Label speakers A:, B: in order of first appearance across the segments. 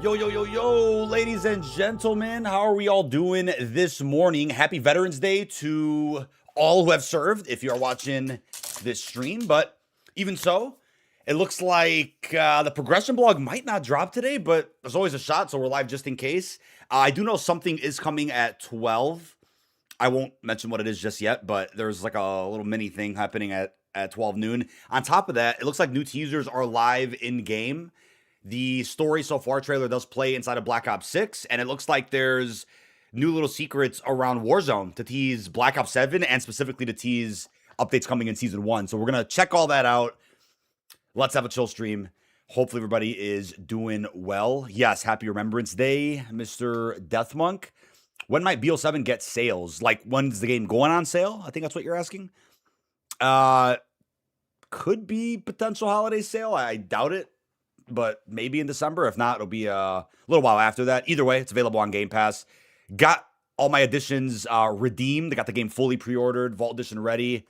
A: Yo, yo, yo, yo, ladies and gentlemen, how are we all doing this morning? Happy Veterans Day to all who have served if you are watching this stream. But even so, it looks like the progression blog might not drop today, but there's always a shot, so we're live just in case. I do know something is coming at 12. I won't mention what it is just yet, but there's like a little mini thing happening at 12 noon. On top of that, it looks like new teasers are live in-game. The story so far trailer does play inside of Black Ops 6, and it looks like there's new little secrets around Warzone to tease Black Ops 7 and specifically to tease updates coming in Season 1. So we're going to check all that out. Let's have a chill stream. Hopefully everybody is doing well. Yes, happy Remembrance Day, Mr. Deathmonk. When might BO7 get sales? Like, when's the game going on sale? I think that's what you're asking. Could be potential holiday sale. I doubt it, but maybe in December. If not, it'll be a little while after that. Either way, it's available on Game Pass. Got all my editions redeemed. Got the game fully pre-ordered, Vault Edition ready.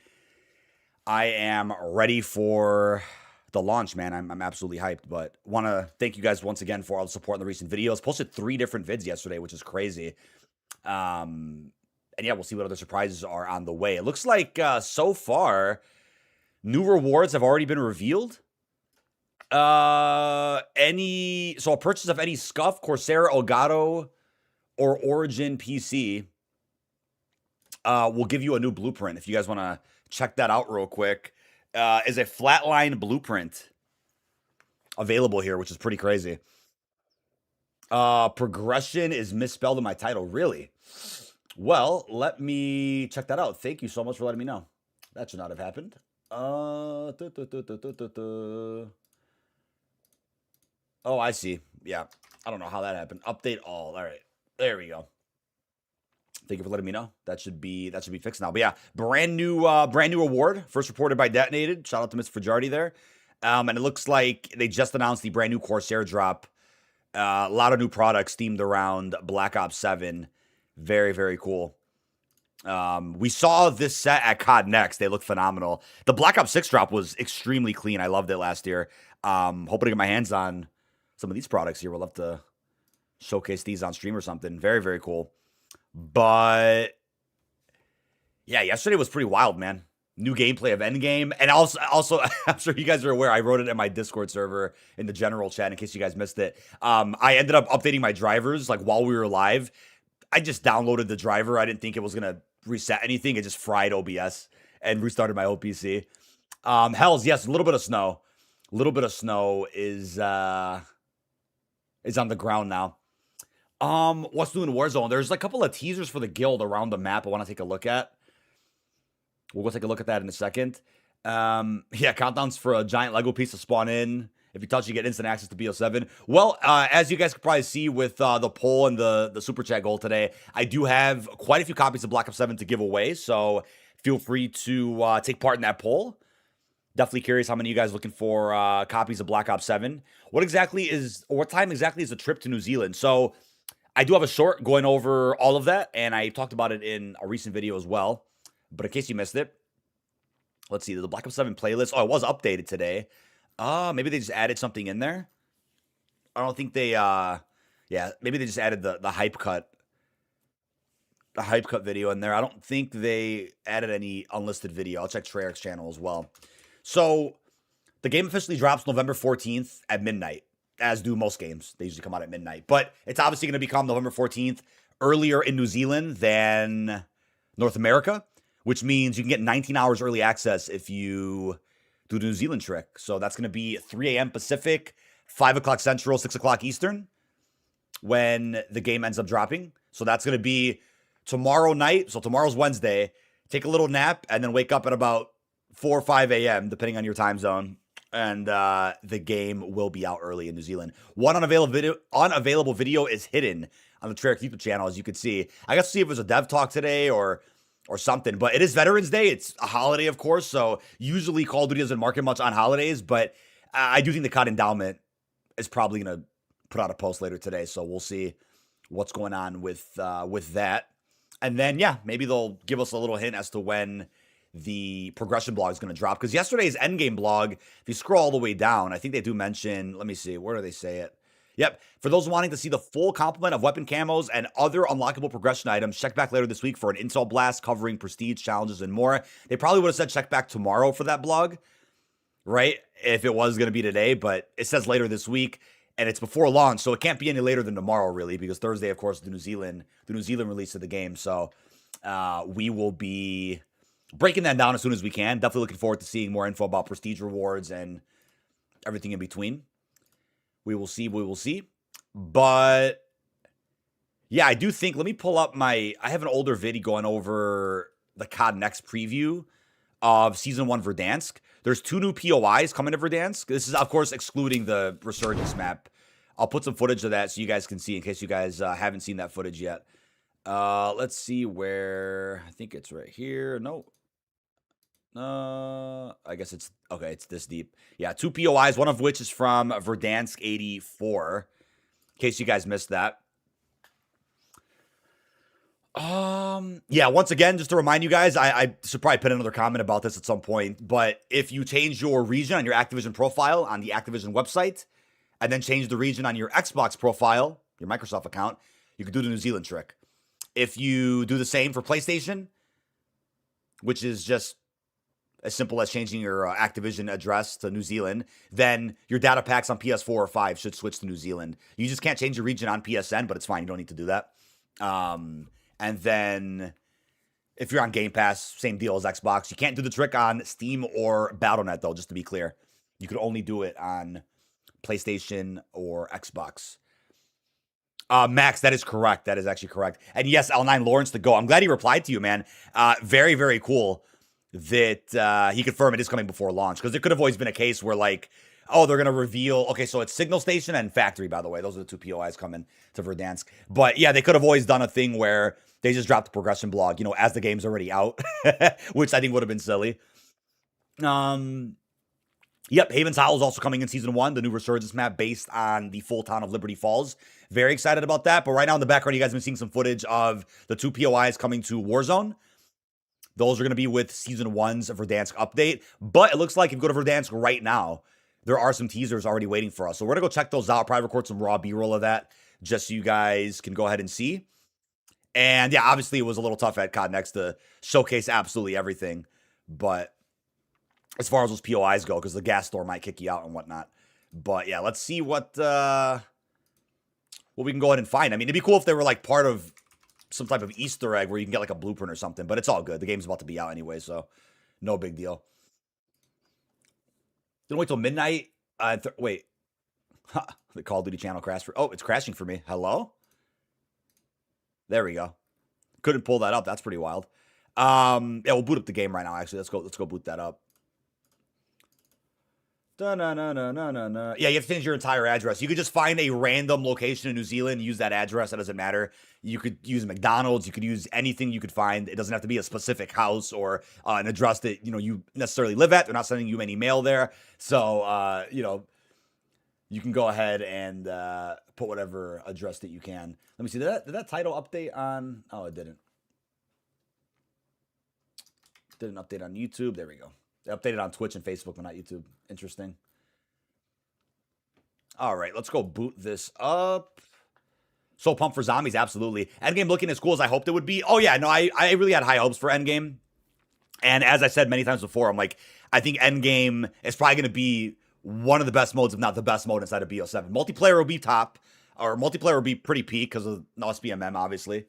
A: I am ready for the launch, man. I'm absolutely hyped, but want to thank you guys once again for all the support in the recent videos. Posted 3 different vids yesterday, which is crazy. And yeah, we'll see what other surprises are on the way. It looks like so far, new rewards have already been revealed. So a purchase of any Scuff, Corsair, Elgato, or Origin PC will give you a new blueprint. If you guys want to check that out real quick, is a flatline blueprint available here, which is pretty crazy. Progression is misspelled in my title. Really? Well, let me check that out. Thank you so much for letting me know. That should not have happened. Oh, I see. Yeah. I don't know how that happened. Update all. All right. There we go. Thank you for letting me know. That should be fixed now. But yeah, brand new award. First reported by Detonated. Shout out to Mr. Fajardi there. And it looks like they just announced the brand new Corsair drop. A lot of new products themed around Black Ops 7. Very, very cool. We saw this set at COD Next. They look phenomenal. The Black Ops 6 drop was extremely clean. I loved it last year. Hoping to get my hands on some of these products here. We'll have to showcase these on stream or something. Very, very cool. But yeah, yesterday was pretty wild, man. New gameplay of Endgame. And also, I'm sure you guys are aware, I wrote it in my Discord server in the general chat in case you guys missed it. I ended up updating my drivers like while we were live. I just downloaded the driver. I didn't think it was going to reset anything. It just fried OBS and restarted my OPC. Hells, yes, a little bit of snow. A little bit of snow is on the ground now. What's new in Warzone? There's like a couple of teasers for the guild around the map I want to take a look at. We'll go take a look at that in a second. Yeah, countdowns for a giant Lego piece to spawn in. If you touch, you get instant access to BO7. Well, as you guys can probably see with the poll and the super chat goal today, I do have quite a few copies of Black Ops 7 to give away. So feel free to take part in that poll. Definitely curious how many of you guys looking for copies of Black Ops 7. What time exactly is the trip to New Zealand? So I do have a short going over all of that, and I talked about it in a recent video as well. But in case you missed it, let's see, the Black Ops 7 playlist. Oh, it was updated today. Maybe they just added something in there. I don't think they, maybe they just added the hype cut. The hype cut video in there. I don't think they added any unlisted video. I'll check Treyarch's channel as well. So the game officially drops November 14th at midnight, as do most games. They usually come out at midnight. But it's obviously going to become November 14th earlier in New Zealand than North America, which means you can get 19 hours early access if you do the New Zealand trick. So that's going to be 3 a.m. Pacific, 5 o'clock Central, 6 o'clock Eastern when the game ends up dropping. So that's going to be tomorrow night. So tomorrow's Wednesday. Take a little nap and then wake up at about 4 or 5 a.m., depending on your time zone. And the game will be out early in New Zealand. One unavailable video is hidden on the Treyarch YouTube channel, as you can see. I got to see if it was a dev talk today or something, but it is Veterans Day. It's a holiday, of course, so usually Call of Duty doesn't market much on holidays, but I do think the COD Endowment is probably going to put out a post later today, so we'll see what's going on with that. And then, yeah, maybe they'll give us a little hint as to when the progression blog is going to drop, because yesterday's Endgame blog, if you scroll all the way down, I think they do mention, let me see, where do they say it? Yep. For those wanting to see the full complement of weapon camos and other unlockable progression items, check back later this week for an Intel Blast covering prestige challenges and more. They probably would have said check back tomorrow for that blog, right? If it was going to be today, but it says later this week, and it's before launch, so it can't be any later than tomorrow, really, because Thursday, of course, the New Zealand release of the game. So we will be breaking that down as soon as we can. Definitely looking forward to seeing more info about prestige rewards and everything in between. We will see. But yeah, I do think, let me pull up I have an older video going over the COD Next preview of Season 1 Verdansk. There's 2 new POIs coming to Verdansk. This is, of course, excluding the Resurgence map. I'll put some footage of that so you guys can see in case you guys haven't seen that footage yet. Let's see where, I think it's right here. No. I guess it's, okay, it's this deep. Yeah, 2 POIs, one of which is from Verdansk 84, in case you guys missed that. Yeah, once again, just to remind you guys, I should probably put another comment about this at some point, but if you change your region on your Activision profile on the Activision website, and then change the region on your Xbox profile, your Microsoft account, you can do the New Zealand trick. If you do the same for PlayStation, which is just as simple as changing your Activision address to New Zealand, then your data packs on PS4 or 5 should switch to New Zealand. You just can't change your region on PSN, but it's fine. You don't need to do that. And then if you're on Game Pass, same deal as Xbox. You can't do the trick on Steam or Battle.net, though, just to be clear. You could only do it on PlayStation or Xbox. Max, that is correct. That is actually correct. And yes, L9 Lawrence to go. I'm glad he replied to you, man. Very, very cool that he confirmed it is coming before launch, because there could have always been a case where, like, oh, they're going to reveal, okay, so it's Signal Station and Factory, by the way. Those are the 2 POIs coming to Verdansk. But yeah, they could have always done a thing where they just dropped the progression blog, you know, as the game's already out, which I think would have been silly. Yep, Haven's Howl is also coming in Season 1, the new Resurgence map based on the full town of Liberty Falls. Very excited about that. But right now in the background, you guys have been seeing some footage of the 2 POIs coming to Warzone. Those are going to be with Season 1's Verdansk update. But it looks like if you go to Verdansk right now, there are some teasers already waiting for us. So we're going to go check those out. Probably record some raw B-roll of that just so you guys can go ahead and see. And yeah, obviously it was a little tough at COD Next to showcase absolutely everything. But as far as those POIs go, because the gas store might kick you out and whatnot. But yeah, let's see what we can go ahead and find. I mean, it'd be cool if they were like part of some type of Easter egg where you can get like a blueprint or something, but it's all good. The game's about to be out anyway, so no big deal. Didn't wait till midnight. Wait. The Call of Duty channel crashed for... Oh, it's crashing for me. Hello? There we go. Couldn't pull that up. That's pretty wild. Yeah, we'll boot up the game right now, actually. Let's go boot that up. Yeah, you have to change your entire address. You could just find a random location in New Zealand, use that address. That doesn't matter. You could use McDonald's. You could use anything you could find. It doesn't have to be a specific house or an address that, you know, you necessarily live at. They're not sending you any mail there. So, you know, you can go ahead and put whatever address that you can. Let me see. Did that title update on... Oh, it didn't. Didn't update on YouTube. There we go. They updated on Twitch and Facebook, but not YouTube. Interesting. All right, let's go boot this up. So pumped for Zombies, absolutely. Endgame looking as cool as I hoped it would be. Oh, yeah, no, I really had high hopes for Endgame. And as I said many times before, I'm like, I think Endgame is probably going to be one of the best modes, if not the best mode inside of BO7. Multiplayer will be top, or multiplayer will be pretty peak because of no SBMM, obviously.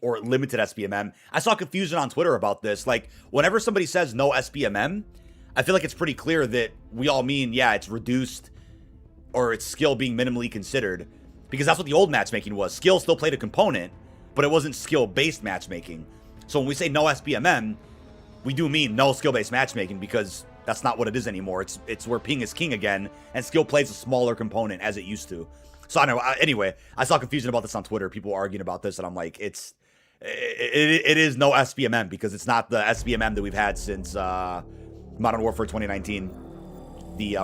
A: Or limited SBMM. I saw confusion on Twitter about this. Like, whenever somebody says no SBMM, I feel like it's pretty clear that we all mean, yeah, it's reduced or it's skill being minimally considered. Because that's what the old matchmaking was. Skill still played a component, but it wasn't skill-based matchmaking. So when we say no SBMM, we do mean no skill-based matchmaking because that's not what it is anymore. It's where ping is king again, and skill plays a smaller component as it used to. So I don't know. Anyway, I saw confusion about this on Twitter. People arguing about this, and I'm like, it is no SBMM because it's not the SBMM that we've had since Modern Warfare 2019, the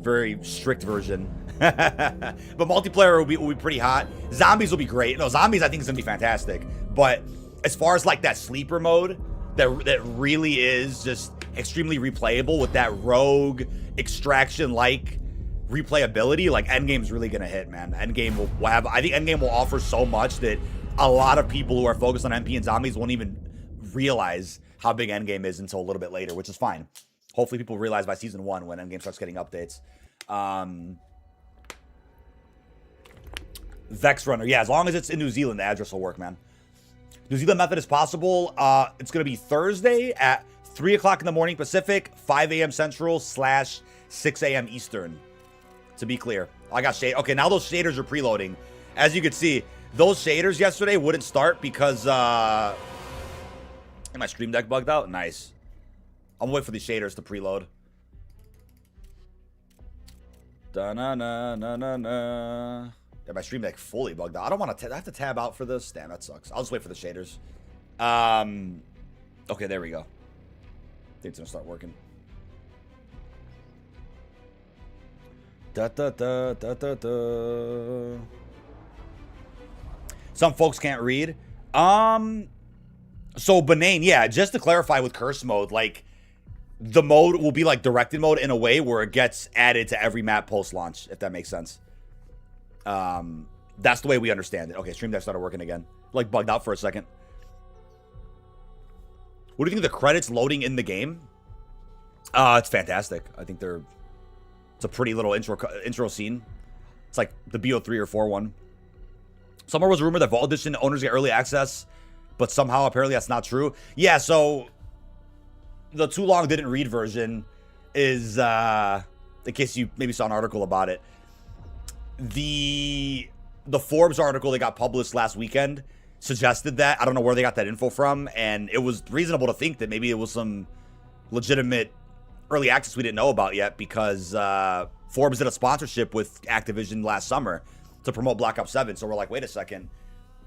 A: very strict version. But multiplayer will be pretty hot. Zombies will be great. No, Zombies I think is gonna be fantastic. But as far as like that sleeper mode, that really is just extremely replayable with that rogue extraction like replayability, like Endgame's really gonna hit, man. Endgame will have, I think Endgame will offer so much that a lot of people who are focused on MP and zombies won't even realize how big Endgame is until a little bit later, which is fine. Hopefully people realize by season 1 when Endgame starts getting updates. Vex Runner, yeah, as long as it's in New Zealand, the address will work, man. New Zealand method is possible. It's gonna be Thursday at 3 o'clock in the morning Pacific, 5 a.m. Central / 6 a.m. Eastern. To be clear, I got shade. Okay, now those shaders are preloading. As you can see, those shaders yesterday wouldn't start because my Stream Deck bugged out. Nice. I'm waiting for these shaders to preload. Da na na na na na. Yeah, my Stream Deck fully bugged out. I don't want to. I have to tab out for this. Damn, that sucks. I'll just wait for the shaders. Okay, there we go. I think it's gonna start working. Da da da da da da. Some folks can't read. So Banane, yeah, just to clarify with curse mode, like the mode will be like directed mode in a way where it gets added to every map post launch, if that makes sense. That's the way we understand it. Okay, Stream Deck started working again. Like bugged out for a second. What do you think of the credits loading in the game? It's fantastic. I think it's a pretty little intro scene. It's like the BO3 or 4 one. Somewhere was a rumor that Vault Edition owners get early access, but somehow apparently that's not true. Yeah, so the Too Long Didn't Read version is, in case you maybe saw an article about it, the Forbes article that got published last weekend suggested that. I don't know where they got that info from, and it was reasonable to think that maybe it was some legitimate early access we didn't know about yet, because Forbes did a sponsorship with Activision last summer to promote Black Ops 7. So we're like, wait a second,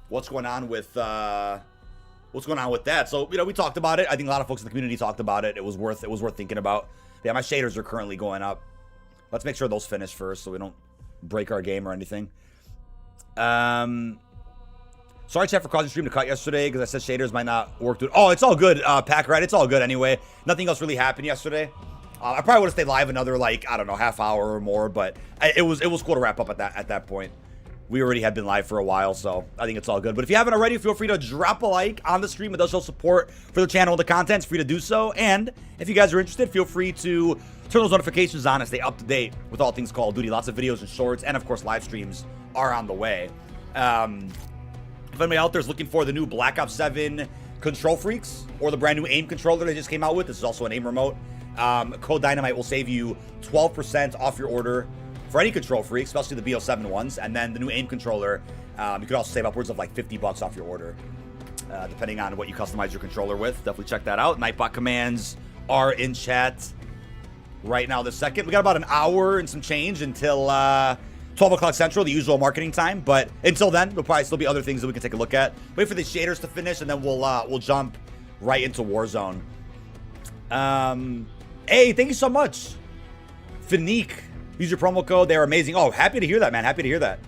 A: what's going on with that? So, you know, we talked about it. I think a lot of folks in the community talked about it. It was worth thinking about. Yeah, my shaders are currently going up. Let's make sure those finish first so we don't break our game or anything. Sorry, chat, for causing stream to cut yesterday because I said shaders might not work. Oh, it's all good, Pack Rat. It's all good anyway. Nothing else really happened yesterday. I probably would have stayed live another, like, I don't know, half hour or more, but it was cool to wrap up at that point. We already had been live for a while, so I think it's all good. But if you haven't already, feel free to drop a like on the stream. It does show support for the channel and the content. It's free to do so. And if you guys are interested, feel free to turn those notifications on and stay up to date with all things Call of Duty. Lots of videos and shorts, and of course, live streams are on the way. If anybody out there is looking for the new Black Ops 7 Control Freaks or the brand new aim controller they just came out with, this is also an aim remote. Code Dynamite will save you 12% off your order for any Control Freak, especially the BO7 ones. And then the new aim controller, you could also save upwards of like $50 off your order, depending on what you customize your controller with. Definitely check that out. Nightbot commands are in chat right now this second. We got about an hour and some change until 12 o'clock Central, the usual marketing time. But until then, there'll probably still be other things that we can take a look at. Wait for the shaders to finish, and then we'll jump right into Warzone. Hey, thank you so much, Finique. Use your promo code. They're amazing. Oh, happy to hear that, man. Happy to hear that.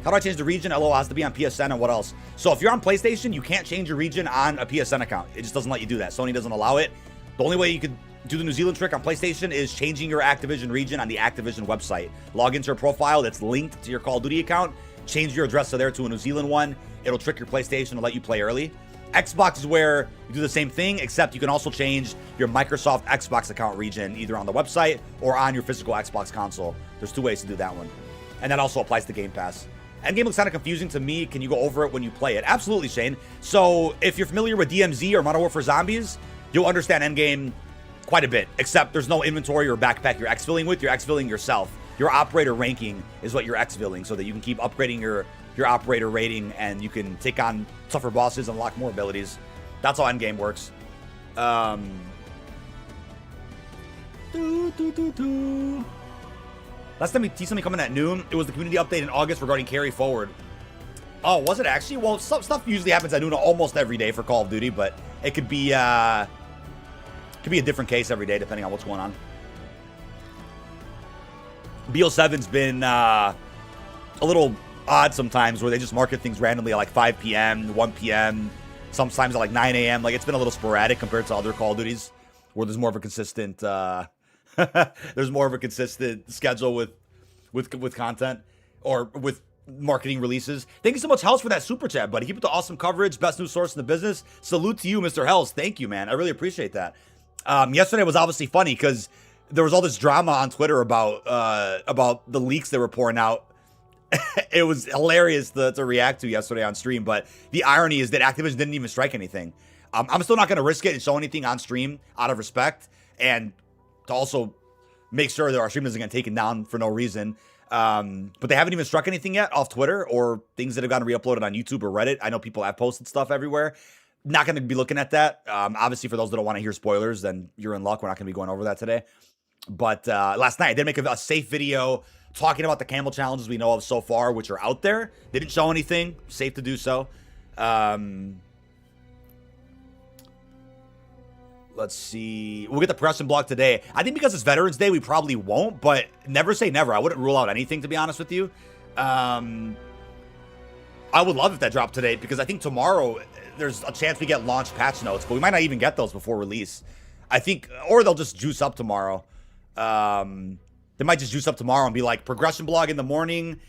A: How do I change the region? LO has to be on PSN, and what else? So if you're on PlayStation, you can't change your region on a PSN account. It just doesn't let you do that. Sony doesn't allow it. The only way you could do the New Zealand trick on PlayStation is changing your Activision region on the Activision website. Log into your profile that's linked to your Call of Duty account. Change your address to there to a New Zealand one. It'll trick your PlayStation to let you play early. Xbox is where you do the same thing, except you can also change your Microsoft Xbox account region either on the website or on your physical Xbox console. There's 2 ways to do that one. And that also applies to Game Pass. Endgame looks kind of confusing to me. Can you go over it when you play it? Absolutely, Shane. So if you're familiar with DMZ or Modern Warfare Zombies, you'll understand Endgame quite a bit, except there's no inventory or backpack you're exfilling with. You're exfilling yourself. Your operator ranking is what you're exfilling so that you can keep upgrading your operator rating and you can take on tougher bosses and unlock more abilities. That's how Endgame works. Last time we teased something coming at noon, it was the community update in August regarding carry forward. Oh, was it actually? Well, stuff usually happens at noon almost every day for Call of Duty, but it could be a different case every day depending on what's going on. BO7's been a little odd sometimes where they just market things randomly at like 5 p.m., 1 p.m., sometimes at like 9 a.m. Like, it's been a little sporadic compared to other Call of Duties where there's more of a consistent schedule with with content or with marketing releases. Thank you so much, Hells, for that super chat, buddy. Keep it the awesome coverage. Best news source in the business. Salute to you, Mr. Hells. Thank you, man. I really appreciate that. Yesterday was obviously funny because there was all this drama on Twitter about the leaks they were pouring out. It was hilarious to react to yesterday on stream, but the irony is that Activision didn't even strike anything. I'm still not going to risk it and show anything on stream out of respect, and to also make sure that our stream doesn't get taken down for no reason. But they haven't even struck anything yet off Twitter or things that have gotten re-uploaded on YouTube or Reddit. I know people have posted stuff everywhere. Not going to be looking at that. Obviously, for those that don't want to hear spoilers, then you're in luck. We're not going to be going over that today. But last night, I did make a safe video talking about the Camel challenges we know of so far, which are out there. They didn't show anything. Safe to do so. Let's see. We'll get the progression block today. I think because it's Veterans Day, we probably won't, but never say never. I wouldn't rule out anything, to be honest with you. I would love if that dropped today, because I think tomorrow there's a chance we get launch patch notes, but we might not even get those before release. I think, or they'll just juice up tomorrow. They might just juice up tomorrow and be like, progression blog in the morning,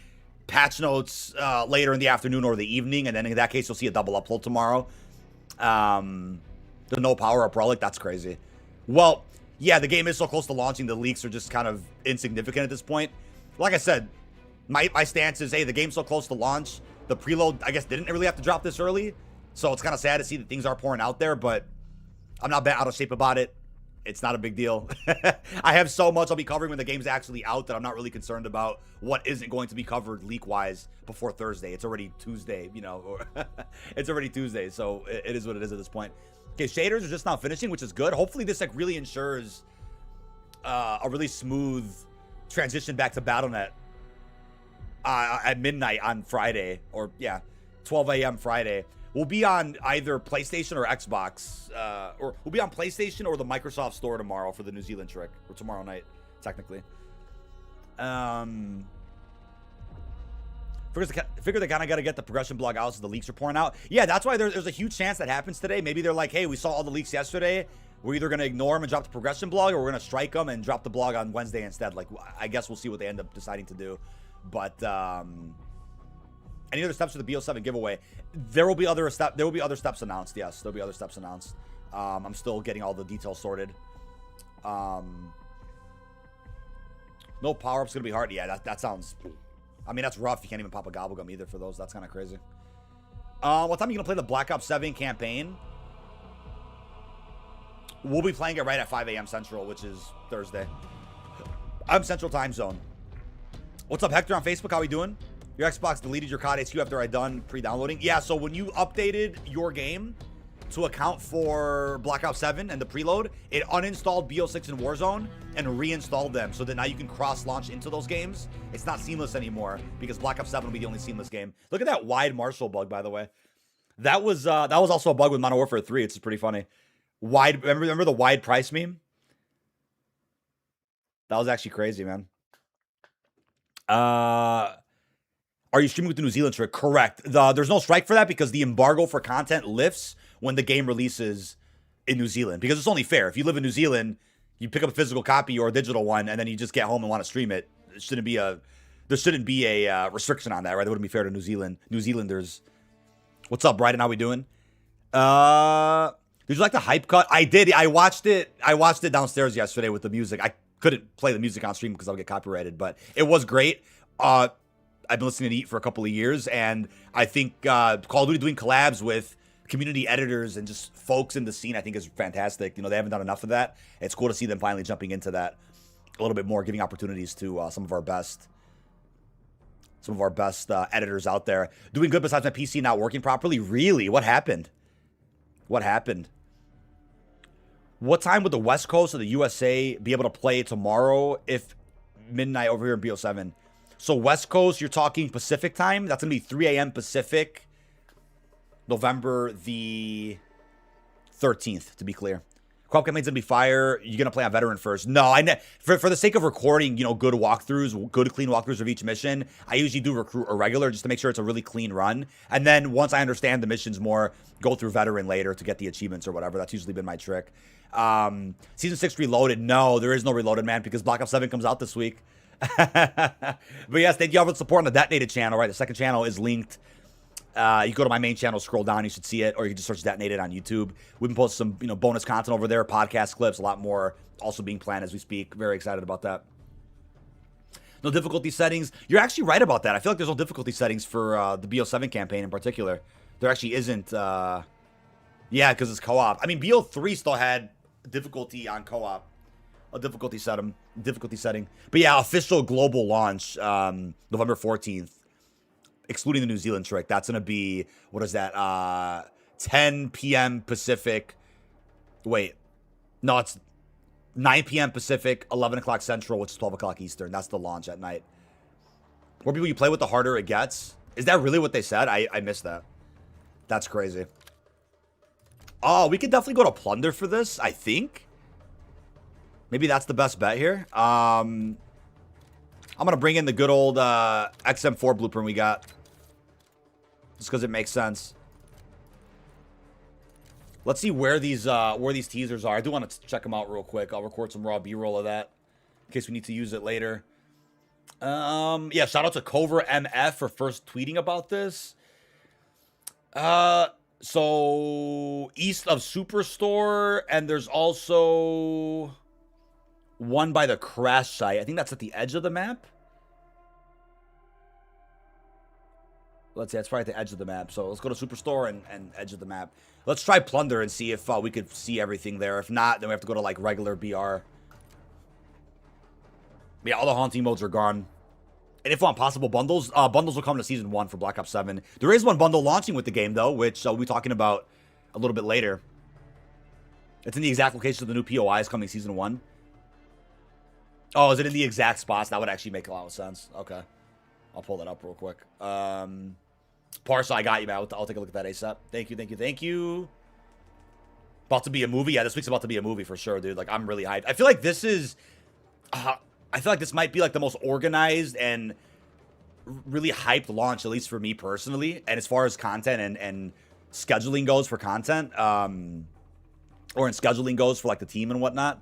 A: patch notes later in the afternoon or the evening, and then in that case, you'll see a double upload tomorrow. The no power-up relic, that's crazy. Well, yeah, the game is so close to launching, the leaks are just kind of insignificant at this point. Like I said, my stance is, hey, the game's so close to launch, the preload, I guess, didn't really have to drop this early, so it's kind of sad to see that things are pouring out there, but I'm not bent out of shape about it. It's not a big deal. I have so much I'll be covering when the game's actually out that I'm not really concerned about what isn't going to be covered leak-wise before Thursday. It's already Tuesday, you know, or it's already Tuesday, so it is what it is at this point. Okay, shaders are just now finishing, which is good. Hopefully this like really ensures a really smooth transition back to Battle.net at midnight on Friday, or yeah, 12 a.m. Friday. We'll be on either PlayStation or Xbox, or we'll be on PlayStation or the Microsoft Store tomorrow for the New Zealand trick, or tomorrow night, technically. Figure they kind of got to get the progression blog out so the leaks are pouring out. Yeah, that's why there's a huge chance that happens today. Maybe they're like, hey, we saw all the leaks yesterday. We're either going to ignore them and drop the progression blog, or we're going to strike them and drop the blog on Wednesday instead. Like, I guess we'll see what they end up deciding to do. But any other steps for the BO7 giveaway? There will be other steps announced. Yes, there'll be other steps announced. I'm still getting all the details sorted. No power-up's going to be hard. Yeah, that sounds... I mean, that's rough. You can't even pop a Gobblegum either for those. That's kind of crazy. What time are you going to play the Black Ops 7 campaign? We'll be playing it right at 5 a.m. Central, which is Thursday. I'm Central Time Zone. What's up, Hector on Facebook? How we doing? Your Xbox deleted your COD HQ after I done pre-downloading. Yeah, so when you updated your game to account for Black Ops 7 and the preload, it uninstalled BO6 and Warzone and reinstalled them so that now you can cross-launch into those games. It's not seamless anymore because Black Ops 7 will be the only seamless game. Look at that wide Marshall bug, by the way. That was also a bug with Modern Warfare 3. It's pretty funny. Wide, remember the wide price meme? That was actually crazy, man. Are you streaming with the New Zealand trick? Correct. There's no strike for that because the embargo for content lifts when the game releases in New Zealand. Because it's only fair. If you live in New Zealand, you pick up a physical copy or a digital one, and then you just get home and want to stream it. There shouldn't be a restriction on that, right? That wouldn't be fair to New Zealand. New Zealanders. What's up, Bryden? How we doing? Did you like the hype cut? I did. I watched it downstairs yesterday with the music. I couldn't play the music on stream because I'll get copyrighted, but it was great. I've been listening to Eat for a couple of years, and I think Call of Duty doing collabs with community editors and just folks in the scene, I think is fantastic. You know, they haven't done enough of that. It's cool to see them finally jumping into that a little bit more, giving opportunities to some of our best editors out there. Doing good besides my PC not working properly? Really? What happened? What happened? What time would the West Coast of the USA be able to play tomorrow if midnight over here in BO7? So West Coast, you're talking Pacific time. That's going to be 3 a.m. Pacific, November the 13th, to be clear. Co-op campaign's going to be fire. You're going to play on veteran first. No, for the sake of recording, good walkthroughs, good clean walkthroughs of each mission, I usually do recruit or regular just to make sure it's a really clean run. And then once I understand the missions more, go through veteran later to get the achievements or whatever. That's usually been my trick. Season 6 Reloaded. No, there is no Reloaded, man, because Black Ops 7 comes out this week. But yes, thank you all for the support on the Detonated channel, right? The second channel is linked. You go to my main channel, scroll down, you should see it, or you can just search Detonated on YouTube. We've been posting some, bonus content over there, podcast clips, a lot more also being planned as we speak. Very excited about that. No difficulty settings. You're actually right about that. I feel like there's no difficulty settings for the BO7 campaign in particular. There actually isn't. Yeah, because it's co-op. I mean, BO3 still had difficulty on co-op. A difficulty setting. But yeah, official global launch, November 14th. Excluding the New Zealand trick. That's going to be, what is that? 10 p.m. Pacific. Wait. No, it's 9 p.m. Pacific, 11 o'clock Central, which is 12 o'clock Eastern. That's the launch at night. More people you play with, the harder it gets. Is that really what they said? I missed that. That's crazy. Oh, we could definitely go to Plunder for this, I think. Maybe that's the best bet here. I'm going to bring in the good old XM4 blueprint we got. Just because it makes sense. Let's see where these teasers are. I do want to check them out real quick. I'll record some raw B-roll of that in case we need to use it later. Yeah, shout out to Cover MF for first tweeting about this. So east of Superstore, and there's also one by the crash site. I think that's at the edge of the map. Let's see, it's probably at the edge of the map. So let's go to Superstore and edge of the map. Let's try Plunder and see if we could see everything there. If not, then we have to go to like regular BR. Yeah, all the haunting modes are gone. And if on possible bundles, bundles will come to Season 1 for Black Ops 7. There is one bundle launching with the game, though, which we'll be talking about a little bit later. It's in the exact location of the new POIs coming Season 1. Oh, is it in the exact spots? That would actually make a lot of sense. Okay. I'll pull that up real quick. Parsa, I got you, man. I'll take a look at that ASAP. Thank you. About to be a movie? Yeah, this week's about to be a movie for sure, dude. Like, I'm really hyped. I feel like this is... I feel like this might be like the most organized and really hyped launch, at least for me personally. And as far as content and scheduling goes for content, or in scheduling goes for like the team and whatnot,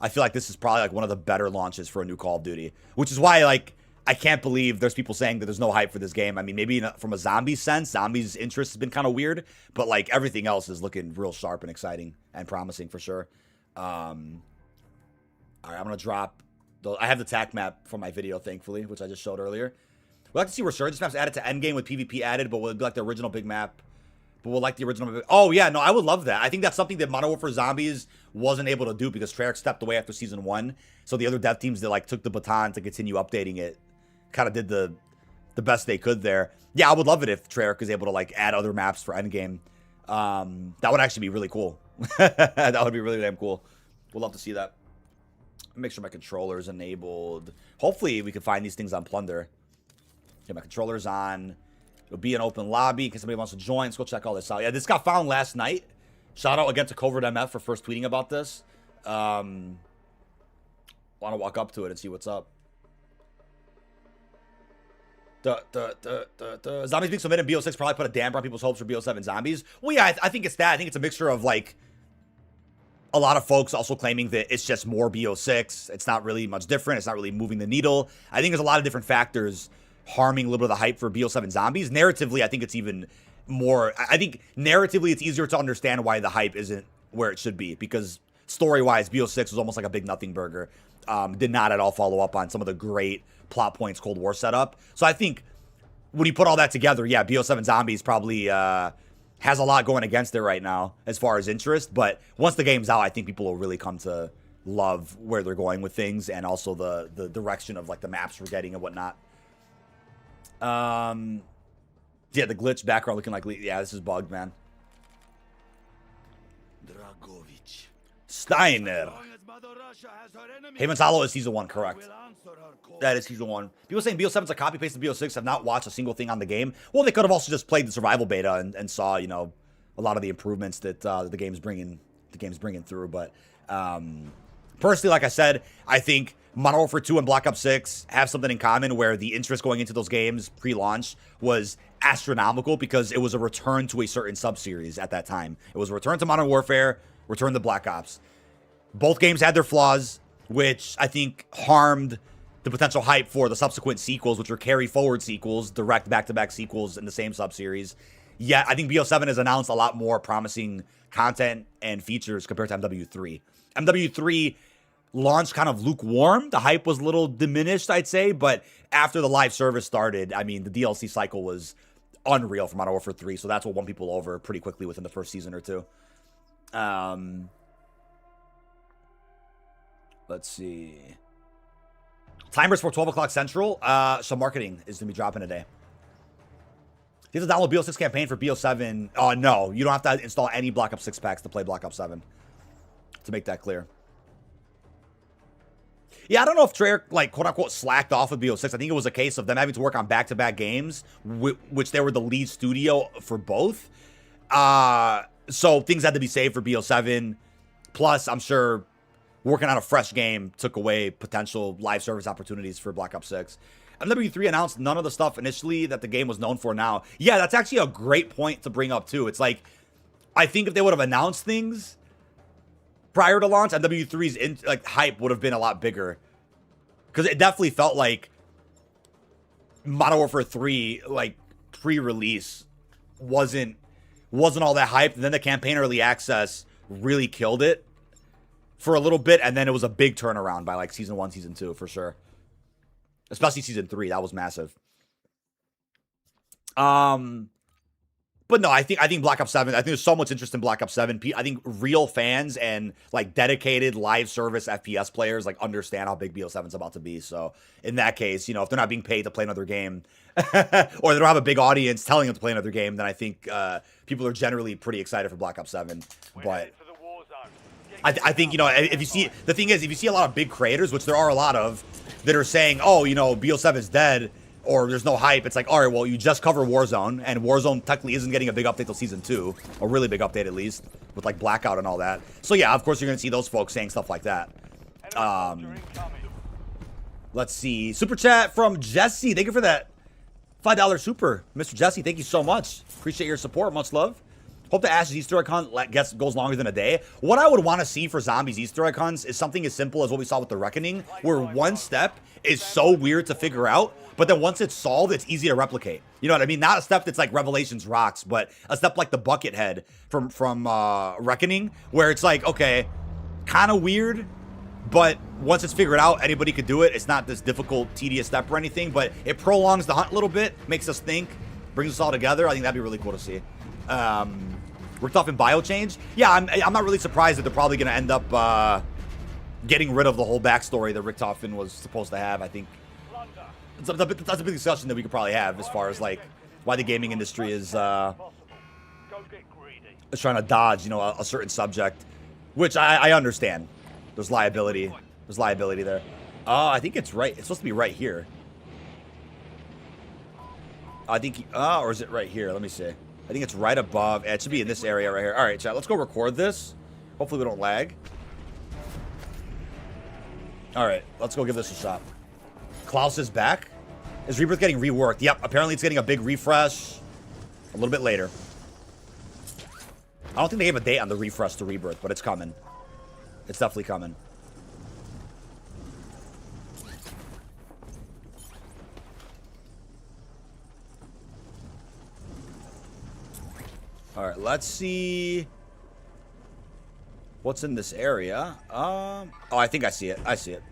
A: I feel like this is probably like one of the better launches for a new Call of Duty. Which is why, like, I can't believe there's people saying that there's no hype for this game. I mean, maybe from a zombie sense, zombies' interest has been kind of weird, but like everything else is looking real sharp and exciting and promising for sure. All right, I'm gonna drop. I have the TAC map for my video, thankfully, which I just showed earlier. We'd like to see Resurgence maps added to Endgame with PvP added, but we'll like the original big map. But we'll like the original. Oh, yeah, no, I would love that. I think that's something that Modern Warfare Zombies wasn't able to do because Treyarch stepped away after Season 1. So the other dev teams that like took the baton to continue updating it kind of did the best they could there. Yeah, I would love it if Treyarch is able to like add other maps for Endgame. That would actually be really cool. That would be really damn cool. We'll love to see that. Make sure my controller is enabled. Hopefully, we can find these things on Plunder. Yeah, my controller's on. It'll be an open lobby in case somebody wants to join. Let's go check all this out. Yeah, this got found last night. Shout out again to Covert MF for first tweeting about this. Want to walk up to it and see what's up. Zombies being submitted in BO6 probably put a damper on people's hopes for BO7 Zombies. Well, yeah, I think it's that. I think it's a mixture of, like, a lot of folks also claiming that it's just more BO6. It's not really much different. It's not really moving the needle. I think there's a lot of different factors harming a little bit of the hype for BO7 Zombies. Narratively, I think it's even more... I think narratively, it's easier to understand why the hype isn't where it should be. Because story-wise, BO6 was almost like a big nothing burger. Did not at all follow up on some of the great plot points Cold War set up. So I think when you put all that together, yeah, BO7 Zombies probably... has a lot going against it right now as far as interest, but once the game's out, I think people will really come to love where they're going with things and also the direction of like the maps we're getting and whatnot. Yeah, the glitch background looking like, yeah, this is bugged, man. Dragovich. Steiner. Haven's Hollow is Season 1, correct. That is Season 1. People saying BO7's a copy-paste of BO6 have not watched a single thing on the game. Well, they could have also just played the survival beta and saw, you know, a lot of the improvements that the game's bringing through. But personally, like I said, I think Modern Warfare 2 and Black Ops 6 have something in common where the interest going into those games pre-launch was astronomical because it was a return to a certain sub-series at that time. It was a return to Modern Warfare, return to Black Ops. Both games had their flaws, which I think harmed the potential hype for the subsequent sequels, which are carry forward sequels, direct back-to-back sequels in the same sub-series. Yet, I think BO7 has announced a lot more promising content and features compared to MW3. MW3 launched kind of lukewarm. The hype was a little diminished, I'd say, but after the live service started, I mean, the DLC cycle was unreal for Modern Warfare 3, so that's what won people over pretty quickly within the first season or two. Let's see. Timers for 12 o'clock Central. So marketing is going to be dropping today. You have to download BO6 campaign for BO7. Oh, no. You don't have to install any Black Ops 6 packs to play Black Ops 7. To make that clear. Yeah, I don't know if Treyarch, like, quote-unquote, slacked off with BO6. I think it was a case of them having to work on back-to-back games, which they were the lead studio for both. So things had to be saved for BO7. Plus, I'm sure working on a fresh game took away potential live service opportunities for Black Ops 6. MW3 announced none of the stuff initially that the game was known for now. Yeah, that's actually a great point to bring up, too. It's like, I think if they would have announced things prior to launch, MW3's hype would have been a lot bigger. Because it definitely felt like Modern Warfare 3, like, pre-release wasn't all that hyped. And then the campaign early access really killed it for a little bit. And then it was a big turnaround by, like, Season 1, Season 2, for sure. Especially Season 3. That was massive. But no, I think Black Ops 7, I think there's so much interest in Black Ops 7. I think real fans and, like, dedicated live service FPS players, like, understand how big BO7's about to be. So, in that case, you know, if they're not being paid to play another game, or they don't have a big audience telling them to play another game, then I think people are generally pretty excited for Black Ops 7. But I think, you know, if you see, the thing is, if you see a lot of big creators, which there are a lot of, that are saying, oh, you know, BO7 is dead, or there's no hype, it's like, all right, well, you just cover Warzone, and Warzone technically isn't getting a big update till Season 2, a really big update at least, with, like, Blackout and all that. So, yeah, of course you're going to see those folks saying stuff like that. Let's see. Super chat from Jesse. Thank you for that $5 super. Mr. Jesse, thank you so much. Appreciate your support. Much love. Hope the Ashes Easter egg hunt goes longer than a day. What I would want to see for Zombies Easter egg hunts is something as simple as what we saw with the Reckoning, where one step is so weird to figure out, but then once it's solved, it's easy to replicate. You know what I mean? Not a step that's like Revelations rocks, but a step like the bucket head from Reckoning, where it's like, okay, kind of weird, but once it's figured out, anybody could do it. It's not this difficult, tedious step or anything, but it prolongs the hunt a little bit, makes us think, brings us all together. I think that'd be really cool to see. Richtofen bio change. Yeah, I'm not really surprised that they're probably going to end up getting rid of the whole backstory that Richtofen was supposed to have. I think that's a big discussion that we could probably have as far as like why the gaming industry is trying to dodge, you know, a certain subject, which I understand. There's liability. There's liability there. I think it's right. It's supposed to be right here. I think, or is it right here? Let me see. I think it's right above. It should be in this area right here. All right, chat. Let's go record this. Hopefully we don't lag. All right, let's go give this a shot. Klaus is back. Is Rebirth getting reworked? Yep, apparently it's getting a big refresh a little bit later. I don't think they gave a date on the refresh to Rebirth, but it's coming. It's definitely coming. All right, let's see what's in this area. Oh, I think I see it. I see it.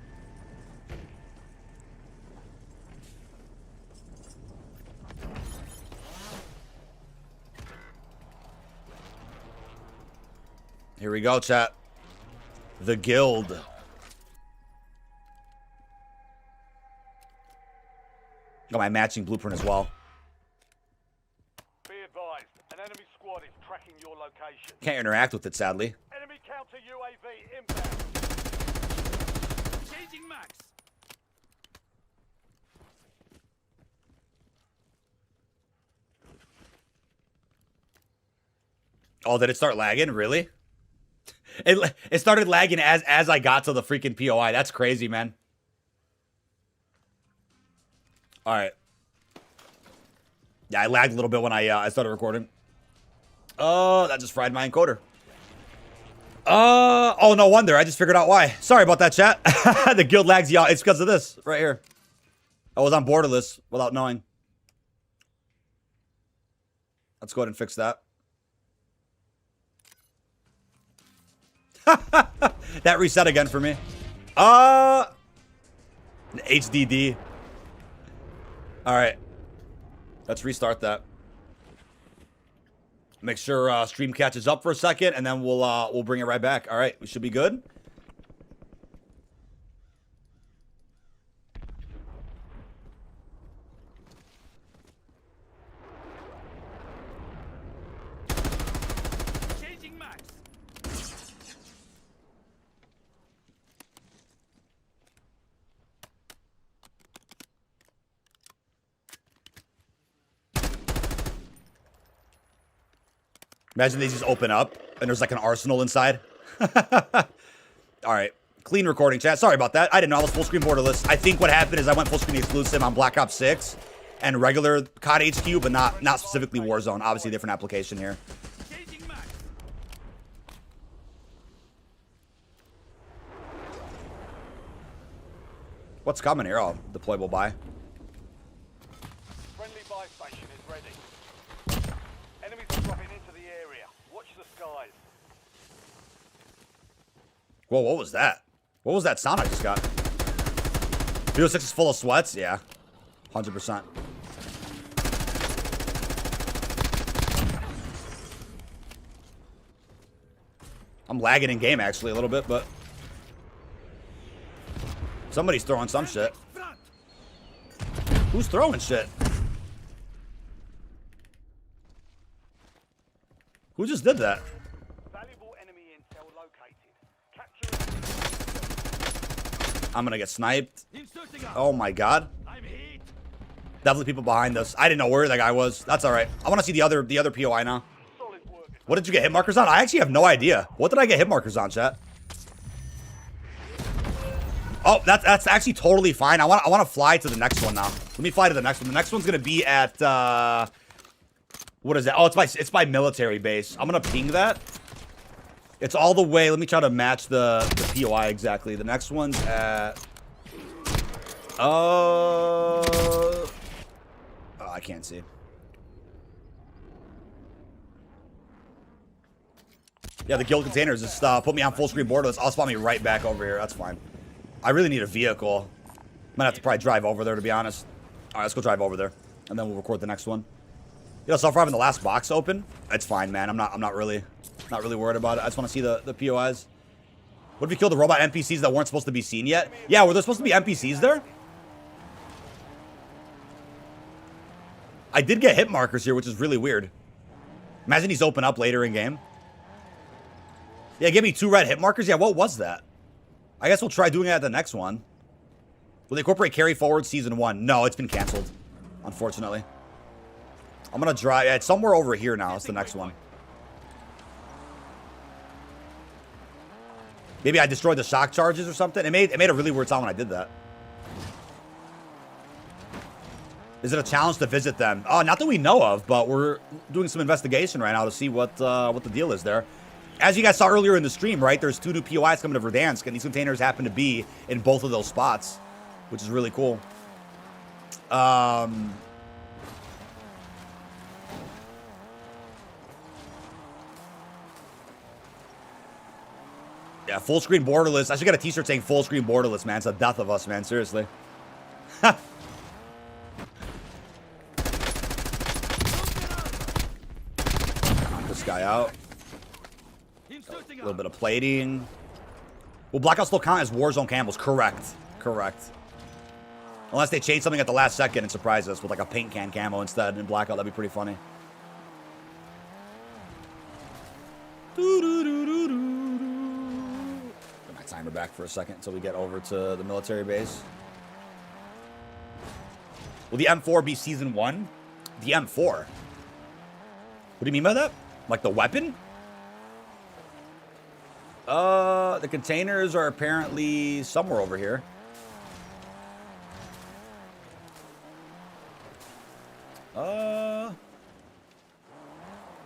A: Here we go, chat. The Guild. Got my matching blueprint as well.
B: Be advised, an enemy squad is tracking your location.
A: Can't interact with it, sadly.
B: Enemy counter UAV inbound. Changing max.
A: Oh, did it start lagging? Really? It started lagging as I got to the freaking POI. That's crazy, man. All right. Yeah, I lagged a little bit when I started recording. Oh, that just fried my encoder. Oh, no wonder. I just figured out why. Sorry about that, chat. The guild lags y'all. It's because of this right here. I was on borderless without knowing. Let's go ahead and fix that. That reset again for me. HDD. All right. Let's restart that. Make sure stream catches up for a second, and then we'll bring it right back. All right, we should be good.
B: Changing max.
A: Imagine they just open up and there's like an arsenal inside. All right. Clean recording, chat. Sorry about that. I didn't know I was full screen borderless. I think what happened is I went full screen exclusive on Black Ops 6 and regular COD HQ, but not specifically Warzone. Obviously, different application here.
B: Changing max.
A: What's coming here? Oh, deployable buy.
B: Friendly buy station is ready. Enemies are dropping into the area. Watch the skies.
A: Whoa, what was that? What was that sound I just got? Video 6 is full of sweats? Yeah. 100%. I'm lagging in game actually a little bit, but somebody's throwing some shit. Who's throwing shit? Who just did that?
B: Valuable enemy intel located. Capture it.
A: I'm gonna get sniped.
B: Inserting up.
A: Oh my god.
B: I'm hit.
A: Definitely people behind us. I didn't know where that guy was. That's alright. I want to see the other POI now.
B: Solid work.
A: What did you get hit markers on? I actually have no idea. What did I get hit markers on, chat? Oh, that's actually totally fine. I want to fly to the next one now. Let me fly to the next one. The next one's gonna be at what is that? Oh, it's by military base. I'm gonna ping that. It's all the way. Let me try to match the POI exactly. The next one's at oh, I can't see. Yeah, the guild containers just put me on full screen borderless. I'll spawn me right back over here. That's fine. I really need a vehicle. Might have to probably drive over there, to be honest. All right, let's go drive over there, and then we'll record the next one. Yo, so far having the last box open, it's fine, man. I'm not really worried about it. I just want to see the POIs. What if we killed the robot NPCs that weren't supposed to be seen yet? Yeah, were there supposed to be NPCs there? I did get hit markers here, which is really weird. Imagine these open up later in game. Yeah, give me 2 red hit markers. Yeah, what was that? I guess we'll try doing it at the next one. Will they incorporate Carry Forward Season 1? No, it's been canceled, unfortunately. I'm going to drive. Yeah, it's somewhere over here now. It's the next one. Maybe I destroyed the shock charges or something. It made a really weird sound when I did that. Is it a challenge to visit them? Oh, not that we know of, but we're doing some investigation right now to see what the deal is there. As you guys saw earlier in the stream, right, there's 2 new POIs coming to Verdansk, and these containers happen to be in both of those spots, which is really cool. Yeah, full screen borderless. I should get a t-shirt saying full screen borderless, man. It's the death of us, man. Seriously. Knock this guy out. A little bit of plating. Will Blackout still count as Warzone camos? Correct. Correct. Unless they change something at the last second and surprise us with like a paint can camo instead in Blackout. That'd be pretty funny. Put my timer back for a second until we get over to the military base. Will the M4 be Season 1? The M4? What do you mean by that? Like the weapon? The containers are apparently somewhere over here.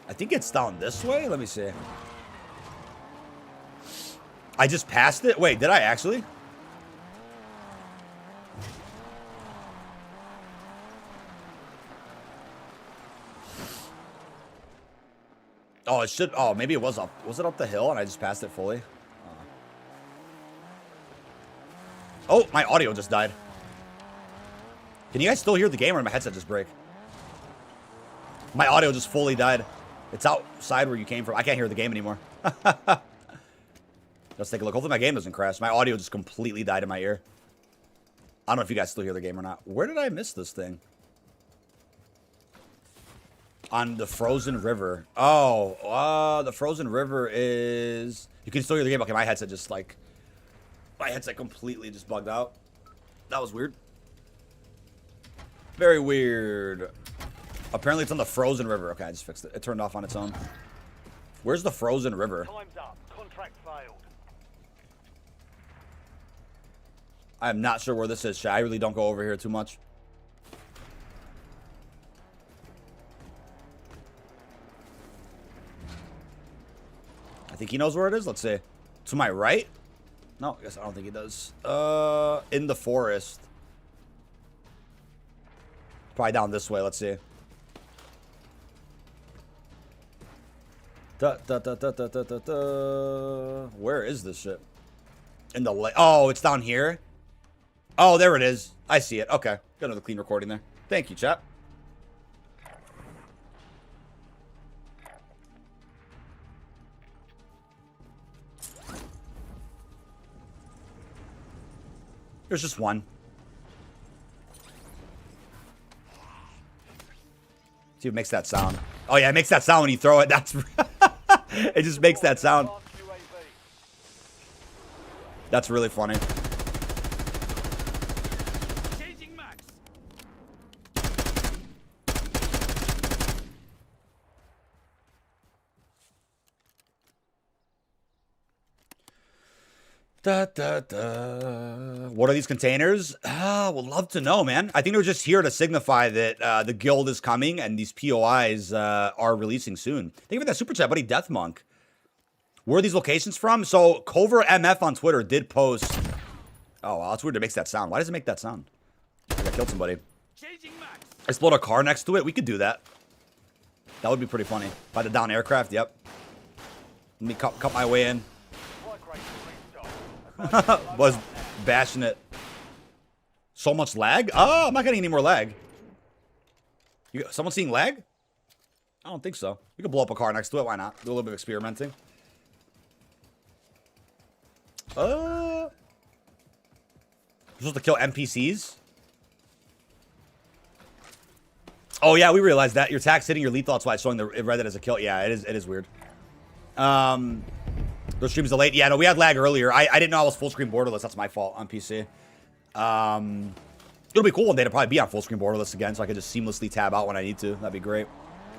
A: I think it's down this way. Let me see. I just passed it? Wait, did I actually? Oh, it should. Oh, maybe it was up. Was it up the hill and I just passed it fully? Oh, my audio just died. Can you guys still hear the game or did my headset just break? My audio just fully died. It's outside where you came from. I can't hear the game anymore. Let's take a look. Hopefully my game doesn't crash. My audio just completely died in my ear. I don't know if you guys still hear the game or not. Where did I miss this thing? On the frozen river. Oh, the frozen river is... You can still hear the game. Okay, my headset just like... My headset completely just bugged out. That was weird. Very weird. Apparently it's on the frozen river. Okay, I just fixed it. It turned off on its own. Where's the frozen river?
B: Time's up. Contract failed.
A: I am not sure where this is, chat. I really don't go over here too much. I think he knows where it is. Let's see. To my right? No, I guess I don't think he does. In the forest. Probably down this way. Let's see. Where is this shit? In the lake. Oh, it's down here? Oh, there it is. I see it. Okay. Got another clean recording there. Thank you, chat. There's just one. See if it makes that sound. Oh, yeah, it makes that sound when you throw it. That's... It just makes that sound. That's really funny.
B: Changing max.
A: What are these containers? Would love to know, man. I think they're just here to signify that the guild is coming and these POIs are releasing soon. Thank you for that super chat, buddy. Death Monk. Where are these locations from? So, Cover MF on Twitter did post... Oh, wow, that's weird. It makes that sound. Why does it make that sound? Like I killed somebody. Explode a car next to it? We could do that. That would be pretty funny. By the down aircraft, yep. Let me cut my way in. Was bashing it. So much lag? Oh, I'm not getting any more lag. Someone seeing lag? I don't think so. We could blow up a car next to it. Why not? Do a little bit of experimenting. We're supposed to kill NPCs? Oh, yeah, we realized that. Your tax hitting your lethal, that's why it's showing it read it as a kill. Yeah, it is weird. Those streams delayed. Yeah, no, we had lag earlier. I didn't know I was full screen borderless. That's my fault on PC. It'll be cool one day to probably be on full screen borderless again, so I can just seamlessly tab out when I need to. That'd be great.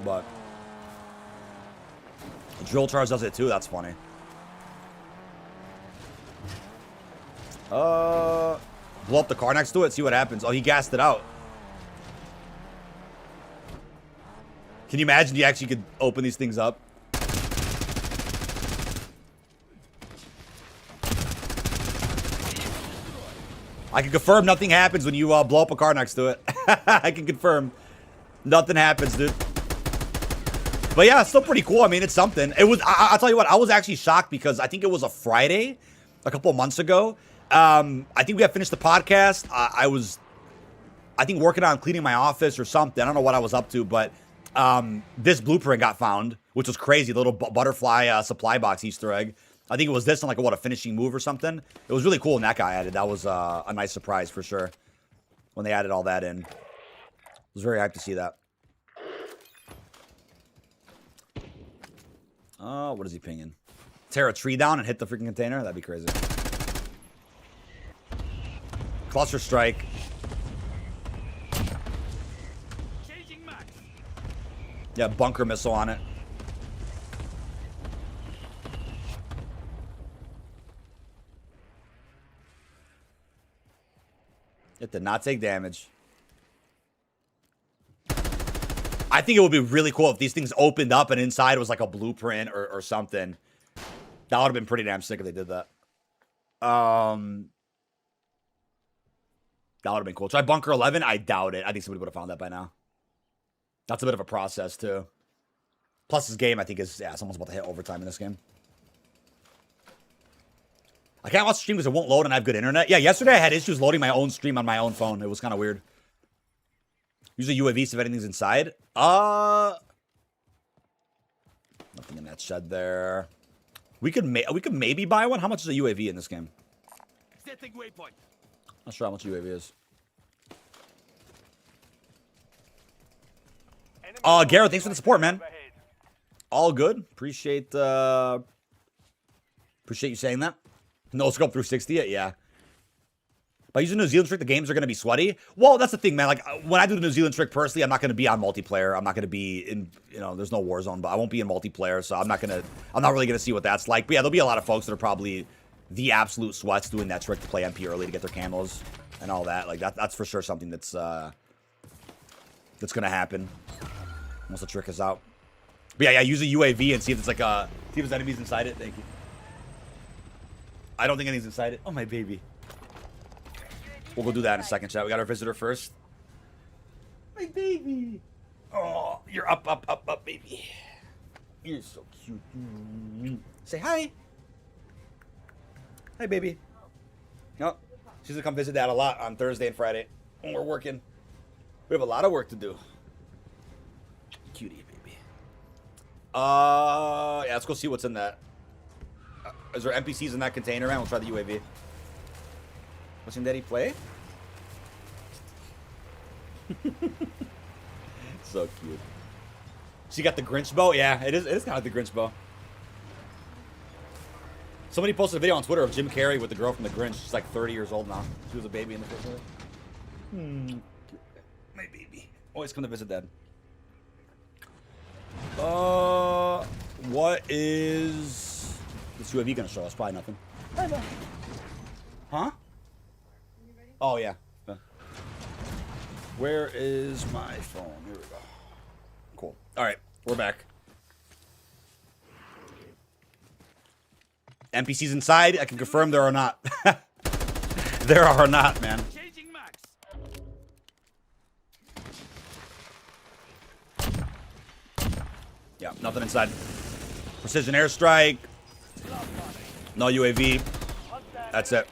A: But drill charge does it too. That's funny. Blow up the car next to it. See what happens. Oh, he gassed it out. Can you imagine you actually could open these things up? I can confirm nothing happens when you blow up a car next to it. I can confirm nothing happens, dude. But yeah, it's still pretty cool. I mean, it's something. It was. I'll tell you what. I was actually shocked because I think it was a Friday, a couple of months ago. I think we had finished the podcast. I was, I think, working on cleaning my office or something. I don't know what I was up to, but this blueprint got found, which was crazy. The little butterfly supply box Easter egg. I think it was this on like a finishing move or something. It was really cool when that guy added. That was a nice surprise for sure when they added all that in. I was very hyped to see that. Oh, what is he pinging? Tear a tree down and hit the freaking container? That'd be crazy. Cluster strike. Yeah, bunker missile on it. It did not take damage. I think it would be really cool if these things opened up and inside was like a blueprint or something. That would have been pretty damn sick if they did that. That would have been cool. Try Bunker 11? I doubt it. I think somebody would have found that by now. That's a bit of a process, too. Plus, this game, I think, is... Yeah, someone's about to hit overtime in this game. I can't watch the stream because it won't load and I have good internet. Yeah, yesterday I had issues loading my own stream on my own phone. It was kind of weird. Use a UAV if anything's inside. Nothing in that shed there. We could maybe buy one. How much is a UAV in this game?
B: Setting waypoint.
A: Not sure how much UAV is. Garrett, thanks for the support, man. All good. Appreciate you saying that. No scope through 60 it, yeah. By using New Zealand trick, the games are going to be sweaty. Well, that's the thing, man. Like, when I do the New Zealand trick, personally, I'm not going to be on multiplayer. I'm not going to be in, there's no Warzone, but I won't be in multiplayer, so I'm not really going to see what that's like. But yeah, there'll be a lot of folks that are probably the absolute sweats doing that trick to play MP early to get their camos and all that. Like, that's for sure something that's going to happen once the trick is out. But yeah, use a UAV and see if it's like see if there's enemies inside it. Thank you. I don't think anything's inside it. Oh, my baby. We'll go do that in a second, chat. We got our visitor first. My baby. Oh, you're up, baby. You're so cute. Say hi. Hi, baby. No, she's gonna come visit Dad a lot on Thursday and Friday when we're working. We have a lot of work to do. Cutie, baby. Yeah, let's go see what's in that. Is there NPCs in that container, man? We'll try the UAV. What's in Daddy play? So cute. She got the Grinch bow? Yeah, it is kind of the Grinch bow. Somebody posted a video on Twitter of Jim Carrey with the girl from the Grinch. She's like 30 years old now. She was a baby in the first one. My baby. Always come to visit Dad. What is this UAV gonna show us? Probably nothing. Huh? Oh, yeah. Where is my phone? Here we go. Cool. All right, we're back. NPCs inside? I can confirm there are not. There are not, man.
B: Changing max.
A: Yeah, nothing inside. Precision airstrike. No UAV. That's it.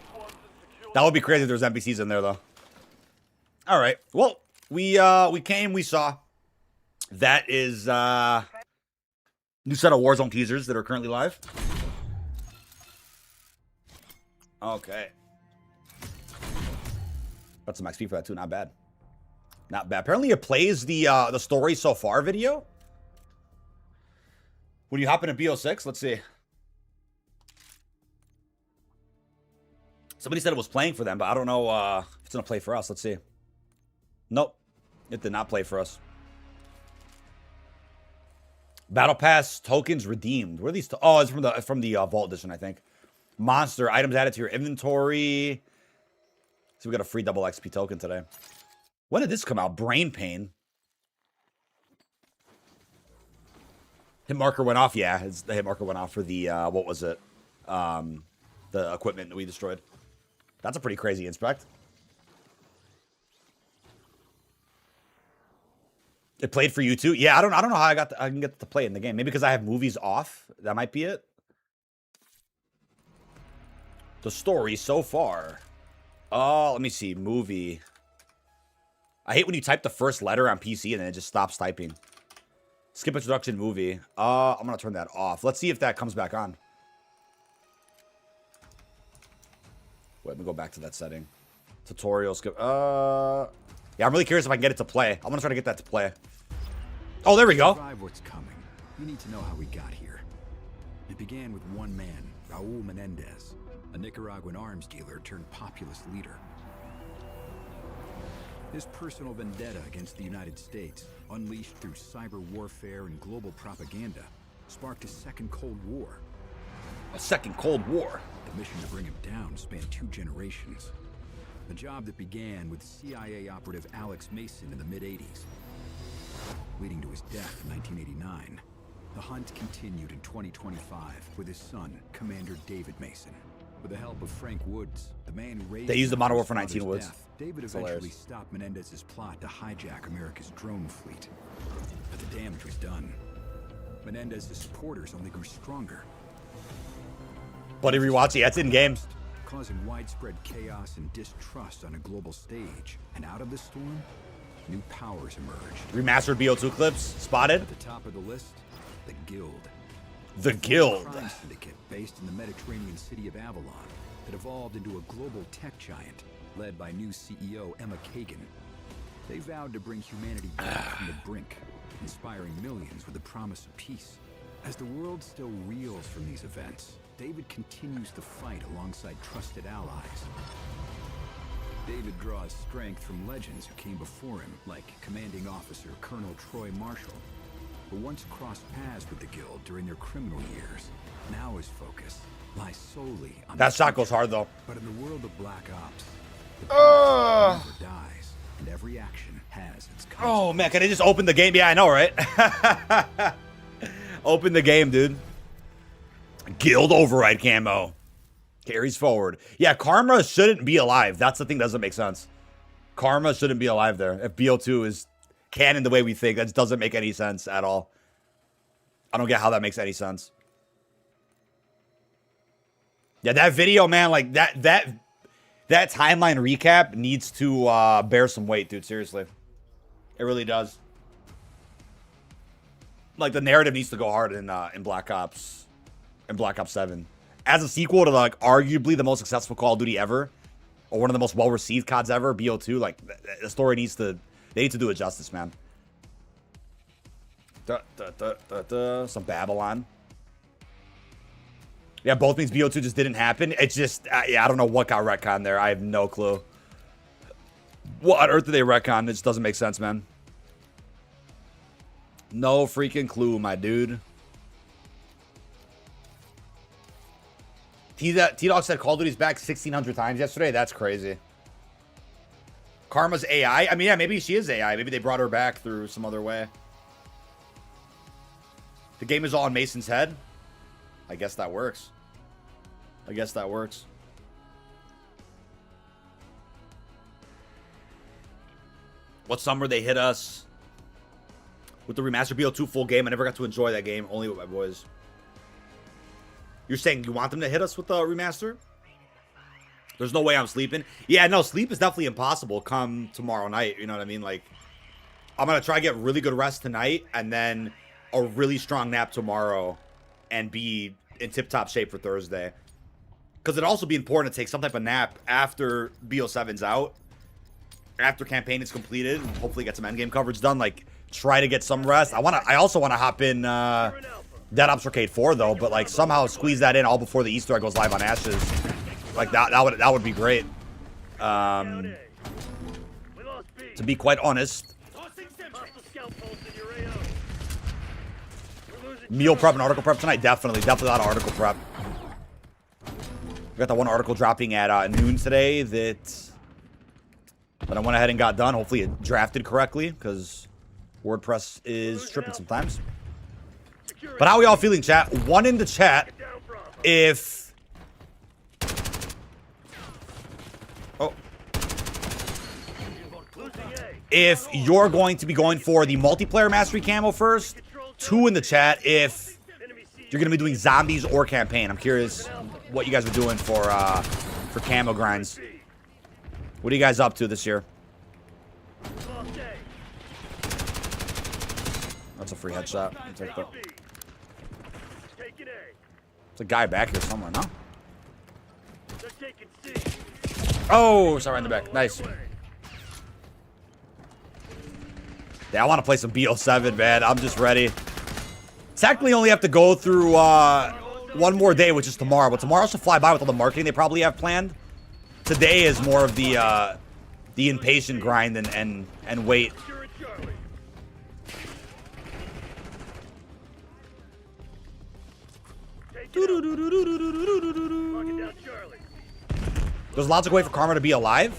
A: That would be crazy if there's NPCs in there, though. All right. Well, we came, we saw. That is new set of Warzone teasers that are currently live. Okay. Got some XP for that too. Not bad. Not bad. Apparently, it plays the story so far video. When you hop into BO6, let's see. Somebody said it was playing for them, but I don't know if it's gonna play for us. Let's see. Nope, it did not play for us. Battle Pass tokens redeemed. Where are these? Oh, it's from the Vault Edition, I think. Monster items added to your inventory. So we got a free double XP token today. When did this come out? Brain Pain. Hit marker went off. Yeah, the hit marker went off for the what was it? The equipment that we destroyed. That's a pretty crazy inspect. It played for you too. Yeah, I don't know how I can get to play in the game. Maybe because I have movies off. That might be it. The story so far. Oh, let me see. Movie. I hate when you type the first letter on PC and then it just stops typing. Skip introduction movie. I'm gonna turn that off. Let's see if that comes back on. Wait, let me go back to that setting. Tutorial skip. Yeah, I'm really curious if I can get it to play. I'm gonna try to get that to play. Oh, there we go.
C: Describe what's coming. You need to know how we got here. It began with one man, Raul Menendez, a Nicaraguan arms dealer turned populist leader. His personal vendetta against the United States, unleashed through cyber warfare and global propaganda, sparked a second Cold War.
A: A second Cold War?
C: The mission to bring him down spanned 2 generations. A job that began with CIA operative Alex Mason in the mid-80s. Leading to his death in 1989. The hunt continued in 2025 with his son, Commander David Mason. With the help of Frank Woods, the man who raised
A: They used the Modern Warfare
C: Father's
A: 19 Woods.
C: death, David
A: It's
C: eventually
A: hilarious.
C: stopped Menendez's plot to hijack America's drone fleet. But the damage was done. Menendez's supporters only grew stronger,
A: Buddy rewatch it. Yeah, it's in game.
C: causing widespread chaos and distrust on a global stage. And out of the storm, new powers emerged.
A: Remastered BO2 clips spotted.
C: At the top of the list, the Guild.
A: The Guild.
C: Crime syndicate based in the Mediterranean city of Avalon that evolved into a global tech giant led by new CEO Emma Kagan. They vowed to bring humanity back from the brink, inspiring millions with the promise of peace. As the world still reels from these events, David continues to fight alongside trusted allies. David draws strength from legends who came before him, like Commanding Officer Colonel Troy Marshall, who once crossed paths with the Guild during their criminal years. Now his focus lies solely on
A: That
C: the
A: shot goes
C: future.
A: hard though.
C: But in the world of Black Ops, the past never dies, and every action has its consequences.
A: Oh man, can I just open the game? Yeah, I know, right? Open the game, dude. Guild override camo. Carries forward. Yeah, Karma shouldn't be alive. That's the thing that doesn't make sense. Karma shouldn't be alive there. If BO2 is canon the way we think, that doesn't make any sense at all. I don't get how that makes any sense. Yeah, that video, man, like that timeline recap needs to bear some weight, dude. Seriously. It really does. Like the narrative needs to go hard in Black Ops. In Black Ops 7. As a sequel to like arguably the most successful Call of Duty ever, or one of the most well-received CODs ever, BO2, like the story needs to, they need to do it justice, man. Some Babylon. Yeah, both means BO2 just didn't happen. It's just, yeah, I don't know what got retconned there. I have no clue. What on earth did they retcon? It just doesn't make sense, man. No freaking clue, my dude. T-Dog said Call of Duty's back 1,600 times yesterday. That's crazy. Karma's AI? I mean, yeah, maybe she is AI. Maybe they brought her back through some other way. The game is all in Mason's head? I guess that works. I guess that works. What summer they hit us with the remastered BO2 full game. I never got to enjoy that game, only with my boys. You're saying you want them to hit us with the remaster? There's no way I'm sleeping. Yeah, no, sleep is definitely impossible come tomorrow night. You know what I mean? Like, I'm going to try to get really good rest tonight and then a really strong nap tomorrow and be in tip-top shape for Thursday. Because it'd also be important to take some type of nap after BO7's out. After campaign is completed, and hopefully get some endgame coverage done. Like, try to get some rest. I also want to hop in Dead Ops Arcade 4 though, but like somehow squeeze that in all before the Easter egg goes live on Ashes. Like that would be great. To be quite honest, meal prep and article prep tonight, definitely a lot of article prep. We got that one article dropping at noon today that I went ahead and got done. Hopefully it drafted correctly because WordPress is tripping sometimes. But how are we all feeling, chat? One in the chat if... Oh. If you're going to be going for the multiplayer mastery camo first. 2 in the chat if you're going to be doing zombies or campaign. I'm curious what you guys are doing for camo grinds. What are you guys up to this year? That's a free headshot. I'll take that. There's a guy back here somewhere, no? Oh, sorry, in the back. Nice. Yeah, I want to play some BO7, man. I'm just ready. Technically, only have to go through one more day, which is tomorrow. But tomorrow should fly by with all the marketing they probably have planned. Today is more of the impatient grind and wait. There's a logical way for Karma to be alive.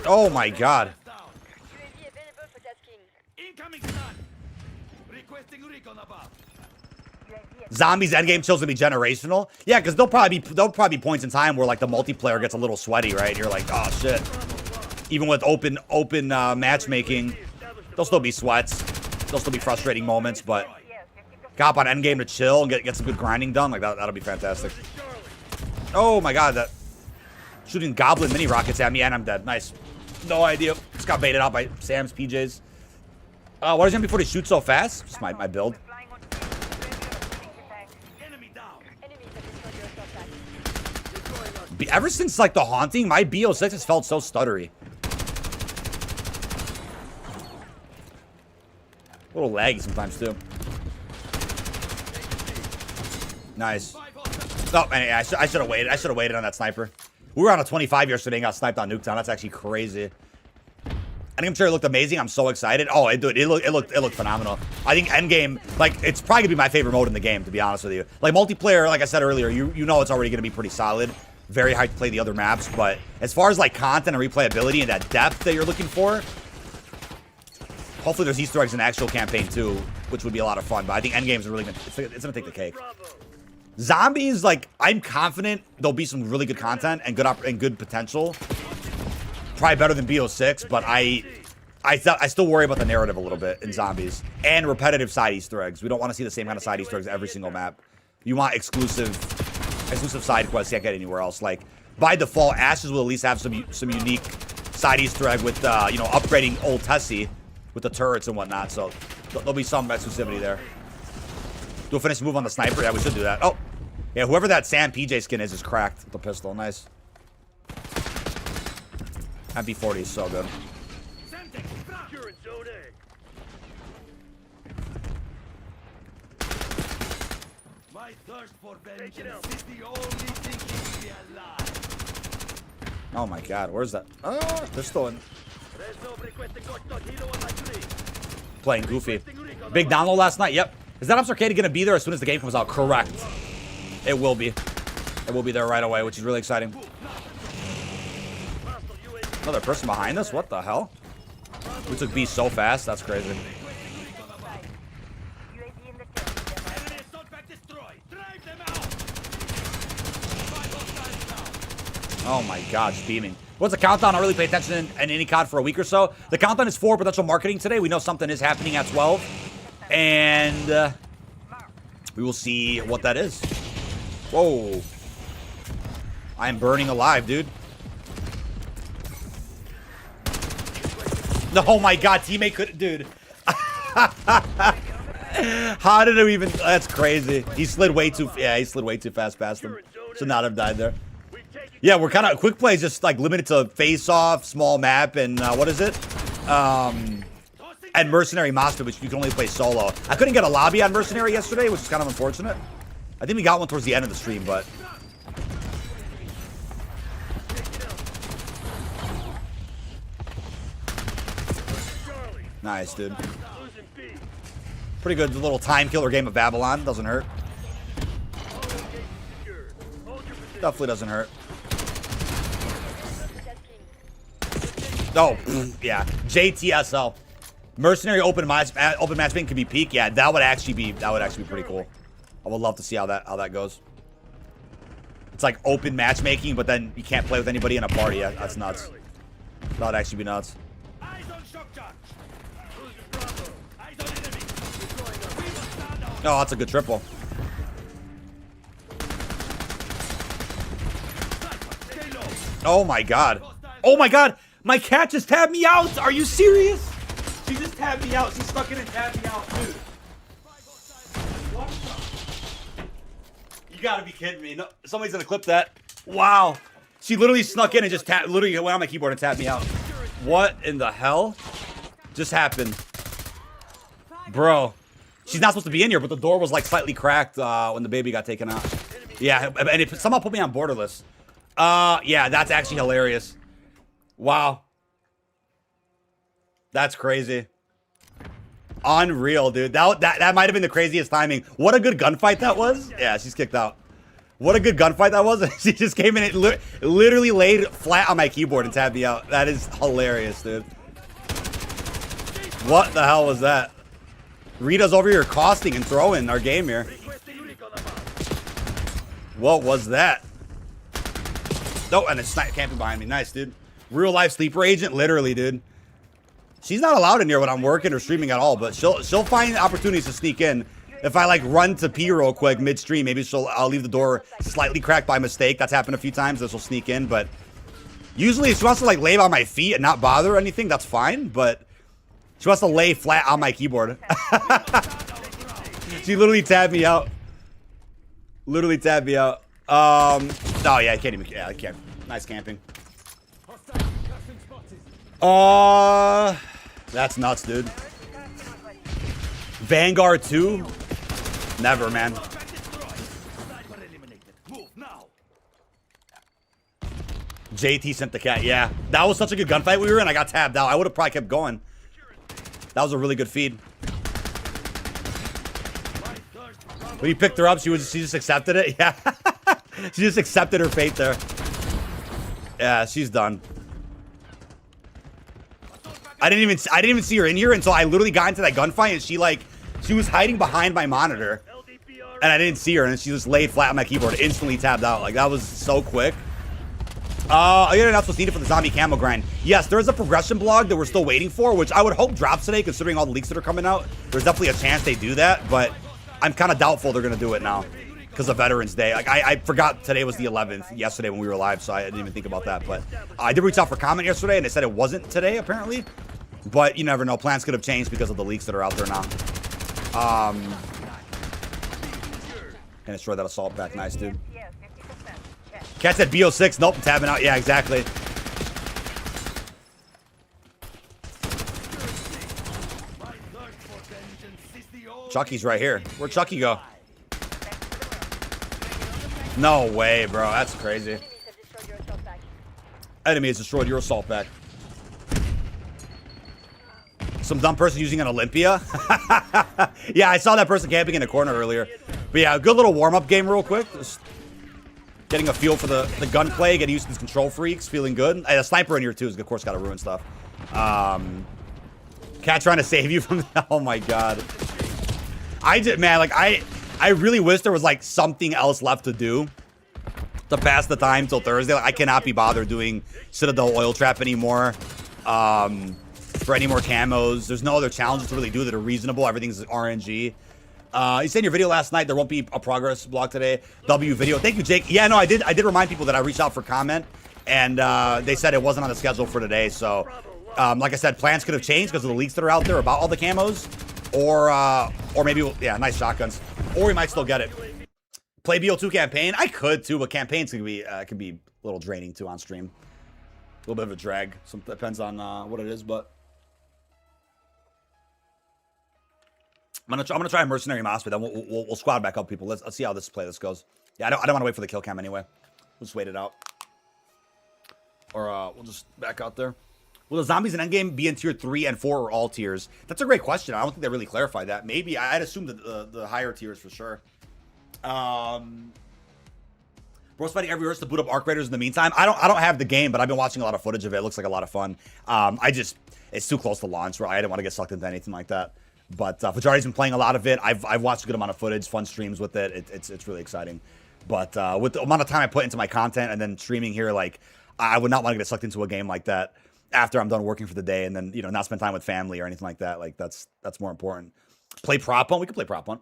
A: Oh my god.
D: UAV available for tasking.
B: Incoming stun. Requesting recon above.
A: Zombies endgame chills to be generational. Yeah, because there'll probably be points in time where like the multiplayer gets a little sweaty, right? And you're like, oh shit. Even with open matchmaking, there'll still be sweats. There'll still be frustrating moments, but hop on endgame to chill and get some good grinding done. Like that'll be fantastic. Oh my god, that shooting goblin mini rockets at me and I'm dead. Nice. No idea. Just got baited out by Sam's PJs. What is it before they shoot so fast? Just my build.
B: Enemy down.
D: Enemies have destroyed your top
A: Ever since like the haunting, my BO6 has felt so stuttery. A little laggy sometimes too. Nice. Oh, man, I should have waited. I should have waited on that sniper. We were on a 25 yesterday and got sniped on Nuketown. That's actually crazy. I think I'm sure it looked amazing. I'm so excited. Oh, it looked phenomenal. I think Endgame, like, it's probably gonna be my favorite mode in the game, to be honest with you. Like multiplayer, like I said earlier, you know it's already gonna be pretty solid. Very hyped to play the other maps, but as far as like content and replayability and that depth that you're looking for, hopefully there's Easter eggs in the actual campaign too, which would be a lot of fun. But I think Endgame's really gonna it's gonna take the cake. Zombies, like, I'm confident there'll be some really good content and good potential. Probably better than BO6, but I still worry about the narrative a little bit in Zombies and repetitive side Easter eggs. We don't want to see the same kind of side Easter eggs every single map. You want exclusive side quests you can't get anywhere else. Like by default, Ashes will at least have some unique side Easter egg with you know, upgrading old Tessie with the turrets and whatnot. So there'll be some exclusivity there. Do a finish move on the sniper. Yeah, we should do that. Oh, yeah. Whoever that Sam PJ skin is cracked with the pistol. Nice. MP40 is so good.
B: You're in zone A. My thirst for vengeance is the only thing keeping me alive.
A: Oh my god, where's that? Oh, they're still in. Playing goofy. Big download last night. Yep. Is that Ops Arcade gonna be there as soon as the game comes out? Correct. It will be. It will be there right away, which is really exciting. Another person behind us? What the hell? We took B so fast. That's crazy.
D: UAV in the field.
B: Enemy assault back destroyed. Drive them out.
A: Oh my god, just beaming. What's the countdown? I don't really pay attention in any COD for a week or so. The countdown is for potential marketing today. We know something is happening at 12. And we will see what that is. Whoa. I am burning alive, dude. Oh my god, teammate could, dude. How did it even? That's crazy. He slid way too. Yeah, he slid way too fast past him. Should not have died there. Yeah, we're kind of quick play is just like limited to face off, small map, and what is it? And Mercenary Master, which you can only play solo. I couldn't get a lobby on Mercenary yesterday, which is kind of unfortunate. I think we got one towards the end of the stream, but. Nice, dude. Pretty good little time killer game of Babylon. Doesn't hurt. Definitely doesn't hurt. Oh, yeah. JTSL. Mercenary open matchmaking could be peak. Yeah, that would actually be pretty cool. I would love to see how that goes. It's like open matchmaking, but then you can't play with anybody in a party. Yeah, that's nuts. That would actually be nuts.
B: Eyes on shock charge.
A: Oh, that's a good triple. Oh my god. Oh my god. My cat just tabbed me out. Are you serious? She just tabbed me out. She stuck in and tabbed me out, dude. What the? You gotta be kidding me. No, somebody's gonna clip that. Wow. She literally snuck in and just literally went on my keyboard and tapped me out. What in the hell just happened? Bro. She's not supposed to be in here, but the door was like slightly cracked when the baby got taken out. Yeah, and it somehow put me on borderless. Yeah, that's actually hilarious. Wow. That's crazy. Unreal, dude. That might have been the craziest timing. What a good gunfight that was. Yeah, she's kicked out. What a good gunfight that was. She just came in and literally laid flat on my keyboard and tabbed me out. That is hilarious, dude. What the hell was that? Rita's over here costing and throwing our game here. What was that? Oh, and it's camping behind me. Nice, dude. Real life sleeper agent, literally, dude. She's not allowed in here when I'm working or streaming at all, but she'll find opportunities to sneak in. If I like run to pee real quick midstream, maybe I'll leave the door slightly cracked by mistake. That's happened a few times. This will sneak in, but usually if she wants to like lay on my feet and not bother or anything, that's fine. But she wants to lay flat on my keyboard. She literally tabbed me out. Literally tabbed me out. Oh yeah, I can't even. Yeah, I can't. Nice camping. That's nuts, dude. Vanguard 2? Never, man. JT sent the cat. Yeah, that was such a good gunfight we were in. I got tabbed out. I would have probably kept going. That was a really good feed. When you picked her up, she just accepted it. Yeah, she just accepted her fate there. Yeah, she's done. I didn't even see her in here until I literally got into that gunfight, and she was hiding behind my monitor, and I didn't see her, and she just laid flat on my keyboard, instantly tabbed out. Like, that was so quick. Again, that's what's needed for the zombie camo grind. Yes, there's a progression blog that we're still waiting for, which I would hope drops today, considering all the leaks that are coming out. There's definitely a chance they do that, but I'm kind of doubtful they're gonna do it now because of Veterans Day. Like, I forgot today was the 11th, yesterday when we were live, so I didn't even think about that. But I did reach out for comment yesterday, and they said it wasn't today, apparently. But you never know. Plans could have changed because of the leaks that are out there now. Can destroy that assault pack. Nice, dude. Cat said BO6. Nope, I'm tabbing out. Yeah, exactly. Chucky's right here. Where'd Chucky go? No way, bro. That's crazy. Enemy has destroyed your assault pack. Some dumb person using an Olympia. Yeah, I saw that person camping in a corner earlier. But yeah, a good little warm-up game real quick. Just getting a feel for the gunplay, getting used to these control freaks, feeling good. A sniper in here too is, of course, got to ruin stuff. Cat trying to save you from that. Oh my god. Man, like I really wish there was like something else left to do to pass the time till Thursday. Like, I cannot be bothered doing Citadel Oil Trap anymore. For any more camos. There's no other challenges to really do that are reasonable. Everything's RNG. You said in your video last night there won't be a progress blog today. W video. Thank you, Jake. Yeah, no, I did remind people that I reached out for comment, and they said it wasn't on the schedule for today. So, like I said, plans could have changed because of the leaks that are out there about all the camos, or maybe, yeah, nice shotguns, or we might still get it. Play BO2 campaign. I could too, but campaigns can be a little draining too on stream. A little bit of a drag. Some depends on what it is, but. I'm gonna try a mercenary mouse, but then we'll squad back up, people. Let's see how this playlist goes. Yeah, I don't want to wait for the kill cam anyway. We'll just wait it out, or we'll just back out there. Will the zombies in Endgame be in tier 3 and 4 or all tiers? That's a great question. I don't think they really clarified that. Maybe I'd assume the higher tiers for sure. Bro's fighting every verse to boot up Arc Raiders in the meantime. I don't have the game, but I've been watching a lot of footage of it. It looks like a lot of fun. It's too close to launch, where I didn't want to get sucked into anything like that. But Fajari's been playing a lot of it. I've watched a good amount of footage, fun streams with it. It's really exciting. But with the amount of time I put into my content and then streaming here, like, I would not want to get sucked into a game like that after I'm done working for the day, and then, you know, not spend time with family or anything like that. Like, that's more important. Play prop hunt. We can play prop hunt.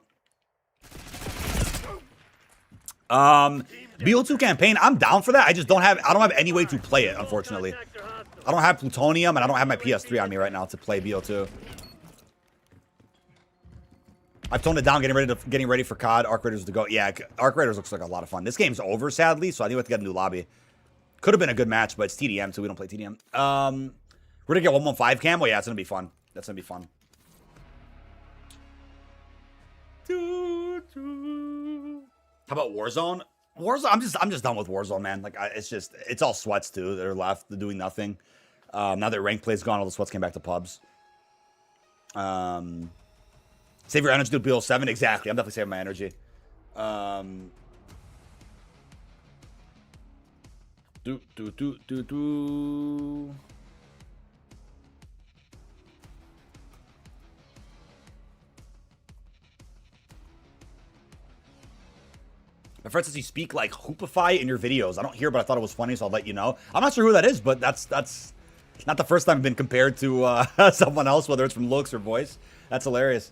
A: BO2 campaign. I'm down for that. I don't have any way to play it, unfortunately. I don't have plutonium, and I don't have my PS3 on me right now to play BO2. I've toned it down, getting ready for COD. Arc Raiders to go. Yeah, Arc Raiders looks like a lot of fun. This game's over, sadly, so I think we have to get a new lobby. Could have been a good match, but it's TDM, so we don't play TDM. We're gonna get 115 camo. Yeah, it's gonna be fun. That's gonna be fun. How about Warzone? Warzone, I'm just done with Warzone, man. Like, it's all sweats too. They're left. They're doing nothing. Now that ranked play's gone, all the sweats came back to pubs. Save your energy to BO7. Exactly. I'm definitely saving my energy. Do. My friend says you speak like Hoopify in your videos. I don't hear, but I thought it was funny, so I'll let you know. I'm not sure who that is, but that's not the first time I've been compared to someone else, whether it's from looks or voice. That's hilarious.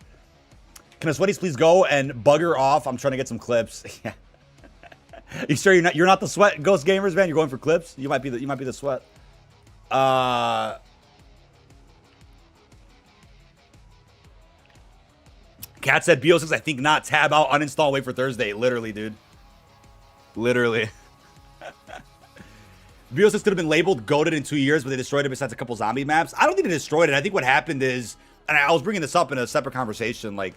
A: Can the sweaties please go and bugger off? I'm trying to get some clips. Yeah. You sure you're not the sweat Ghost Gamers, man? You're going for clips? You might be the sweat. Cat said BO6, I think not. Tab out, uninstall, wait for Thursday. Literally, dude. Literally. BO6 could have been labeled goated in 2 years, but they destroyed it besides a couple zombie maps. I don't think they destroyed it. I think what happened is, and I was bringing this up in a separate conversation, like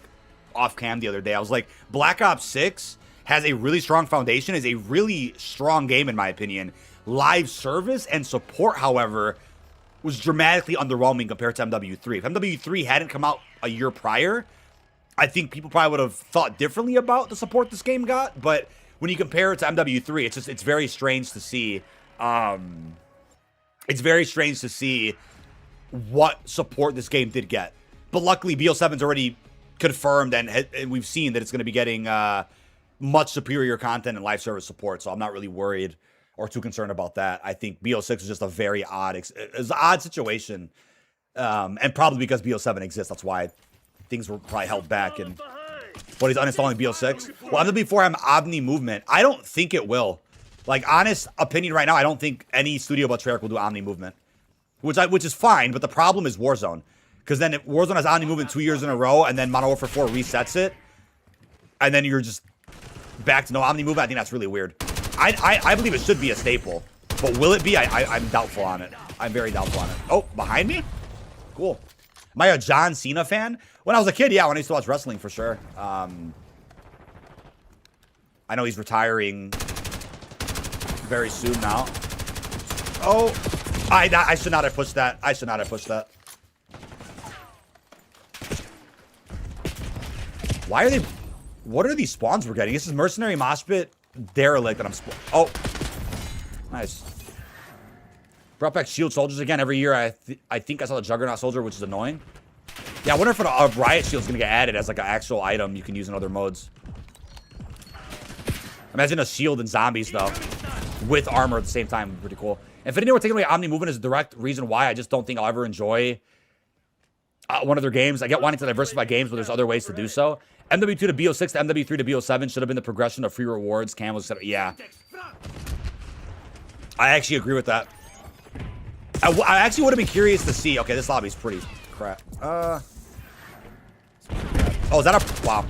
A: off cam the other day. I was like, Black Ops 6 has a really strong foundation, is a really strong game in my opinion. Live service and support, however, was dramatically underwhelming compared to MW3. If MW3 hadn't come out a year prior, I think people probably would have thought differently about the support this game got. But when you compare it to MW3, it's very strange to see. It's very strange to see what support this game did get. But luckily, BO7's already confirmed, and we've seen that it's going to be getting much superior content and live service support. So I'm not really worried or too concerned about that. I think BO6 is just a very odd situation, and probably because BO7 exists, that's why things were probably held back. And but he's uninstalling BO6. Well, MW4 have Omni movement. I don't think it will. Like, honest opinion right now, I don't think any studio but Treyarch will do Omni movement, which is fine. But the problem is Warzone, because then if Warzone has Omni movement 2 years in a row, and then Modern Warfare 4 resets it, and then you're just back to no Omni movement. I think that's really weird. I believe it should be a staple, but will it be? I'm doubtful on it. I'm very doubtful on it. Oh, behind me? Cool. Am I a John Cena fan? When I was a kid, yeah, when I used to watch wrestling, for sure. I know he's retiring very soon now. Oh, I should not have pushed that. I should not have pushed that. Why are they... What are these spawns we're getting? This is Mercenary Mosh Pit Derelict that I'm... Oh. Nice. Brought back Shield Soldiers again every year. I think I saw the Juggernaut Soldier, which is annoying. Yeah, I wonder if a Riot Shield is going to get added as like an actual item you can use in other modes. Imagine a shield and zombies, though, with armor at the same time. Would be pretty cool. Infinity Ward taking away Omni movement is a direct reason why I just don't think I'll ever enjoy one of their games. I get wanting to diversify games, but there's other ways to do so. MW2 to BO6 to MW3 to BO7 should have been the progression of free rewards, camos, etc. Yeah. I actually agree with that. I actually would have been curious to see. Okay, this lobby's pretty crap. Oh, is that a... Wow.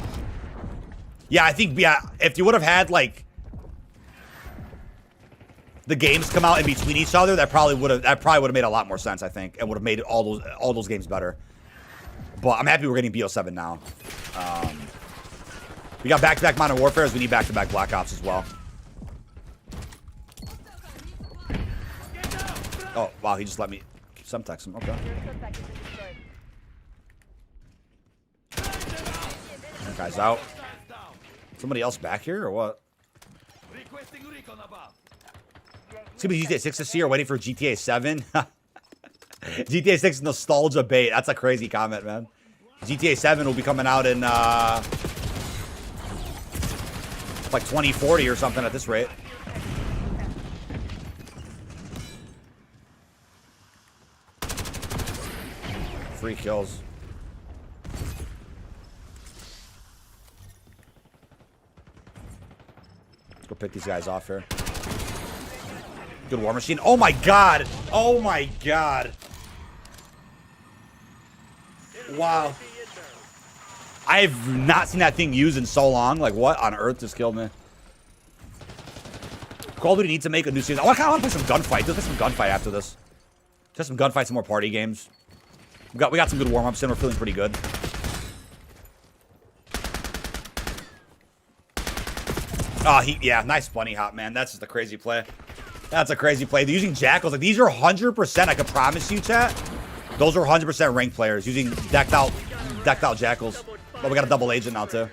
A: Yeah, I think, yeah, if you would have had, like, the games come out in between each other, that probably would have made a lot more sense, I think, and would have made all those games better. But I'm happy we're getting BO7 now. We got back-to-back Modern Warfare, we need back-to-back Black Ops as well. Oh, wow, he just let me some text him. Okay. That guy's out. Somebody else back here or what? It's gonna be GTA 6 this year, waiting for GTA 7. GTA 6 nostalgia bait. That's a crazy comment, man. GTA 7 will be coming out in like 2040 or something at this rate. Free kills. Let's go pick these guys off here. Good war machine. Oh my god. Oh my god. Wow. I've not seen that thing used in so long. Like, what on earth just killed me? Call of Duty needs to make a new series. I kind of want to play some gunfight. Let's play some gunfight after this. Just some gunfight, some more party games. We got some good warm-ups in. We're feeling pretty good. Oh, yeah, nice bunny hop, man. That's just a crazy play. That's a crazy play. They're using jackals. Like, these are 100%. I can promise you, chat. Those are 100% ranked players using decked out jackals. But we got a double agent now too.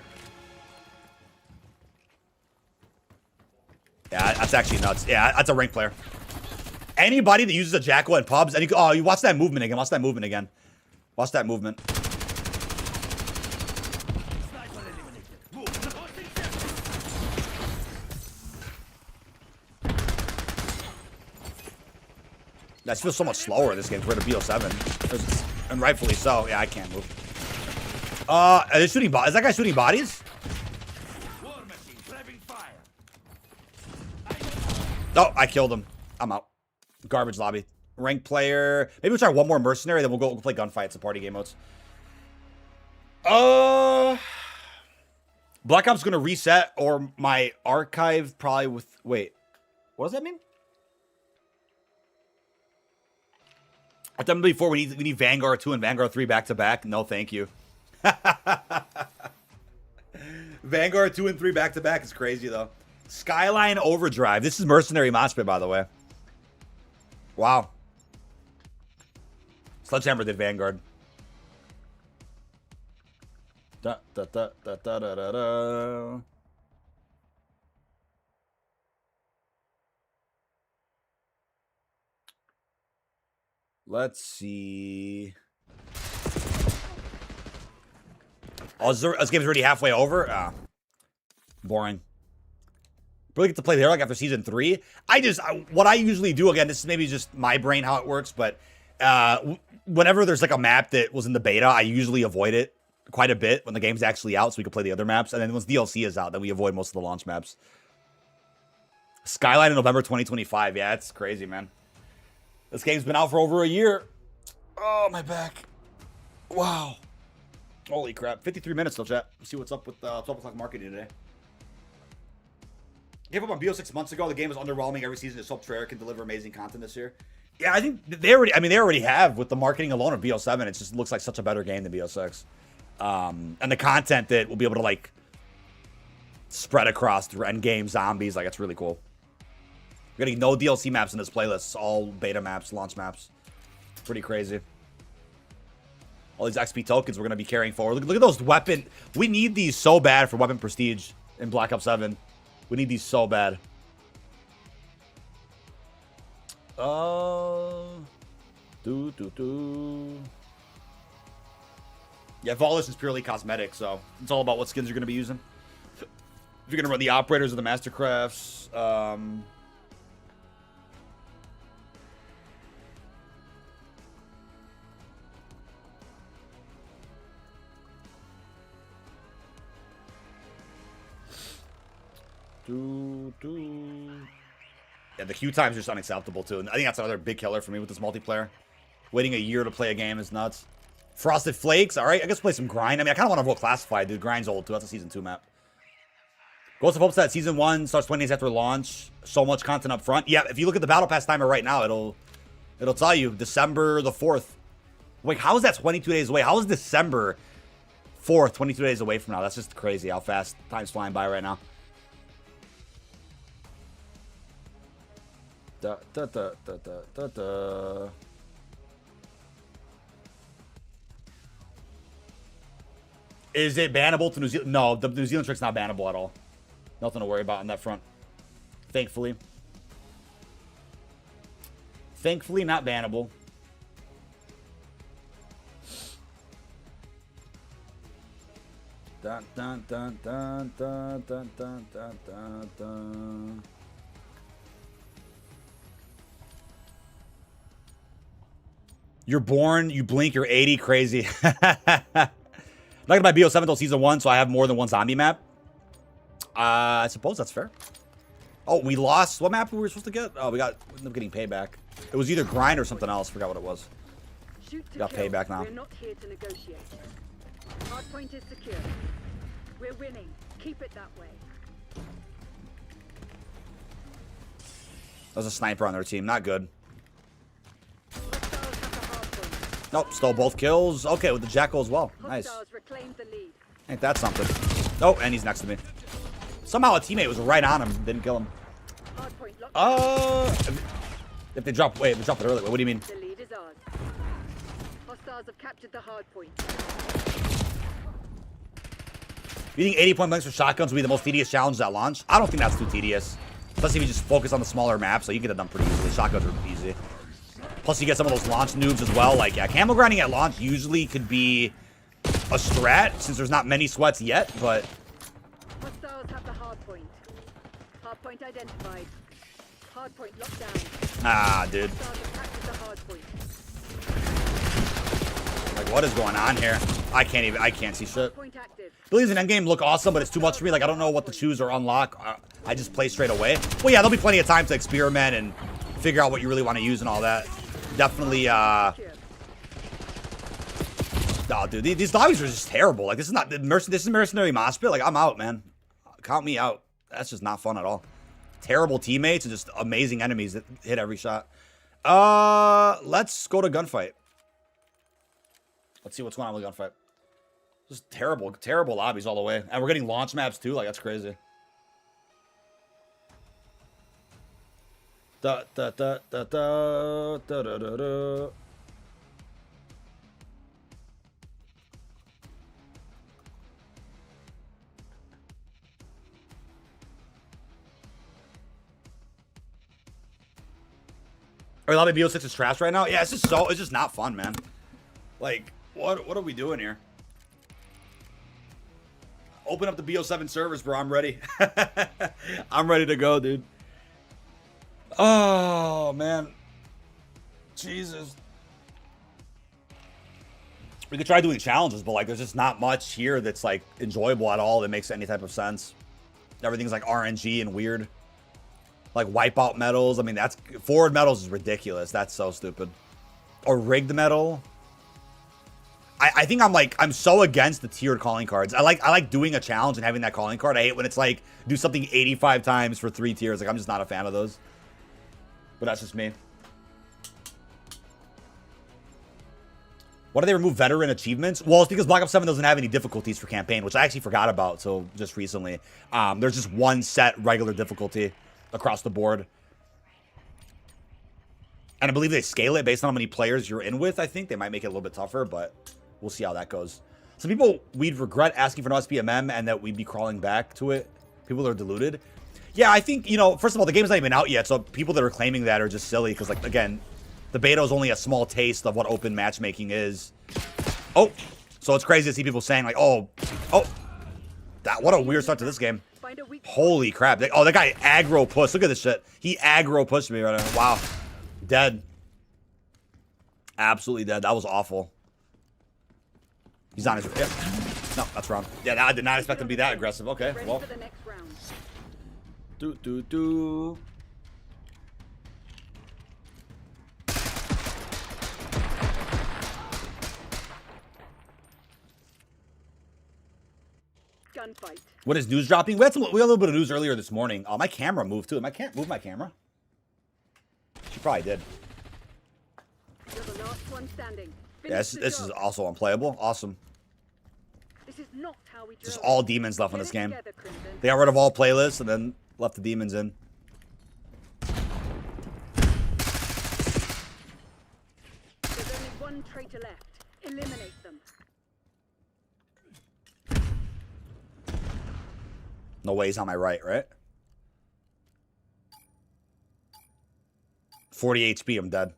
A: Yeah, that's actually nuts. Yeah, that's a ranked player. Anybody that uses a Jackal in pubs, oh, you watch that movement again. Watch that movement again. Watch that movement.
B: Sniper eliminated. Move. Reporting sector.
A: That feels so much slower this game compared to BO7. And rightfully so. Yeah, I can't move. Are they shooting bodies? Is that guy shooting bodies?
B: War machine grabbing fire.
A: Oh, I killed him. I'm out. Garbage lobby. Rank player. Maybe we'll try one more mercenary, then we'll go play gunfights and party game modes. Black Ops gonna reset, or my archive probably with. Wait, what does that mean? I've done it before. We need Vanguard 2 and Vanguard 3 back to back. No, thank you. Vanguard 2 and 3 back to back is crazy though. Skyline Overdrive. This is Mercenary Moshpit, by the way. Wow. Sledgehammer did Vanguard. Da, da, da, da, da, da, da, da. Let's see. Oh, this game's already halfway over? Ah. Boring. Really get to play there like after season 3. What I usually do, again, this is maybe just my brain how it works, but whenever there's like a map that was in the beta, I usually avoid it quite a bit when the game's actually out so we can play the other maps. And then once DLC is out, then we avoid most of the launch maps. Skyline in November 2025. Yeah, it's crazy, man. This game's been out for over a year. Oh, my back. Wow. Holy crap. 53 minutes though, chat. Let's see what's up with 12 o'clock marketing today. Gave up on BO 6 months ago. The game was underwhelming every season. Just hope Treyarch can deliver amazing content this year. Yeah, I think they already have with the marketing alone of BO7. It just looks like such a better game than BO6. And the content that we'll be able to like spread across through endgame zombies, like it's really cool. We're getting no DLC maps in this playlist. It's all beta maps, launch maps. Pretty crazy. All these XP tokens we're going to be carrying forward. Look at those weapon. We need these so bad for weapon prestige in Black Ops 7. We need these so bad. Yeah, Volus is purely cosmetic, so it's all about what skins you're going to be using. If you're going to run the operators or the mastercrafts, yeah, the queue times are just unacceptable too. And I think that's another big killer for me with this multiplayer. Waiting a year to play a game is nuts. Frosted Flakes, all right. I guess play some Grind. I mean, I kind of want to vote Classified, dude. Grind's old too. That's a season 2 map. Ghost of Hope's that season 1 starts 20 days after launch. So much content up front. Yeah, if you look at the Battle Pass timer right now, it'll tell you December the 4th. Wait, how is that 22 days away? How is December 4th 22 days away from now? That's just crazy how fast time's flying by right now. Da, da, da, da, da, da, da. Is it bannable to New Zealand? No, the New Zealand trick's not bannable at all. Nothing to worry about on that front. Thankfully. Thankfully, not bannable. Dun, dun, dun, dun, dun, dun, dun, dun, dun, dun. You're born, you blink, you're 80, crazy. I'm not gonna buy BO7 until season 1, so I have more than one zombie map. I suppose that's fair. Oh, we lost. What map were we supposed to get? Oh, we ended up getting payback. It was either Grind or something else. Forgot what it was. Got payback now.
D: We're not here to negotiate. Hardpoint is secure. We're winning. Keep it that way.
A: There's a sniper on their team. Not good.
D: Hostiles have the hardpoint.
A: Nope, stole both kills. Okay, with the Jackal as well. Nice.
D: Hostiles reclaimed the lead.
A: Ain't that something? Oh, and he's next to me. Somehow a teammate was right on him. Didn't kill him.
D: Hardpoint locked.
A: If they drop, wait, they dropped it early. What do you mean?
D: The lead is ours. Hostiles have captured the hardpoint.
A: You think 80 point blanks for shotguns will be the most tedious challenge at launch? I don't think that's too tedious. Especially if you just focus on the smaller maps, so you can get it done pretty easily. Shotguns are easy. Plus, you get some of those launch noobs as well. Like, yeah, camo grinding at launch usually could be a strat, since there's not many sweats yet, but...
D: Hostiles have the hard point. Hard point identified. Hard point locked down.
A: Ah, dude.
D: Hostiles have captured the hard point.
A: Like, what is going on here? I can't see shit.
D: Point active.
A: Billions in endgame look awesome, but it's too much for me. Like, I don't know what to choose or unlock. I just play straight away. Well, yeah, there'll be plenty of time to experiment and figure out what you really want to use and all that. Definitely, oh, dude, these lobbies are just terrible. Like, this is not this is Mercenary Mosh Pit. Like, I'm out, man. Count me out. That's just not fun at all. Terrible teammates and just amazing enemies that hit every shot. Let's go to gunfight. Let's see what's going on with gunfight. Just terrible lobbies all the way. And we're getting launch maps too. Like, that's crazy. Da da da da da da da da da. Are we allowed to BO6 is trash right now? Yeah, it's just not fun, man. Like, what are we doing here? Open up the BO7 servers, bro. I'm ready. I'm ready to go, dude. Oh, man. Jesus. We could try doing challenges, but, like, there's just not much here that's, like, enjoyable at all that makes any type of sense. Everything's, like, RNG and weird. Like, wipeout medals. I mean, that's... Forward medals is ridiculous. That's so stupid. Or rigged medal. I think I'm so against the tiered calling cards. I like doing a challenge and having that calling card. I hate when it's like, do something 85 times for 3 tiers. Like, I'm just not a fan of those. But that's just me. Why do they remove veteran achievements? Well, it's because Black Ops 7 doesn't have any difficulties for campaign, which I actually forgot about till just recently. There's just one set regular difficulty across the board. And I believe they scale it based on how many players you're in with, I think. They might make it a little bit tougher, but we'll see how that goes. Some people, we'd regret asking for an SPMM and that we'd be crawling back to it. People are deluded. Yeah, I think, you know, first of all, the game's not even out yet, so people that are claiming that are just silly because, like, again, the beta is only a small taste of what open matchmaking is. Oh, so it's crazy to see people saying, like, oh, what a weird start to this game. Holy crap. Oh, that guy aggro pushed. Look at this shit. He aggro pushed me right now. Wow. Dead. Absolutely dead. That was awful. He's on his... Yeah. No, that's wrong. Yeah, I did not expect him to be that aggressive. Okay, well. Do.
D: Gunfight.
A: What is news dropping? We had a little bit of news earlier this morning. My camera moved too. I can't move my camera. She probably did.
D: You're the last one standing.
A: Yeah, this is also unplayable. Awesome.
D: This is not how we
A: just all demons left in this game. They got rid of all playlists and then left the demons in.
D: There's only one traitor left. Eliminate them.
A: No way he's on my right, right? 40 HP, I'm dead.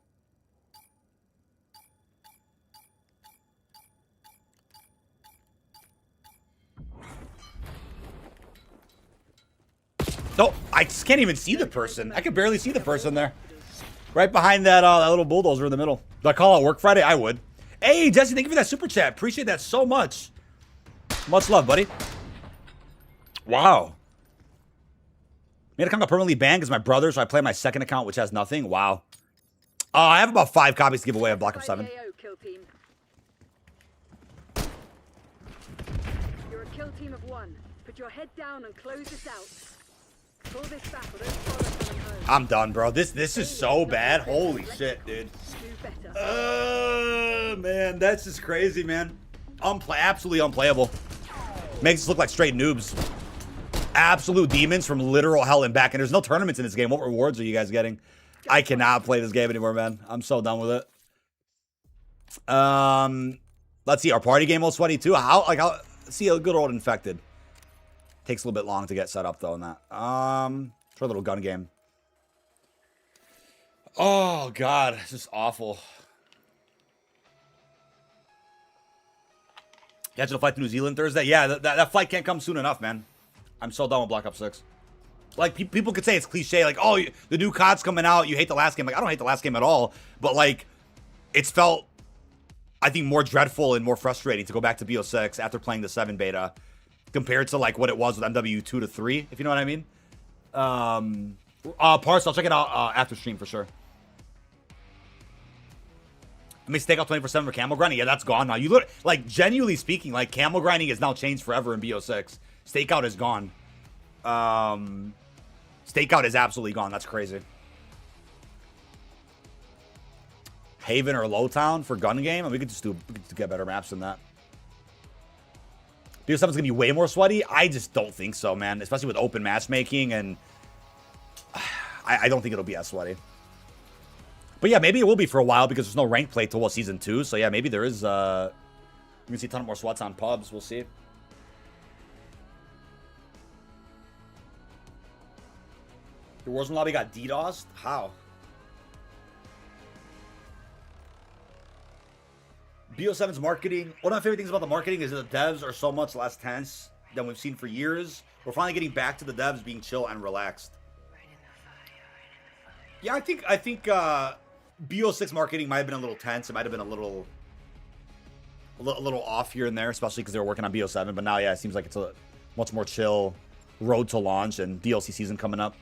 A: No, I just can't even see the person. I can barely see the person there. Right behind that, that little bulldozer in the middle. Do I call out work Friday? I would. Hey, Jesse, thank you for that super chat. Appreciate that so much. Much love, buddy. Wow. Made account got permanently banned because my brother, so I play my second account, which has nothing. Wow. I have about 5 copies to give away of Black Ops 7.
D: You're a kill team of 1. Put your head down and close this out. Pull this back or don't follow them home.
A: I'm done, bro. This is so bad. Holy shit, dude.
D: Do better.
A: Man, that's just crazy, man. Absolutely unplayable. Makes us look like straight noobs. Absolute demons from literal hell and back. And there's no tournaments in this game. What rewards are you guys getting? I cannot play this game anymore, man. I'm so done with it. Let's see. Our party game will sweaty too. See a good old infected. Takes a little bit long to get set up though in that. Try a little gun game. Oh, God. It's just awful. Catching a flight to New Zealand Thursday? Yeah, that flight can't come soon enough, man. I'm so done with Black Ops 6. Like, people could say it's cliche, like, oh, the new COD's coming out, you hate the last game. Like, I don't hate the last game at all, but, like, it's felt, I think, more dreadful and more frustrating to go back to BO6 after playing the 7 beta compared to, like, what it was with MW2 to 3, if you know what I mean. Parts, I'll check it out after stream for sure. I mean, stake out 20% for camel grinding. Yeah, that's gone now. You look, like, genuinely speaking, like, camel grinding is now changed forever in BO6. Stakeout is gone. Stakeout is absolutely gone. That's crazy. Haven or Lowtown for gun game? I mean, we could just get better maps than that. BO7's gonna be way more sweaty? I just don't think so, man. Especially with open matchmaking, and I don't think it'll be as sweaty. But yeah, maybe it will be for a while because there's no rank play till season 2. So yeah, maybe there is. You can see a ton more sweats on pubs. We'll see. The Warzone lobby got DDoSed? How? BO7's marketing. One of my favorite things about the marketing is that the devs are so much less tense than we've seen for years. We're finally getting back to the devs being chill and relaxed. Yeah, I think BO6 marketing might have been a little tense. It might have been a little off here and there, especially because they were working on BO7. But now, yeah, it seems like it's a much more chill road to launch and DLC season coming up.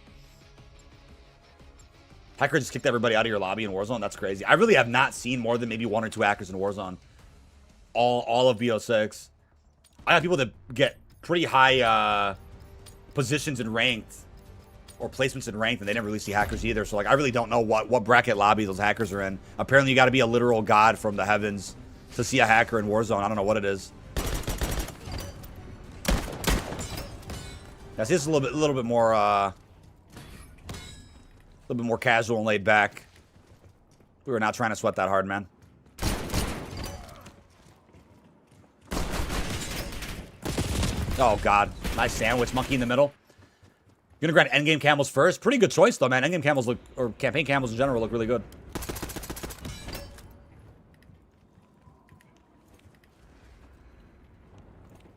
A: Hacker just kicked everybody out of your lobby in Warzone. That's crazy. I really have not seen more than maybe 1 or 2 hackers in Warzone. All of BO6. I have people that get pretty high positions in ranked or placements in ranked, and they never really see hackers either. So, like, I really don't know what bracket lobby those hackers are in. Apparently, you got to be a literal god from the heavens to see a hacker in Warzone. I don't know what it is. Now, see, this is a little bit more casual and laid back. We were not trying to sweat that hard, man. Oh, God. Nice sandwich. Monkey in the middle. You're going to grind endgame camels first? Pretty good choice, though, man. Endgame camels look, or campaign camels in general, look really good.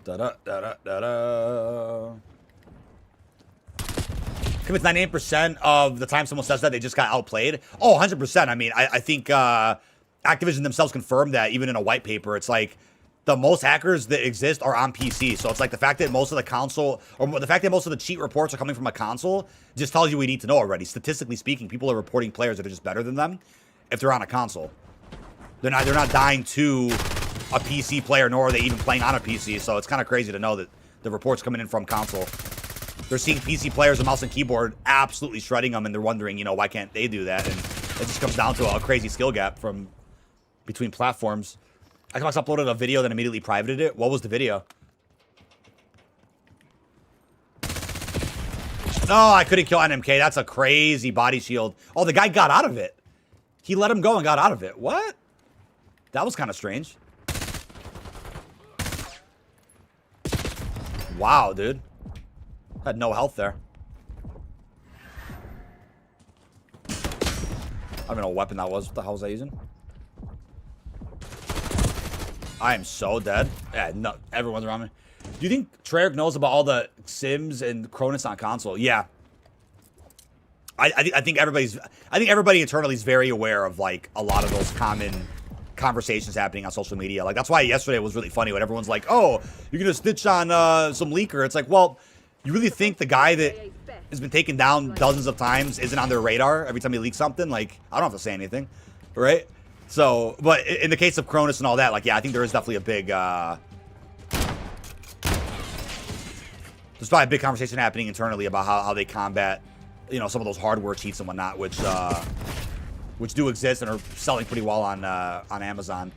A: Da-da-da-da-da-da. Commits 98% of the time someone says that, they just got outplayed. Oh, 100%. I mean, I think Activision themselves confirmed that even in a white paper. It's like the most hackers that exist are on PC. So it's like the fact that most of the console, or the fact that most of the cheat reports are coming from a console just tells you we need to know already. Statistically speaking, people are reporting players that are just better than them if they're on a console. They're not dying to a PC player, nor are they even playing on a PC. So it's kind of crazy to know that the reports coming in from console. They're seeing PC players with mouse and keyboard absolutely shredding them, and they're wondering, you know, why can't they do that? And it just comes down to a crazy skill gap from between platforms. Xbox uploaded a video, then immediately privated it. What was the video? No, I couldn't kill NMK. That's a crazy body shield. Oh, the guy got out of it. He let him go and got out of it. What? That was kind of strange. Wow, dude. Had no health there. I don't even know what weapon that was. What the hell was I using? I am so dead. Yeah, no, everyone's around me. Do you think Treyarch knows about all the Sims and Cronus on console? Yeah. I think everybody internally is very aware of, like, a lot of those common conversations happening on social media. Like, that's why yesterday was really funny when everyone's like, oh, you're gonna snitch on some leaker. It's like, well, you really think the guy that has been taken down dozens of times isn't on their radar every time he leaks something? Like, I don't have to say anything, right? So, but in the case of Cronus and all that, like, yeah, I think there is definitely a big, there's probably a big conversation happening internally about how they combat, you know, some of those hardware cheats and whatnot, which do exist and are selling pretty well on Amazon.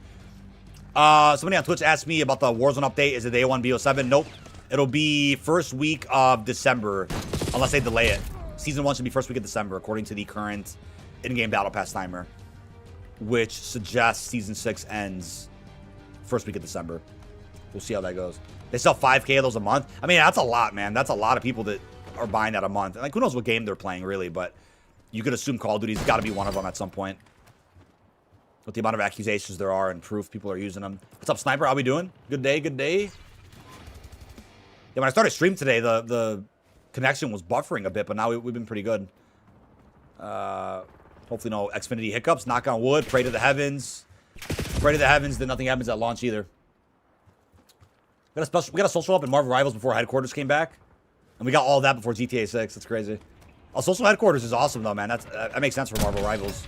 A: Somebody on Twitch asked me about the Warzone update. Is it day 1 BO7? Nope. It'll be first week of December, unless they delay it. Season 1 should be first week of December, according to the current in-game Battle Pass timer, which suggests Season 6 ends first week of December. We'll see how that goes. They sell 5K of those a month. I mean, that's a lot, man. That's a lot of people that are buying that a month. And like, who knows what game they're playing, really, but you could assume Call of Duty's got to be one of them at some point. With the amount of accusations there are and proof people are using them. What's up, Sniper? How we doing? Good day, good day. Yeah, when I started stream today, the connection was buffering a bit, but now we've been pretty good. Hopefully no Xfinity hiccups. Knock on wood. Pray to the heavens. Pray to the heavens that nothing happens at launch either. We got a social up in Marvel Rivals before Headquarters came back. And we got all that before GTA 6. That's crazy. Social Headquarters is awesome, though, man. That makes sense for Marvel Rivals.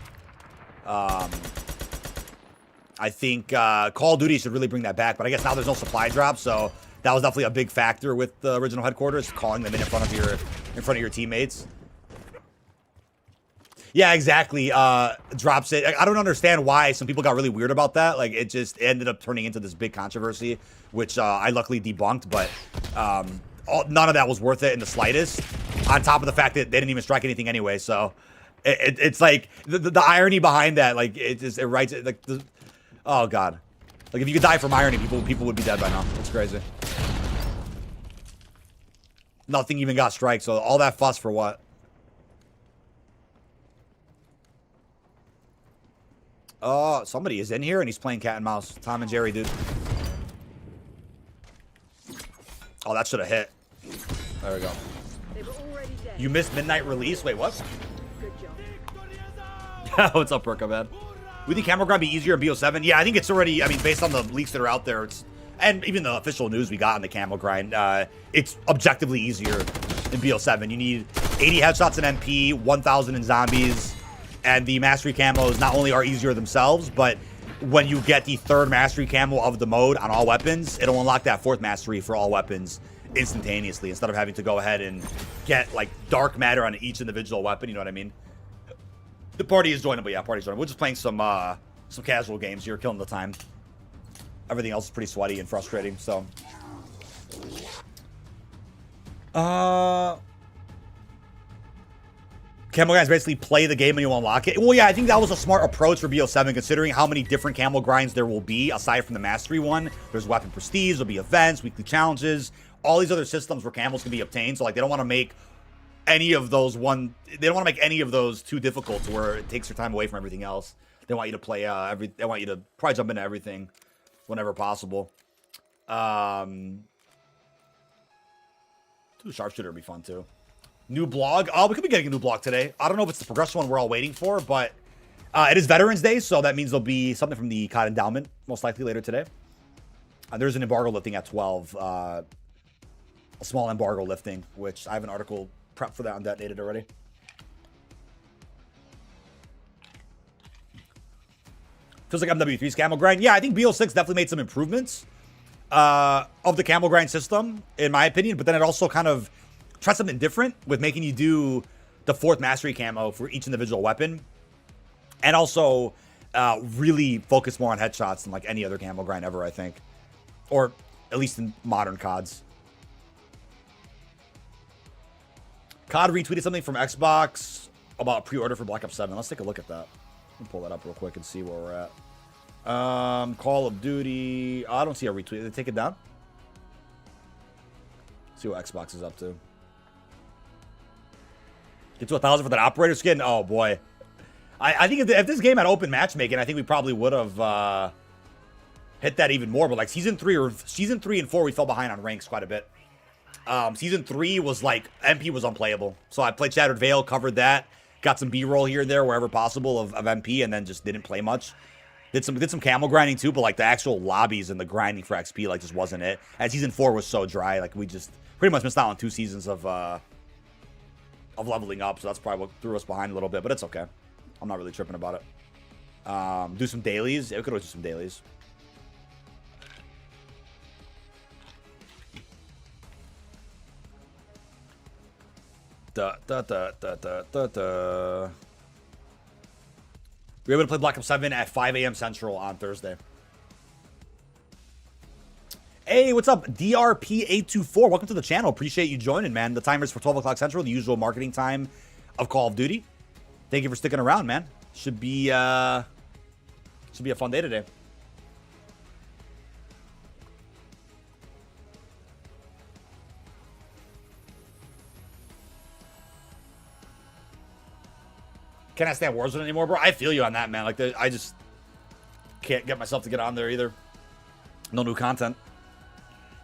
A: I think Call of Duty should really bring that back, but I guess now there's no supply drop, so that was definitely a big factor with the original Headquarters, calling them in front of your teammates. Yeah, exactly. Drops it. I don't understand why some people got really weird about that. Like, it just ended up turning into this big controversy, which I luckily debunked, but none of that was worth it in the slightest. On top of the fact that they didn't even strike anything anyway, so it's like the irony behind that. Like, it writes it like oh god, like if you could die from irony, people would be dead by now. It's crazy. Nothing even got strike, so all that fuss for what? Oh, somebody is in here and he's playing cat and mouse. Tom and Jerry, dude. Oh, that should have hit. There we go.
D: They were already dead.
A: You missed midnight release? Wait, what?
D: Good job.
A: What's up, Perka, man? We think camera grind be easier in BO7? Yeah, I think it's already, I mean, based on the leaks that are out there, and even the official news we got on the camera grind, it's objectively easier in BO7. You need 80 headshots in MP, 1,000 in zombies, and the mastery camos not only are easier themselves, but when you get the third mastery camo of the mode on all weapons, it'll unlock that fourth mastery for all weapons instantaneously, instead of having to go ahead and get, like, dark matter on each individual weapon, you know what I mean? The party is joining, but yeah, party's joining. We're just playing some casual games here, killing the time. Everything else is pretty sweaty and frustrating, so. Camo guys basically play the game and you unlock it. Well, yeah, I think that was a smart approach for BO7, considering how many different camo grinds there will be, aside from the mastery one. There's weapon prestige, there'll be events, weekly challenges, all these other systems where camos can be obtained. So, like, they don't want to make any of those they don't want to make any of those too difficult to where it takes your time away from everything else. They want you to play they want you to probably jump into everything whenever possible. Sharpshooter would be fun too. New blog. Oh, we could be getting a new blog today. I don't know if it's the progression one we're all waiting for, but it is Veterans Day, so that means there'll be something from the COD Endowment most likely later today. There's an embargo lifting at 12. A small embargo lifting, which I have an article prepped for that on Detonated already. Feels like MW3's camo grind. Yeah, I think BO6 definitely made some improvements of the camo grind system, in my opinion, but then it also kind of tried something different with making you do the fourth mastery camo for each individual weapon, and also really focus more on headshots than like any other camo grind ever, I think, or at least in modern CODs. COD retweeted something from Xbox about pre-order for Black Ops 7. Let's take a look at that. Let me pull that up real quick and see where we're at. Call of Duty. Oh, I don't see a retweet. Did they take it down? See what Xbox is up to. Get to 1,000 for that operator skin. Oh boy, I think if this game had open matchmaking, I think we probably would have hit that even more. But like season 3 and 4, we fell behind on ranks quite a bit. Season 3 was like MP was unplayable, so I played Shattered Veil, covered that, got some B-roll here and there wherever possible of MP, and then just didn't play much. Did some camo grinding too, but like the actual lobbies and the grinding for XP like just wasn't it. And season 4 was so dry, like we just pretty much missed out on 2 seasons of leveling up, so that's probably what threw us behind a little bit, but it's okay. I'm not really tripping about it. Do some dailies. Yeah, we could always do some dailies. We're able to play Black Ops 7 at 5 a.m. Central on Thursday. Hey, what's up? DRP824. Welcome to the channel. Appreciate you joining, man. The timer's for 12 o'clock Central, the usual marketing time of Call of Duty. Thank you for sticking around, man. Should be a fun day today. Can I stand Warzone anymore, bro? I feel you on that, man. Like, I just can't get myself to get on there either. No new content.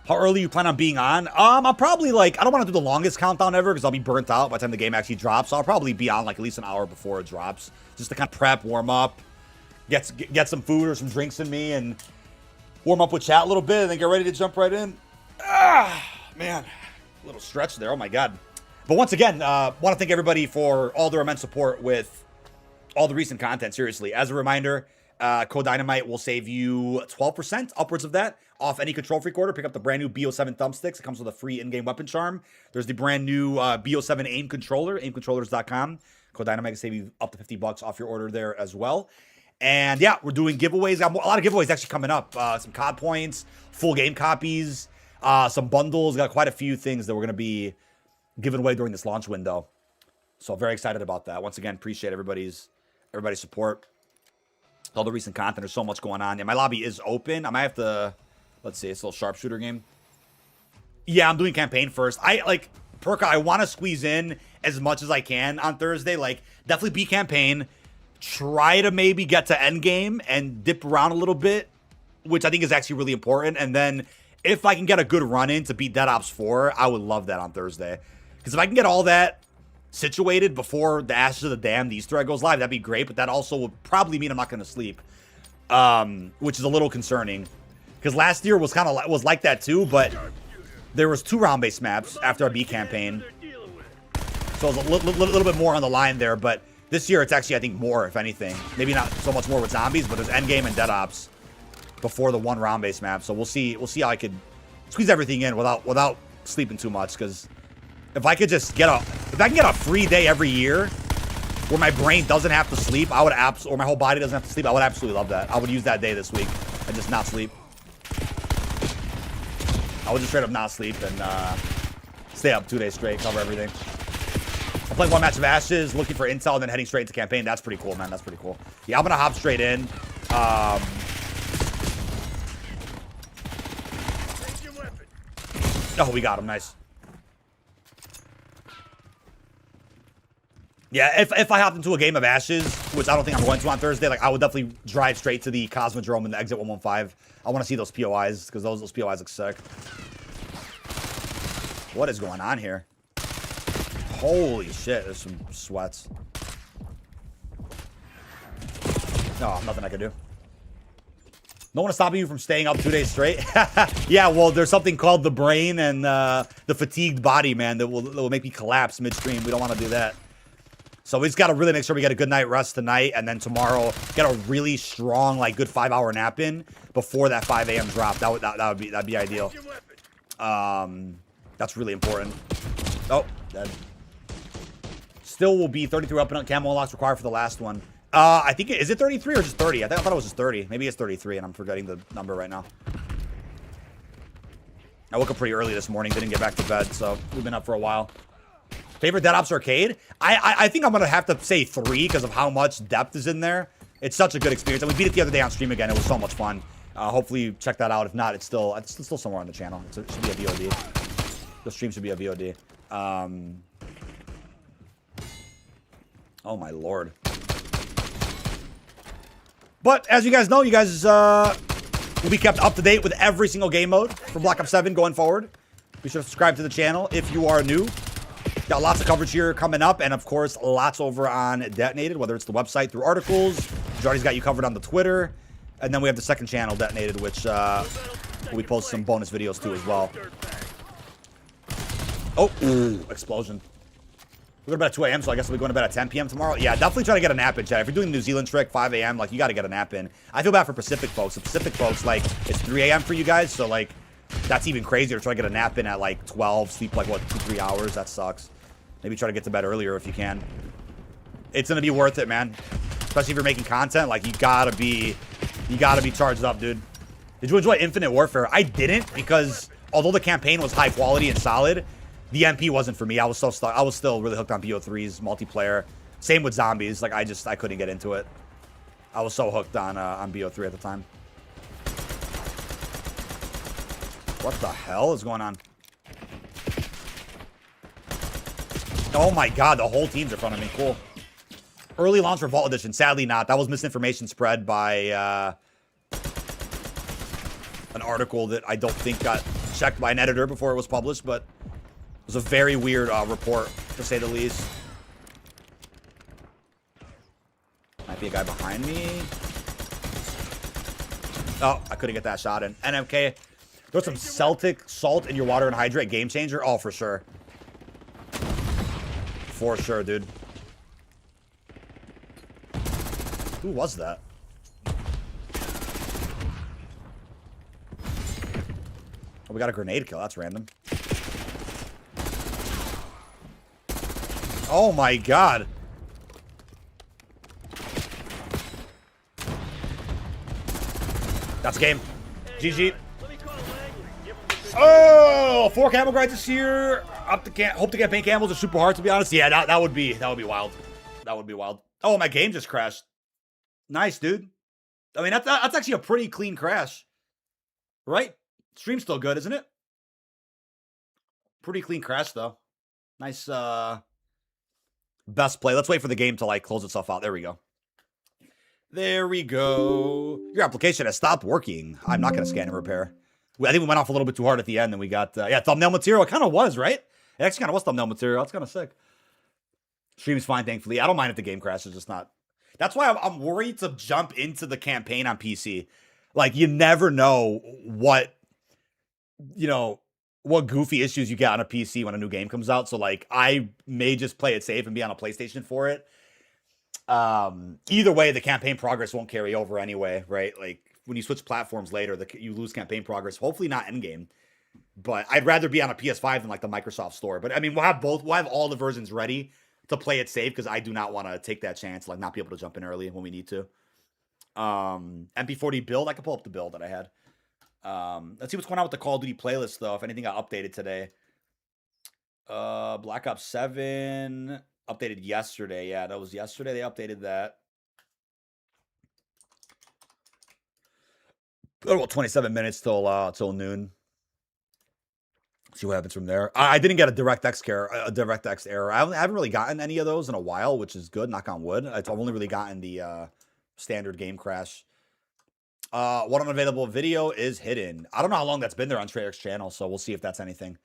A: How early you plan on being on? I'll probably, like, I don't want to do the longest countdown ever because I'll be burnt out by the time the game actually drops. So I'll probably be on, like, at least an hour before it drops. Just to kind of prep, warm up, get some food or some drinks in me, and warm up with chat a little bit, and then get ready to jump right in. Man. A little stretch there. Oh, my God. But once again, want to thank everybody for all their immense support with all the recent content. Seriously, as a reminder, Code Dynamite will save you 12%, upwards of that, off any Control Freak order. Pick up the brand new BO7 thumbsticks. It comes with a free in-game weapon charm. There's the brand new BO7 aim controller, aimcontrollers.com. Code Dynamite can save you up to $50 off your order there as well. And yeah, we're doing giveaways. Got a lot of giveaways actually coming up. Some COD points, full game copies, some bundles. Got quite a few things that we're going to be given away during this launch window. So very excited about that. Once again, appreciate everybody's support. All the recent content. There's so much going on. Yeah, my lobby is open. I might have to, let's see, it's a little sharpshooter game. Yeah, I'm doing campaign first. Perka, I want to squeeze in as much as I can on Thursday. Like, definitely be campaign. Try to maybe get to end game and dip around a little bit, which I think is actually really important. And then if I can get a good run in to beat Dead Ops 4, I would love that on Thursday. Because if I can get all that situated before the Ashes of the Damned Easter egg goes live, that'd be great. But that also would probably mean I'm not going to sleep, which is a little concerning. Because last year was was like that too, but there was 2 round-based maps after our B campaign, so it was a little bit more on the line there. But this year it's actually, I think, more, if anything. Maybe not so much more with zombies, but there's Endgame and Dead Ops before the 1 round-based map. So we'll see how I could squeeze everything in without sleeping too much. Because if I could just get if I can get a free day every year where my brain doesn't have to sleep, I would or my whole body doesn't have to sleep, I would absolutely love that. I would use that day this week and just not sleep. I would just straight up not sleep and stay up 2 days straight, cover everything. I'm playing 1 match of Ashes, looking for intel, and then heading straight into campaign. That's pretty cool, man. That's pretty cool. Yeah, I'm gonna hop straight in. Oh, we got him. Nice. Yeah, if I hopped into a game of Ashes, which I don't think I'm going to on Thursday, like, I would definitely drive straight to the Cosmodrome and the Exit 115. I want to see those POIs, because those POIs look sick. What is going on here? Holy shit, there's some sweats. Oh, nothing I can do. No one is stopping you from staying up 2 days straight? Yeah, well, there's something called the brain and the fatigued body, man, that will make me collapse midstream. We don't want to do that. So we just got to really make sure we get a good night rest tonight, and then tomorrow get a really strong, like, good 5-hour nap in before that 5 a.m. drop. That'd be ideal. That's really important. Oh, dead. Still will be 33 up and up camo unlocks required for the last one. I think is it 33 or just 30? I thought it was just 30. Maybe it's 33, and I'm forgetting the number right now. I woke up pretty early this morning, didn't get back to bed, so we've been up for a while. Favorite Dead Ops arcade? I think I'm gonna have to say 3 because of how much depth is in there. It's such a good experience, and we beat it the other day on stream again. It was so much fun. Hopefully you check that out. If not, it's still somewhere on the channel. It should be a VOD. The stream should be a VOD. Oh my lord. But as you guys know, you guys will be kept up to date with every single game mode for Black Ops 7 going forward. Be sure to subscribe to the channel if you are new. Got lots of coverage here coming up, and of course, lots over on Detonated, whether it's the website through articles. Jordy's got you covered on the Twitter. And then we have the second channel, Detonated, which we post some bonus videos to as well. Oh, ooh, explosion. We're going to bed at 2 a.m., so I guess we'll be going to bed at 10 p.m. tomorrow. Yeah, definitely try to get a nap in, chat. If you're doing the New Zealand trick, 5 a.m., like, you got to get a nap in. I feel bad for Pacific folks. The Pacific folks, like, it's 3 a.m. for you guys, so, like, that's even crazier to try to get a nap in at, like, 12, sleep, like, what, 2-3 hours? That sucks. Maybe try to get to bed earlier if you can. It's going to be worth it, man. Especially if you're making content, like, you got to be charged up, dude. Did you enjoy Infinite Warfare? I didn't, because although the campaign was high quality and solid, the MP wasn't for me. I was so stuck. I was still really hooked on BO3's multiplayer. Same with zombies. Like, I couldn't get into it. I was so hooked on BO3 at the time. What the hell is going on? Oh my god, the whole team's in front of me. Cool. Early launch for Vault Edition. Sadly not. That was misinformation spread by an article that I don't think got checked by an editor before it was published, but it was a very weird report, to say the least. Might be a guy behind me. Oh, I couldn't get that shot in. NMK, there's some Celtic salt in your water and hydrate game changer. Oh, for sure. For sure, dude. Who was that? Oh, we got a grenade kill. That's random. Oh my god. That's a game. GG. Oh, 4 camel grides this year. Hope to get paint camels are super hard, to be honest. Yeah, that would be wild. That would be wild. Oh, my game just crashed. Nice, dude. I mean, that's actually a pretty clean crash. Right? Stream's still good, isn't it? Pretty clean crash, though. Nice, best play. Let's wait for the game to, like, close itself out. There we go. There we go. Your application has stopped working. I'm not going to scan and repair. I think we went off a little bit too hard at the end, and we got, yeah, thumbnail material. It kind of was, right? It actually kind of was thumbnail material. It's kind of sick. Stream's fine, thankfully. I don't mind if the game crashes, just not. That's why I'm worried to jump into the campaign on PC. Like, you never know what, what goofy issues you get on a PC when a new game comes out. So, like, I may just play it safe and be on a PlayStation for it. Either way, the campaign progress won't carry over anyway, right? Like, when you switch platforms later, you lose campaign progress. Hopefully not endgame. But I'd rather be on a PS5 than, like, the Microsoft Store. But, I mean, we'll have both. We'll have all the versions ready to play it safe, because I do not want to take that chance, like, not be able to jump in early when we need to. MP40 build. I can pull up the build that I had. Let's see what's going on with the Call of Duty playlist, though, if anything got updated today. Black Ops 7 updated yesterday. Yeah, that was yesterday. They updated that. About 27 minutes till noon. See what happens from there. I didn't get a DirectX error. I haven't really gotten any of those in a while, which is good. Knock on wood. I've only really gotten the standard game crash. What unavailable video is hidden. I don't know how long that's been there on Treyarch's channel, so we'll see if that's anything.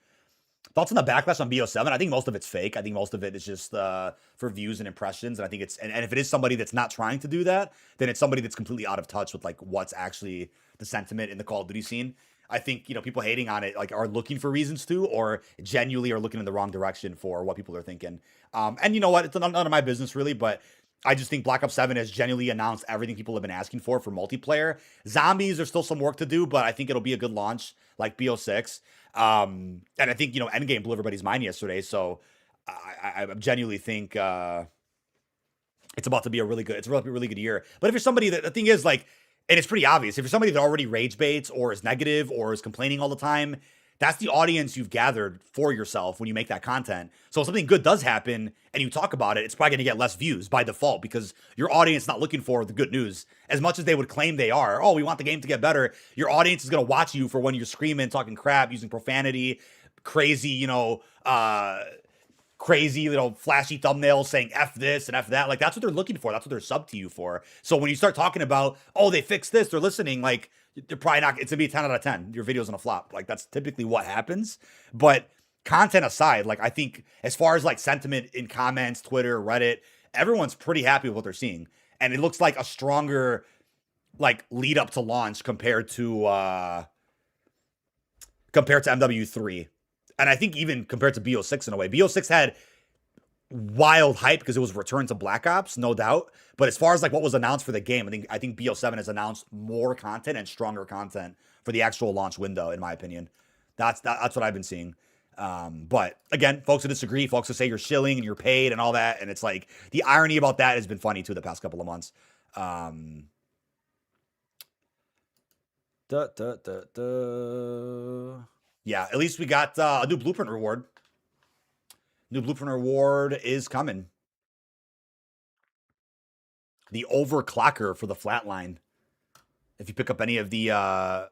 A: Thoughts on the backlash on BO7? I think most of it's fake. I think most of it is just for views and impressions. And I think it's and if it is somebody that's not trying to do that, then it's somebody that's completely out of touch with, like, what's actually the sentiment in the Call of Duty scene. I think, people hating on it, like, are looking for reasons to, or genuinely are looking in the wrong direction for what people are thinking. And you know what? It's none of my business, really, but I just think Black Ops 7 has genuinely announced everything people have been asking for multiplayer. Zombies, there's still some work to do, but I think it'll be a good launch, like BO6. And I think, Endgame blew everybody's mind yesterday, so I genuinely think it's about to be a really good year. But if you're somebody the thing is, like, and it's pretty obvious, if you're somebody that already rage baits or is negative or is complaining all the time, that's the audience you've gathered for yourself when you make that content. So if something good does happen and you talk about it, it's probably going to get less views by default, because your audience is not looking for the good news as much as they would claim they are. Oh, we want the game to get better. Your audience is going to watch you for when you're screaming, talking crap, using profanity, crazy, flashy thumbnails saying F this and F that. Like, that's what they're looking for. That's what they're sub to you for. So when you start talking about, oh, they fixed this, they're listening, like, they're probably not, it's gonna be a 10 out of 10. Your video's gonna flop. Like, that's typically what happens. But content aside, like, I think as far as, like, sentiment in comments, Twitter, Reddit, everyone's pretty happy with what they're seeing. And it looks like a stronger, like, lead up to launch compared to MW3. And I think even compared to BO6 in a way. BO6 had wild hype because it was return to Black Ops, no doubt. But as far as, like, what was announced for the game, I think BO7 has announced more content and stronger content for the actual launch window, in my opinion. That's what I've been seeing. But again, folks who disagree, folks who say you're shilling and you're paid and all that, and it's like, the irony about that has been funny too the past couple of months. Yeah, at least we got a new blueprint reward. New blueprint reward is coming. The overclocker for the flatline. If you pick up any of the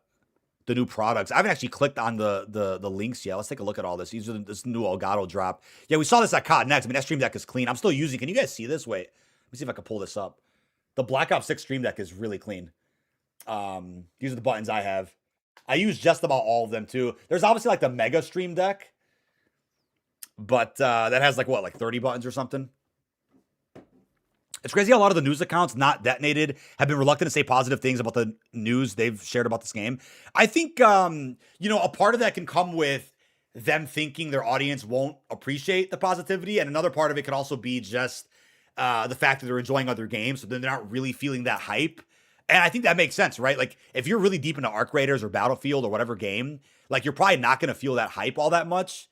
A: new products. I haven't actually clicked on the links yet. Let's take a look at all this. These are this new Elgato drop. Yeah, we saw this at COD Next. I mean, that Stream Deck is clean. I'm still using. Can you guys see this? Wait. me see if I can pull this up. The Black Ops 6 Stream Deck is really clean. These are the buttons I have. I use just about all of them too. There's obviously like the Mega Stream Deck, but that has like what, like 30 buttons or something. It's crazy how a lot of the news accounts not detonated have been reluctant to say positive things about the news they've shared about this game. I think, you know, a part of that can come with them thinking their audience won't appreciate the positivity. And another part of it could also be just the fact that they're enjoying other games. So then they're not really feeling that hype. And I think that makes sense, right? Like if you're really deep into Arc Raiders or Battlefield or whatever game, like you're probably not going to feel that hype all that much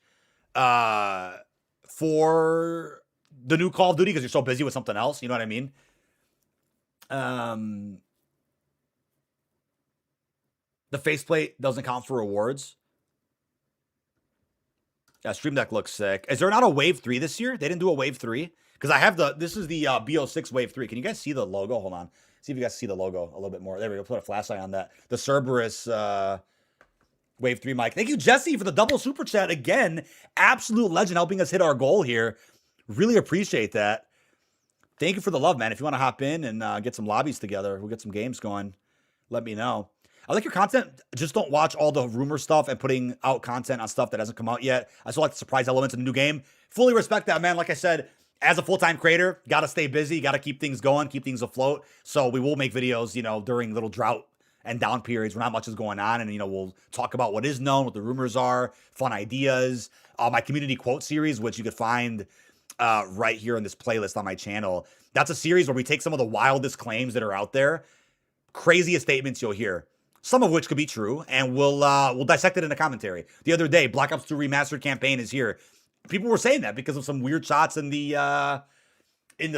A: for the new Call of Duty because you're so busy with something else. You know what I mean? The faceplate doesn't count for rewards. Yeah, Stream Deck looks sick. Is there not a Wave 3 this year? They didn't do a Wave 3? Because I have this is the BO6 Wave 3. Can you guys see the logo? Hold on. See if you guys see the logo a little bit more. There we go. Put a flashlight on that. The Cerberus Wave 3 mic. Thank you, Jesse, for the double super chat again. Absolute legend helping us hit our goal here. Really appreciate that. Thank you for the love, man. If you want to hop in and get some lobbies together, we'll get some games going. Let me know. I like your content. Just don't watch all the rumor stuff and putting out content on stuff that hasn't come out yet. I still like the surprise elements in the new game. Fully respect that, man. Like I said, as a full-time creator, got to stay busy, got to keep things going, keep things afloat. So we will make videos, you know, during little drought and down periods where not much is going on. And, you know, we'll talk about what is known, what the rumors are, fun ideas. My community quote series, which you could find right here in this playlist on my channel. That's a series where we take some of the wildest claims that are out there, craziest statements you'll hear, some of which could be true, and we'll dissect it in a commentary. The other day, Black Ops 2 Remastered campaign is here. People were saying that because of some weird shots in the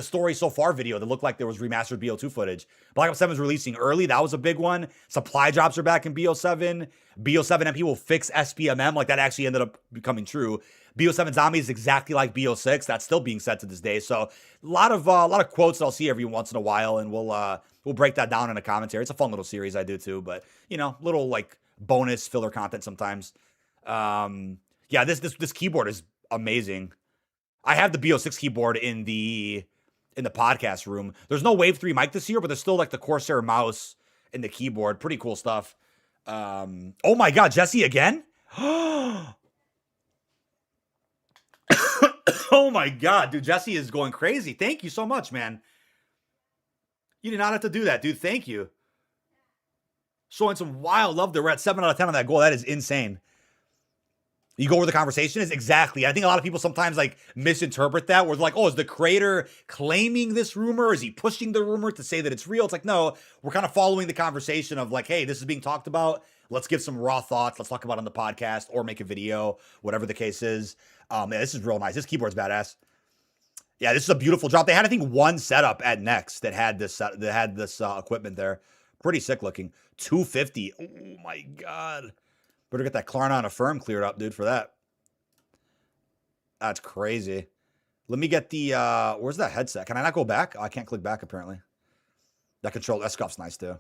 A: story so far video that looked like there was remastered BO2 footage. Black Ops 7 is releasing early. That was a big one. Supply drops are back in BO7. BO7 MP will fix SPMM. Like that actually ended up becoming true. BO7 Zombie is exactly like BO6. That's still being said to this day. So a lot of quotes that I'll see every once in a while, and we'll break that down in a commentary. It's a fun little series I do too, but you know, little like bonus filler content sometimes. Yeah, this keyboard is amazing. I have the BO6 keyboard in the podcast room. There's no Wave 3 mic this year, but there's still like the Corsair mouse in the keyboard. Pretty cool stuff. Oh my God, Jesse again? Oh my God, dude, Jesse is going crazy. Thank you so much, man. You did not have to do that, dude. Thank you. Showing some wild love there. We're at 7 out of 10 on that goal. That is insane. You go where the conversation is? Exactly. I think a lot of people sometimes like misinterpret that where it's like, oh, is the creator claiming this rumor? Is he pushing the rumor to say that it's real? It's like, no, we're kind of following the conversation of like, hey, this is being talked about. Let's give some raw thoughts. Let's talk about it on the podcast or make a video, whatever the case is. Yeah, this is real nice. This keyboard's badass. Yeah, this is a beautiful drop. They had, I think, one setup at Next that had this equipment there. Pretty sick looking. 250. Oh my God. Better get that Klarna Affirm cleared up, dude, for that. That's crazy. Let me get the, where's that headset? Can I not go back? Oh, I can't click back, apparently. That scuff's nice, too.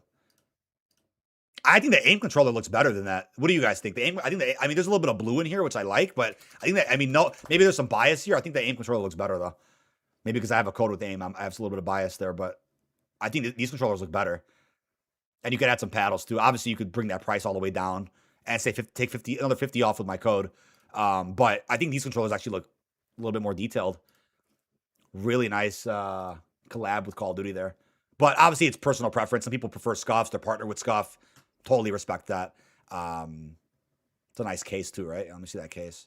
A: I think the aim controller looks better than that. What do you guys think? I mean, there's a little bit of blue in here, which I like, but I think that, no, maybe there's some bias here. I think the aim controller looks better, though. Maybe because I have a code with aim. I have a little bit of bias there, but I think these controllers look better. And you could add some paddles, too. Obviously, you could bring that price all the way down and say take another 50 off with my code. But I think these controllers actually look a little bit more detailed. Really nice collab with Call of Duty there. But obviously, it's personal preference. Some people prefer Scuffs. They're partnered with Scuff. Totally respect that. It's a nice case, too, right? Let me see that case.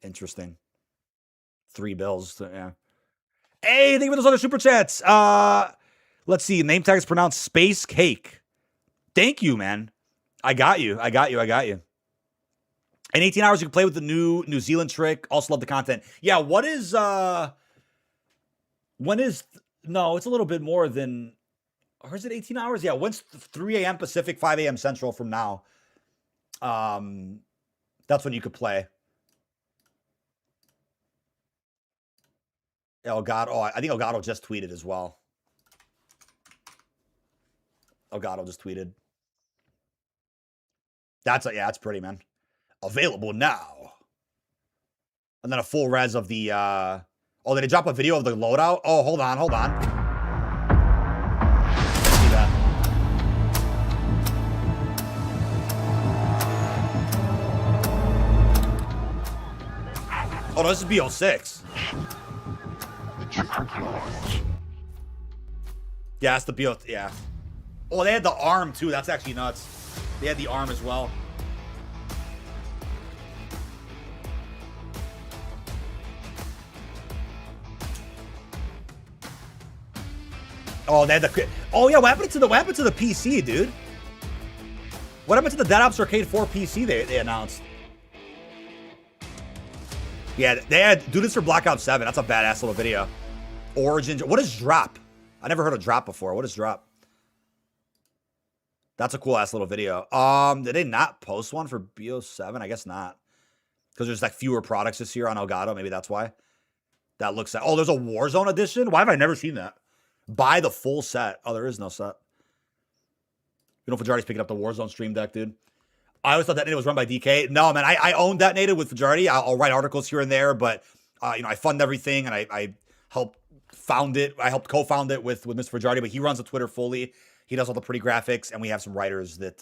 A: Interesting. 3 bills. Yeah. Hey, thank you for those other super chats. Let's see. Name tag is pronounced Space Cake. Thank you, man. I got you. In 18 hours, you can play with the new New Zealand trick. Also love the content. Yeah, what is, no, it's a little bit more than, or is it 18 hours? Yeah, when's 3 a.m. Pacific, 5 a.m. Central from now? That's when you could play. Elgato, I think Elgato just tweeted as well. Elgato just tweeted. That's pretty, man. Available now. And then a full res of the, did they drop a video of the loadout? Oh, hold on. Oh, no, this is BO6. Yeah, that's the BO. Yeah. Oh, they had the arm too. That's actually nuts. They had the arm as well. Oh, they had the. Oh yeah, what happened to the PC, dude? What happened to the Dead Ops Arcade 4 PC they announced? Yeah, they had do this for Black Ops 7. That's a badass little video. Origin. What is drop? I never heard of drop before. What is drop? That's a cool ass little video. Did they not post one for BO7? I guess not. Because there's like fewer products this year on Elgato. Maybe that's why. That looks like. Oh, there's a Warzone edition? Why have I never seen that? Buy the full set. Oh, there is no set. You know, Fajardi's picking up the Warzone stream deck, dude. I always thought Detonated was run by DK. No, man, I own Detonated with Fajardi. I'll write articles here and there, but you know, I fund everything and I help found it. I helped co-found it with Mr. Fajardi, but he runs the Twitter fully. He does all the pretty graphics, and we have some writers that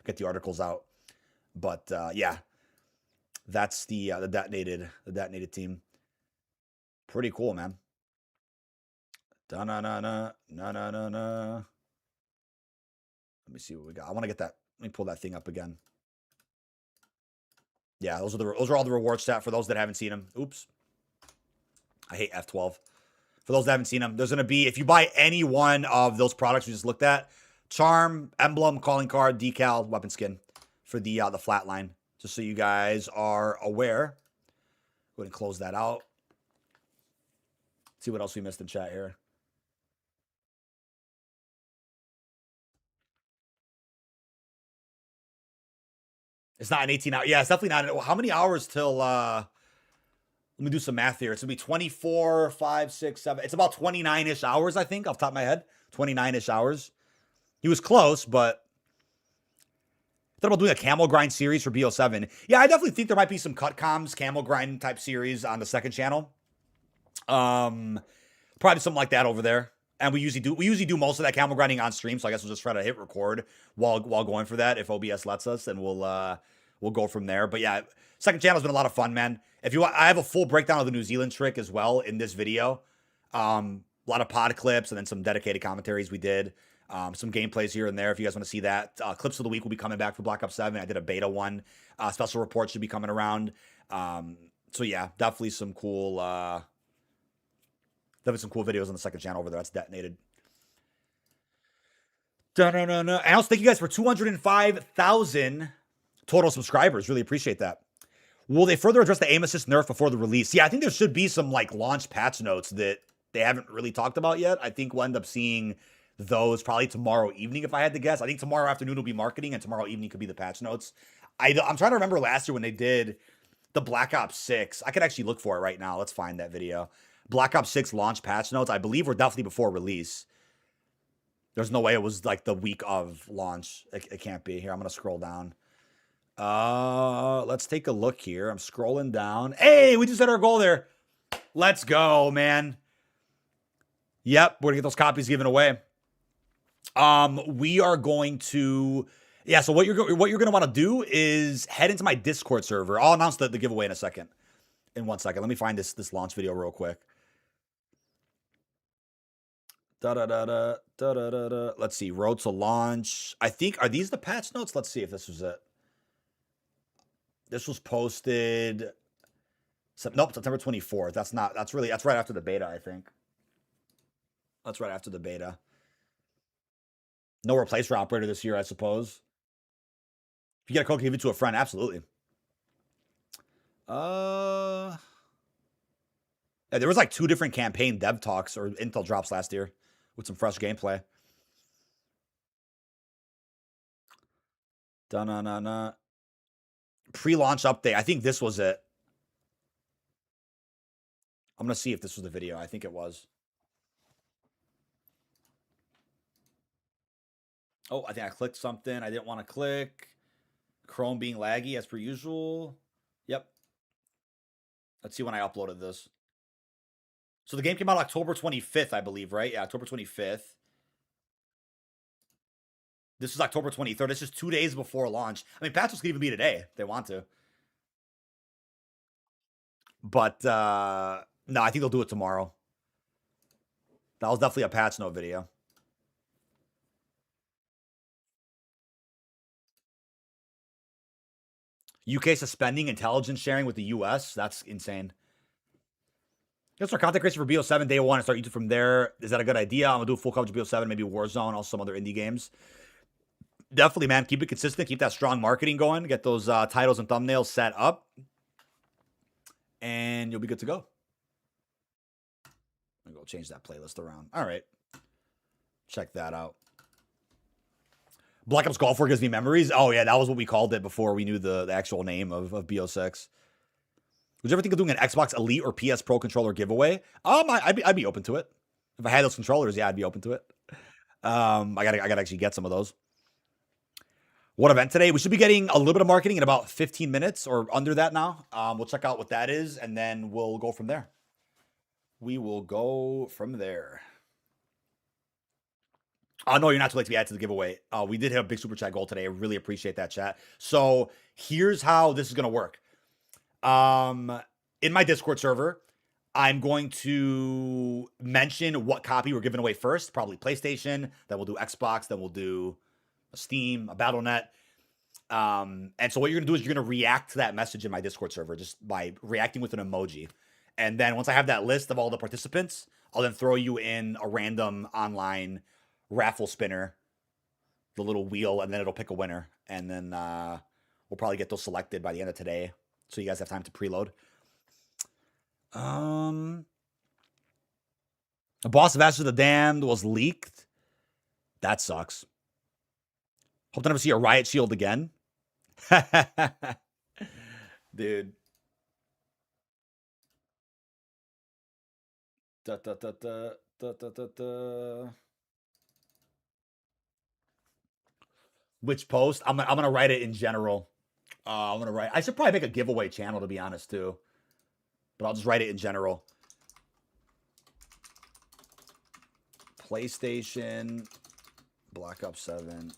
A: get the articles out. But yeah, that's the detonated team. Pretty cool, man. Da na na na na na na na. Let me see what we got. I want to get that. Let me pull that thing up again. Yeah, those are all the reward stat for those that haven't seen them. Oops. I hate F12. For those that haven't seen them, there's going to be, if you buy any one of those products we just looked at, charm, emblem, calling card, decal, weapon skin for the flatline. Just so you guys are aware. Go ahead and close that out. See what else we missed in chat here. It's not an 18 hour. Yeah, it's definitely not. How many hours till, let me do some math here. It's going to be 24, 5, 6, 7. It's about 29-ish hours, I think, off the top of my head. 29-ish hours. He was close, but thought about doing a camel grind series for BO7. Yeah, I definitely think there might be some cut comms, camel grind type series on the second channel. Probably something like that over there. And we usually do most of that camel grinding on stream, so I guess we'll just try to hit record while going for that if OBS lets us, and we'll go from there. But yeah, second channel's been a lot of fun, man. If you want, I have a full breakdown of the New Zealand trick as well in this video. A lot of pod clips and then some dedicated commentaries we did. Some gameplays here and there if you guys want to see that. Clips of the week will be coming back for Black Ops 7. I did a beta one. Special reports should be coming around. So yeah, definitely some cool videos on the second channel over there. That's Detonated. And I also thank you guys for 205,000 total subscribers. Really appreciate that. Will they further address the aim assist nerf before the release? Yeah, I think there should be some like launch patch notes that they haven't really talked about yet. I think we'll end up seeing those probably tomorrow evening if I had to guess. I think tomorrow afternoon will be marketing and tomorrow evening could be the patch notes. I'm trying to remember last year when they did the Black Ops 6. I could actually look for it right now. Let's find that video. Black Ops 6 launch patch notes, I believe, were definitely before release. There's no way it was like the week of launch. It can't be. Here, I'm going to scroll down. Let's take a look here. I'm scrolling down. Hey, we just hit our goal there. Let's go, man. Yep, we're going to get those copies given away. We are going to... Yeah, so what you're going to want to do is head into my Discord server. I'll announce the giveaway in a second. In 1 second. Let me find this launch video real quick. Let's see. Road to launch. I think, are these the patch notes? Let's see if this was it. This was posted. Nope, September 24th. That's right after the beta, I think. That's right after the beta. No replacer operator this year, I suppose. If you get a code, give it to a friend. Absolutely. Yeah, there was like 2 different campaign dev talks or intel drops last year with some fresh gameplay. Da-na-na-na. Pre-launch update. I think this was it. I'm going to see if this was the video. I think it was. Oh, I think I clicked something I didn't want to click. Chrome being laggy as per usual. Yep. Let's see when I uploaded this. So the game came out October 25th, I believe, right? Yeah, October 25th. This is October 23rd. This is 2 days before launch. I mean, patches could even be today if they want to. But no, I think they'll do it tomorrow. That was definitely a patch note video. UK suspending intelligence sharing with the US. That's insane. Let's start content creation for BO7 day one and start YouTube from there. Is that a good idea? I'm gonna do a full coverage of BO7, maybe Warzone, also some other indie games. Definitely, man. Keep it consistent. Keep that strong marketing going. Get those titles and thumbnails set up. And you'll be good to go. I'm going to go change that playlist around. All right. Check that out. Black Ops Golf War gives me memories. Oh, yeah. That was what we called it before we knew the actual name of BO6. Would you ever think of doing an Xbox Elite or PS Pro controller giveaway? I'd be open to it. If I had those controllers, yeah, I'd be open to it. I gotta actually get some of those. What event today? We should be getting a little bit of marketing in about 15 minutes or under that now. We'll check out what that is, and then we'll go from there. We will go from there. No, you're not too late to be added to the giveaway. We did hit a big super chat goal today. I really appreciate that, chat. So here's how this is going to work. In my Discord server, I'm going to mention what copy we're giving away first. Probably PlayStation. Then we'll do Xbox. Then we'll do a Steam, a Battle.net. And so what you're going to do is you're going to react to that message in my Discord server just by reacting with an emoji. And then once I have that list of all the participants, I'll then throw you in a random online raffle spinner, the little wheel, and then it'll pick a winner. And then we'll probably get those selected by the end of today, so you guys have time to preload. The Boss of Ashes of the Damned was leaked. That sucks. Hope to never see a riot shield again. Dude. Which post? I'm gonna write it in general. I should probably make a giveaway channel, to be honest, too. But I'll just write it in general. PlayStation, Black Ops 7.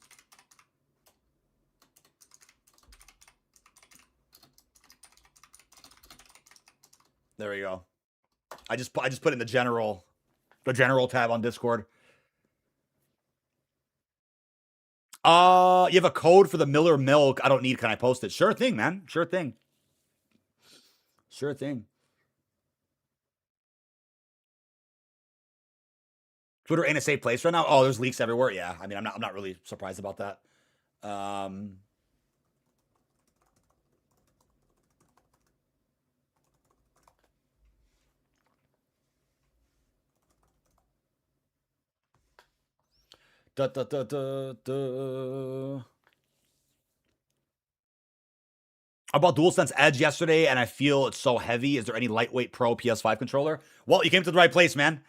A: There we go. I just put it in the general tab on Discord. You have a code for the Miller Milk. I don't need. Can I post it? Sure thing, man. Sure thing. Sure thing. Twitter ain't a safe place right now. Oh, there's leaks everywhere. Yeah, I mean, I'm not really surprised about that. I bought DualSense Edge yesterday, and I feel it's so heavy. Is there any lightweight Pro PS5 controller? Well, you came to the right place, man.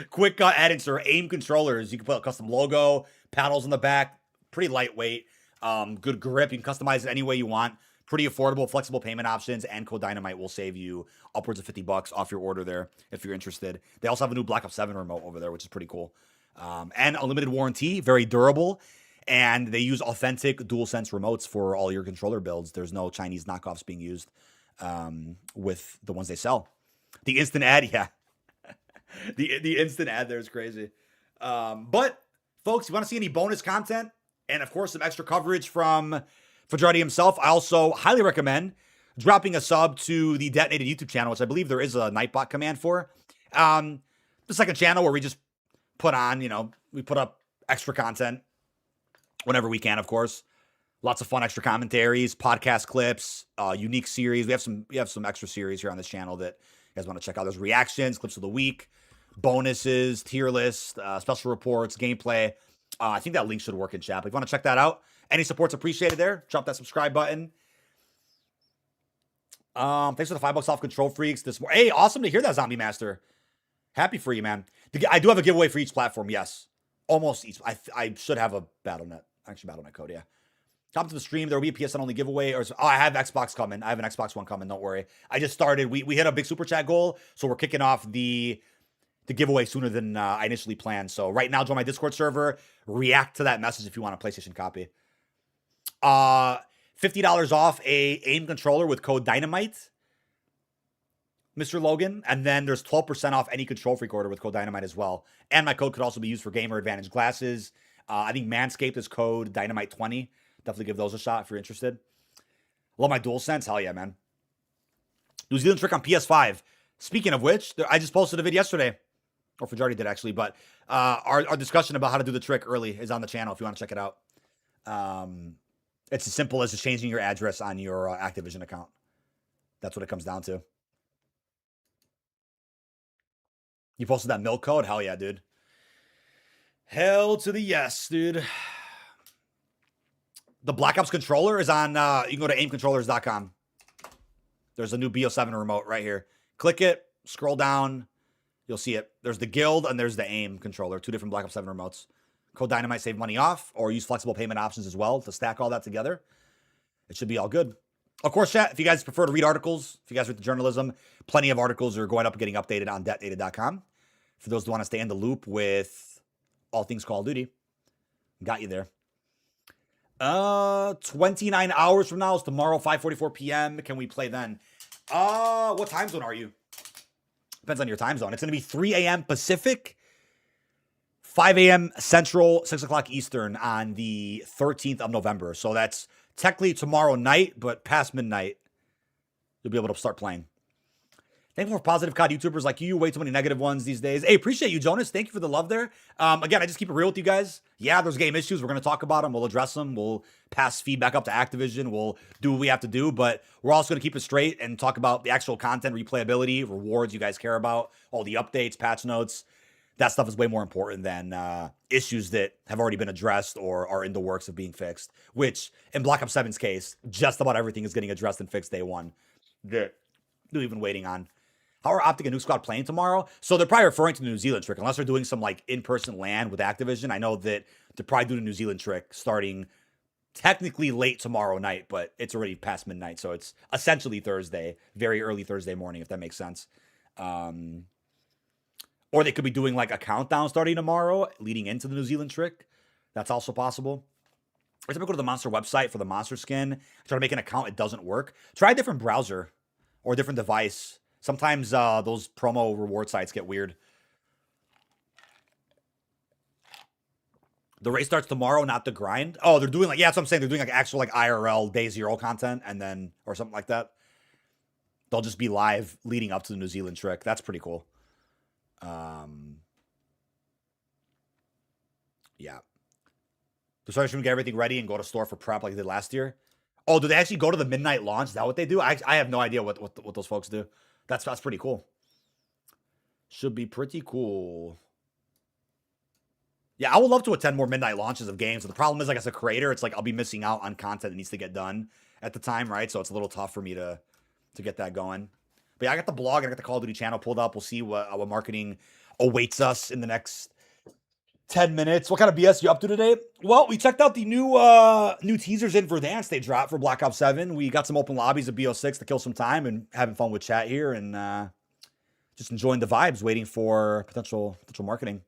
A: Quick add-in for AIM controllers. You can put a custom logo, paddles on the back, pretty lightweight, good grip. You can customize it any way you want. Pretty affordable, flexible payment options, and Code Dynamite will save you upwards of $50 off your order there if you're interested. They also have a new Black Ops 7 remote over there, which is pretty cool. And unlimited warranty, very durable. And they use authentic DualSense remotes for all your controller builds. There's no Chinese knockoffs being used with the ones they sell. The instant ad, yeah. the instant ad there is crazy. But, folks, you want to see any bonus content and, of course, some extra coverage from Fajardi himself, I also highly recommend dropping a sub to the Detonated YouTube channel, which I believe there is a Nightbot command for. The second channel where we just put on, we put up extra content whenever we can, of course. Lots of fun extra commentaries, podcast clips, unique series. We have some extra series here on this channel that you guys want to check out. There's reactions, clips of the week, bonuses, tier list, special reports, gameplay. I think that link should work in chat. But if you want to check that out, any support's appreciated there. Drop that subscribe button. Thanks for the $5 off Control Freaks this morning. Hey, awesome to hear that, Zombie Master. Happy for you, man. I do have a giveaway for each platform, yes. Almost each. I should have a Battle.net. Actually, Battle.net code, yeah. Come to the stream. There will be a PSN only giveaway. I have Xbox coming. I have an Xbox One coming. Don't worry. I just started. We hit a big super chat goal, so we're kicking off the giveaway sooner than I initially planned. So right now, join my Discord server. React to that message if you want a PlayStation copy. $50 off a AIM controller with code Dynamite. Mr. Logan. And then there's 12% off any Control Freak order with code Dynamite as well. And my code could also be used for Gamer Advantage glasses. I think Manscaped is code Dynamite20. Definitely give those a shot if you're interested. Love my DualSense. Hell yeah, man. New Zealand trick on PS5. Speaking of which, I just posted a video yesterday. Or Fajardi did, actually. But our discussion about how to do the trick early is on the channel if you want to check it out. It's as simple as just changing your address on your Activision account. That's what it comes down to. You posted that milk code? Hell yeah, dude. Hell to the yes, dude. The Black Ops controller is on, you can go to aimcontrollers.com. There's a new BO7 remote right here. Click it, scroll down, you'll see it. There's the Guild and there's the AIM controller, 2 different Black Ops 7 remotes. Code Dynamite, save money off, or use flexible payment options as well to stack all that together. It should be all good. Of course, chat, if you guys prefer to read articles, if you guys read the journalism, plenty of articles are going up and getting updated on detonated.com. For those who want to stay in the loop with all things Call of Duty, got you there. 29 hours from now is tomorrow, 5:44 p.m. Can we play then? What time zone are you? Depends on your time zone. It's going to be 3 a.m. Pacific, 5 a.m. Central, 6 o'clock Eastern on the 13th of November. So that's technically tomorrow night, but past midnight, you'll be able to start playing. Thankful for positive COD YouTubers like you. Way too many negative ones these days. Hey, appreciate you, Jonas. Thank you for the love there. Again, I just keep it real with you guys. Yeah, there's game issues. We're going to talk about them. We'll address them. We'll pass feedback up to Activision. We'll do what we have to do. But we're also going to keep it straight and talk about the actual content, replayability, rewards you guys care about, all the updates, patch notes. That stuff is way more important than issues that have already been addressed or are in the works of being fixed. Which, in Black Ops 7's case, just about everything is getting addressed and fixed day one. That they're even waiting on. How are Optic and Nuke Squad playing tomorrow? So they're probably referring to the New Zealand trick, unless they're doing some like in-person LAN with Activision. I know that they're probably doing the New Zealand trick starting technically late tomorrow night, but it's already past midnight. So it's essentially Thursday, very early Thursday morning, if that makes sense. Or they could be doing like a countdown starting tomorrow, leading into the New Zealand trick. That's also possible. Every time I go to the Monster website for the Monster skin, I try to make an account, it doesn't work. Try a different browser or a different device. Sometimes those promo reward sites get weird. The race starts tomorrow, not the grind. Oh, they're doing like, yeah, that's what I'm saying. They're doing like actual like IRL day zero content and then, or something like that. They'll just be live leading up to the New Zealand trick. That's pretty cool. Yeah. They're starting to get everything ready and go to store for prep like they did last year. Oh, do they actually go to the midnight launch? Is that what they do? I have no idea what those folks do. That's pretty cool. Should be pretty cool. Yeah, I would love to attend more midnight launches of games. But the problem is, like, as a creator, it's like I'll be missing out on content that needs to get done at the time, right? So it's a little tough for me to get that going. But yeah, I got the blog and I got the Call of Duty channel pulled up. We'll see what marketing awaits us in the next 10 minutes. What kind of BS you up to today? Well, we checked out the new teasers in Verdansk they dropped for Black Ops 7. We got some open lobbies of BO6 to kill some time and having fun with chat here and just enjoying the vibes, waiting for potential marketing.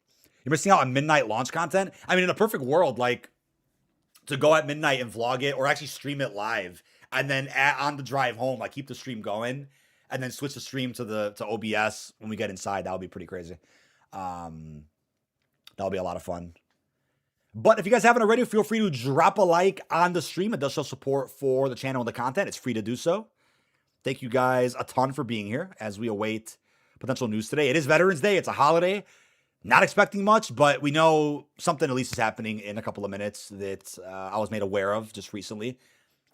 A: You're missing out on midnight launch content. I mean, in a perfect world, like to go at midnight and vlog it or actually stream it live and then on the drive home, like keep the stream going and then switch the stream to OBS when we get inside. That would be pretty crazy. That'll be a lot of fun. But if you guys haven't already, feel free to drop a like on the stream. It does show support for the channel and the content. It's free to do so. Thank you guys a ton for being here as we await potential news today. It is Veterans Day. It's a holiday. Not expecting much, but we know something at least is happening in a couple of minutes that I was made aware of just recently.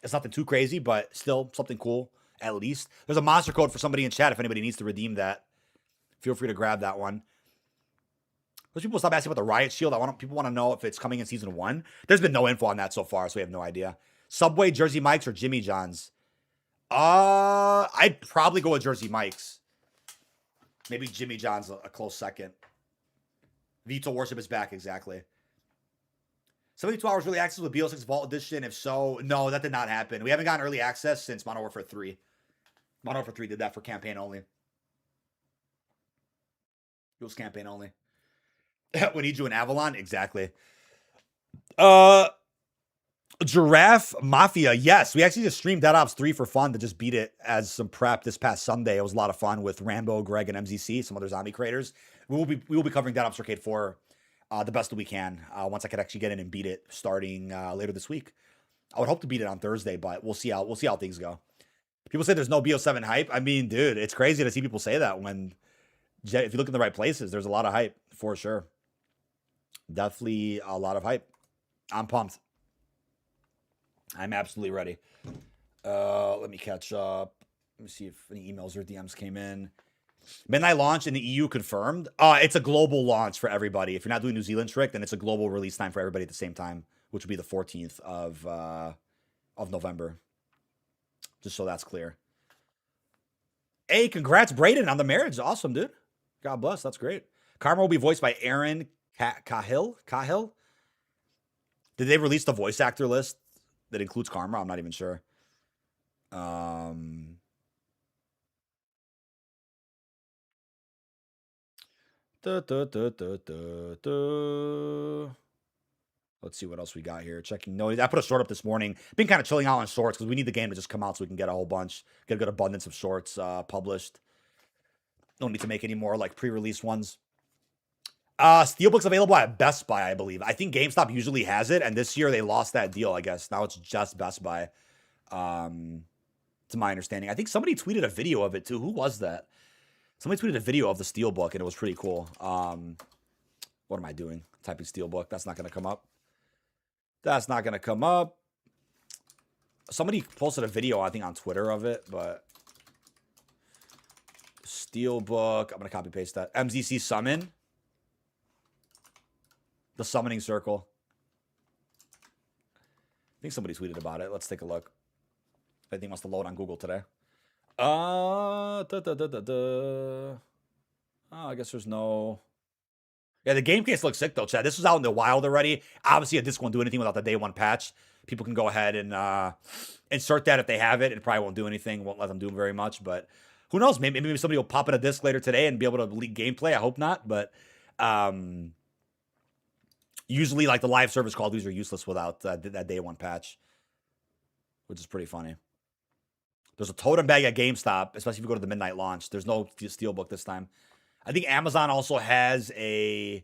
A: It's nothing too crazy, but still something cool at least. There's a monster code for somebody in chat if anybody needs to redeem that. Feel free to grab that one. Those people stop asking about the Riot Shield. People want to know if it's coming in Season 1. There's been no info on that so far, so we have no idea. Subway, Jersey Mike's, or Jimmy John's? I'd probably go with Jersey Mike's. Maybe Jimmy John's a close second. Veto Worship is back, exactly. 72 hours early access with BO6 Vault Edition? If so, no, that did not happen. We haven't gotten early access since Modern Warfare 3. Modern Warfare 3 did that for campaign only. It was campaign only. We need you in Avalon? Exactly. Giraffe Mafia. Yes, we actually just streamed Dead Ops 3 for fun to just beat it as some prep this past Sunday. It was a lot of fun with Rambo, Greg, and MZC, some other zombie creators. We will be covering Dead Ops Arcade 4 the best that we can once I could actually get in and beat it starting later this week. I would hope to beat it on Thursday, but we'll see how things go. People say there's no BO7 hype. I mean, dude, it's crazy to see people say that when if you look in the right places, there's a lot of hype for sure. Definitely a lot of hype. I'm pumped. I'm absolutely ready. Let me catch up. Let me see if any emails or DMs came in. Midnight launch in the EU confirmed. It's a global launch for everybody. If you're not doing New Zealand trick, then it's a global release time for everybody at the same time, which will be the 14th of November. Just so that's clear. Hey, congrats, Braden, on the marriage. Awesome, dude. God bless. That's great. Karma will be voiced by Aaron Cahill. Did they release the voice actor list that includes Karma? I'm not even sure. Let's see what else we got here. Checking noise. I put a short up this morning. Been kind of chilling out on shorts because we need the game to just come out so we can get a whole bunch, get a good abundance of shorts published. Don't need to make any more like pre-release ones. Steelbook's available at Best Buy, I believe. I think GameStop usually has it, and this year they lost that deal, I guess. Now it's just Best Buy. To my understanding. I think somebody tweeted a video of it too. Who was that? Somebody tweeted a video of the Steelbook, and it was pretty cool. What am I doing? Typing Steelbook. That's not going to come up. That's not going to come up. Somebody posted a video, I think, on Twitter of it, but Steelbook. I'm going to copy paste that. MZC Summon. The Summoning Circle. I think somebody tweeted about it. Let's take a look. Anything wants to load on Google today. I guess there's no... Yeah, the game case looks sick, though, Chad. This was out in the wild already. Obviously, a disc won't do anything without the day one patch. People can go ahead and insert that if they have it. It probably won't do anything. Won't let them do very much. But who knows? Maybe somebody will pop in a disc later today and be able to leak gameplay. I hope not. But usually, like, the live service Call of Duty are useless without that day one patch, which is pretty funny. There's a totem bag at GameStop, especially if you go to the midnight launch. There's no Steelbook this time. I think Amazon also has a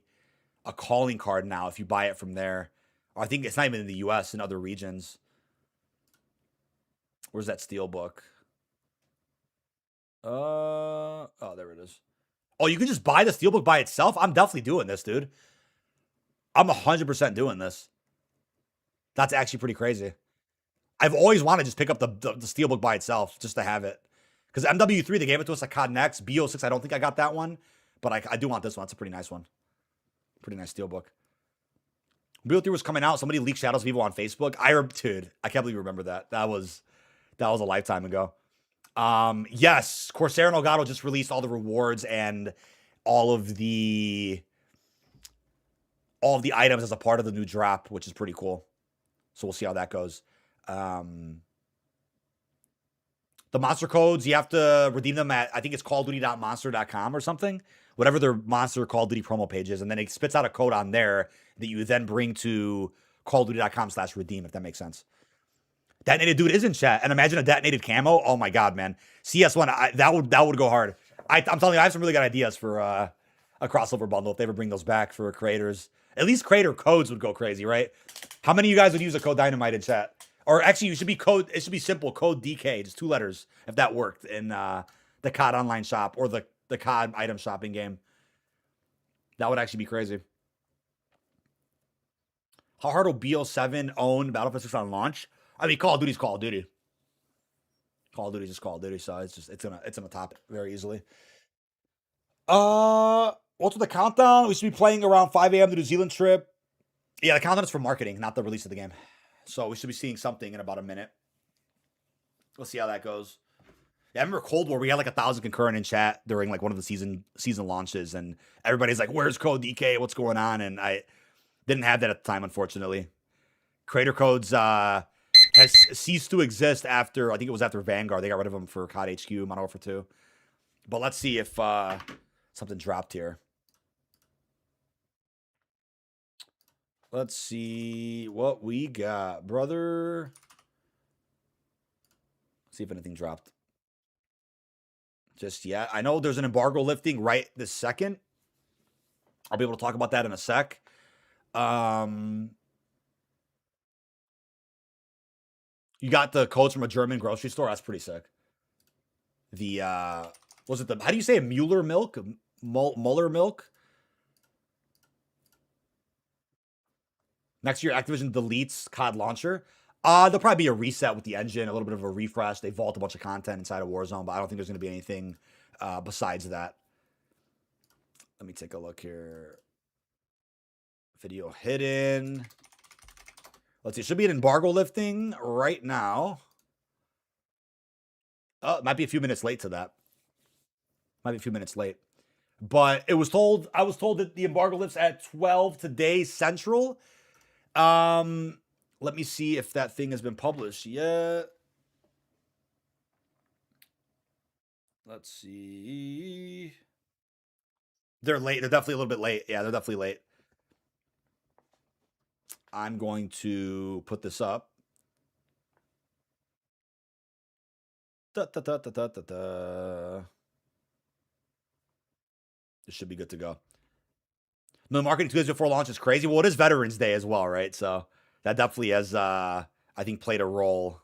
A: calling card now if you buy it from there. Or I think it's not even in the US, in other regions. Where's that Steelbook? Oh, there it is. Oh, you can just buy the Steelbook by itself? I'm definitely doing this, dude. I'm 100% doing this. That's actually pretty crazy. I've always wanted to just pick up the Steelbook by itself, just to have it. Because MW3, they gave it to us at COD Next. BO6, I don't think I got that one. But I do want this one. It's a pretty nice one. Pretty nice Steelbook. BO3 was coming out. Somebody leaked Shadows of Evil on Facebook. Dude, I can't believe you remember that. That was a lifetime ago. Yes, Corsair and Elgato just released all the rewards and all of the items as a part of the new drop, which is pretty cool. So we'll see how that goes. The monster codes, you have to redeem them at, I think it's callofduty.monster.com or something. Whatever their monster Call of Duty promo page is. And then it spits out a code on there that you then bring to callofduty.com/redeem, if that makes sense. Detonated dude is in chat. And imagine a detonated camo. Oh my God, man. CS1, that would go hard. I'm telling you, I have some really good ideas for a crossover bundle if they ever bring those back for creators. At least creator codes would go crazy, right? How many of you guys would use a code Dynamite in chat? Or actually, it should be simple, code DK, just 2 letters, if that worked in the COD online shop or the COD item shopping game. That would actually be crazy. How hard will BO7 own Battlefield 6 on launch? I mean, Call of Duty's Call of Duty. Call of Duty's just Call of Duty, so it's gonna top it very easily. What's with the countdown? We should be playing around 5 a.m. the New Zealand trip. Yeah, the countdown is for marketing, not the release of the game. So we should be seeing something in about a minute. We'll see how that goes. Yeah, I remember Cold War. We had like 1,000 concurrent in chat during like one of the season launches, and everybody's like, "Where's Code DK? What's going on?" And I didn't have that at the time, unfortunately. Creator codes has ceased to exist after, I think it was after Vanguard. They got rid of them for COD HQ, Modern Warfare 2. But let's see if something dropped here. Let's see what we got, brother. See if anything dropped. Just yet. I know there's an embargo lifting right this second. I'll be able to talk about that in a sec. You got the codes from a German grocery store. That's pretty sick. The was it the, how do you say it? Mueller milk? Mueller milk? Next year, Activision deletes COD launcher. There'll probably be a reset with the engine, a little bit of a refresh. They vault a bunch of content inside of Warzone, but I don't think there's going to be anything besides that. Let me take a look here. Video hidden. Let's see. It should be an embargo lifting right now. Oh, it might be a few minutes late to that. Might be a few minutes late. But it was told, I was told that the embargo lifts at 12 today Central. Let me see if that thing has been published yet. Let's see. They're late. They're definitely a little bit late. Yeah, they're definitely late. I'm going to put this up. This should be good to go. No, marketing 2 days before launch is crazy. Well, it is Veterans Day as well, right? So that definitely has, I think, played a role.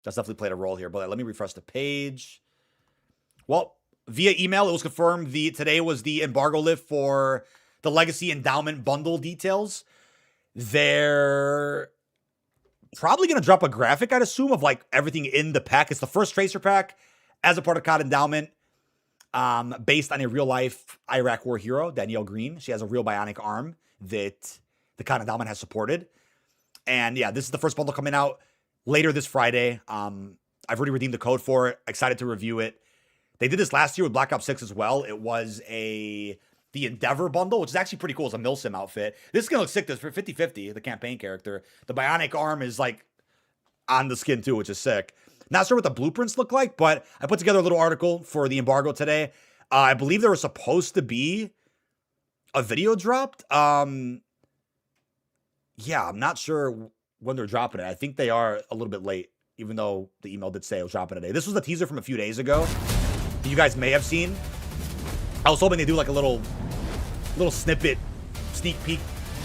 A: That's definitely played a role here. But let me refresh the page. Well, via email, it was confirmed today was the embargo lift for the Legacy Endowment Bundle details. They're probably going to drop a graphic, I'd assume, of like everything in the pack. It's the first Tracer pack as a part of COD Endowment, based on a real-life Iraq War hero, Danielle Green. She has a real bionic arm that the COD Endowment has supported. And yeah, this is the first bundle coming out later this Friday. I've already redeemed the code for it. Excited to review it. They did this last year with Black Ops 6 as well. It was the Endeavor bundle, which is actually pretty cool. It's a Milsim outfit. This is going to look sick. This for 50-50, the campaign character. The bionic arm is like on the skin too, which is sick. Not sure what the blueprints look like, but I put together a little article for the embargo today. I believe there was supposed to be a video dropped. Yeah, I'm not sure when they're dropping it. I think they are a little bit late, even though the email did say it was dropping today. This was the teaser from a few days ago that you guys may have seen. I was hoping they do like a little snippet, sneak peek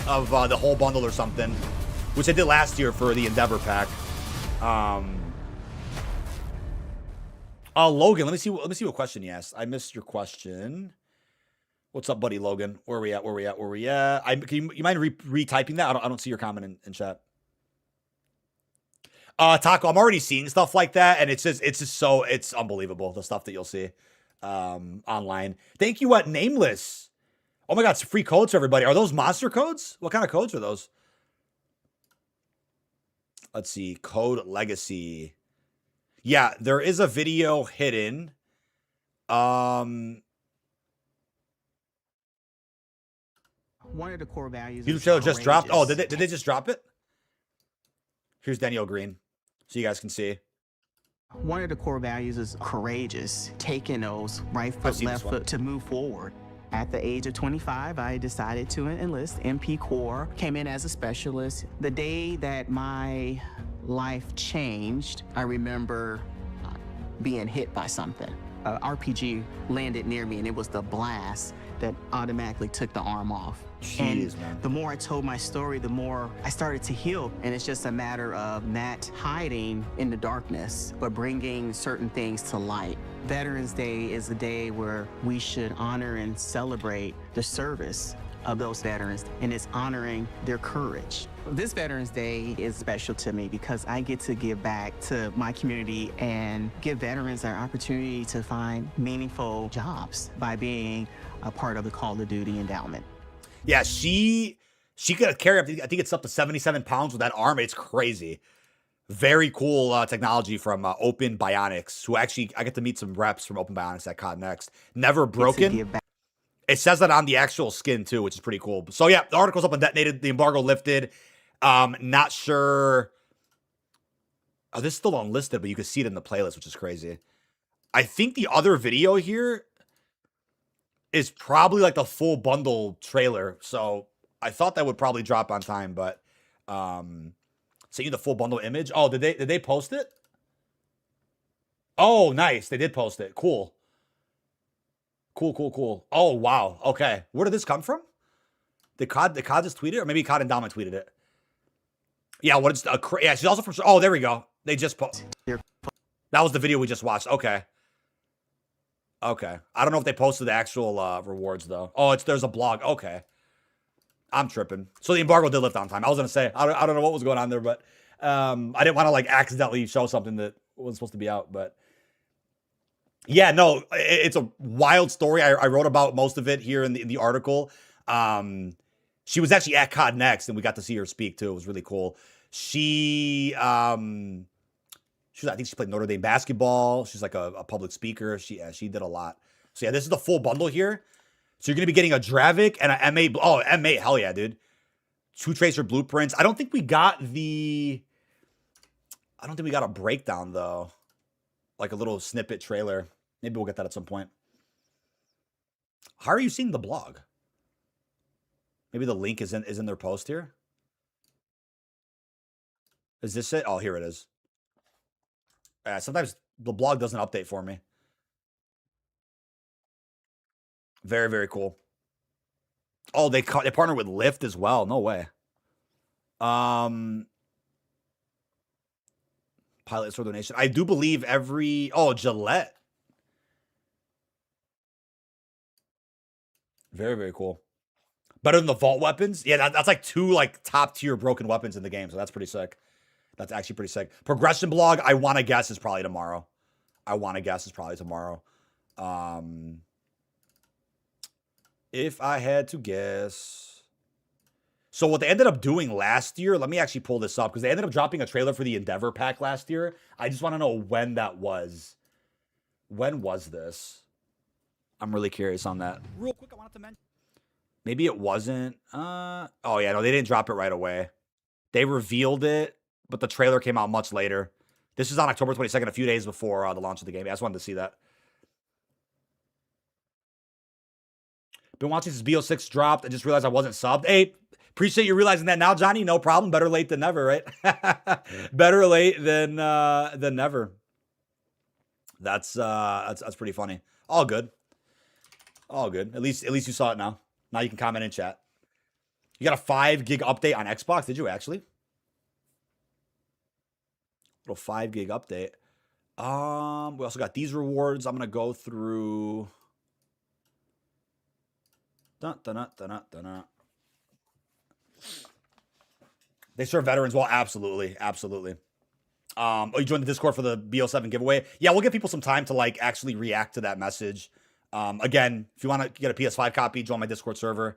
A: of the whole bundle or something, which they did last year for the Endeavor pack. Logan, let me see what question you asked. I missed your question. What's up, buddy, Logan? Where are we at? You mind retyping that? I don't see your comment in chat. Taco, I'm already seeing stuff like that, and it's unbelievable, the stuff that you'll see online. Thank you, Nameless. Oh my God, it's free codes for everybody. Are those monster codes? What kind of codes are those? Let's see. Code Legacy. Yeah, there is a video hidden.
E: One of the core values.
A: YouTube channel just dropped. Oh, did they just drop it? Here's Danielle Green, so you guys can see.
E: One of the core values is courageous, taking those right foot, left foot to move forward. At the age of 25, I decided to enlist MP Corps, came in as a specialist. The day that my life changed, I remember being hit by something. An RPG landed near me, and it was the blast that automatically took the arm off.
A: Jeez,
E: and
A: man.
E: the more I told my story, the more I started to heal. And it's just a matter of not hiding in the darkness, but bringing certain things to light. Veterans Day is a day where we should honor and celebrate the service of those veterans, and it's honoring their courage. This Veterans Day is special to me because I get to give back to my community and give veterans an opportunity to find meaningful jobs by being a part of the Call of Duty Endowment.
A: Yeah, she could carry up, I think it's up to 77 pounds with that arm. It's crazy. Very cool technology from Open Bionics, who actually, I get to meet some reps from Open Bionics at COD Next. Never broken. It says that on the actual skin too, which is pretty cool. So yeah, the article's up and detonated. The embargo lifted. Not sure. Oh, this is still unlisted, but you can see it in the playlist, which is crazy. I think the other video here is probably like the full bundle trailer. So I thought that would probably drop on time, but sent you the full bundle image. Oh, did they post it? Oh, nice. They did post it. Cool. Cool. Oh, wow. Okay. Where did this come from? Did COD just tweet it? Or maybe COD and Dama tweeted it. Yeah, what it's yeah, she's also from. Oh, there we go. They just that was the video we just watched. Okay. I don't know if they posted the actual rewards though. Oh, there's a blog. Okay. I'm tripping. So the embargo did lift on time. I was gonna say I don't know what was going on there, but I didn't want to like accidentally show something that wasn't supposed to be out. But yeah, no, it's a wild story. I wrote about most of it here in the article. She was actually at COD Next, and we got to see her speak too. It was really cool. I think she played Notre Dame basketball. She's like a public speaker. She did a lot. So yeah, this is the full bundle here. So you're gonna be getting a Dravic and a M8. Oh, M8, hell yeah, dude. 2 Tracer blueprints. I don't think we got a breakdown though. Like a little snippet trailer. Maybe we'll get that at some point. How are you seeing the blog? Maybe the link is in their post here. Is this it? Oh, here it is. Sometimes the blog doesn't update for me. Very, very cool. Oh, they partner with Lyft as well. No way. Pilot Sword donation. I do believe Gillette. Very, very cool. Better than the vault weapons. Yeah, that's like 2 like top tier broken weapons in the game. So that's pretty sick. That's actually pretty sick. Progression blog, I want to guess is probably tomorrow. If I had to guess. So what they ended up doing last year, let me actually pull this up because they ended up dropping a trailer for the Endeavor pack last year. I just want to know when that was. When was this? I'm really curious on that. Real quick, I wanted to mention. Maybe it wasn't. Oh, yeah, no, they didn't drop it right away. They revealed it, but the trailer came out much later. This is on October 22nd, a few days before the launch of the game. I just wanted to see that. Been watching since BO6 dropped. I just realized I wasn't subbed. Hey, appreciate you realizing that now, Johnny. No problem. Better late than never, right? Better late than never. That's pretty funny. All good. At least you saw it now. Now you can comment in chat. You got a 5 gig update on Xbox? Did you actually? Little 5 gig update. We also got these rewards. I'm gonna go through. They serve veterans well. Absolutely. Oh, you joined the Discord for the BO7 giveaway? Yeah, we'll give people some time to like actually react to that message. Again, if you want to get a PS5 copy, join my Discord server.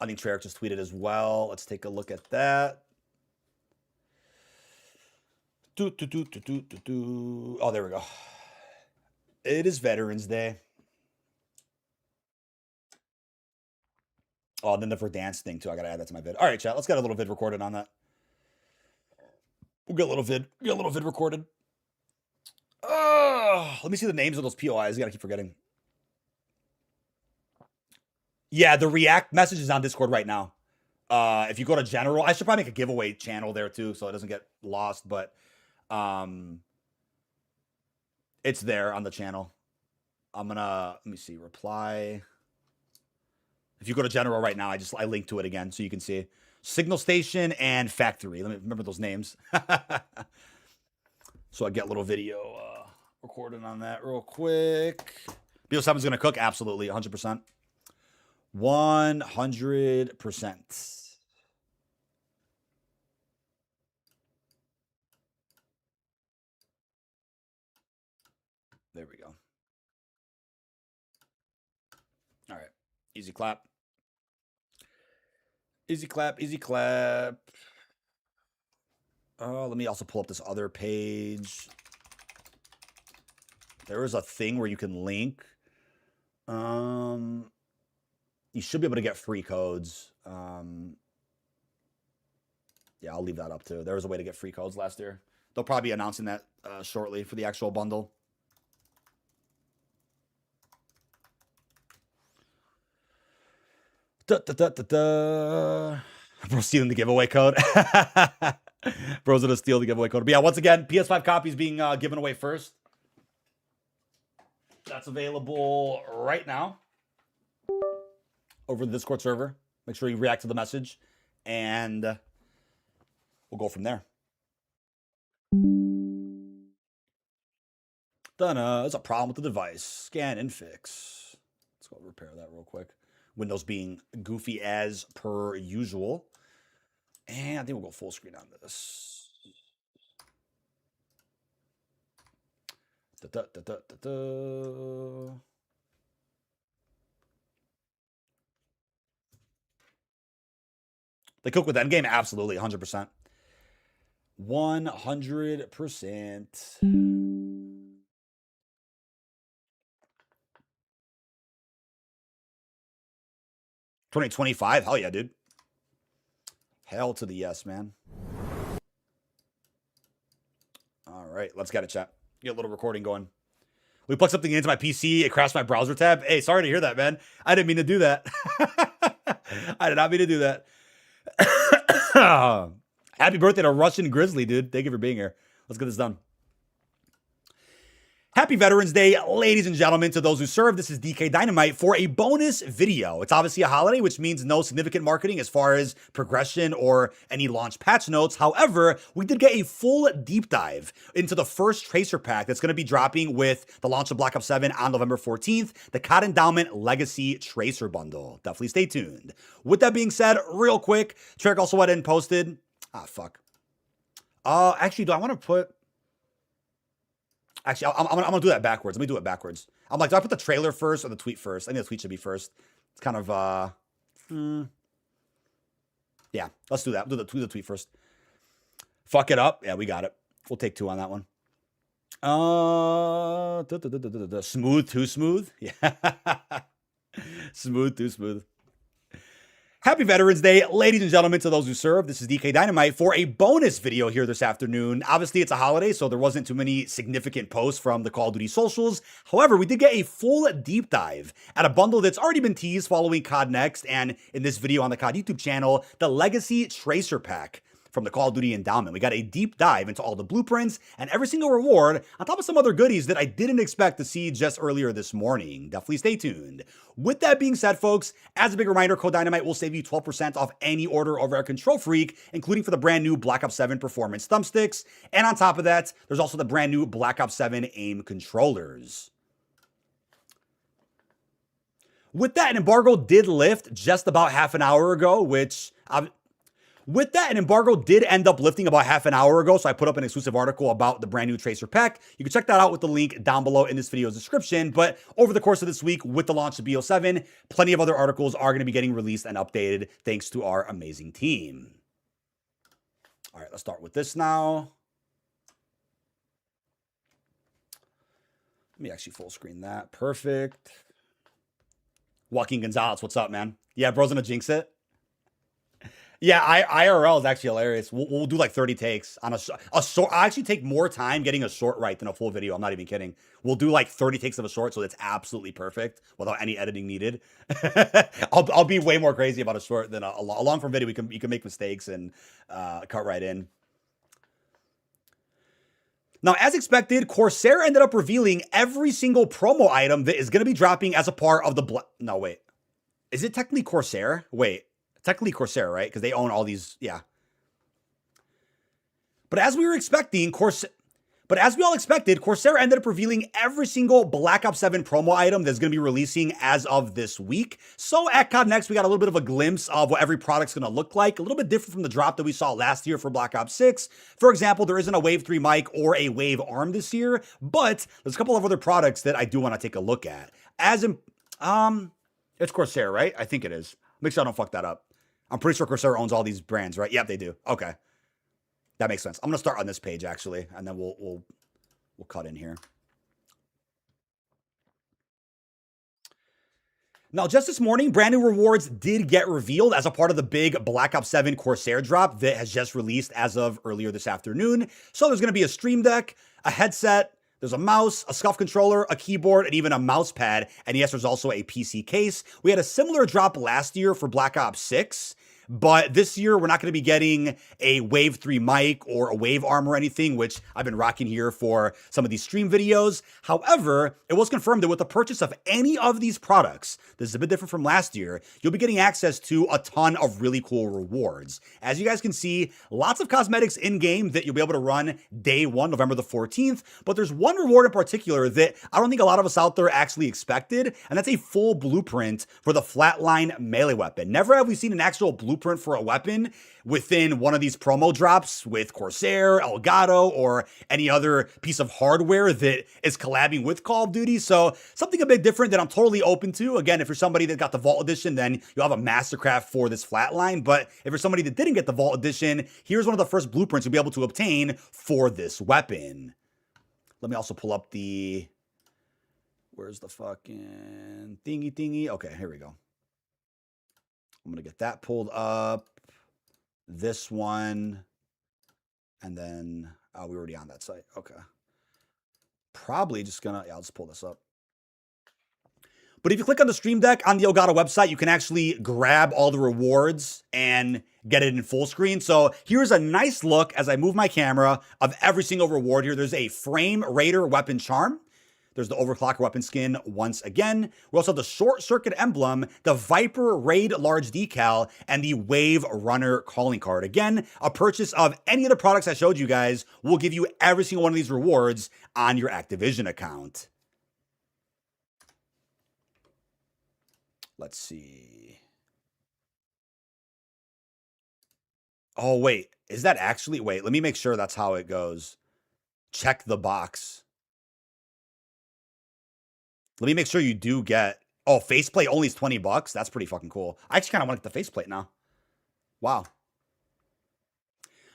A: I think Treyarch just tweeted as well. Let's take a look at that. Oh, there we go. It is Veterans Day. Oh, then the Verdansk thing too. I gotta add that to my vid. All right, chat. Let's get a little vid recorded on that. We'll get a little vid recorded. Let me see the names of those POIs. I gotta keep forgetting. Yeah, the React message is on Discord right now. If you go to general, I should probably make a giveaway channel there too, so it doesn't get lost. But it's there on the channel. Let me see, reply. If you go to general right now, I link to it again so you can see Signal Station and Factory. Let me remember those names. So I get a little video recorded on that real quick. BO7's gonna cook, absolutely, 100%. 100%. There we go. All right. Easy clap. Easy clap. Let me also pull up this other page. There is a thing where you can link. You should be able to get free codes. Yeah, I'll leave that up too. There was a way to get free codes last year. They'll probably be announcing that shortly for the actual bundle. Bro, stealing the giveaway code. Bro's gonna steal the giveaway code. But yeah, once again, PS5 copies being given away first. That's available right now over the Discord server. Make sure you react to the message, and we'll go from there. There's a problem with the device. Scan and fix. Let's go repair that real quick. Windows being goofy as per usual. And I think we'll go full screen on this. They cook with Endgame? Absolutely, 100%. 100%. 2025? Hell yeah, dude. Hell to the yes, man. All right, let's get it, chat. Get a little recording going. We plugged something into my PC. It crashed my browser tab. Hey, sorry to hear that, man. I didn't mean to do that. I did not mean to do that. Happy birthday to Russian Grizzly, dude. Thank you for being here. Let's get this done. Happy Veterans Day, ladies and gentlemen, to those who serve. This is DK Dynamite for a bonus video. It's obviously a holiday, which means no significant marketing as far as progression or any launch patch notes. However, we did get a full deep dive into the first Tracer pack that's going to be dropping with the launch of Black Ops 7 on November 14th, the COD Endowment Legacy Tracer Bundle. Definitely stay tuned. With that being said, real quick, Treyarch also went in and posted. Fuck. Actually, do I want to put... Actually, I'm gonna do that backwards. Let me do it backwards. I'm like, do I put the trailer first or the tweet first? I think the tweet should be first. It's kind of yeah, let's do that. Do the tweet first. Fuck it up. Yeah, we got it. We'll take 2 on that one. Smooth too smooth. Yeah. Smooth too smooth. Happy Veterans Day, ladies and gentlemen, to those who serve. This is DK Dynamite for a bonus video here this afternoon. Obviously, it's a holiday, so there wasn't too many significant posts from the Call of Duty socials. However, we did get a full deep dive at a bundle that's already been teased following COD Next, and in this video on the COD YouTube channel, the Legacy Tracer Pack from the Call of Duty Endowment. We got a deep dive into all the blueprints and every single reward, on top of some other goodies that I didn't expect to see just earlier this morning. Definitely stay tuned. With that being said, folks, as a big reminder, Code Dynamite will save you 12% off any order over at Control Freak, including for the brand new Black Ops 7 Performance thumbsticks. And on top of that, there's also the brand new Black Ops 7 aim controllers. With that, an embargo did lift just about half an hour ago, which... With that, an embargo did end up lifting about half an hour ago, so I put up an exclusive article about the brand new Tracer pack. You can check that out with the link down below in this video's description, but over the course of this week, with the launch of BO7, plenty of other articles are going to be getting released and updated thanks to our amazing team. All right, let's start with this now. Let me actually full screen that. Perfect. Joaquin Gonzalez, what's up, man? Yeah, bro's gonna jinx it. Yeah, IRL is actually hilarious. We'll do like 30 takes on a short. I actually take more time getting a short right than a full video. I'm not even kidding. We'll do like 30 takes of a short, so it's absolutely perfect without any editing needed. I'll be way more crazy about a short than a long form video. You can make mistakes and cut right in. Now, as expected, Corsair ended up revealing every single promo item that is going to be dropping as a part of the... No, wait. Is it technically Corsair? Wait. Technically Corsair, right? Because they own all these, yeah. But as we were expecting, Corsair ended up revealing every single Black Ops 7 promo item that's going to be releasing as of this week. So at COD Next, we got a little bit of a glimpse of what every product's going to look like. A little bit different from the drop that we saw last year for Black Ops 6. For example, there isn't a Wave 3 mic or a Wave arm this year, but there's a couple of other products that I do want to take a look at. As in, it's Corsair, right? I think it is. Make sure I don't fuck that up. I'm pretty sure Corsair owns all these brands, right? Yep, they do. Okay. That makes sense. I'm going to start on this page, actually, and then we'll cut in here. Now, just this morning, brand new rewards did get revealed as a part of the big Black Ops 7 Corsair drop that has just released as of earlier this afternoon. So there's going to be a Stream Deck, a headset, There's a mouse, a SCUF controller, a keyboard, and even a mouse pad. And yes, there's also a PC case. We had a similar drop last year for Black Ops 6. But this year, we're not going to be getting a Wave 3 mic or a Wave arm or anything, which I've been rocking here for some of these stream videos. However, it was confirmed that with the purchase of any of these products, this is a bit different from last year, you'll be getting access to a ton of really cool rewards. As you guys can see, lots of cosmetics in-game that you'll be able to run day one, November the 14th. But there's one reward in particular that I don't think a lot of us out there actually expected, and that's a full blueprint for the Flatline melee weapon. Never have we seen an actual blueprint for a weapon within one of these promo drops with Corsair, Elgato, or any other piece of hardware that is collabing with Call of Duty. So something a bit different that I'm totally open to. Again, if you're somebody that got the Vault Edition, then you'll have a Mastercraft for this Flatline. But if you're somebody that didn't get the Vault Edition, here's one of the first blueprints you'll be able to obtain for this weapon. Let me also pull up the... Where's the fucking thingy? Okay, here we go. I'm going to get that pulled up. This one. And then, we're already on that site. Okay. Probably just going to, I'll just pull this up. But if you click on the Stream Deck on the Elgato website, you can actually grab all the rewards and get it in full screen. So here's a nice look as I move my camera of every single reward here. There's a Frame Raider weapon charm. There's the Overclocker weapon skin once again. We also have the Short Circuit emblem, the Viper Raid large decal, and the Wave Runner calling card. Again, a purchase of any of the products I showed you guys will give you every single one of these rewards on your Activision account. Let's see. Oh, wait. Is that actually... Wait, let me make sure that's how it goes. Check the box. Let me make sure you do get... Oh, faceplate only is $20. That's pretty fucking cool. I actually kind of want to get the faceplate now. Wow.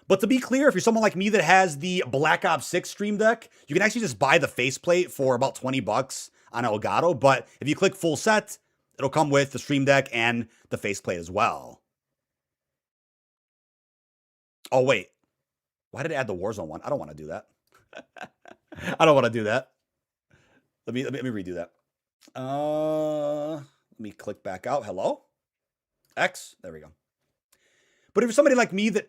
A: But to be clear, if you're someone like me that has the Black Ops 6 Stream Deck, you can actually just buy the faceplate for about $20 on Elgato. But if you click full set, it'll come with the Stream Deck and the faceplate as well. Oh, wait. Why did it add the Warzone one? I don't want to do that. I don't want to do that. Let me redo that. Let me click back out. Hello? X. There we go. But if you're somebody like me that...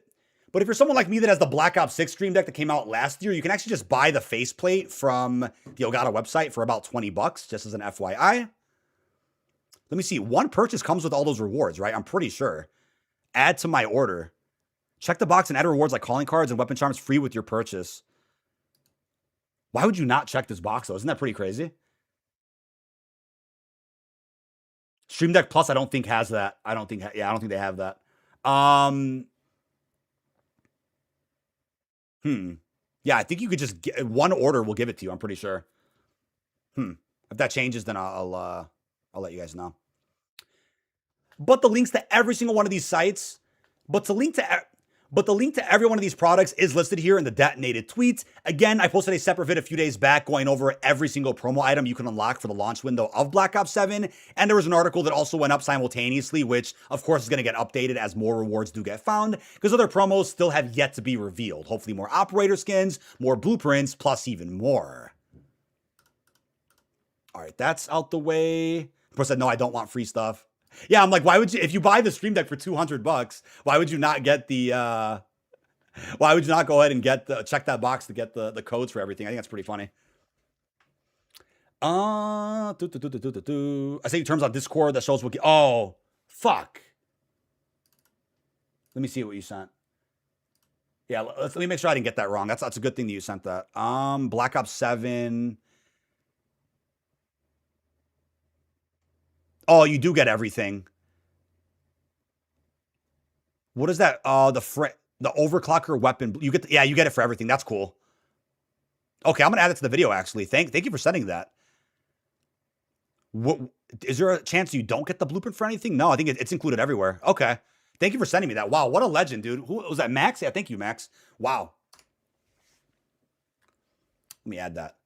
A: But if you're someone like me that has the Black Ops 6 Stream Deck that came out last year, you can actually just buy the faceplate from the Elgato website for about $20, just as an FYI. Let me see. One purchase comes with all those rewards, right? I'm pretty sure. Add to my order. Check the box and add rewards like calling cards and weapon charms free with your purchase. Why would you not check this box, though? Isn't that pretty crazy? Stream Deck Plus, I don't think has that. I don't think they have that. Yeah, I think you could just get one order. Will give it to you. I'm pretty sure. If that changes, then I'll let you guys know. But the links to every single one of these sites, the link to every one of these products is listed here in the detonated tweets. Again, I posted a separate vid a few days back going over every single promo item you can unlock for the launch window of Black Ops 7. And there was an article that also went up simultaneously, which of course is going to get updated as more rewards do get found, because other promos still have yet to be revealed. Hopefully more operator skins, more blueprints, plus even more. All right, that's out the way. The person said, no, I don't want free stuff. Yeah, I'm like, why would you, if you buy the Stream Deck for $200, why would you not get the, why would you not go ahead and get the, check that box to get the codes for everything? I think that's pretty funny. I say terms on Discord that shows what, oh, fuck. Let me see what you sent. Yeah, let me make sure I didn't get that wrong. That's a good thing that you sent that. Black Ops 7. Oh, you do get everything. What is that? The overclocker weapon. You get, you get it for everything. That's cool. Okay, I'm gonna add it to the video. Actually, thank you for sending that. What is there a chance you don't get the blueprint for anything? No, I think it's included everywhere. Okay, thank you for sending me that. Wow, what a legend, dude. Who was that? Max? Yeah, thank you, Max. Wow. Let me add that.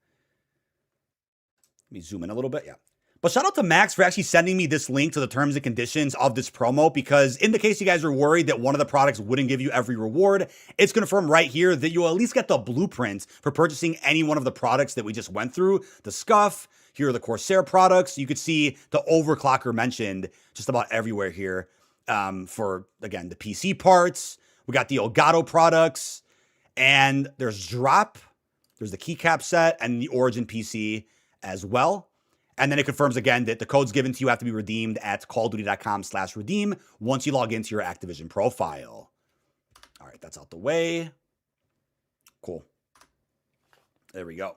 A: Let me zoom in a little bit. Yeah. But shout out to Max for actually sending me this link to the terms and conditions of this promo, because in the case you guys are worried that one of the products wouldn't give you every reward, it's confirmed right here that you'll at least get the blueprint for purchasing any one of the products that we just went through. The Scuff, here are the Corsair products. You could see the Overclocker mentioned just about everywhere here for, again, the PC parts. We got the Elgato products, and there's Drop, there's the keycap set, and the Origin PC as well. And then it confirms again that the codes given to you have to be redeemed at callofduty.com/redeem once you log into your Activision profile. All right, that's out the way. Cool. There we go.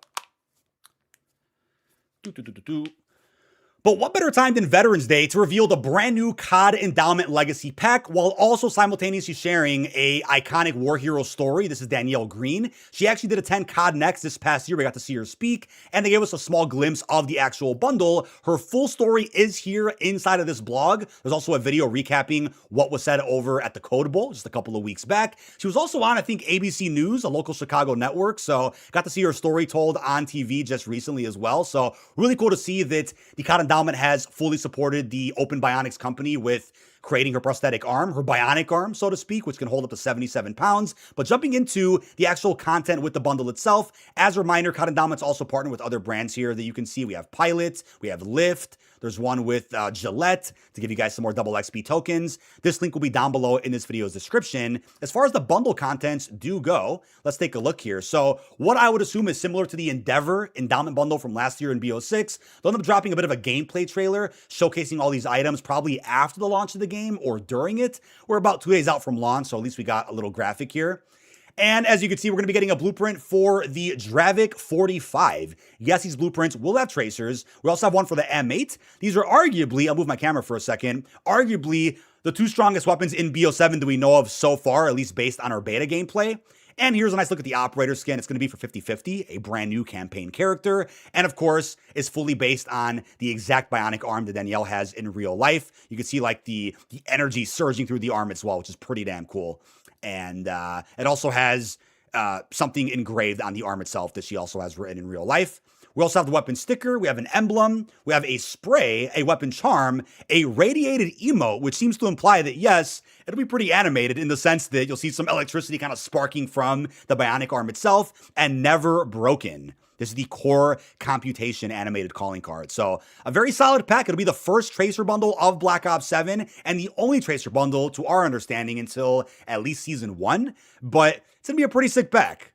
A: But what better time than Veterans Day to reveal the brand new COD Endowment Legacy Pack, while also simultaneously sharing a iconic war hero story. This is Danielle Green. She actually did attend COD Next this past year. We got to see her speak, and they gave us a small glimpse of the actual bundle. Her full story is here inside of this blog. There's also a video recapping what was said over at the Code Bowl just a couple of weeks back. She was also on, I think, ABC News, a local Chicago network, so got to see her story told on TV just recently as well. So really cool to see that the COD Endowment has fully supported the Open Bionics company with creating her prosthetic arm, her bionic arm, so to speak, which can hold up to 77 pounds. But jumping into the actual content with the bundle itself, as a reminder, COD Endowment's also partnered with other brands here that you can see. We have Pilot, we have Lyft, there's one with Gillette to give you guys some more double XP tokens. This link will be down below in this video's description. As far as the bundle contents do go, let's take a look here. So what I would assume is similar to the Endeavor Endowment bundle from last year in BO6. They'll end up dropping a bit of a gameplay trailer showcasing all these items probably after the launch of the game or during it. We're about 2 days out from launch, so at least we got a little graphic here. And as you can see, we're going to be getting a blueprint for the Dravik 45. Yes, these blueprints will have tracers. We also have one for the M8. These are arguably, I'll move my camera for a second, arguably the two strongest weapons in BO7 that we know of so far, at least based on our beta gameplay. And here's a nice look at the operator skin. It's going to be for 50/50, a brand new campaign character. And of course, is fully based on the exact bionic arm that Danielle has in real life. You can see like the energy surging through the arm as well, which is pretty damn cool. And it also has something engraved on the arm itself that she also has written in real life. We also have the weapon sticker. We have an emblem. We have a spray, a weapon charm, a radiated emote, which seems to imply that, yes, it'll be pretty animated in the sense that you'll see some electricity kind of sparking from the bionic arm itself, and never broken. This is the core computation animated calling card. So a very solid pack. It'll be the first Tracer bundle of Black Ops 7 and the only Tracer bundle, to our understanding, until at least Season 1. But it's going to be a pretty sick pack.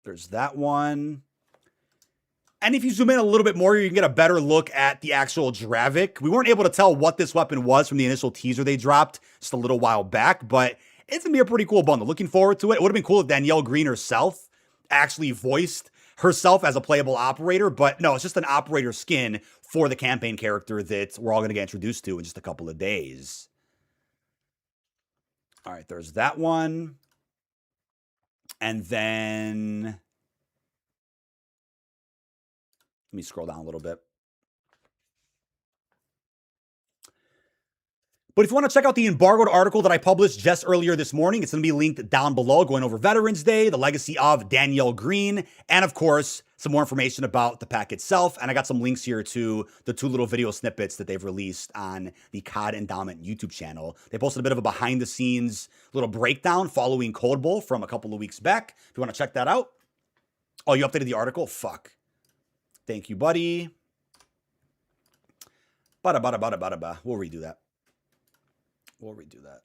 A: There's that one. And if you zoom in a little bit more, you can get a better look at the actual Dravik. We weren't able to tell what this weapon was from the initial teaser they dropped just a little while back, but it's going to be a pretty cool bundle. Looking forward to it. It would have been cool if Danielle Green herself actually voiced herself as a playable operator, but no, it's just an operator skin for the campaign character that we're all going to get introduced to in just a couple of days. All right, there's that one. And then let me scroll down a little bit. But if you want to check out the embargoed article that I published just earlier this morning, it's going to be linked down below, going over Veterans Day, the legacy of Danielle Green, and of course, some more information about the pack itself. And I got some links here to the 2 little video snippets that they've released on the COD Endowment YouTube channel. They posted a bit of a behind the scenes little breakdown following Code Bowl from a couple of weeks back. If you want to check that out. Oh, you updated the article? Fuck. Thank you, buddy. We'll redo that. We'll redo that.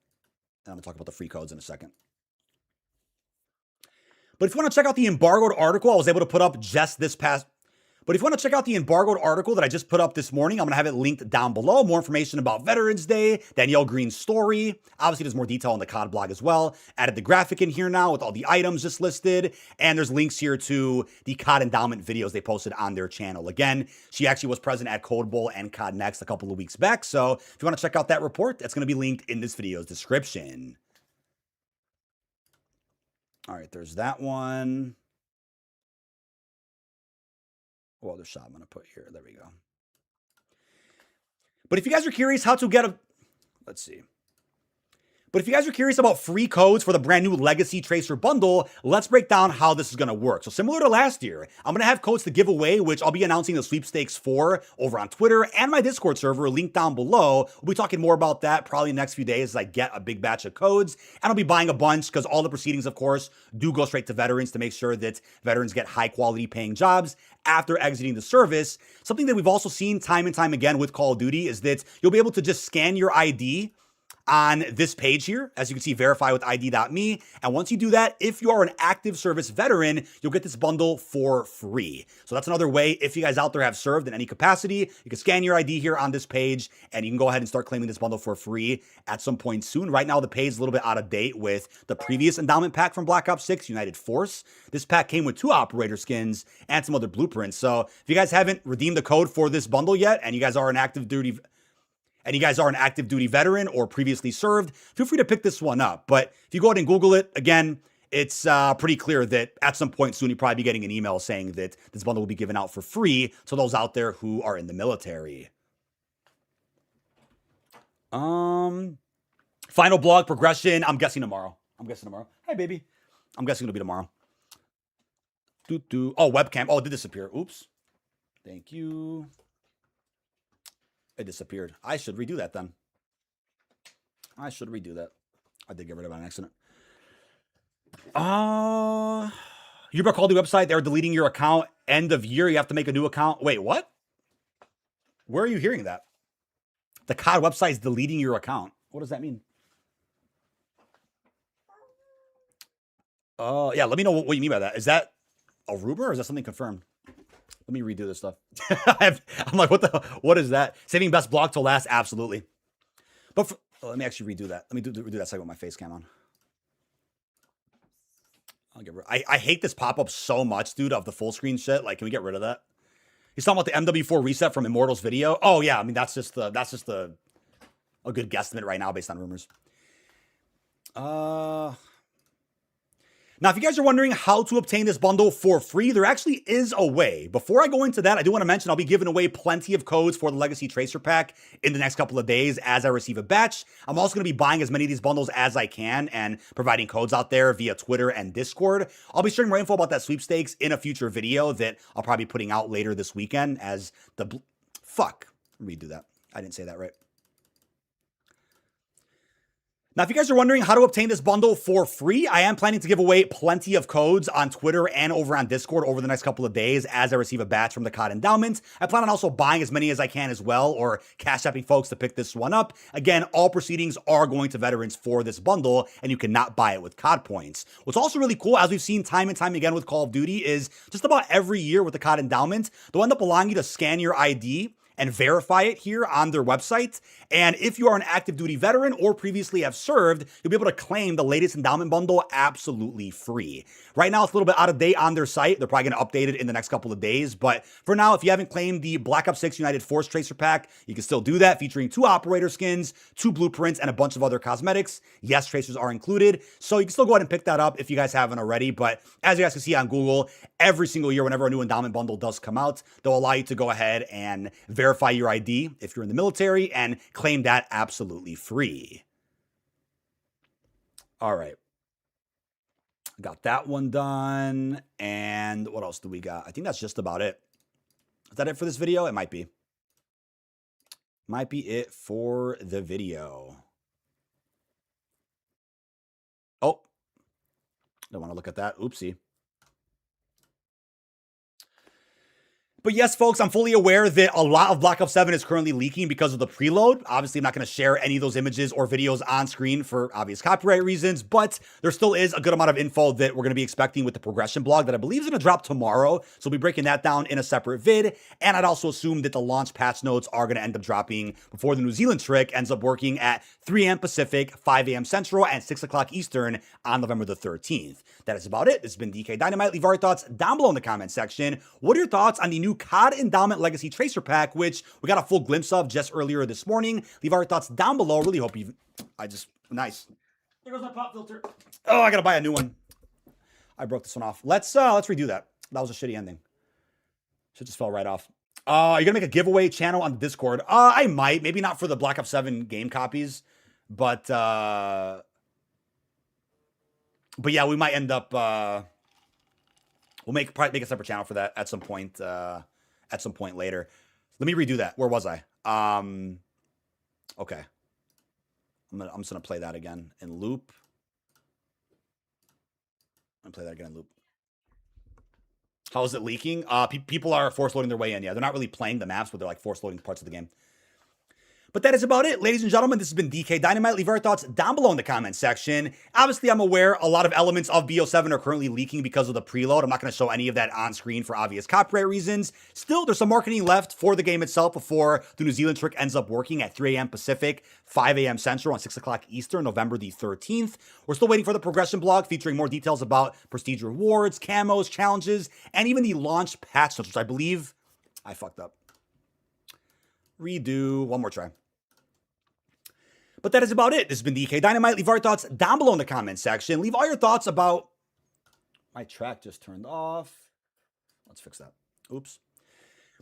A: And I'm going to talk about the free codes in a second. But if you want to check out the embargoed article I was able to put up just this past... But if you want to check out the embargoed article that I just put up this morning, I'm going to have it linked down below. More information about Veterans Day, Danielle Green's story. Obviously, there's more detail on the COD blog as well. Added the graphic in here now with all the items just listed. And there's links here to the COD Endowment videos they posted on their channel. Again, she actually was present at Code Bowl and COD Next a couple of weeks back. So if you want to check out that report, that's going to be linked in this video's description. All right, there's that one. What other shot I'm going to put here? There we go. But if you guys are curious how to get a... Let's see. But if you guys are curious about free codes for the brand new Legacy Tracer bundle, let's break down how this is going to work. So similar to last year, I'm going to have codes to give away, which I'll be announcing the sweepstakes for over on Twitter and my Discord server, link down below. We'll be talking more about that probably in the next few days as I get a big batch of codes. And I'll be buying a bunch because all the proceedings, of course, do go straight to veterans to make sure that veterans get high quality paying jobs after exiting the service. Something that we've also seen time and time again with Call of Duty is that you'll be able to just scan your ID on this page here, as you can see, verify with ID.me. And once you do that, if you are an active service veteran, you'll get this bundle for free. So that's another way, if you guys out there have served in any capacity, you can scan your ID here on this page, and you can go ahead and start claiming this bundle for free at some point soon. Right now, the page is a little bit out of date with the previous endowment pack from Black Ops 6, United Force. This pack came with 2 operator skins and some other blueprints. So if you guys haven't redeemed the code for this bundle yet, and you guys are an active duty veteran or previously served, feel free to pick this one up. But if you go ahead and Google it, again, it's pretty clear that at some point soon, you'll probably be getting an email saying that this bundle will be given out for free to those out there who are in the military. Final blog progression, I'm guessing tomorrow. Hey, baby. I'm guessing it'll be tomorrow. Oh, webcam. Oh, it did disappear. Oops. Thank you. It disappeared. I should redo that then. I did get rid of it on accident. You better call the website. They're deleting your account end of year. You have to make a new account. Wait, what? Where are you hearing that? The COD website is deleting your account. What does that mean? Yeah, let me know what you mean by that. Is that a rumor or is that something confirmed? Let me redo this stuff. I'm like, what is that? Saving best blog till last? Absolutely. But let me actually redo that. Let me redo that segment with my face cam on. I hate this pop-up so much, dude, of the full screen shit. Like, can we get rid of that? He's talking about the MW4 reset from Immortals video. Oh yeah, I mean that's just a good guesstimate right now based on rumors. Now, if you guys are wondering how to obtain this bundle for free, there actually is a way. Before I go into that, I do want to mention I'll be giving away plenty of codes for the Legacy Tracer Pack in the next couple of days as I receive a batch. I'm also going to be buying as many of these bundles as I can and providing codes out there via Twitter and Discord. I'll be sharing more info about that sweepstakes in a future video that I'll probably be putting out later this weekend as the... Fuck. Redo that. I didn't say that right. Now, if you guys are wondering how to obtain this bundle for free, I am planning to give away plenty of codes on Twitter and over on Discord over the next couple of days as I receive a batch from the COD Endowment. I plan on also buying as many as I can as well, or cash apping folks to pick this one up. Again, all proceedings are going to veterans for this bundle, and you cannot buy it with COD points. What's also really cool, as we've seen time and time again with Call of Duty, is just about every year with the COD Endowment, they'll end up allowing you to scan your ID and verify it here on their website. And if you are an active duty veteran or previously have served, you'll be able to claim the latest endowment bundle absolutely free. Right now, it's a little bit out of date on their site. They're probably going to update it in the next couple of days. But for now, if you haven't claimed the Black Ops 6 United Force Tracer Pack, you can still do that, featuring 2 operator skins, 2 blueprints, and a bunch of other cosmetics. Yes, tracers are included. So you can still go ahead and pick that up if you guys haven't already. But as you guys can see on Google, every single year, whenever a new endowment bundle does come out, they'll allow you to go ahead and verify your ID if you're in the military and claim that absolutely free. All right. Got that one done. And what else do we got? I think that's just about it. Is that it for this video? It might be. Might be it for the video. Oh. Don't want to look at that. Oopsie. But yes, folks, I'm fully aware that a lot of Black Ops 7 is currently leaking because of the preload. Obviously, I'm not going to share any of those images or videos on screen for obvious copyright reasons, but there still is a good amount of info that we're going to be expecting with the progression blog that I believe is going to drop tomorrow. So we'll be breaking that down in a separate vid. And I'd also assume that the launch patch notes are going to end up dropping before the New Zealand trick ends up working at 3 a.m. Pacific, 5 a.m. Central, and 6 o'clock Eastern on November the 13th. That is about it. This has been DK Dynamite. Leave your thoughts down below in the comment section. What are your thoughts on the new COD Endowment Legacy Tracer Pack, which we got a full glimpse of just earlier this morning? Leave our thoughts down below. Really hope you... Nice. There goes my pop filter. Oh, I gotta buy a new one. I broke this one off. Let's redo that. That was a shitty ending. Shit just fell right off. You're gonna make a giveaway channel on the Discord. I might. Maybe not for the Black Ops 7 game copies. But yeah, we might end up we'll probably make a separate channel for that at some point later. Let me redo that. Where was I? Okay. I'm just gonna play that again in loop. I'm gonna play that again in loop. How is it leaking? People are force loading their way in. Yeah, they're not really playing the maps, but they're like force loading parts of the game. But that is about it, ladies and gentlemen. This has been DK Dynamite. Leave our thoughts down below in the comment section. Obviously, I'm aware a lot of elements of BO7 are currently leaking because of the preload. I'm not going to show any of that on screen for obvious copyright reasons. Still, there's some marketing left for the game itself before the New Zealand trick ends up working at 3 a.m. Pacific, 5 a.m. Central on 6 o'clock Eastern, November the 13th. We're still waiting for the progression blog featuring more details about prestige rewards, camos, challenges, and even the launch patch notes, which I believe I fucked up. Redo. One more try. But that is about it. This has been DK Dynamite. Leave our thoughts down below in the comment section. Leave all your thoughts about... My track just turned off. Let's fix that. Oops.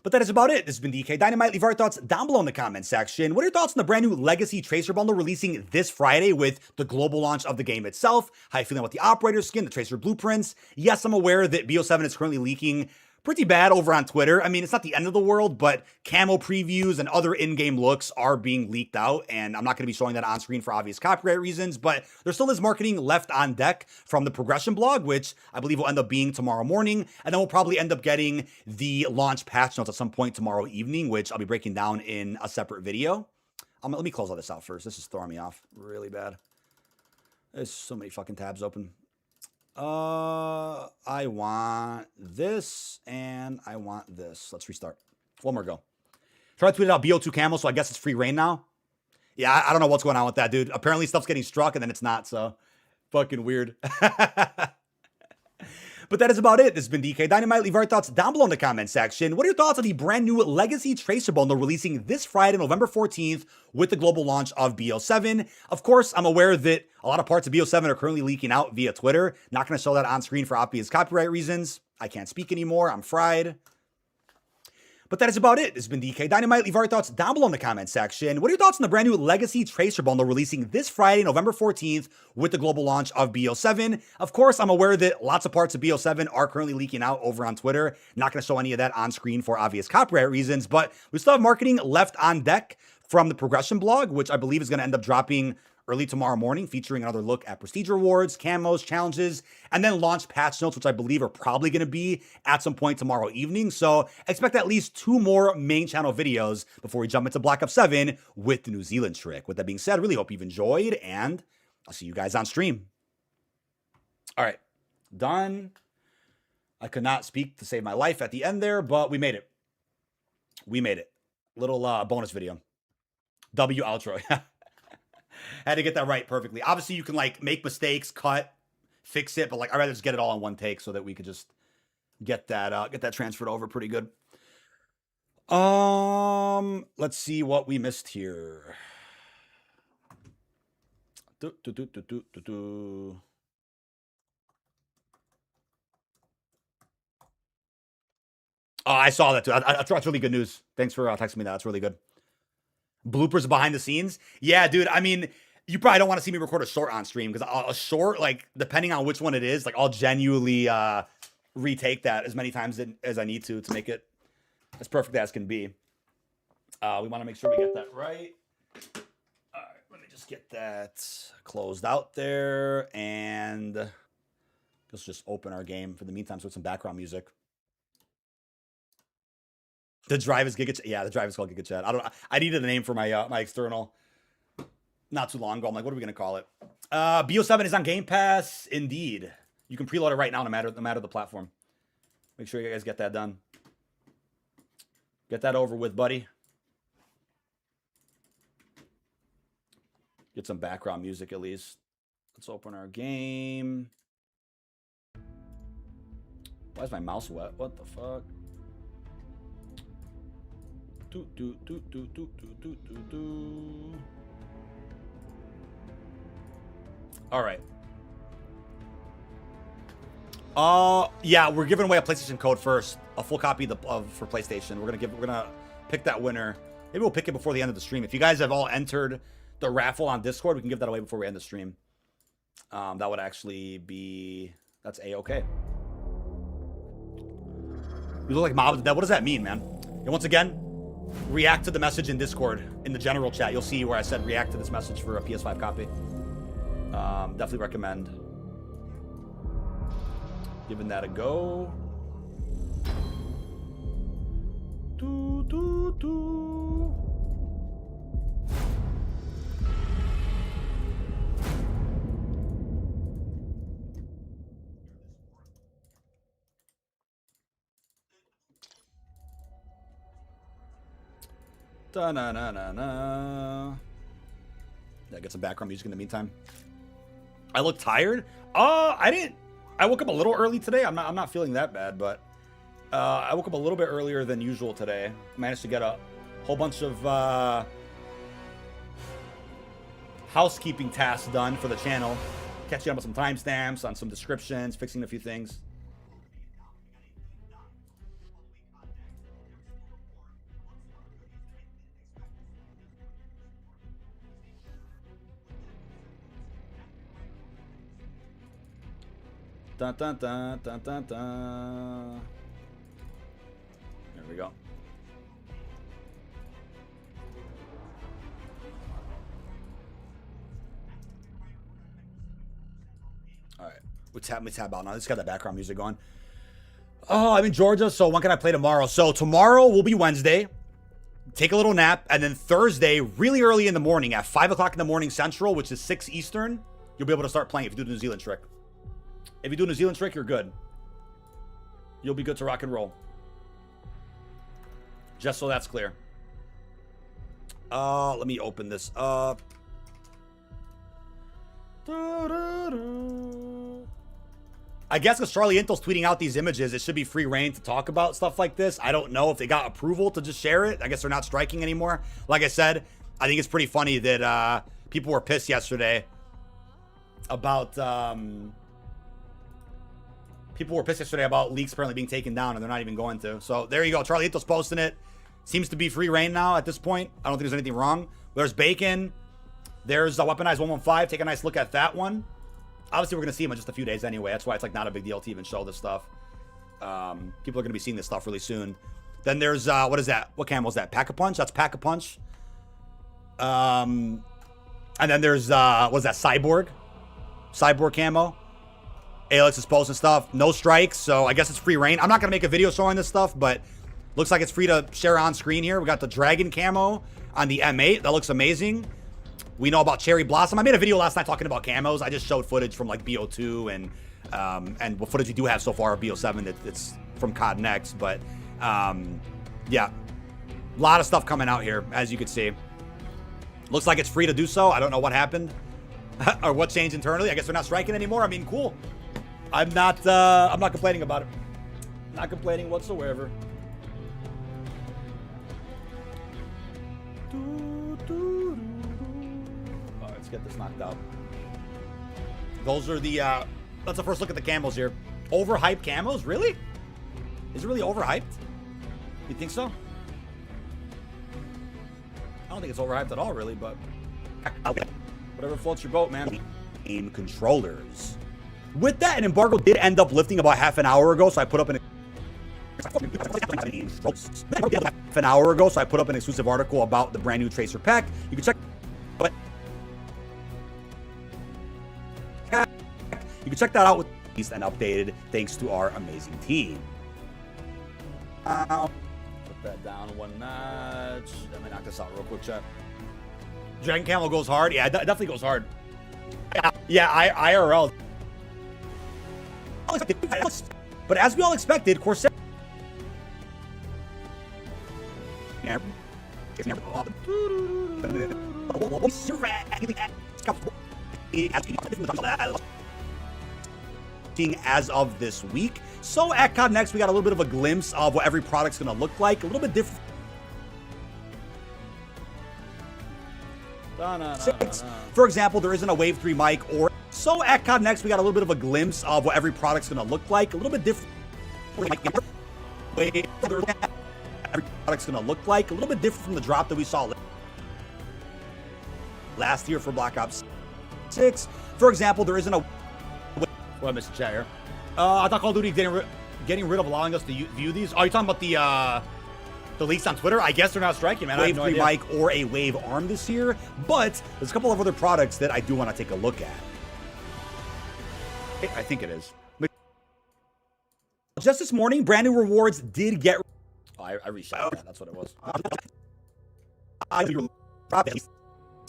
A: But that is about it. This has been DK Dynamite. Leave our thoughts down below in the comment section. What are your thoughts on the brand new Legacy Tracer bundle releasing this Friday with the global launch of the game itself? How you feeling about the operator skin, the Tracer blueprints? Yes, I'm aware that BO7 is currently leaking pretty bad over on Twitter. I mean, it's not the end of the world, but camo previews and other in-game looks are being leaked out, and I'm not going to be showing that on screen for obvious copyright reasons, but there still is marketing left on deck from the progression blog, which I believe will end up being tomorrow morning, and then we'll probably end up getting the launch patch notes at some point tomorrow evening, which I'll be breaking down in a separate video. Let me close all this out first. This is throwing me off really bad. There's so many fucking tabs open. I want this and I want this. Let's restart. One more go. Try to tweet out BO2 camo, so I guess it's free reign now. Yeah, I don't know what's going on with that, dude. Apparently stuff's getting struck and then it's not, so fucking weird. But that is about it. This has been DK Dynamite. Leave our thoughts down below in the comment section. What are your thoughts on the brand new Legacy Tracer bundle releasing this Friday, November 14th, with the global launch of BO7? Of course, I'm aware that a lot of parts of BO7 are currently leaking out via Twitter. Not going to show that on screen for obvious copyright reasons. I can't speak anymore. I'm fried. But that is about it. This has been DK Dynamite. Leave our thoughts down below in the comment section. What are your thoughts on the brand new Legacy Tracer bundle releasing this Friday, November 14th, with the global launch of BO7? Of course, I'm aware that lots of parts of BO7 are currently leaking out over on Twitter. Not going to show any of that on screen for obvious copyright reasons, but we still have marketing left on deck from the progression blog, which I believe is going to end up dropping early tomorrow morning, featuring another look at prestige rewards, camos, challenges, and then launch patch notes, which I believe are probably going to be at some point tomorrow evening. So expect at least 2 more main channel videos before we jump into Black Ops 7 with the New Zealand trick. With that being said, really hope you've enjoyed, and I'll see you guys on stream. All right, done. I could not speak to save my life at the end there, but we made it. We made it. Little bonus video. W outro. Had to get that right perfectly. Obviously, you can like make mistakes, cut, fix it, but like I'd rather just get it all in one take so that we could just get that transferred over pretty good. Let's see what we missed here. Oh, I saw that too. That's really good news. Thanks for texting me that. That's really good. Bloopers behind the scenes. Yeah, dude. I mean, you probably don't want to see me record a short on stream because a short, like, depending on which one it is, like, I'll genuinely retake that as many times as I need to make it as perfect as can be. We want to make sure we get that right. All right, let me just get that closed out there, and let's just open our game for the meantime. So with some background music. The drive is Giga Chat. Yeah, the drive is called Giga Chat. I needed a name for my my external not too long ago. I'm like, what are we gonna call it? BO7 is on Game Pass. Indeed, you can preload it right now, no matter the platform. Make sure you guys get that done. Get that over with, buddy. Get some background music at least. Let's open our game. Why is my mouse wet? What the fuck? All right. Yeah, we're giving away a PlayStation code first, a full copy for PlayStation. We're gonna pick that winner. Maybe we'll pick it before the end of the stream. If you guys have all entered the raffle on Discord, we can give that away before we end the stream. That would actually be, that's A-okay. You look like Mob of the Dead. What does that mean, man? And once again, react to the message in Discord in the general chat. You'll see where I said react to this message for a PS5 copy. Definitely recommend giving that a go. Do, do, do. Da-na-na-na-na. Yeah, get some background music in the meantime. I look tired. I woke up a little early today. I'm not feeling that bad, but I woke up a little bit earlier than usual today. Managed to get a whole bunch of housekeeping tasks done for the channel. Catching up with some timestamps on some descriptions, fixing a few things. Dun, dun, dun, dun, dun, dun. There we go. All right, we tab out now. Let's got that background music going. Oh, I'm in Georgia, so when can I play tomorrow? So tomorrow will be Wednesday. Take a little nap, and then Thursday, really early in the morning, at 5 o'clock in the morning Central, which is 6 Eastern, you'll be able to start playing if you do the New Zealand trick. If you do a New Zealand trick, you're good. You'll be good to rock and roll. Just so that's clear. Let me open this up. I guess because Charlie Intel's tweeting out these images, it should be free reign to talk about stuff like this. I don't know if they got approval to just share it. I guess they're not striking anymore. Like I said, I think it's pretty funny that people were pissed yesterday about... People were pissed yesterday about leaks apparently being taken down, and they're not even going to. So there you go. Charlie Intel's posting it. Seems to be free reign now at this point. I don't think there's anything wrong. There's Bacon. There's Weaponized 115. Take a nice look at that one. Obviously, we're going to see him in just a few days anyway. That's why it's like not a big deal to even show this stuff. People are going to be seeing this stuff really soon. Then there's, what is that? What camo is that? Pack-a-Punch? That's Pack-a-Punch. And then there's, what is that? Cyborg? Cyborg camo. Alex is posting stuff. No strikes, so I guess it's free reign. I'm not going to make a video showing this stuff, but looks like it's free to share on screen here. We got the Dragon camo on the M8. That looks amazing. We know about Cherry Blossom. I made a video last night talking about camos. I just showed footage from like BO2 and what footage we do have so far of BO7. It's from COD Next, but yeah. A lot of stuff coming out here, as you can see. Looks like it's free to do so. I don't know what happened or what changed internally. I guess they're not striking anymore. I mean, cool. I'm not complaining about it. Not complaining whatsoever. All right, let's get this knocked out. Those are the, that's the first look at the camos here. Overhyped camos? Really? Is it really overhyped? You think so? I don't think it's overhyped at all, really, but whatever floats your boat, man. Aim controllers. With that, an embargo did end up lifting about half an hour ago, so I put up an exclusive article about the brand new Tracer pack. You can check that out with these and updated thanks to our amazing team. Put that down one notch. Let me knock this out real quick, chat. Dragon Camo goes hard. Yeah, it definitely goes hard. Yeah, IRL. But as we all expected, Corsair as of this week. So at COD Next, we got a little bit of a glimpse of what every product's going to look like. A little bit different. For example, there isn't a Wave 3 mic or... So at COD Next, we got a little bit of a glimpse of what every product's going to look like. A little bit different. Every product's going to look like. A little bit different from the drop that we saw last year for Black Ops 6. For example, there isn't a... What, Mr. Chat here? I thought Call of Duty getting rid of allowing us to view these. Oh, you're talking about the leaks on Twitter? I guess they're not striking, man.
B: Wave
A: I have
B: 3
A: no idea.
B: mic or a Wave arm this year, but there's a couple of other products that I do want to take a look at.
A: I think it is. Just this morning, brand new rewards did get... Oh, I reshot that. That's what it was.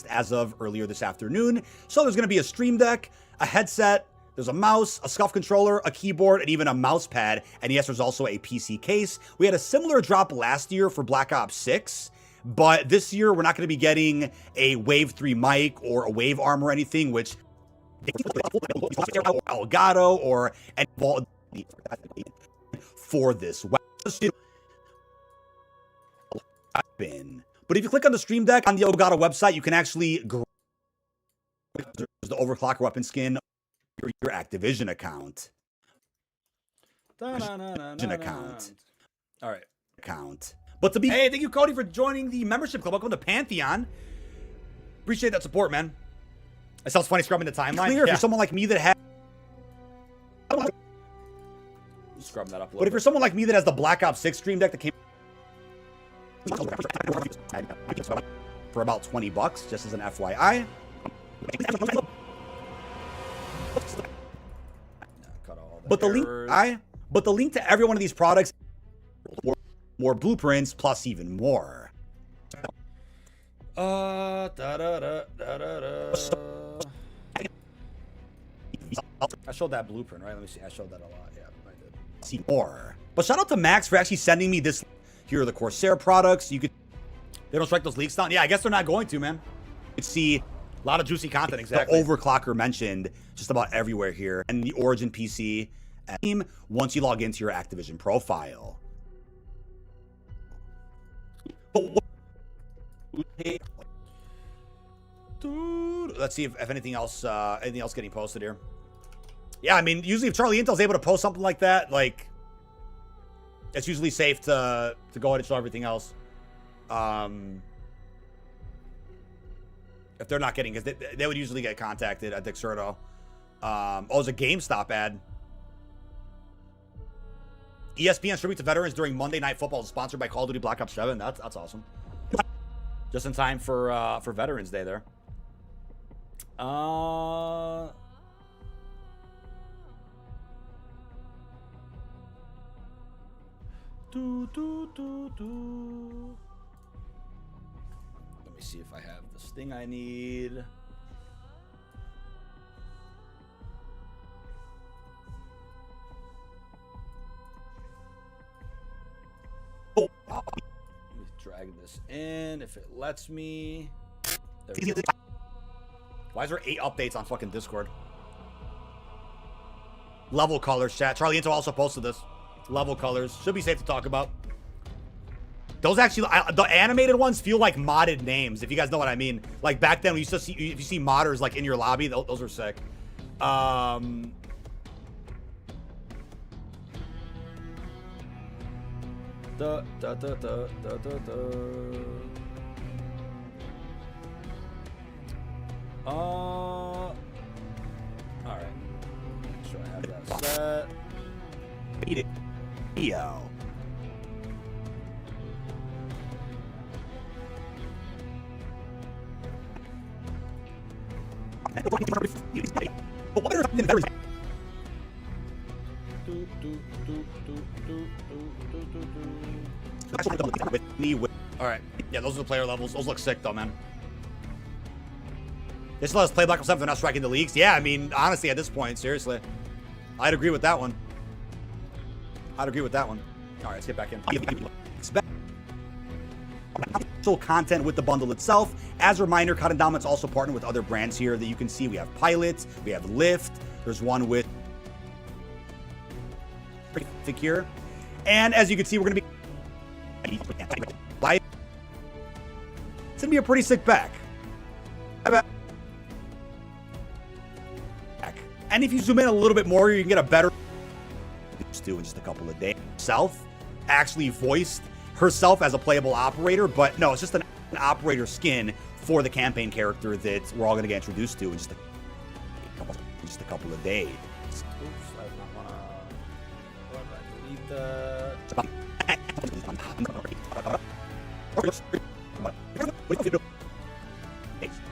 B: As of earlier this afternoon. So there's going to be a Stream Deck, a headset, there's a mouse, a SCUF controller, a keyboard, and even a mouse pad. And yes, there's also a PC case. We had a similar drop last year for Black Ops 6, but this year we're not going to be getting a Wave 3 mic or a Wave arm or anything, which Elgato or for this weapon. But if you click on the Stream Deck on the Elgato website, you can actually there's the overclock weapon skin your Activision account.
A: Account. All right.
B: Account. But to be
A: Hey, thank you, Cody, for joining the membership club. Welcome to Pantheon. Appreciate that support, man. It sounds funny scrubbing the timeline.
B: clear, if you're someone like me that has
A: Scrub that up a little
B: But if you're someone like me that has the Black Ops 6 Stream Deck that came for about $20, just as an FYI.
A: Cut all
B: But the link to every one of these products, more blueprints, plus even more.
A: I showed that blueprint, right? Let me see. I showed that a lot. Yeah, I did.
B: See more. But shout out to Max for actually sending me this. Here are the Corsair products. You could.
A: They don't strike those leaks down. Yeah, I guess they're not going to, man.
B: You could see
A: A lot of juicy content, exactly.
B: the overclocker mentioned just about everywhere here, and the Origin PC and Steam once you log into your Activision profile.
A: Dude, let's see if anything else getting posted here. Yeah, I mean, usually if Charlie Intel's able to post something like that, like, it's usually safe to go ahead and show everything else. If they're not getting, because they would usually get contacted at Dexerto. Oh, it's a GameStop ad. ESPN tribute to veterans during Monday Night Football is sponsored by Call of Duty Black Ops 7. That's awesome. Just in time for Veterans Day there. Let me see if I have this thing I need. Let me drag this in if it lets me. There we go. Why is there 8 updates on fucking Discord? Level colors, chat. Charlie Intel also posted this. Level colors. Should be safe to talk about. Those actually, the animated ones feel like modded names, if you guys know what I mean. Like back then, we used to see, if you see modders like in your lobby, those are sick. All right. Make sure I have that set.
B: Beat it. Yo.
A: All right. Yeah, those are the player levels. Those look sick, though, man. They still let us play Black Ops 7. They're not striking the leagues. Yeah, I mean, honestly, at this point, seriously. I'd agree with that one. I'd agree with that one. All right, let's get back in.
B: Expect content with the bundle itself. As a reminder, Cut and Dominant's also partnered with other brands here that you can see. We have Pilot, we have Lyft. There's one with here. And as you can see, we're going to be it's going to be a pretty sick pack. And if you zoom in a little bit more, you can get a better do in just a couple of days. Self actually voiced herself as a playable operator, but no, it's just an operator skin for the campaign character that we're all going to get introduced to in just a couple of days.
A: Oops, I did not want to. Delete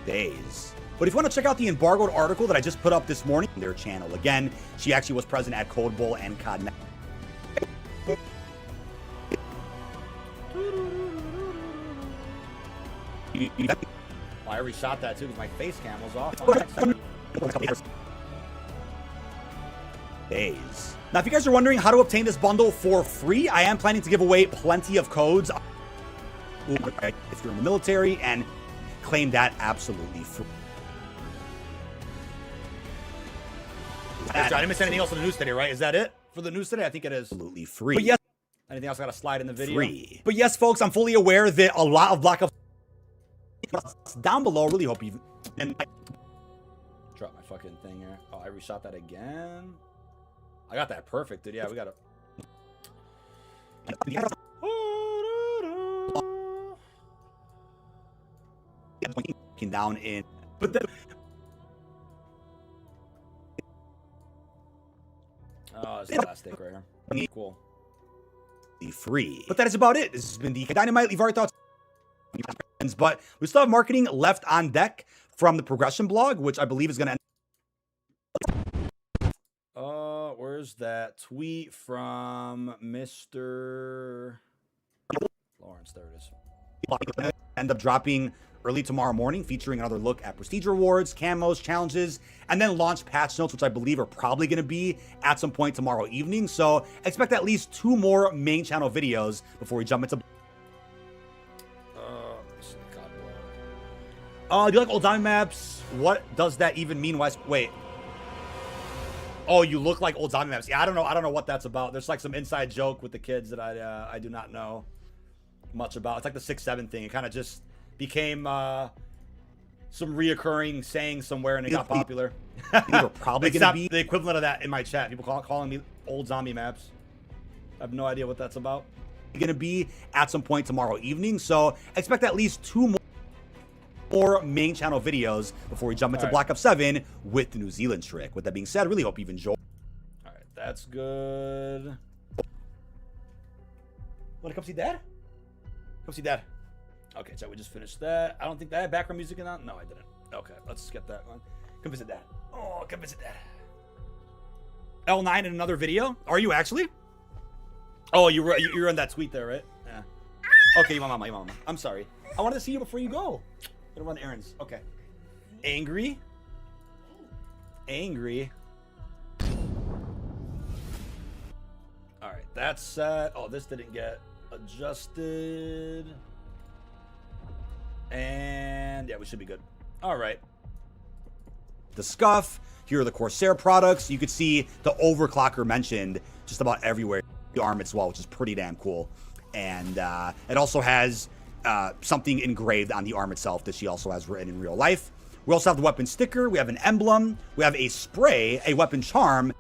B: Days. But if you want to check out the embargoed article that I just put up this morning on their channel, again, she actually was present at Code Bowl and COD.
A: I already shot that too because my face cam was off.
B: Days. Now, if you guys are wondering how to obtain this bundle for free, I am planning to give away plenty of codes if you're in the military and claim that absolutely free.
A: I didn't miss anything else in the news today, right? Is that it for the news today? I think it is.
B: Absolutely free.
A: But yes, anything else got to slide in the video?
B: Free. But yes, folks, I'm fully aware that a lot of Black Ops down below. Really hope you and
A: Drop my fucking thing here. Oh, I reshot that again. I got that perfect, dude. Yeah, we got to.
B: down in.
A: But then. Oh, it's the last stick right here. Cool.
B: Free. But that is about it. This has been the Dynamite. Leave our thoughts. But we still have marketing left on deck from the Progression blog, which I believe is going to end.
A: Where's that tweet from Mr. Lawrence? There it is.
B: End up dropping early tomorrow morning, featuring another look at Prestige rewards, camos, challenges, and then launch patch notes, which I believe are probably going to be at some point tomorrow evening. So expect at least 2 more main channel videos before we jump into. Do you like old zombie maps? What does that even mean? Wait. Oh, you look like old zombie maps. Yeah, I don't know what that's about. There's like some inside joke with the kids that I do not know much about. It's like the 6-7 thing. It kind of just became some reoccurring saying somewhere, and it got popular. We're probably gonna be the equivalent of that in my chat. People calling me old zombie maps. I have no idea what that's about. Gonna be at some point tomorrow evening, so expect at least 2 more main channel videos before we jump into Black Ops 7 with the New Zealand trick. With that being said, really hope you've enjoyed.
A: All right, that's good. Want to come see Dad? Come see Dad. Okay, so we just finished that. I don't think that had background music in that. No, I didn't. Okay, let's get that one. Come visit Dad. Oh, come visit Dad. L9 in another video? Are you actually? Oh, you're on that tweet there, right? Yeah. Okay, you want mama. I'm sorry. I wanted to see you before you go. Gonna run errands. Okay. Angry. All right, that's set. Oh, this didn't get adjusted. And yeah, we should be good. All right.
B: The Scuff. Here are the Corsair products. You could see the overclocker mentioned just about everywhere. The arm as well, which is pretty damn cool. And it also has something engraved on the arm itself that she also has written in real life. We also have the weapon sticker. We have an emblem. We have a spray, a weapon charm.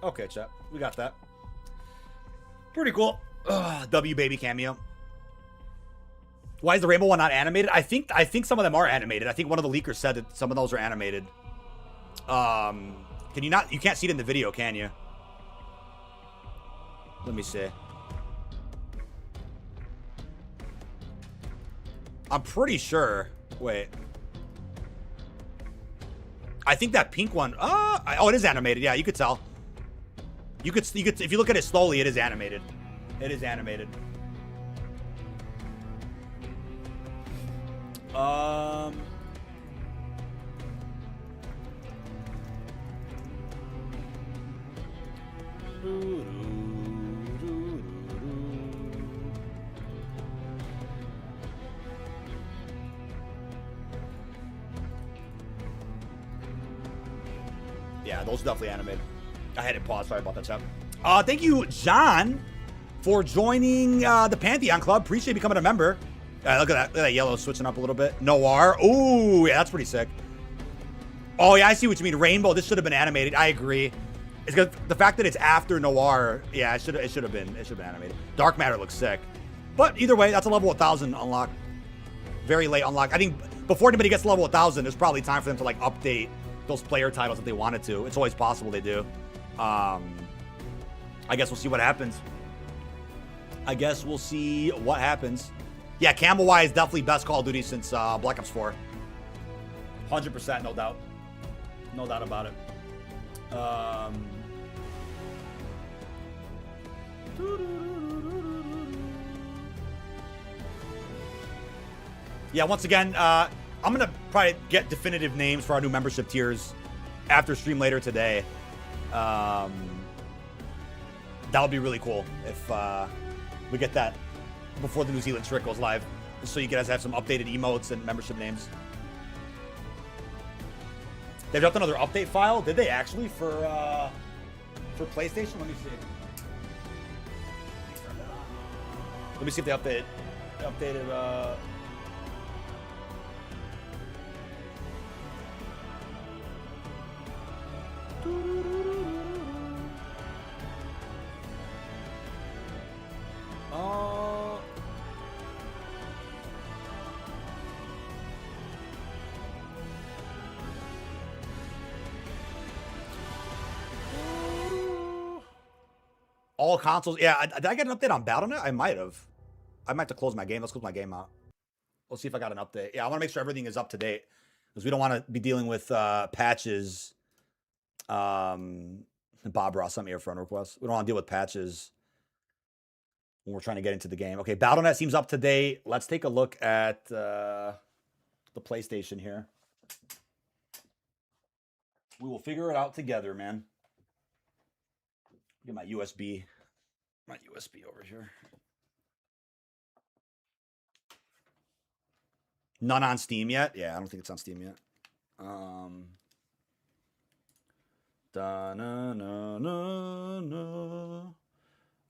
A: Okay, chat. We got that. Pretty cool.
B: W baby cameo. Why is the rainbow one not animated? I think some of them are animated. I think one of the leakers said that some of those are animated. Can you not? You can't see it in the video, can you? Let me see. I'm pretty sure. Wait. I think that pink one. Oh, it is animated. Yeah, you could tell. You could. If you look at it slowly, it is animated. It is animated. Yeah, those are definitely animated. I had it paused. Sorry about that, chat. Thank you, John, for joining the Pantheon Club. Appreciate you becoming a member. Look at that yellow switching up a little bit. Noir. Ooh, yeah, that's pretty sick. Oh, yeah, I see what you mean. Rainbow. This should have been animated. I agree. It's because the fact that it's after Noir. Yeah, it should have been animated. Dark Matter looks sick. But either way, that's a level 1000 unlock. Very late unlock. I think before anybody gets to level 1,000, there's probably time for them to like update those player titles if they wanted to. It's always possible they do. I guess we'll see what happens. I guess we'll see what happens. Yeah, Camel Y is definitely best Call of Duty since Black Ops 4. 100%, no doubt. No doubt about it. Yeah, once again, I'm going to probably get definitive names for our new membership tiers after stream later today. That would be really cool if we get that before the New Zealand trick goes live, so you guys have some updated emotes and membership names. They dropped another update file. Did they actually for PlayStation? Let me see. Let me see if they updated. All consoles. Yeah, did I get an update on Battle.net? I might have. I might have to close my game. Let's close my game out. Let's see if I got an update. Yeah, I want to make sure everything is up to date because we don't want to be dealing with patches. Bob Ross sent me a friend request. We don't want to deal with patches when we're trying to get into the game. Okay, Battle.net seems up to date. Let's take a look at the PlayStation here. We will figure it out together, man. Get my USB over here. None on Steam yet? Yeah, I don't think it's on Steam yet. All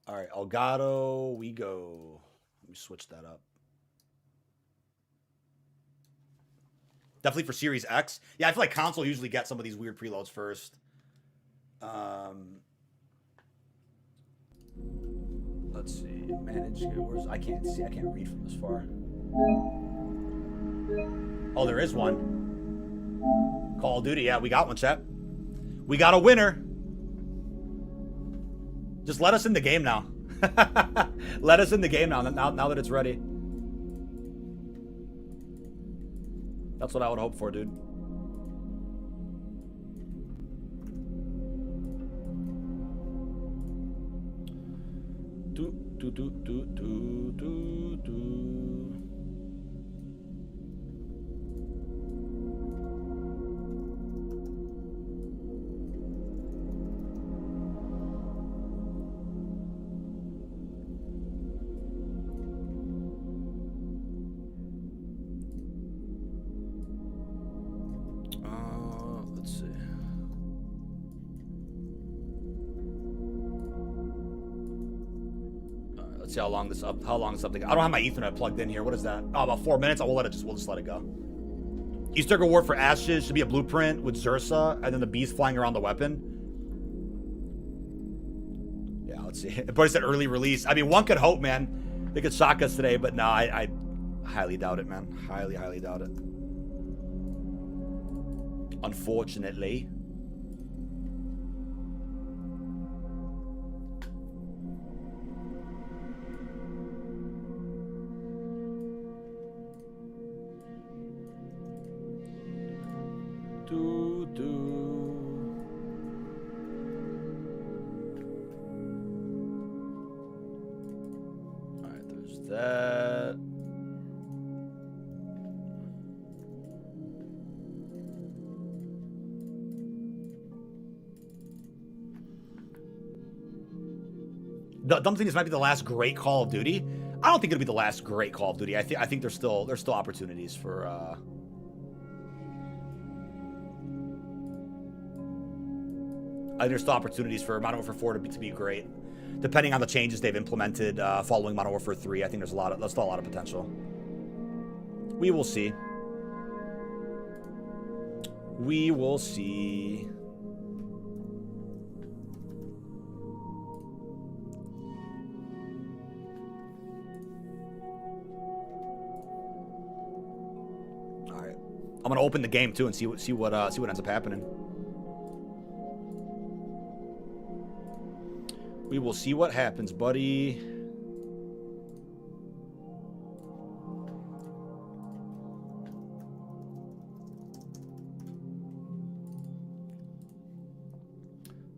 B: right, Elgato, we go. Let me switch that up. Definitely for Series X. Yeah, I feel like console usually gets some of these weird preloads first. Let's see. Manage. I can't see. I can't read from this far. Oh, there is one. Call of Duty. Yeah, we got one, chat. We got a winner. Just let us in the game now. Let us in the game now that it's ready. That's what I would hope for, dude. Let's see. Let's see how long this up. How long is something? I don't have my Ethernet plugged in here. What is that? Oh, about 4 minutes. We'll just let it go. Easter egg award for Ashes should be a blueprint with Zersa, and then the bees flying around the weapon. Yeah, let's see. But it said early release. I mean, one could hope, man. They could shock us today, but no, I highly doubt it, man. Highly, highly doubt it. Unfortunately. All right, there's that. The dumb thing is, might be the last great Call of Duty. I don't think it'll be the last great Call of Duty. I think there's still opportunities for. I think there's still opportunities for Modern Warfare 4 to be great, depending on the changes they've implemented following Modern Warfare 3. I think there's still a lot of potential. We will see. We will see. I'm gonna open the game too and see what ends up happening. We will see what happens, buddy.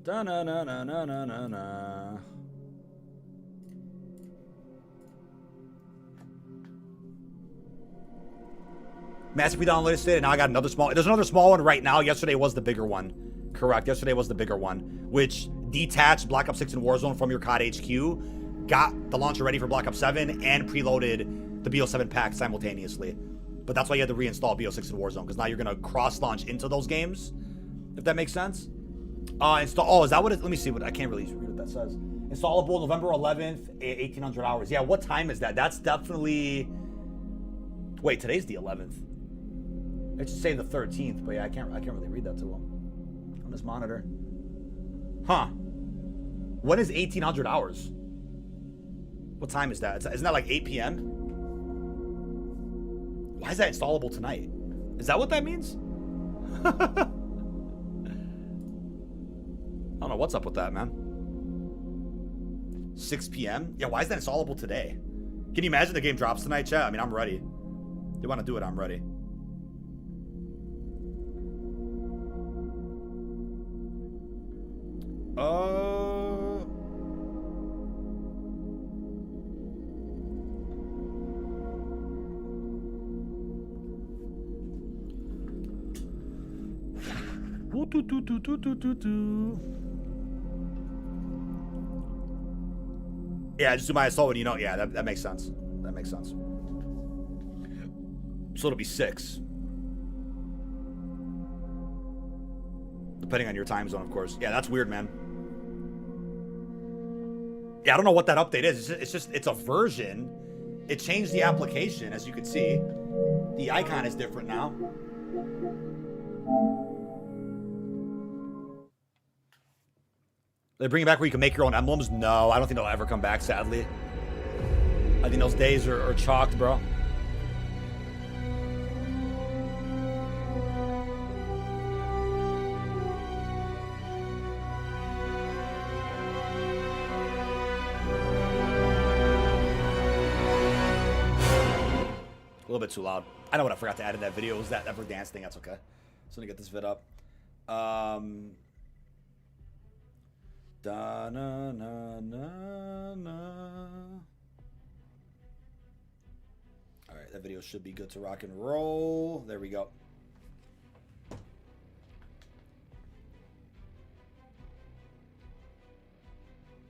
B: Da na na na na na na na. Massive downloaded today, and now I got another small. There's another small one right now. Yesterday was the bigger one. Correct. Yesterday was the bigger one, which detached Black Ops 6 and Warzone from your COD HQ, got the launcher ready for Black Ops 7, and preloaded the BO7 pack simultaneously. But that's why you had to reinstall BO6 and Warzone, because now you're gonna cross-launch into those games, if that makes sense. Install. Oh, is that what it? Let me see what I can't really read what that says. Installable November 11th, 1800 hours. Yeah, what time is that? That's definitely. Wait, today's the 11th. It should say the 13th, but yeah, I can't really read that too well on this monitor. Huh? When is 1800 hours? What time is that? Isn't that like 8 p.m.? Why is that installable tonight? Is that what that means? I don't know what's up with that, man. 6 p.m.? Yeah, why is that installable today? Can you imagine the game drops tonight, chat? I mean, I'm ready. If you want to do it, I'm ready. Yeah, just do my assault when you know. Yeah, that makes sense. That makes sense. So it'll be 6. Depending on your time zone, of course. Yeah, that's weird, man. Yeah, I don't know what that update is. It's a version. It changed the application, as you can see. The icon is different now. They bring it back where you can make your own emblems? No, I don't think they'll ever come back, sadly. I think those days are chalked, bro. A little bit too loud. I know what I forgot to add in that video. It was that ever dance thing. That's okay. So to get this vid up. Da na na na na. All right, that video should be good to rock and roll. There we go.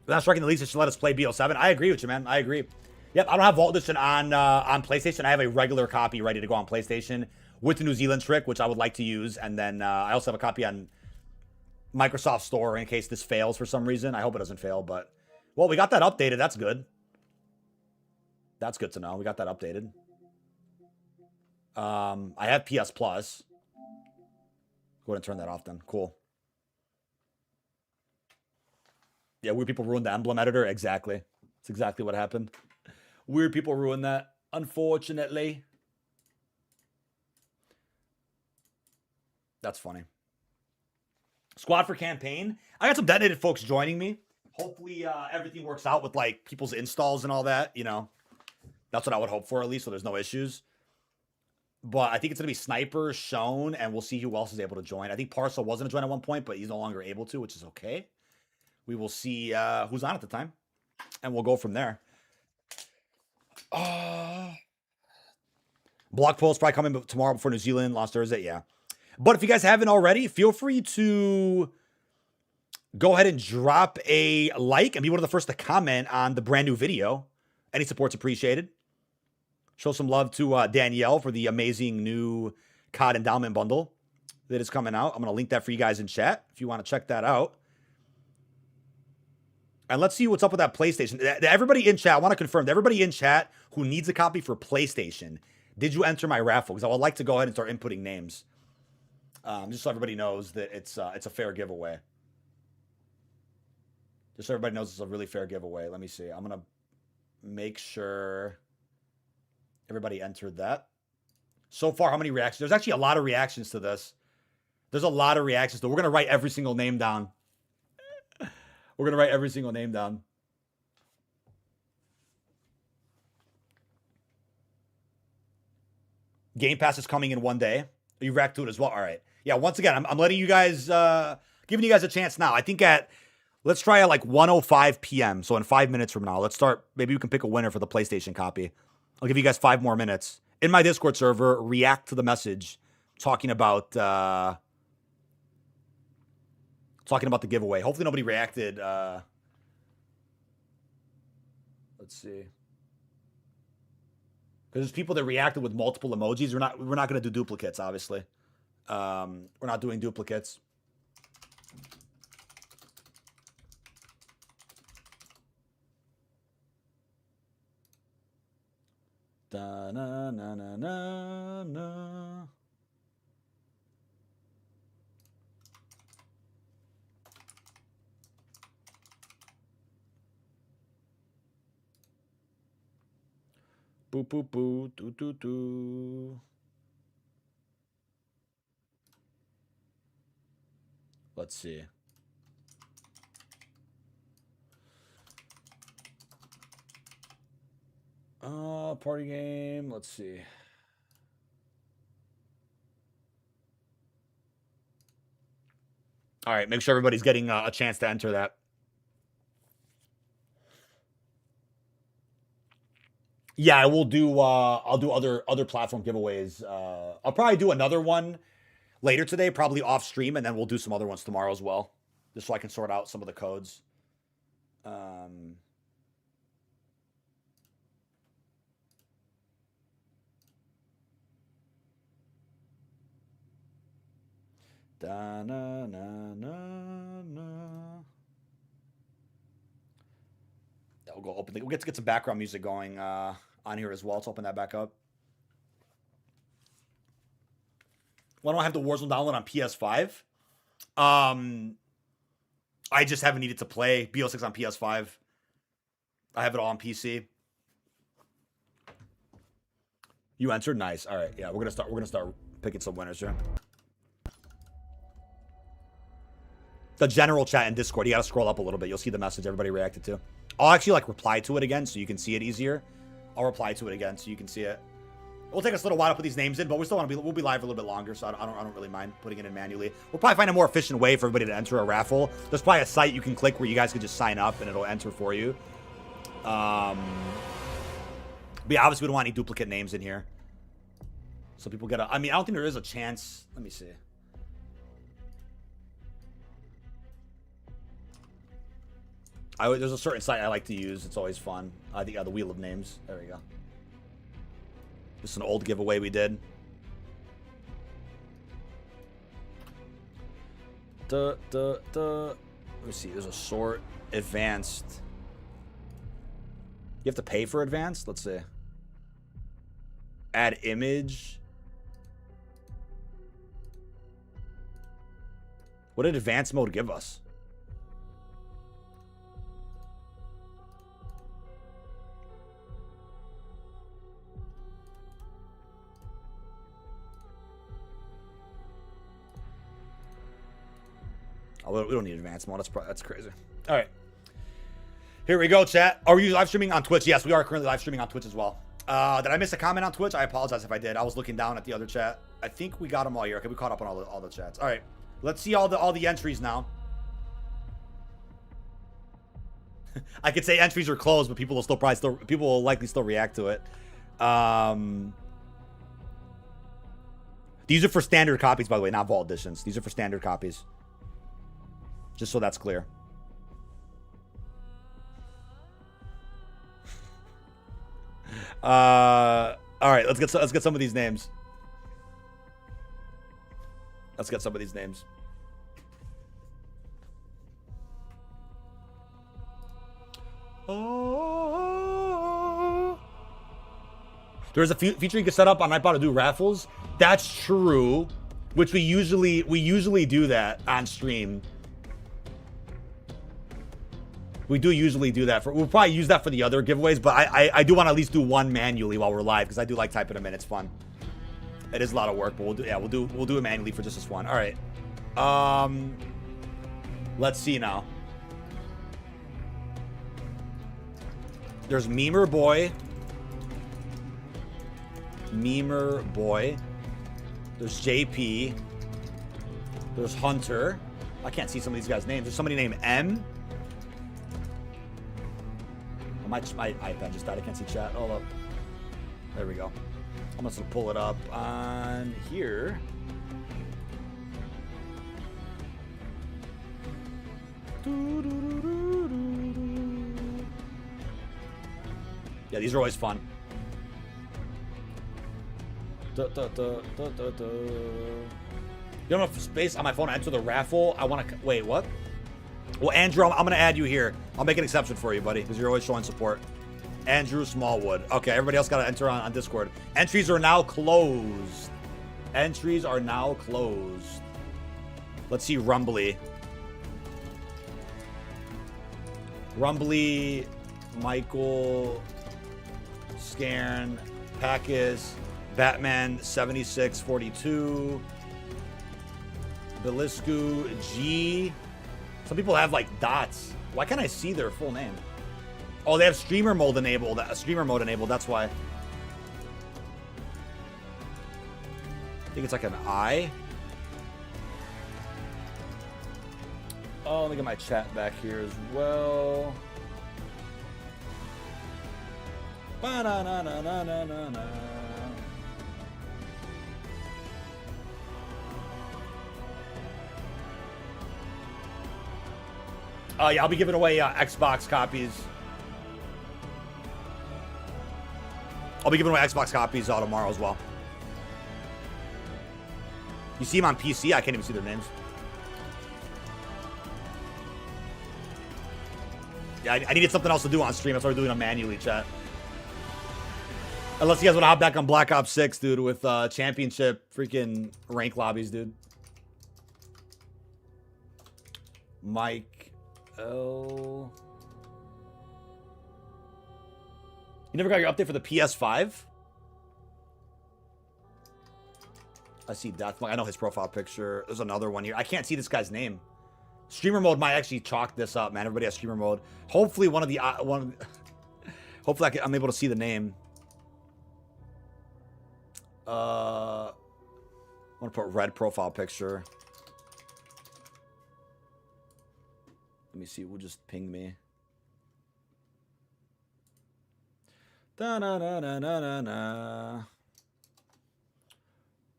B: Not striking the least, it should let us play BO7. I agree with you, man. I agree. Yep, I don't have Vault Edition on PlayStation. I have a regular copy ready to go on PlayStation with the New Zealand trick, which I would like to use. And then I also have a copy on Microsoft Store in case this fails for some reason. I hope it doesn't fail, but... Well, we got that updated. That's good. That's good to know. We got that updated. I have PS Plus. Go ahead and turn that off then. Cool. Yeah, weird people ruined the emblem editor. Exactly. That's exactly what happened. Weird people ruined that, unfortunately. That's funny. Squad for campaign. I got some detonated folks joining me. Hopefully everything works out with like people's installs and all that, you know. That's what I would hope for at least, so there's no issues. But I think it's going to be Sniper, Shown, and we'll see who else is able to join. I think Parcel wasn't to join at one point, but he's no longer able to, which is okay. We will see who's on at the time, and we'll go from there. Blog post probably coming tomorrow before New Zealand, last Thursday, yeah. But if you guys haven't already, feel free to go ahead and drop a like and be one of the first to comment on the brand new video. Any support's appreciated. Show some love to Danielle for the amazing new COD Endowment Bundle that is coming out. I'm going to link that for you guys in chat if you want to check that out. And let's see what's up with that PlayStation. Everybody in chat, I want to confirm that everybody in chat who needs a copy for PlayStation, did you enter my raffle? Because I would like to go ahead and start inputting names. Just so everybody knows that it's a fair giveaway. Just so everybody knows it's a really fair giveaway. Let me see. I'm going to make sure everybody entered that. So far, how many reactions? There's actually a lot of reactions to this. There's a lot of reactions to. We're gonna write every single name down. We're gonna write every single name down. Game Pass is coming in one day. You react to it as well. All right. Yeah. Once again, I'm letting you guys, giving you guys a chance now. I think let's try at like 1:05 p.m. So in 5 minutes from now, let's start. Maybe we can pick a winner for the PlayStation copy. I'll give you guys 5 more minutes in my Discord server. React to the message talking about the giveaway. Hopefully nobody reacted. Let's see. Because there's people that reacted with multiple emojis. We're not going to do duplicates, obviously. We're not doing duplicates. Da na na na na na. Boo boo boo doo doo doo. Let's see. Party game. Let's see. All right, make sure everybody's getting a chance to enter that. Yeah, I will do. I'll do other platform giveaways. I'll probably do another one later today, probably off stream, and then we'll do some other ones tomorrow as well, just so I can sort out some of the codes. Da na na na na. We'll go open. We'll get some background music going on here as well. Let's open that back up. Why don't I have the Warzone download on PS5? I just haven't needed to play BO6 on PS5. I have it all on PC. You entered, nice. All right, yeah, we're gonna start picking some winners here. The general chat in Discord, you gotta scroll up a little bit. You'll see the message everybody reacted to. I'll actually like reply to it again so you can see it easier. I'll reply to it again so you can see it. It'll take us a little while to put these names in, but we still want to be. We'll be live a little bit longer, so I don't really mind putting it in manually. We'll probably find a more efficient way for everybody to enter a raffle. There's probably a site you can click where you guys can just sign up and it'll enter for you. But yeah, obviously we don't want any duplicate names in here, so people get. I mean, I don't think there is a chance. Let me see. There's a certain site I like to use. It's always fun. I think the Wheel of Names. There we go. This is an old giveaway we did. Let me see. There's a sort. Advanced. You have to pay for advanced? Let's see. Add image. What did advanced mode give us? Oh, we don't need advanced mode. That's crazy. All right. Here we go, chat. Are you live streaming on Twitch? Yes, we are currently live streaming on Twitch as well. Did I miss a comment on Twitch? I apologize if I did. I was looking down at the other chat. I think we got them all here. Okay, we caught up on all the chats. All right. Let's see all the entries now. I could say entries are closed, but people will likely still react to it. These are for standard copies, by the way, not vault editions. These are for standard copies. Just so that's clear. All right, let's get some of these names. Let's get some of these names. Oh. There's a feature you can set up on Nightbot to do raffles. That's true. Which we usually do that on stream. We do usually do that. We'll probably use that for the other giveaways, but I do want to at least do one manually while we're live because I do like typing them in. It's fun. It is a lot of work, but we'll do it manually for just this one. All right. Let's see now. There's Memer Boy. Memer Boy. There's JP. There's Hunter. I can't see some of these guys' names. There's somebody named M. Oh, my iPad just died. I can't see chat. Hold up. There we go. I'm just gonna pull it up on here. Yeah, these are always fun. You don't have space on my phone to enter the raffle. I want to wait. What? Well, Andrew, I'm gonna add you here. I'll make an exception for you, buddy, because you're always showing support. Andrew Smallwood. Okay, everybody else got to enter on Discord. Entries are now closed. Entries are now closed. Let's see Rumbly. Rumbly, Michael, Scairn, Packus, Batman 7642, Beliscu, G. Some people have like dots. Why can't I see their full name? Oh, they have streamer mode enabled. Streamer mode enabled. That's why. I think it's like an I. Oh, let me get my chat back here as well. Ba-na-na-na-na-na-na. Yeah, I'll be giving away Xbox copies. I'll be giving away Xbox copies tomorrow as well. You see them on PC? I can't even see their names. Yeah, I needed something else to do on stream. That's why we're doing them manually, chat. Unless you guys want to hop back on Black Ops 6, dude, with championship freaking rank lobbies, dude. Mike L. You never got your update for the PS5? I see Death. I know his profile picture. There's another one here. I can't see this guy's name. Streamer mode might actually chalk this up, man. Everybody has streamer mode. Hopefully one of the hopefully I'm able to see the name. I want to put red profile picture. Let me see. We'll just ping me. Da na na na na na na.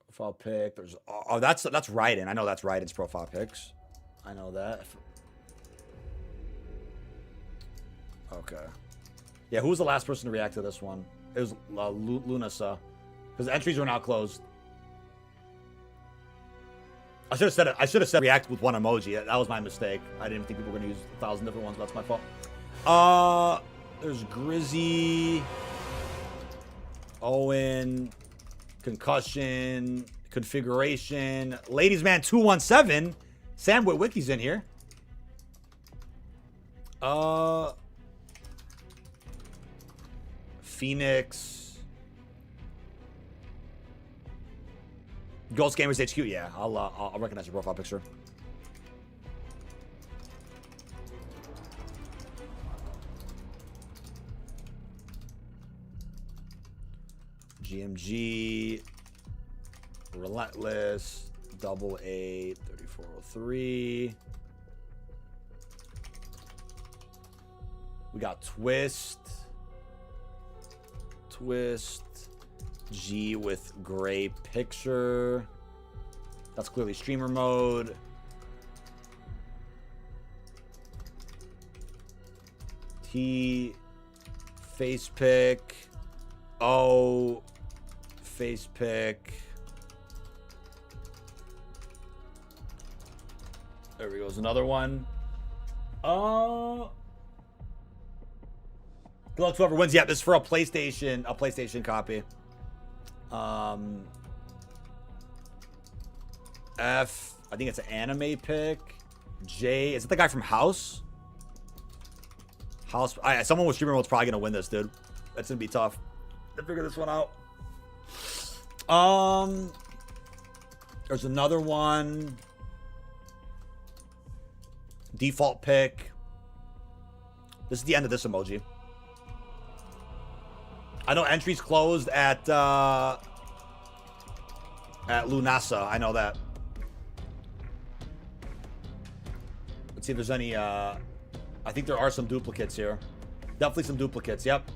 B: Profile pic. There's that's Raiden. I know that's Raiden's profile pics. I know that. Okay. Yeah, who was the last person to react to this one? It was Lunasa. Because the entries are now closed. I should have said react with one emoji. That was my mistake. I didn't think people were gonna use 1,000 different ones. That's my fault. There's Grizzy, Owen, Concussion, Configuration, Ladies Man 217. Sam Witwicky's in here. Phoenix, Ghost Gamers HQ. Yeah, I'll recognize your profile picture. GMG, Relentless, 88, 3403. We got Twist, G with gray picture. That's clearly streamer mode. T, face pick. O, face pick. There we go. There's another one. Good luck to whoever wins. Yeah, this is for a PlayStation copy. F, I think it's an anime pick. J, is it the guy from House? Someone with streamer mode's probably gonna win this, dude. That's gonna be tough to figure this one out. There's another one. Default pick. This is the end of this emoji. I know entries closed at Lunasa. I know that. Let's see if there's any, I think there are some duplicates here. Definitely some duplicates, yep.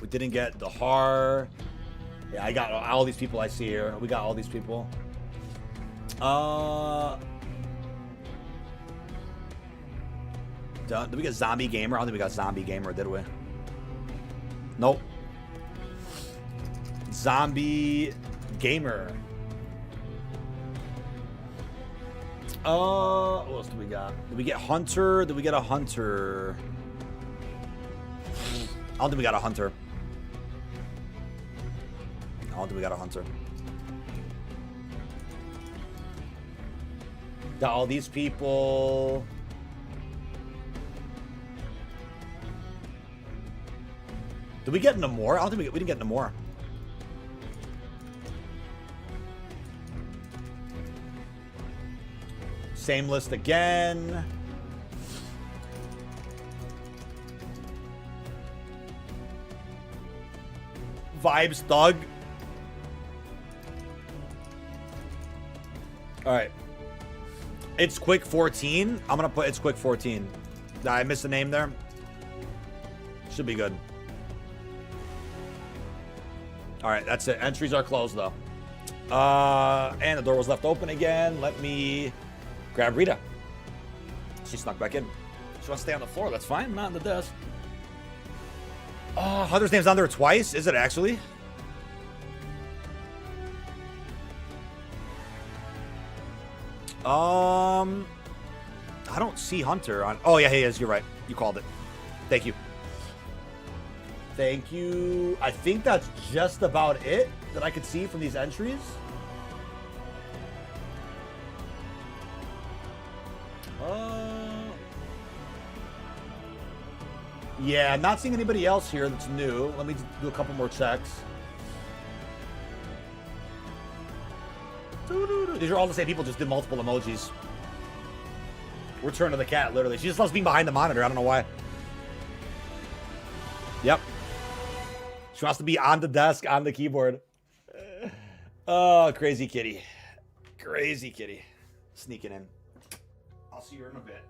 B: We didn't get the Har. Yeah, I got all these people I see here. We got all these people. Did we get Zombie Gamer? I don't think we got Zombie Gamer, did we? Nope. Zombie Gamer. What else do we got? Did we get Hunter? Did we get a Hunter? I don't think we got a Hunter. I don't think we got a Hunter. Got all these people. Did we get Namor? I don't think we didn't get Namor. Same list again. Vibes Thug. All right. It's Quick 14. I'm gonna put It's Quick 14. Did I miss the name there? Should be good. All right, that's it. Entries are closed though. And the door was left open again. Let me grab Rita. She snuck back in. She wants to stay on the floor. That's fine. I'm not on the desk. Hunter's name's on there twice. Is it actually? I don't see Hunter on. Oh yeah, he is. You're right. You called it. Thank you. Thank you. I think that's just about it that I could see from these entries. Yeah, I'm not seeing anybody else here that's new. Let me do a couple more checks. These are all the same people, just did multiple emojis. Return of the cat, literally. She just loves being behind the monitor. I don't know why. Yep. She wants to be on the desk, on the keyboard. Oh, crazy kitty. Crazy kitty. Sneaking in. I'll see her in a bit.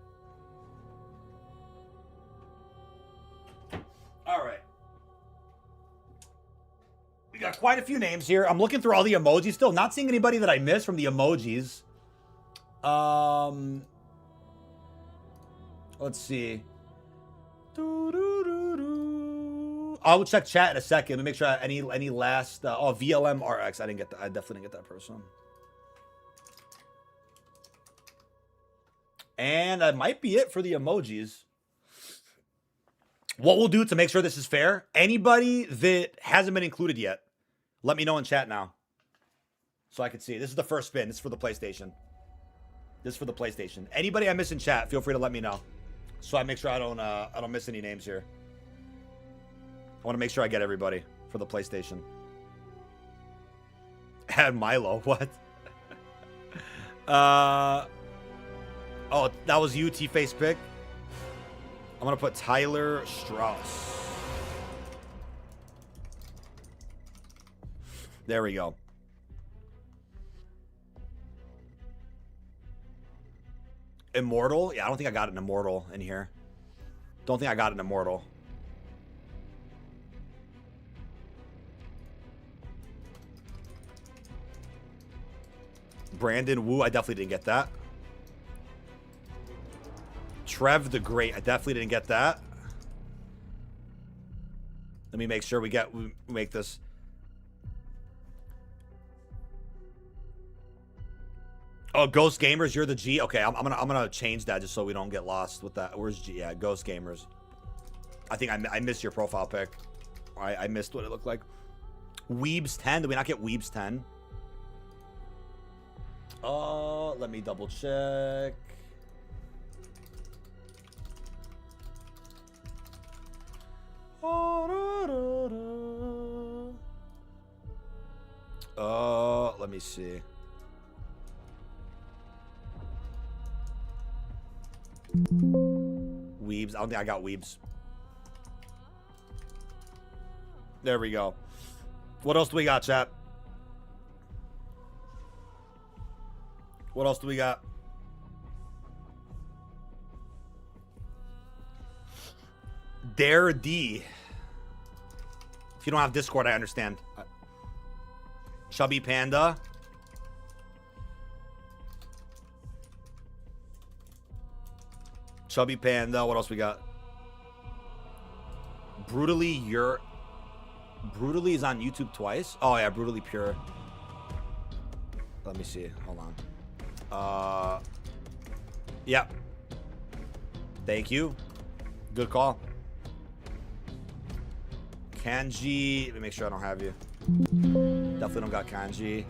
B: All right. We got quite a few names here. I'm looking through all the emojis still. Not seeing anybody that I missed from the emojis. Let's see. I will check chat in a second to make sure any last. Oh, VLM RX. I didn't get that. I definitely didn't get that person. And that might be it for the emojis. What we'll do to make sure this is fair, anybody that hasn't been included yet, let me know in chat now. So I can see. This is the first spin. This is for the PlayStation. This is for the PlayStation. Anybody I miss in chat, feel free to let me know. So I make sure I don't miss any names here. I want to make sure I get everybody for the PlayStation. Add Milo, what? Oh, that was you, T-Face pick. I'm going to put Tyler Strauss. There we go. Immortal? Yeah, I don't think I got an Immortal in here. Don't think I got an Immortal. Brandon Wu, I definitely didn't get that. Trev the Great, I definitely didn't get that. Let me make sure we make this. Oh, Ghost Gamers, you're the G. Okay, I'm gonna change that just so we don't get lost with that. Where's G? Yeah, Ghost Gamers. I think I missed your profile pic. I missed what it looked like. Weebs 10. Did we not get Weebs 10? Let me double check. me see. Weebs. I don't think I got Weebs. There we go. What else do we got, chat? What else do we got? Dare D. If you don't have Discord, I understand. Chubby Panda. Chubby Panda. What else we got? Brutally is on YouTube twice. Oh yeah, Brutally Pure. Let me see. Hold on. Yep. Thank you. Good call. Kanji. Let me make sure I don't have you. Definitely don't got Kanji.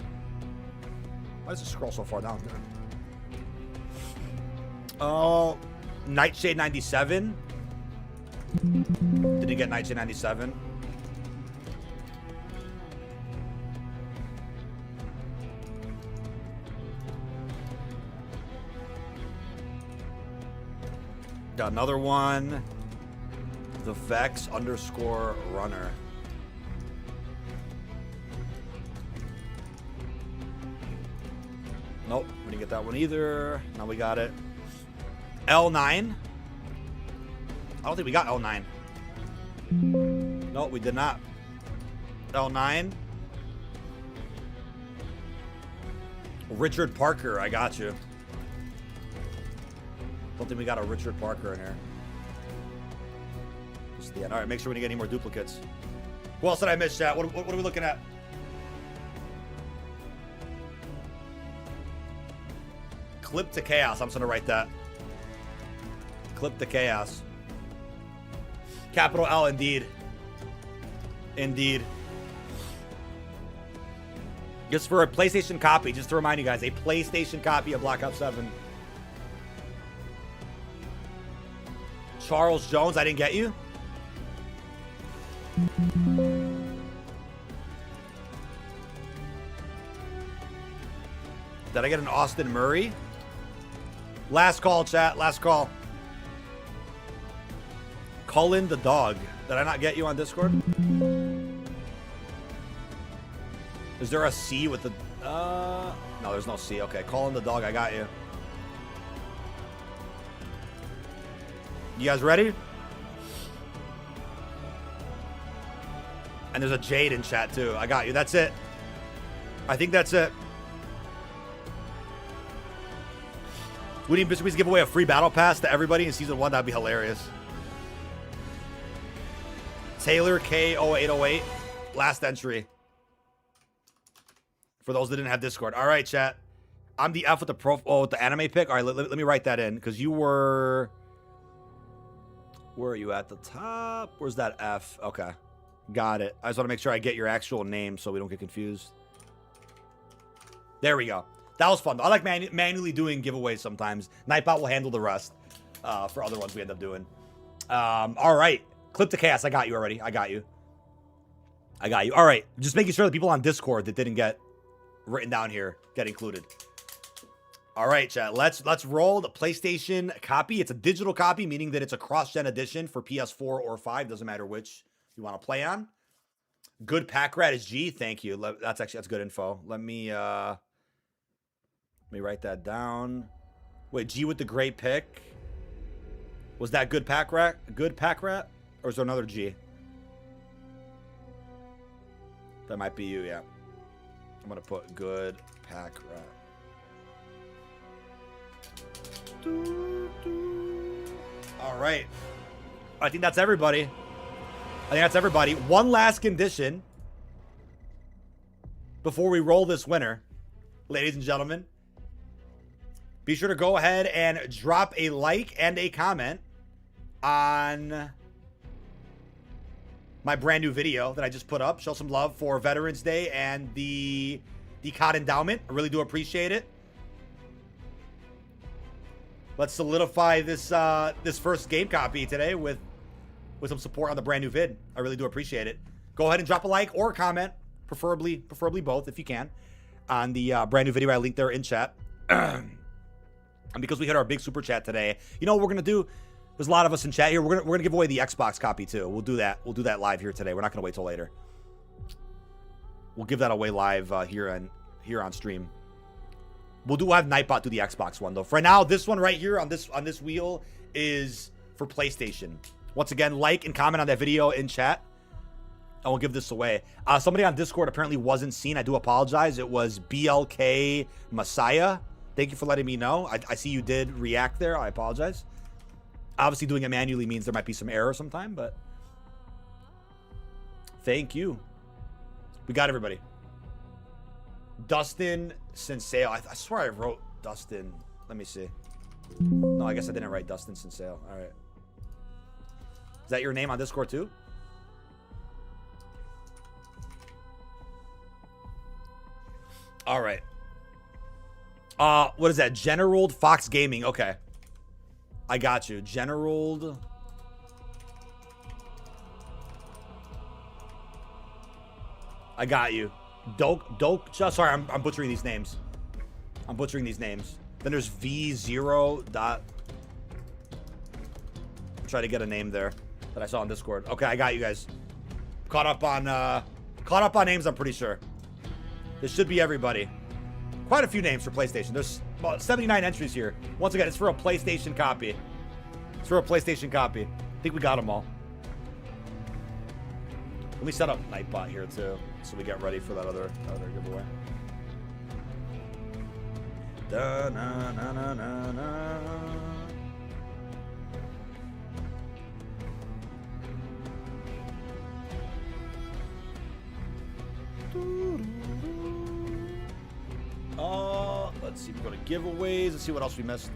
B: Why does it scroll so far down? Oh, Nightshade 97. Did you get Nightshade 97? Got another one. The Vex _ runner. Nope, we didn't get that one either. Now we got it. L9. I don't think we got L9. Nope, we did not. L9. Richard Parker, I got you. Don't think we got a Richard Parker in here. Just the end. All right, make sure we didn't get any more duplicates. Who else did I miss, chat? What are we looking at? Clip to Chaos. I'm just going to write that. Clip to Chaos. Capital L, indeed. Indeed. Just for a PlayStation copy, just to remind you guys, a PlayStation copy of Black Ops 7. Charles Jones, I didn't get you. Did I get an Austin Murray? Last call, chat. Last call. Cullen the dog. Did I not get you on Discord? Is there a C with the... No, there's no C. Okay, Cullen the dog. I got you. You guys ready? And there's a Jade in chat, too. I got you. That's it. I think that's it. We need to give away a free battle pass to everybody in season 1. That'd be hilarious. Taylor K0808. Last entry. For those that didn't have Discord. All right, chat. I'm the F with the with the anime pick. All right, let me write that in. Because you were... Where are you at the top? Where's that F? Okay. Got it. I just want to make sure I get your actual name so we don't get confused. There we go. That was fun. I like manually doing giveaways sometimes. Nightbot will handle the rest for other ones we end up doing. All right. Clip to Chaos. I got you already. I got you. All right. Just making sure the people on Discord that didn't get written down here get included. All right, chat. Let's roll the PlayStation copy. It's a digital copy, meaning that it's a cross-gen edition for PS4 or 5. Doesn't matter which you want to play on. Good pack rat is G. Thank you. That's good info. Let me write that down. Wait, G with the great pick. Was that good pack rat? Good pack rat? Or is there another G? That might be you, yeah. I'm going to put good pack rat. All right. I think that's everybody. One last condition before we roll this winner, ladies and gentlemen. Be sure to go ahead and drop a like and a comment on my brand new video that I just put up. Show some love for Veterans Day and the COD endowment. I really do appreciate it. Let's solidify this this first game copy today with some support on the brand new vid. I really do appreciate it. Go ahead and drop a like or a comment, preferably both if you can. on the brand new video I linked there in chat. And because we hit our big super chat today, you know what we're gonna do? There's a lot of us in chat here. We're gonna give away the Xbox copy too. We'll do that. We'll do that live here today. We're not gonna wait till later. We'll give that away live here on stream. We'll have Nightbot do the Xbox one though. For now, this one right here on this wheel is for PlayStation. Once again, like and comment on that video in chat. I will give this away. Somebody on Discord apparently wasn't seen. I do apologize. It was BLK Messiah. Thank you for letting me know. I see you did react there. I apologize. Obviously, doing it manually means there might be some error sometime, but thank you. We got everybody. Dustin Sinsale. I swear I wrote Dustin. Let me see. No, I guess I didn't write Dustin Sinsale. All right. Is that your name on Discord too? All right. What is that? Generald Fox Gaming. Okay. I got you. Generald. I got you. Doke. Sorry, I'm butchering these names. Then there's V0 dot. Try to get a name there that I saw on Discord. Okay, I got you guys. Caught up on names, I'm pretty sure. This should be everybody. Quite a few names for PlayStation. There's about 79 entries here. Once again, it's for a PlayStation copy. I think we got them all. Let me set up Nightbot here too, so we get ready for that other giveaway. Da, na, na, na, na, na. Let's see. We go to giveaways. Let's see what else we missed.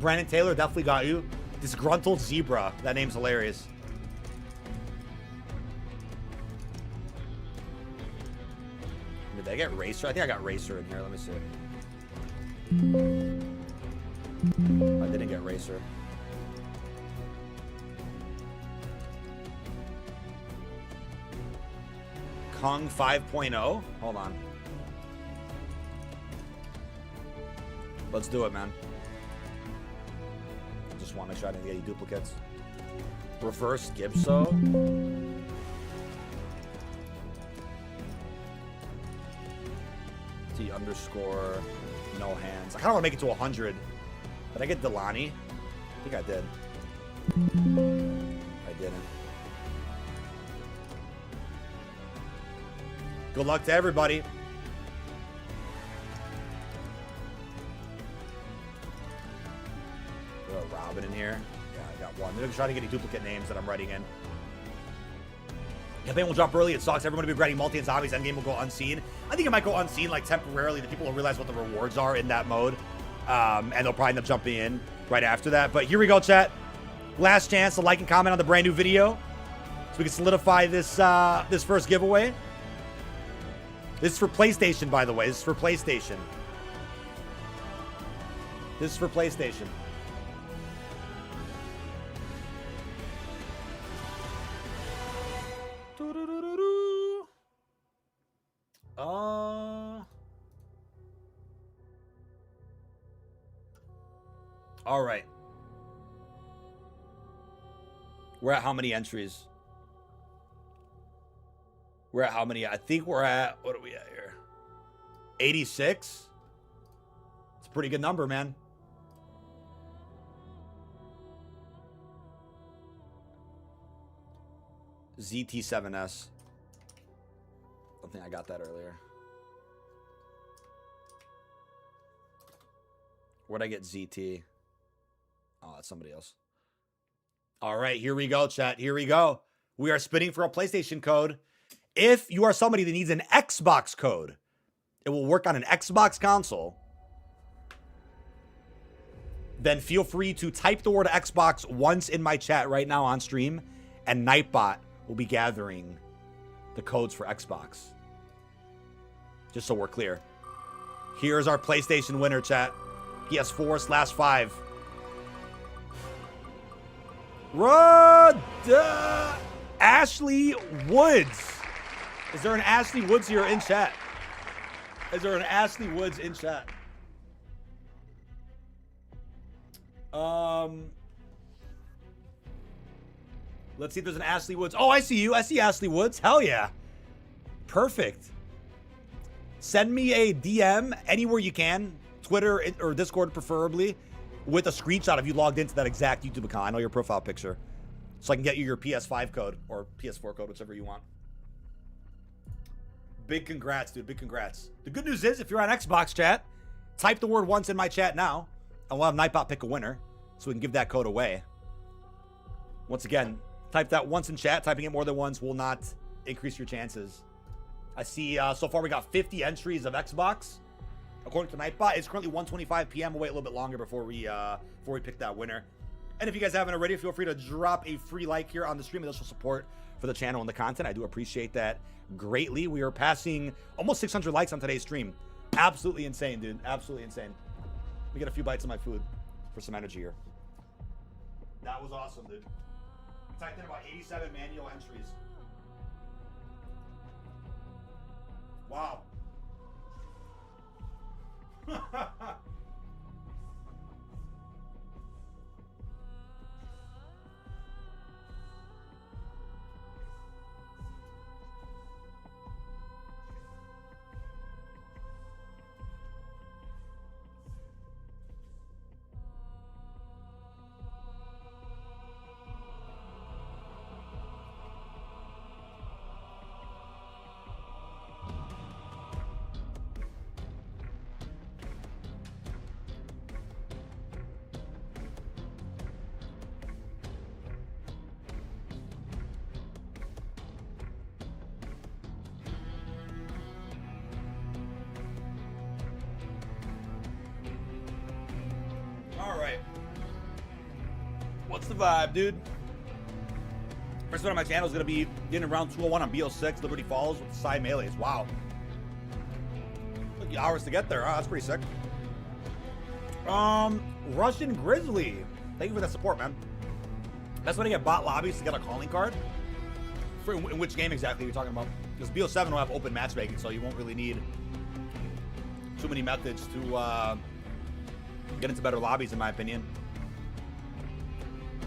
B: Brandon Taylor definitely got you. Disgruntled Zebra. That name's hilarious. Did I get Racer? I think I got Racer in here. Let me see. I didn't get Racer. Kong 5.0. Hold on. Let's do it, man. Just want to try to get any duplicates. Reverse Gibso. T underscore no hands. I kind of want to make it to 100. Did I get Delani? I think I did. I didn't. Good luck to everybody. Throw a Robin in here. Yeah, I got one. They're trying to get any duplicate names that I'm writing in. Campaign will drop early. It sucks. Everyone will be grinding multi and zombies. Endgame will go unseen. I think it might go unseen like temporarily. The people will realize what the rewards are in that mode. And they'll probably end up jumping in right after that. But here we go, chat. Last chance to like and comment on the brand new video so we can solidify this this first giveaway. This is for PlayStation, by the way. This is for PlayStation. All right. We're at how many entries? We're at how many? I think we're at, what are we at here? 86? It's a pretty good number, man. ZT7S. I don't think I got that earlier. Where'd I get ZT? Oh, that's somebody else. All right, here we go, chat. Here we go. We are spinning for a PlayStation code. If you are somebody that needs an Xbox code, it will work on an Xbox console. Then feel free to type the word Xbox once in my chat right now on stream, and Nightbot will be gathering the codes for Xbox. Just so we're clear. Here's our PlayStation winner, chat. PS4/5. Ashley Woods. Is there an Ashley Woods here in chat? Is there an Ashley Woods in chat? Let's see if there's an Ashley Woods. Oh, I see you. I see Ashley Woods. Hell yeah. Perfect. Send me a DM anywhere you can, Twitter or Discord preferably, with a screenshot of you logged into that exact YouTube account. I know your profile picture. So I can get you your PS5 code or PS4 code, whichever you want. Big congrats, dude. Big congrats. The good news is, if you're on Xbox chat, type the word once in my chat now, and we'll have Nightbot pick a winner so we can give that code away. Once again, type that once in chat. Typing it more than once will not increase your chances. I see so far we got 50 entries of Xbox. According to Nightbot, it's currently 1:25 p.m. We'll wait a little bit longer before we pick that winner. And if you guys haven't already, feel free to drop a free like here on the stream. Additional support for the channel and the content. I do appreciate that greatly. We are passing almost 600 likes on today's stream. Absolutely insane, dude. Absolutely insane. Let me get a few bites of my food for some energy here. That was awesome, dude. We typed in about 87 manual entries. Wow. All right. What's the vibe, dude? First one on my channel is going to be in around 201 on BO6, Liberty Falls with the side melees. Wow. Took you hours to get there. Oh, that's pretty sick. Russian Grizzly. Thank you for that support, man. That's when I get bot lobbies to get a calling card. For in which game exactly you're talking about? Because BO7 will have open matchmaking, so you won't really need too many methods to get into better lobbies, in my opinion. Alright,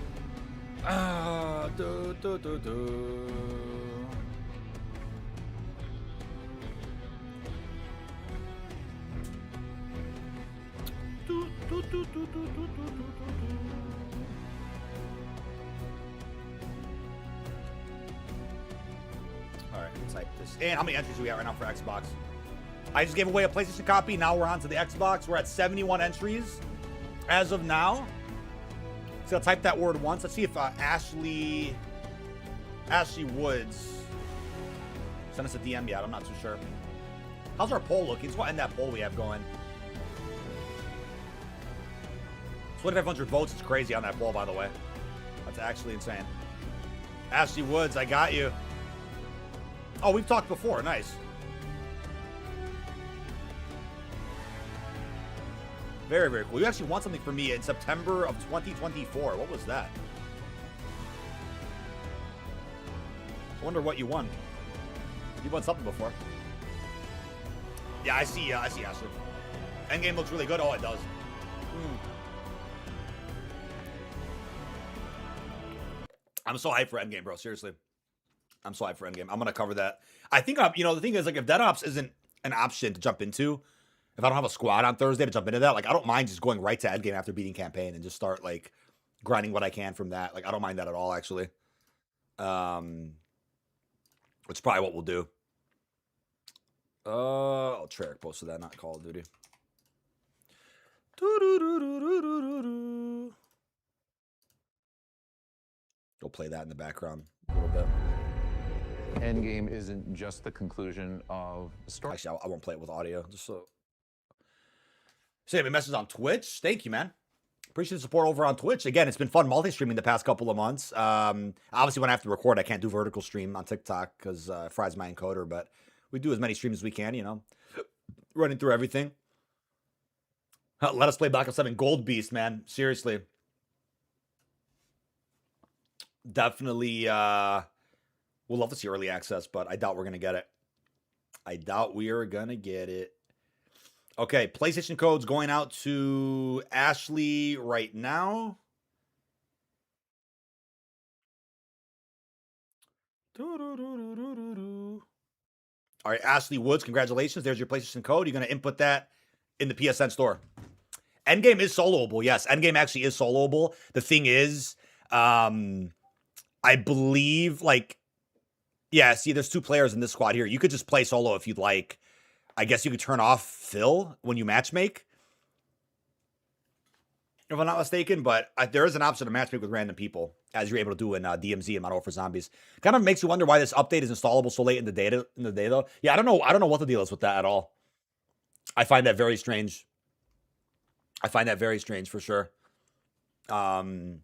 B: let's type this. And how many entries do we have right now for Xbox? I just gave away a PlayStation copy. Now we're on to the Xbox. We're at 71 entries as of now. So I'll type that word once. Let's see if Ashley Woods sent us a DM yet. I'm not too sure. How's our poll looking? Let's go end that poll we have going. 2,500 votes is crazy on that poll, by the way. That's actually insane. Ashley Woods, I got you. Oh, we've talked before. Nice. Very, very cool. You actually won something from me in September of 2024. What was that? I wonder what you won. You won something before. Yeah, I see Ashley. Endgame looks really good. Oh, it does. I'm so hyped for Endgame, bro. Seriously. I'm so hyped for Endgame. I'm going to cover that. I think, the thing is, like, if Dead Ops isn't an option to jump into, if I don't have a squad on Thursday to jump into that, like, I don't mind just going right to Endgame after beating campaign and just start, like, grinding what I can from that. Like, I don't mind that at all, actually. Which is probably what we'll do. Oh, Treyarch posted that, not Call of Duty. Go play that in the background a little bit.
F: Endgame isn't just the conclusion of the story.
B: Actually, I won't play it with audio. Just so. Send me a message on Twitch. Thank you, man. Appreciate the support over on Twitch. Again, it's been fun multi-streaming the past couple of months. Obviously, when I have to record, I can't do vertical stream on TikTok because Fry's my encoder, but we do as many streams as we can, running through everything. Let us play Black Ops 7 Gold Beast, man. Seriously. Definitely, we'll love to see early access, but I doubt we're going to get it. I doubt we are gonna get it. Okay, PlayStation codes going out to Ashley right now. All right, Ashley Woods, congratulations. There's your PlayStation code. You're going to input that in the PSN store. Endgame is soloable. Yes, Endgame actually is soloable. The thing is, I believe, like, yeah, see, there's 2 players in this squad here. You could just play solo if you'd like. I guess you could turn off Phil when you matchmake, if I'm not mistaken, but there is an option to matchmake with random people, as you're able to do in DMZ and Modern Warfare Zombies. Kind of makes you wonder why this update is installable so late in the day, though. Yeah, I don't know what the deal is with that at all. I find that very strange. For sure. Like,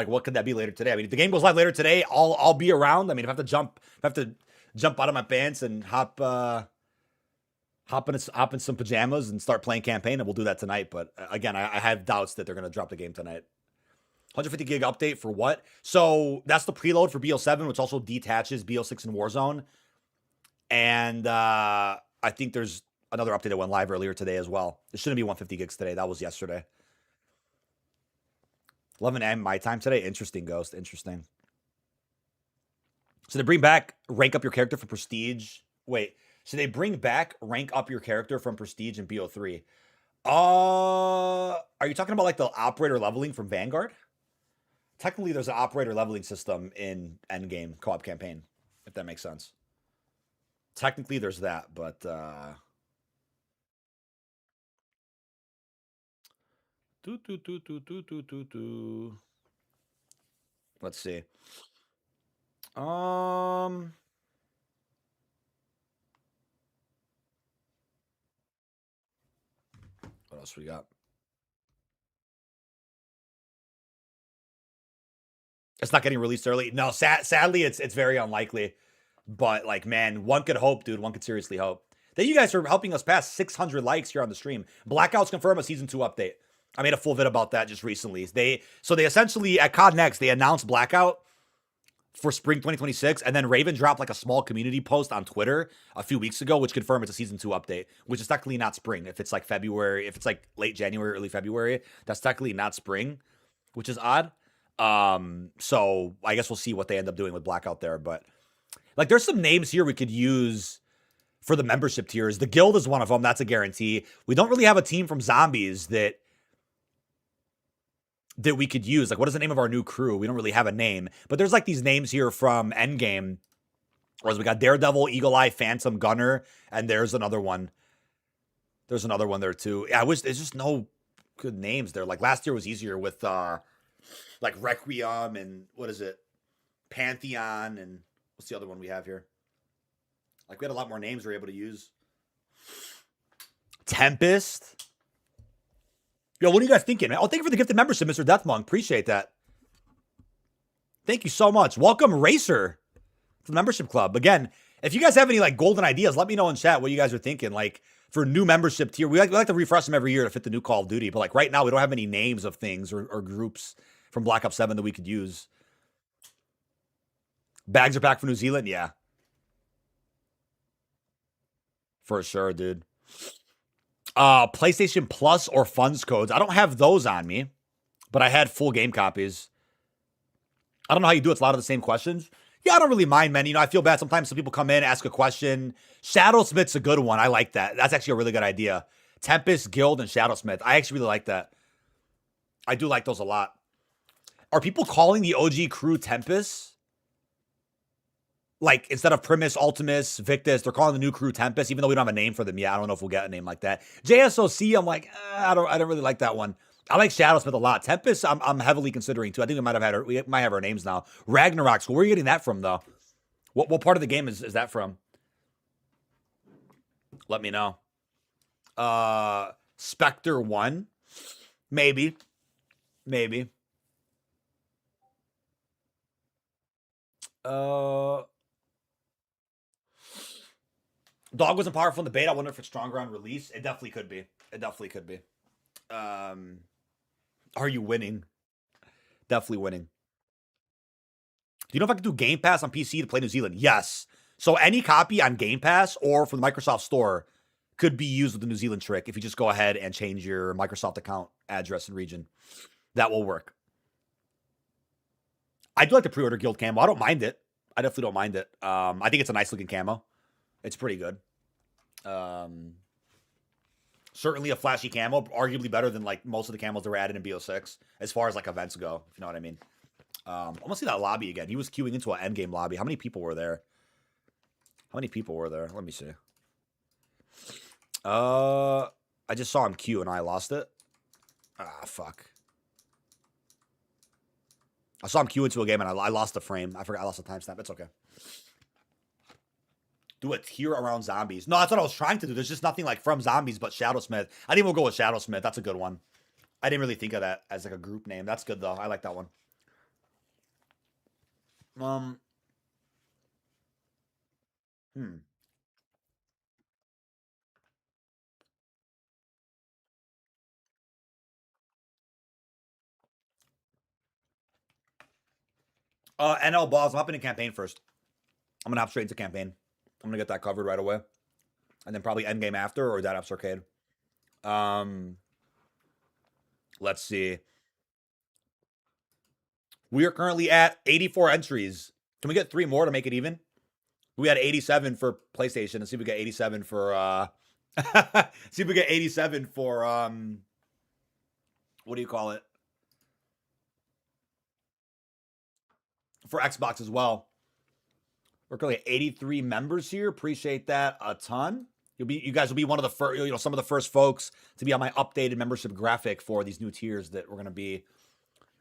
B: what could that be later today? I mean, if the game goes live later today, I'll be around. I mean, if I have to jump out of my pants and hop in some pajamas and start playing campaign, and we'll do that tonight. But again, I have doubts that they're going to drop the game tonight. 150 gig update for what? So that's the preload for BO7, which also detaches BO6 and Warzone. And I think there's another update that went live earlier today as well. It shouldn't be 150 gigs today. That was yesterday. 11 a.m. my time today. Interesting, Ghost. Interesting. So they bring back rank up your character from Prestige. Wait. So they bring back rank up your character from Prestige in BO3. Are you talking about like the operator leveling from Vanguard? Technically, there's an operator leveling system in Endgame co-op campaign, if that makes sense. Technically, there's that, but let's see. What else we got? It's not getting released early. No, sadly, it's very unlikely. But like, man, one could hope, dude. One could seriously hope. That you guys are helping us pass 600 likes here on the stream. Blackouts confirm a season 2 update. I made a full vid about that just recently. They essentially at COD Next they announced Blackout for spring 2026, and then Raven dropped like a small community post on Twitter a few weeks ago, which confirmed it's a season 2 update, which is technically not spring. If it's like February, if it's like late January, early February, that's technically not spring, which is odd. So I guess we'll see what they end up doing with Blackout there. But like, there's some names here we could use for the membership tiers. The Guild is one of them. That's a guarantee. We don't really have a team from Zombies that we could use. Like, what is the name of our new crew? We don't really have a name, but there's like these names here from Endgame. Whereas we got Daredevil, Eagle Eye, Phantom, Gunner, and there's another one. There's another one there too. Yeah, I wish there's just no good names there. Like last year was easier with like Requiem and what is it? Pantheon and what's the other one we have here? Like we had a lot more names we were able to use. Tempest. Yo, what are you guys thinking, man? Oh, thank you for the gifted membership, Mr. Deathmonk. Appreciate that. Thank you so much. Welcome, Racer, to the membership club. Again, if you guys have any like golden ideas, let me know in chat what you guys are thinking. Like for new membership tier, we like to refresh them every year to fit the new Call of Duty. But like right now, we don't have any names of things or groups from Black Ops 7 that we could use. Bags are back for New Zealand, yeah. For sure, dude. PlayStation Plus or funds codes. I don't have those on me, but I had full game copies. I don't know how you do it. It's a lot of the same questions. Yeah, I don't really mind, man. You know, I feel bad sometimes some people come in, ask a question. Shadowsmith's a good one. I like that. That's actually a really good idea. Tempest, Guild, and Shadowsmith. I actually really like that. I do like those a lot. Are people calling the OG crew Tempest? Like, instead of Primus, Ultimus, Victus, they're calling the new crew Tempest, even though we don't have a name for them yet. I don't know if we'll get a name like that. JSOC, I'm like, I don't really like that one. I like Shadowsmith a lot. Tempest, I'm heavily considering too. I think we might have our names now. Ragnarok School. Where are you getting that from though? What part of the game is that from? Let me know. Spectre 1. Maybe. Dog wasn't powerful in the beta. I wonder if it's stronger on release. It definitely could be. Are you winning? Definitely winning. Do you know if I can do Game Pass on PC to play New Zealand? Yes. So any copy on Game Pass or from the Microsoft Store could be used with the New Zealand trick if you just go ahead and change your Microsoft account address and region. That will work. I do like the pre-order guild camo. I don't mind it. I definitely don't mind it. I think it's a nice looking camo. It's pretty good. Certainly a flashy camo, arguably better than like most of the camos that were added in BO6 as far as like events go, if you know what I mean. I want to see that lobby again. He was queuing into an endgame lobby. How many people were there? How many people were there? Let me see. I just saw him queue and I lost it. Ah, fuck. I saw him queue into a game and I lost the frame. I forgot I lost the timestamp. It's okay. Do a tier around zombies. No, that's what I was trying to do. There's just nothing like from zombies but Shadowsmith. I think we'll go with Shadowsmith. That's a good one. I didn't really think of that as like a group name. That's good though. I like that one. NL Balls. I'm hopping in campaign first. I'm gonna hop straight into campaign. I'm gonna get that covered right away, and then probably endgame after or that Apps Arcade. Let's see. We are currently at 84 entries. Can we get 3 more to make it even? We had 87 for PlayStation. Let's see if we get 87 for see if we get 87 for what do you call it? For Xbox as well. We're currently at 83 members here. Appreciate that a ton. You guys will be one of the first, some of the first folks to be on my updated membership graphic for these new tiers that we're gonna be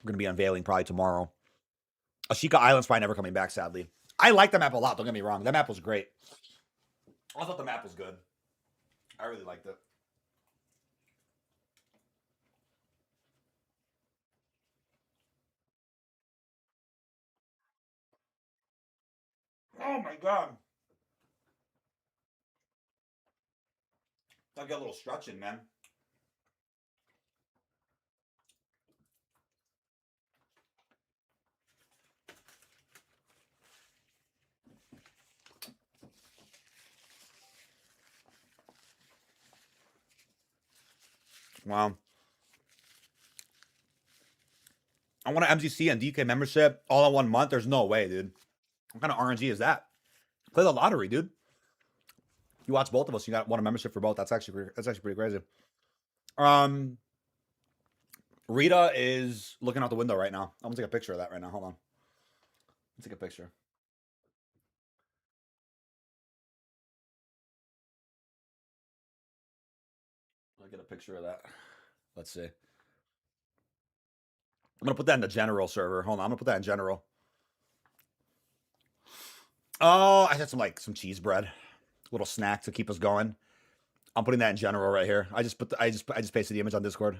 B: unveiling probably tomorrow. Ashika Island's probably never coming back, sadly. I like the map a lot, don't get me wrong. That map was great. I thought the map was good. I really liked it. Oh my god. I got a little stretching, man. Wow. I want an MGC and DK membership all in 1 month. There's no way, dude. What kind of RNG is that? Play the lottery, dude. You watch both of us. You got one membership for both. That's actually pretty crazy. Rita is looking out the window right now. I'm gonna take a picture of that right now. Hold on. Let's take a picture. I'll get a picture of that. Let's see. I'm gonna put that in the general server. Hold on. I'm gonna put that in general. Oh, I had some cheese bread, little snack to keep us going. I'm putting that in general right here. I just pasted the image on Discord.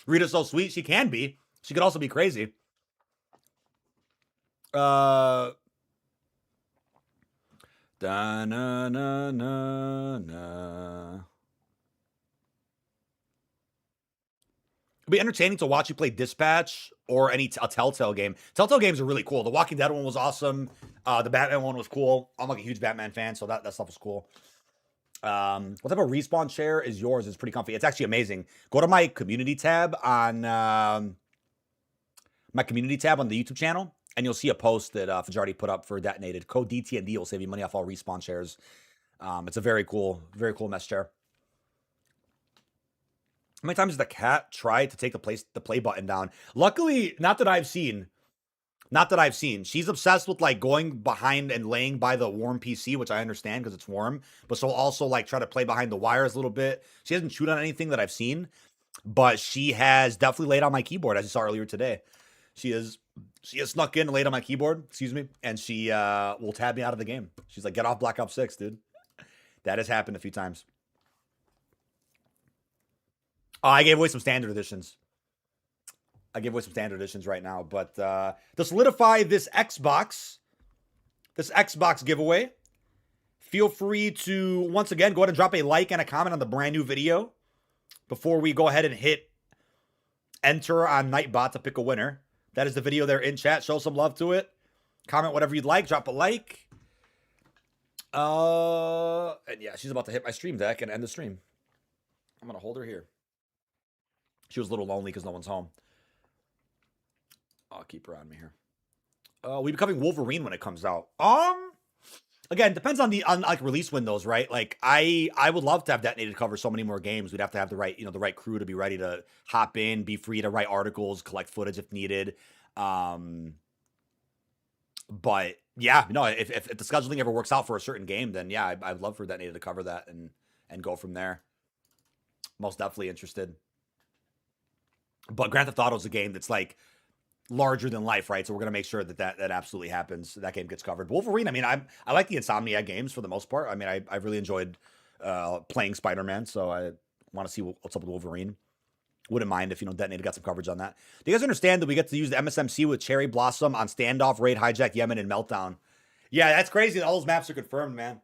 B: Rita's so sweet. She can be. She could also be crazy. Da na na na na. It'll be entertaining to watch you play Dispatch or a Telltale game. Telltale games are really cool. The Walking Dead one was awesome. The Batman one was cool. I'm like a huge Batman fan, so that stuff was cool. What type of respawn chair is yours? It's pretty comfy. It's actually amazing. Go to my community tab on the YouTube channel, and you'll see a post that Fajardi put up for Detonated. Code DTND will save you money off all respawn chairs. It's a very cool mesh chair. How many times has the cat tried to take the play button down? Luckily, not that I've seen. She's obsessed with like going behind and laying by the warm PC, which I understand because it's warm. But she'll also like try to play behind the wires a little bit. She hasn't chewed on anything that I've seen, but she has definitely laid on my keyboard, as you saw earlier today. She has snuck in and laid on my keyboard, and she will tab me out of the game. She's like, get off Black Ops 6, dude. That has happened a few times. Oh, I gave away some standard editions. Right now, but to solidify this Xbox giveaway, feel free to once again go ahead and drop a like and a comment on the brand new video before we go ahead and hit enter on Nightbot to pick a winner. That is the video there in chat. Show some love to it. Comment whatever you'd like. Drop a like.
A: And yeah, she's about to hit my stream deck and end the stream. I'm gonna hold her here. She was a little lonely because no one's home. I'll keep her on me here. We becoming Wolverine when it comes out. Again, depends on like release windows, right? Like I would love to have Detonated cover so many more games. We'd have to have the right, the right crew to be ready to hop in, be free to write articles, collect footage if needed. But yeah, no, if the scheduling ever works out for a certain game, then yeah, I'd love for Detonated to cover that and go from there. Most definitely interested. But Grand Theft Auto is a game that's like larger than life, right? So we're gonna make sure that absolutely happens. That game gets covered. Wolverine, I mean, I like the Insomniac games for the most part. I mean, I really enjoyed playing Spider-Man, so I want to see what's up with Wolverine. Wouldn't mind if Detonated got some coverage on that. Do you guys understand that we get to use the MSMC with Cherry Blossom on Standoff, Raid, Hijack, Yemen, and Meltdown? Yeah, that's crazy. All those maps are confirmed, man.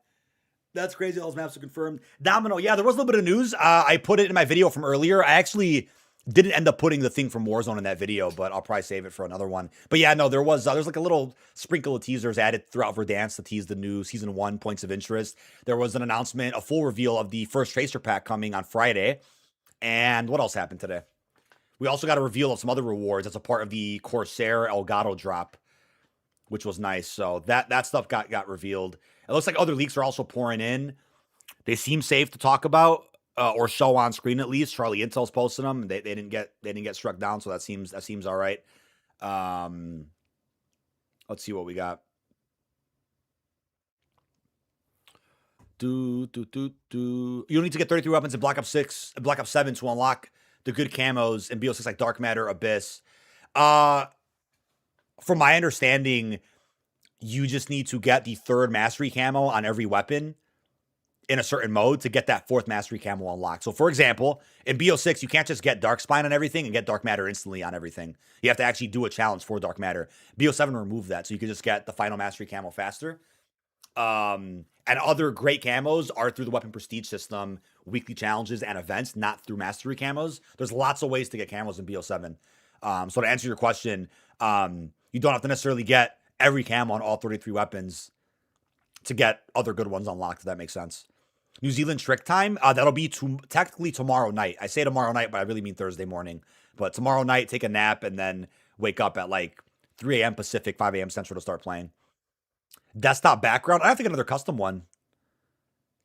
A: That's crazy. All those maps are confirmed. Domino, yeah, there was a little bit of news. I put it in my video from earlier. I actually didn't end up putting the thing from Warzone in that video, but I'll probably save it for another one. But yeah, no, there's like a little sprinkle of teasers added throughout Verdansk to tease the new Season 1 points of interest. There was an announcement, a full reveal of the first Tracer pack coming on Friday. And what else happened today? We also got a reveal of some other rewards as a part of the Corsair Elgato drop, which was nice. So that stuff got revealed. It looks like other leaks are also pouring in. They seem safe to talk about. Or show on screen at least. Charlie Intel's posting them. They didn't get struck down, so that seems all right. Let's see what we got. You don't need to get 33 weapons in Black Ops 6, Black Ops 7 to unlock the good camos in BO6 like Dark Matter, Abyss. From my understanding, you just need to get the 3rd mastery camo on every weapon in a certain mode to get that 4th mastery camo unlocked. So for example, in BO6, you can't just get Dark Spine on everything and get Dark Matter instantly on everything. You have to actually do a challenge for Dark Matter. BO7 removed that, so you can just get the final mastery camo faster. And other great camos are through the weapon prestige system, weekly challenges and events, not through mastery camos. There's lots of ways to get camos in BO7. So to answer your question, you don't have to necessarily get every camo on all 33 weapons to get other good ones unlocked, if that makes sense. New Zealand Trick Time, that'll be technically tomorrow night. I say tomorrow night, but I really mean Thursday morning. But tomorrow night, take a nap and then wake up at like 3 a.m. Pacific, 5 a.m. Central to start playing. Desktop background, I have to get another custom one.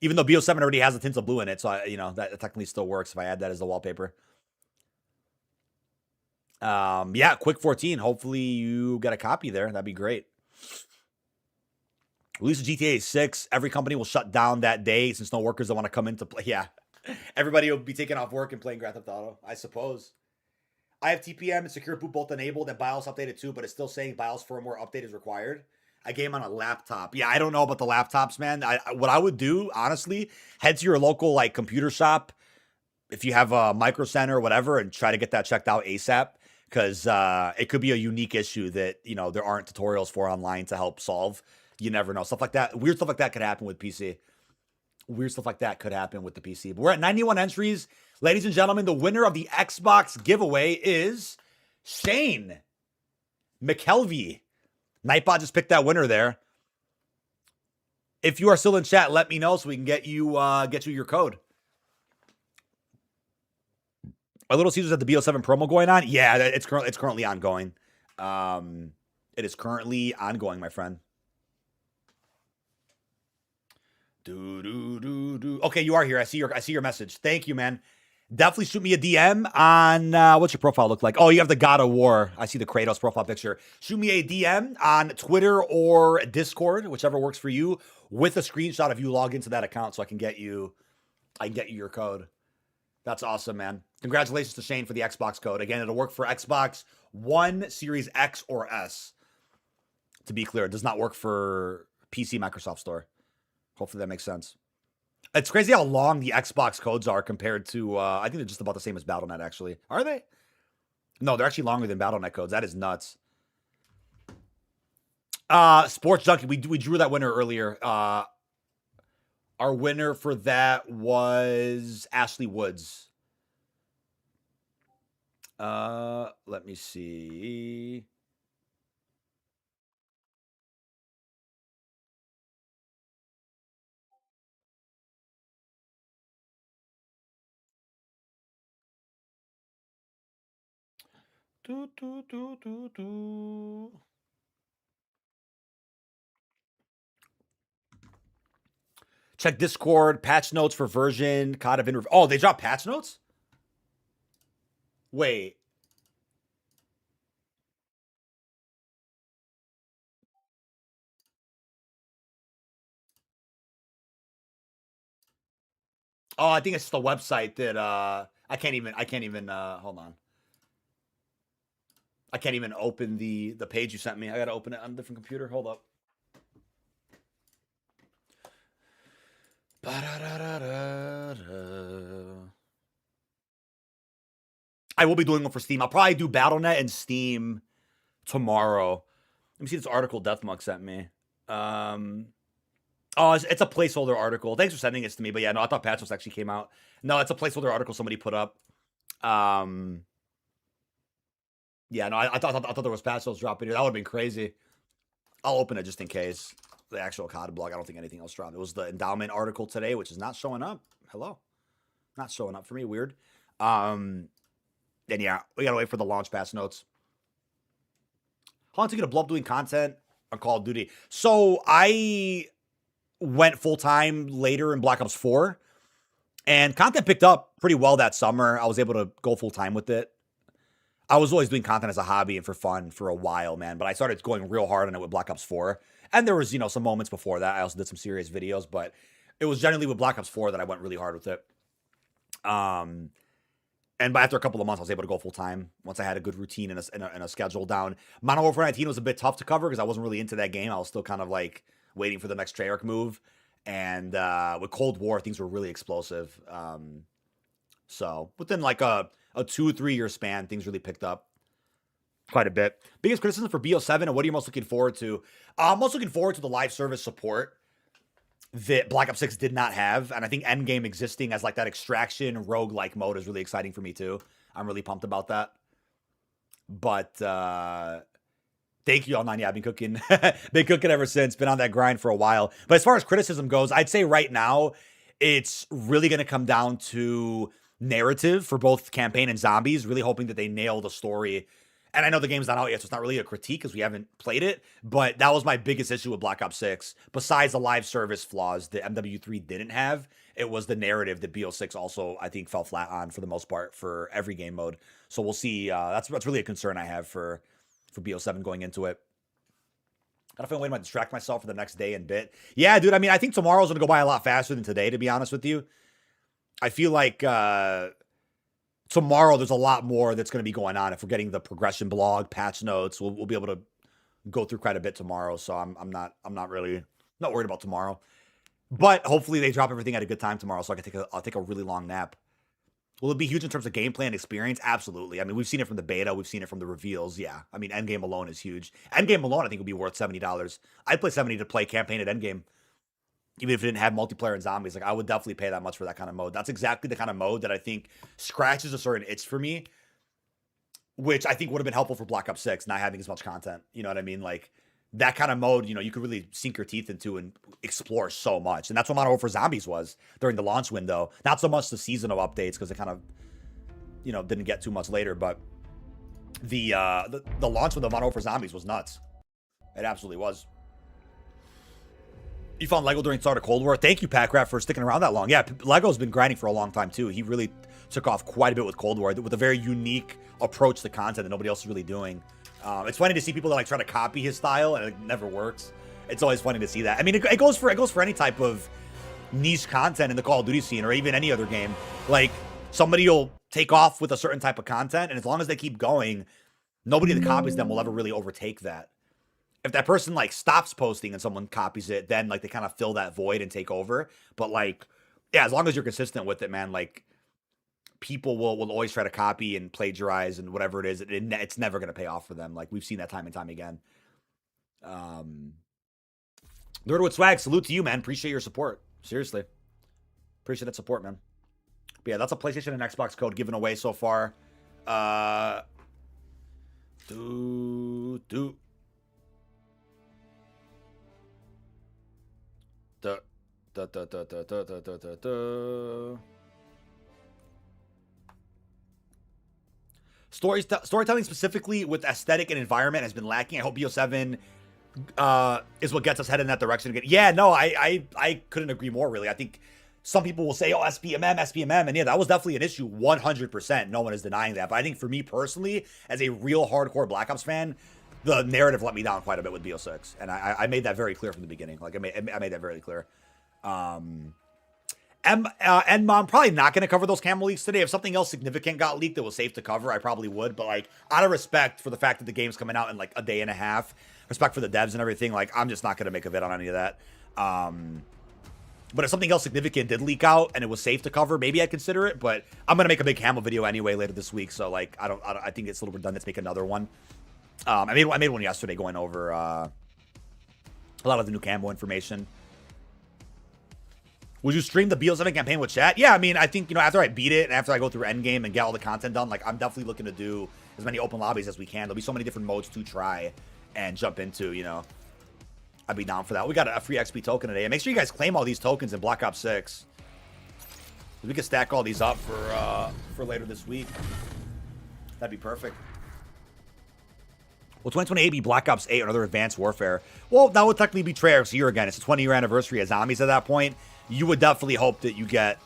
A: Even though BO7 already has a tint of blue in it, so that technically still works if I add that as the wallpaper. Yeah, Quick 14. Hopefully you get a copy there. That'd be great. Release of GTA 6. Every company will shut down that day since no workers don't want to come in to play. Yeah. Everybody will be taking off work and playing Grand Theft Auto, I suppose. I have TPM and Secure Boot both enabled and BIOS updated too, but it's still saying BIOS firmware update is required. I game on a laptop. Yeah, I don't know about the laptops, man. What I would do, honestly, head to your local like computer shop, if you have a Micro Center or whatever, and try to get that checked out ASAP. Because it could be a unique issue that, there aren't tutorials for online to help solve. You never know. Stuff like that. Weird stuff like that could happen with PC. Weird stuff like that could happen with the PC. But we're at 91 entries. Ladies and gentlemen, the winner of the Xbox giveaway is Shane McKelvey. Nightbot just picked that winner there. If you are still in chat, let me know so we can get you your code. Are Little Caesars at the BO7 promo going on? Yeah, it's currently ongoing. It is currently ongoing, my friend. Okay, you are here. I see your message. Thank you, man. Definitely shoot me a DM on what's your profile look like? Oh, you have the God of War. I see the Kratos profile picture. Shoot me a DM on Twitter or Discord, whichever works for you, with a screenshot of you log into that account so I can get you your code. That's awesome, man. Congratulations to Shane for the Xbox code. Again, it'll work for Xbox One, Series X, or S. To be clear, it does not work for PC Microsoft Store. Hopefully that makes sense. It's crazy how long the Xbox codes are compared to, I think they're just about the same as Battle.net, actually. Are they? No, they're actually longer than Battle.net codes. That is nuts. Sports Junkie, we drew that winner earlier. Our winner for that was Ashley Woods. Let me see. Do, do, do, do, do. Check Discord, patch notes for version, COD of interview. Oh, they dropped patch notes? Wait. Oh, I think it's the website that I can't even hold on. I can't even open the page you sent me. I gotta open it on a different computer. Hold up. I will be doing one for Steam. I'll probably do BattleNet and Steam tomorrow. Let me see this article Deathmug sent me. Oh, it's a placeholder article. Thanks for sending this to me. But yeah, no, I thought patch notes actually came out. No, it's a placeholder article somebody put up. Yeah, no, I thought there was patch notes dropping here. That would have been crazy. I'll open it just in case. The actual COD blog. I don't think anything else dropped. It was the endowment article today, which is not showing up. Hello. Not showing up for me. Weird. And yeah, we gotta wait for the launch patch notes. How long to get a blow doing content on Call of Duty? So I went full time later in Black Ops 4, and content picked up pretty well that summer. I was able to go full time with it. I was always doing content as a hobby and for fun for a while, man. But I started going real hard on it with Black Ops 4, and there was some moments before that. I also did some serious videos, but it was generally with Black Ops 4 that I went really hard with it. And after a couple of months, I was able to go full time once I had a good routine and a schedule down. Modern Warfare 19 was a bit tough to cover because I wasn't really into that game. I was still kind of like waiting for the next Treyarch move. And with Cold War, things were really explosive. So within like a 2-3 year span, things really picked up quite a bit. Biggest criticism for BO7 and what are you most looking forward to? I'm most looking forward to the live service support that Black Ops 6 did not have. And I think Endgame existing as like that extraction roguelike mode is really exciting for me too. I'm really pumped about that. But thank you all nine. Yeah, I've been cooking ever since. Been on that grind for a while. But as far as criticism goes, I'd say right now it's really going to come down to narrative for both campaign and zombies. Really hoping that they nail the story. And I know the game's not out yet, so it's not really a critique because we haven't played it. But that was my biggest issue with Black Ops 6. Besides the live service flaws that MW3 didn't have, it was the narrative that BO6 also, I think, fell flat on for the most part for every game mode. So we'll see. That's really a concern I have for BO7 going into it. I don't feel like I might distract myself for the next day and bit. Yeah, dude. I mean, I think tomorrow's going to go by a lot faster than today, to be honest with you. I feel like tomorrow there's a lot more that's going to be going on. If we're getting the progression blog, patch notes, we'll be able to go through quite a bit tomorrow. So I'm not worried about tomorrow. But hopefully they drop everything at a good time tomorrow, so I'll take a really long nap. Will it be huge in terms of gameplay and experience? Absolutely. I mean, we've seen it from the beta. We've seen it from the reveals. Yeah. I mean, Endgame alone is huge. Endgame alone, I think, would be worth $70. I'd play $70 to play campaign at Endgame. Even if it didn't have multiplayer and zombies. Like, I would definitely pay that much for that kind of mode. That's exactly the kind of mode that I think scratches a certain itch for me, which I think would have been helpful for Black Ops 6, not having as much content. You know what I mean? Like, that kind of mode, you could really sink your teeth into and explore so much. And that's what Modern Warfare Zombies was during the launch window. Not so much the seasonal updates, because it kind of, didn't get too much later. But the launch with the Modern Warfare Zombies was nuts. It absolutely was. You found Lego during the start of Cold War. Thank you, Packrat, for sticking around that long. Yeah, Lego's been grinding for a long time, too. He really took off quite a bit with Cold War, with a very unique approach to content that nobody else is really doing. It's funny to see people that like try to copy his style, and it never works. It's always funny to see that. I mean, it goes for any type of niche content in the Call of Duty scene, or even any other game. Like, somebody will take off with a certain type of content, and as long as they keep going, nobody that copies them will ever really overtake that. If that person like stops posting and someone copies it, then like they kind of fill that void and take over. But like, yeah, as long as you're consistent with it, man, like people will always try to copy and plagiarize and whatever it is. It's never going to pay off for them. Like we've seen that time and time again. Nerdwood Swag, salute to you, man. Appreciate your support. Seriously. Appreciate that support, man. But yeah, that's a PlayStation and Xbox code given away so far.
B: Storytelling specifically with aesthetic and environment has been lacking. I hope BO7 is what gets us headed in that direction again. Yeah, no, I couldn't agree more, really. I think some people will say, oh, SPMM, and yeah, that was definitely an issue, 100%. No one is denying that. But I think for me personally, as a real hardcore Black Ops fan, the narrative let me down quite a bit with BO6. And I made that very clear from the beginning. Like, I made that very clear. I'm probably not going to cover those camel leaks today. If something else significant got leaked that was safe to cover, I probably would. But, like, out of respect for the fact that the game's coming out in, like, a day and a half, respect for the devs and everything, like, I'm just not going to make a vid on any of that. But if something else significant did leak out and it was safe to cover, maybe I'd consider it. But I'm going to make a big camel video anyway later this week. So, like, I think it's a little redundant to make another one. I made one yesterday going over a lot of the new camo information. Would you stream the BO7 campaign with chat? Yeah, I mean, I think, you know, after I beat it and after I go through Endgame and get all the content done, like, I'm definitely looking to do as many open lobbies as we can. There'll be so many different modes to try and jump into, you know. I'd be down for that. We got a free XP token today. And make sure you guys claim all these tokens in Black Ops 6. We can stack all these up for later this week. That'd be perfect. Will 2028 be Black Ops 8 or another Advanced Warfare? Well, that would technically be Treyarch's year again. It's a 20-year anniversary of Zombies at that point. You would definitely hope that you get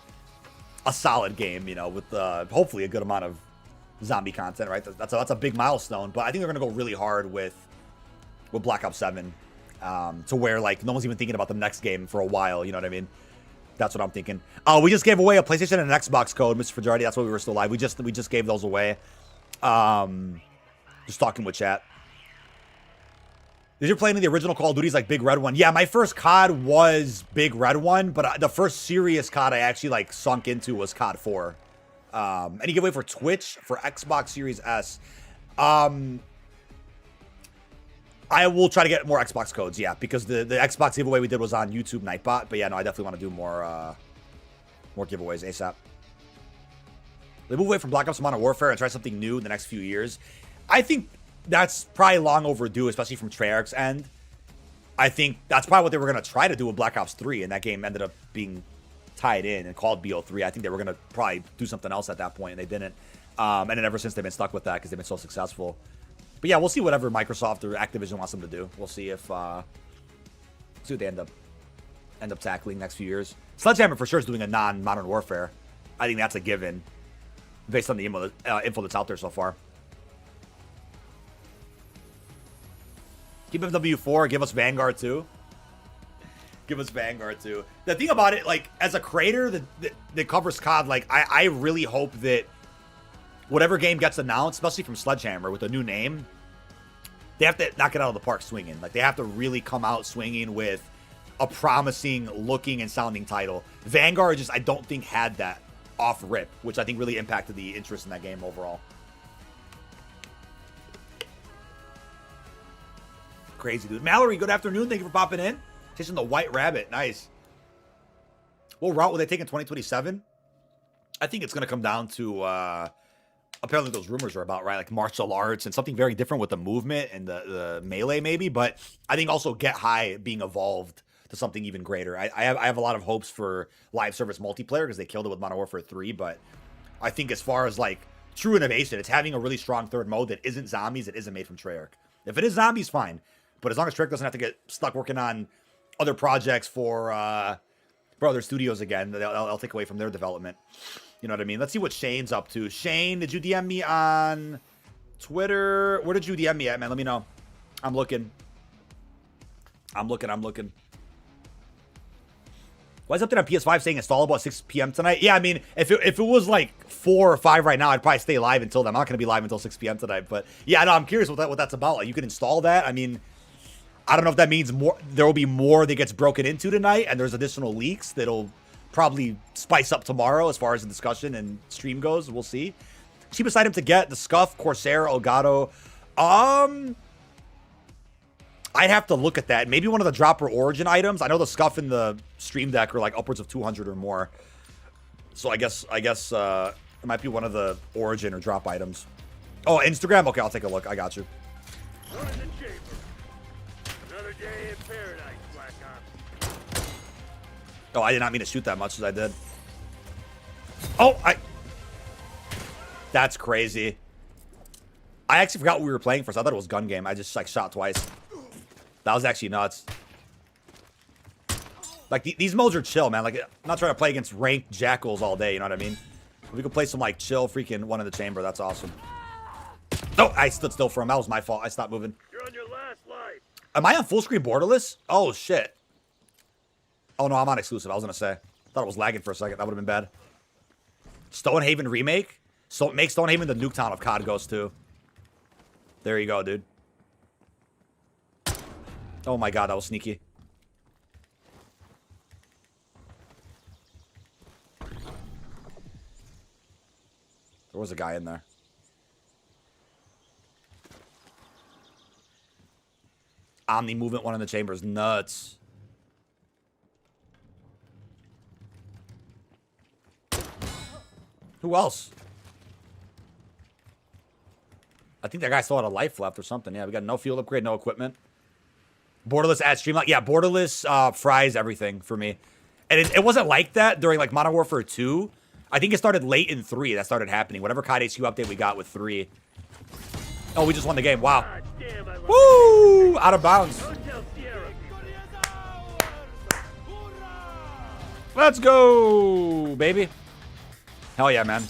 B: a solid game, you know, with hopefully a good amount of zombie content, right? That's a big milestone. But I think they're going to go really hard with Black Ops 7 to where, like, no one's even thinking about the next game for a while, you know what I mean? That's what I'm thinking. We just gave away a PlayStation and an Xbox code, Mr. Fajardi. That's why we were still live. We just gave those away. Just talking with chat. Did you play any of the original Call of Duties like Big Red One? Yeah, my first COD was Big Red One, but the first serious COD I actually like sunk into was COD 4. Any giveaway for Twitch for Xbox Series S? I will try to get more Xbox codes, yeah, because the Xbox giveaway we did was on YouTube Nightbot. But yeah, no, I definitely want to do more giveaways ASAP. They move away from Black Ops Modern Warfare and try something new in the next few years. I think that's probably long overdue, especially from Treyarch's end. I think that's probably what they were going to try to do with Black Ops 3, and that game ended up being tied in and called BO3. I think they were going to probably do something else at that point, and they didn't. And then ever since, they've been stuck with that because they've been so successful. But yeah, we'll see whatever Microsoft or Activision wants them to do. We'll see if see what they end up tackling next few years. Sledgehammer for sure is doing a non-Modern Warfare. I think that's a given based on the info that's out there so far. Keep MW4, give us Vanguard 2. Give us Vanguard 2. The thing about it, like, as a creator that covers COD, like, I really hope that whatever game gets announced, especially from Sledgehammer with a new name, they have to knock it out of the park swinging. Like, they have to really come out swinging with a promising looking and sounding title. Vanguard just, I don't think, had that off rip, which I think really impacted the interest in that game overall. Crazy, dude. Mallory, good afternoon. Thank you for popping in. Chasing the White Rabbit. Nice. What route will they take in 2027? I think it's going to come down to, apparently those rumors are about, right? Like martial arts and something very different with the movement and the melee maybe. But I think also Get High being evolved to something even greater. I have a lot of hopes for live service multiplayer because they killed it with Modern Warfare 3. But I think as far as like true innovation, it's having a really strong third mode that isn't zombies, that isn't made from Treyarch. If it is zombies, fine. But as long as Treyarch doesn't have to get stuck working on other projects for other studios again, they'll take away from their development. You know what I mean? Let's see what Shane's up to. Shane, did you DM me on Twitter? Where did you DM me at, man? Let me know. I'm looking. Why is it up there on PS5 saying installable at 6 p.m. tonight? Yeah, I mean, if it was like 4 or 5 right now, I'd probably stay live until then. I'm not going to be live until 6 p.m. tonight. But yeah, no, I'm curious what that's about. Like, you can install that. I mean, I don't know if that means more. There will be more that gets broken into tonight, and there's additional leaks that'll probably spice up tomorrow as far as the discussion and stream goes. We'll see. Cheapest item to get: the Scuff, Corsair, Elgato. I'd have to look at that. Maybe one of the Dropper Origin items. I know the Scuff and the Stream Deck are like upwards of 200 or more. So I guess it might be one of the Origin or Drop items. Oh, Instagram? Okay, I'll take a look. I got you.
G: Another day in paradise, Black Ops.
B: Oh, I did not mean to shoot that much as I did. Oh, that's crazy. I actually forgot what we were playing first. I thought it was gun game. I just like shot twice. That was actually nuts. Like these modes are chill, man. Like I'm not trying to play against ranked jackals all day. You know what I mean? If we could play some like chill freaking one in the chamber. That's awesome. No, I stood still for him. That was my fault. I stopped moving.
G: You're on your last life.
B: Am I on full screen borderless? Oh shit. Oh no, I'm on exclusive. I was gonna say. Thought it was lagging for a second. That would have been bad. Stonehaven remake. So make Stonehaven the Nuketown of COD Ghost 2. There you go, dude. Oh my god, that was sneaky. There was a guy in there. Omni movement one in the chamber is nuts. Who else? I think that guy still had a life left or something. Yeah, we got no field upgrade, no equipment. Borderless at Streamlock. Yeah, Borderless fries everything for me. And it wasn't like that during like Modern Warfare 2. I think it started late in 3. That started happening. Whatever COD HQ update we got with 3. Oh, we just won the game. Wow.
G: God damn, I love
B: Woo! Out of bounds.
G: Hotel Sierra.
B: Let's go, baby. Hell yeah, man.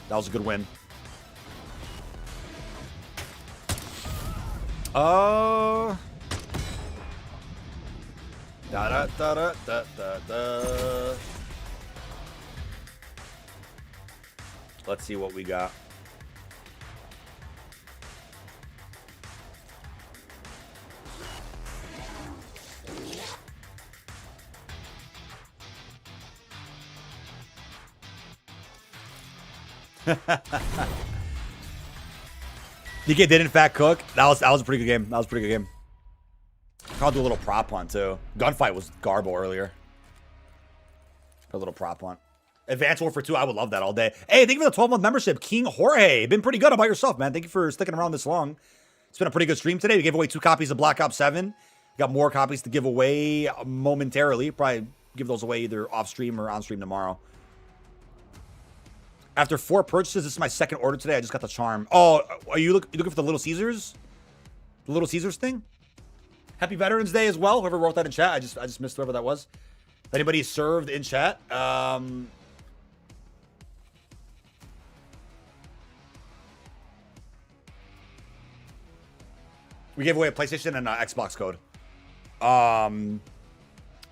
B: That was a good win. Da da da da da da da. Let's see what we got. DK did in fact cook. That was a pretty good game. That was a pretty good game. I'll do a little prop hunt too. Gunfight was garbo earlier. A little prop hunt. Advanced Warfare 2, I would love that all day. Hey, thank you for the 12-month membership, King Jorge. Been pretty good. How about yourself, man? Thank you for sticking around this long. It's been a pretty good stream today. We gave away 2 copies of Black Ops 7. Got more copies to give away momentarily. Probably give those away either off stream or on stream tomorrow. After 4 purchases, this is my second order today. I just got the charm. Oh, are you looking for the Little Caesars? The Little Caesars thing? Happy Veterans Day as well. Whoever wrote that in chat, I just missed whoever that was. If anybody served in chat, we gave away a PlayStation and an Xbox code.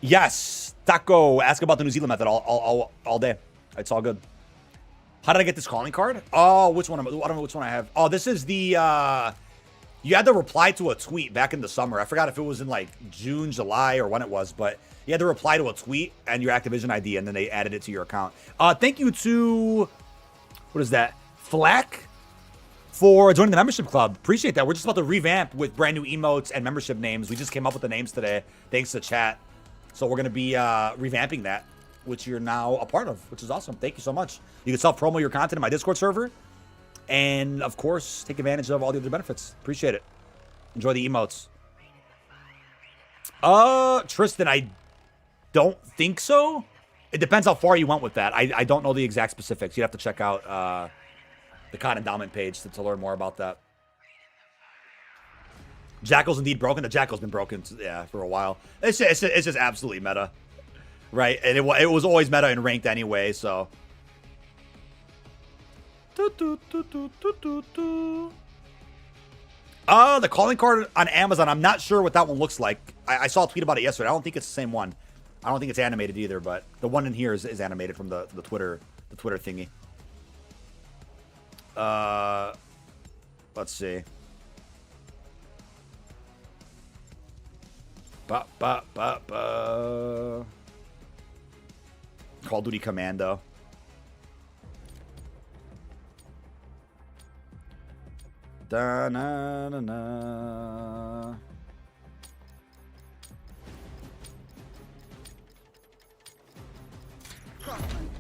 B: Yes, Taco. Ask about the New Zealand method all day. It's all good. How did I get this calling card? Oh, which one? I don't know which one I have. Oh, this is the. You had to reply to a tweet back in the summer. I forgot if it was in like June, July, or when it was, but you had to reply to a tweet and your Activision ID, and then they added it to your account. Thank you to, what is that? Flack for joining the membership club. Appreciate that. We're just about to revamp with brand new emotes and membership names. We just came up with the names today, thanks to chat. So we're gonna be revamping that, which you're now a part of, which is awesome. Thank you so much. You can self-promo your content in my Discord server. And, of course, take advantage of all the other benefits. Appreciate it. Enjoy the emotes. Tristan, I don't think so. It depends how far you went with that. I don't know the exact specifics. You'd have to check out the COD Endowment page to learn more about that. Jackal's indeed broken. The Jackal's been broken, yeah, for a while. It's just absolutely meta. Right? And it was always meta and ranked anyway, so... The calling card on Amazon. I'm not sure what that one looks like. I saw a tweet about it yesterday. I don't think it's the same one. I don't think it's animated either, but the one in here is animated from the Twitter thingy. Let's see. Call of Duty Commando. Da, na, na, na.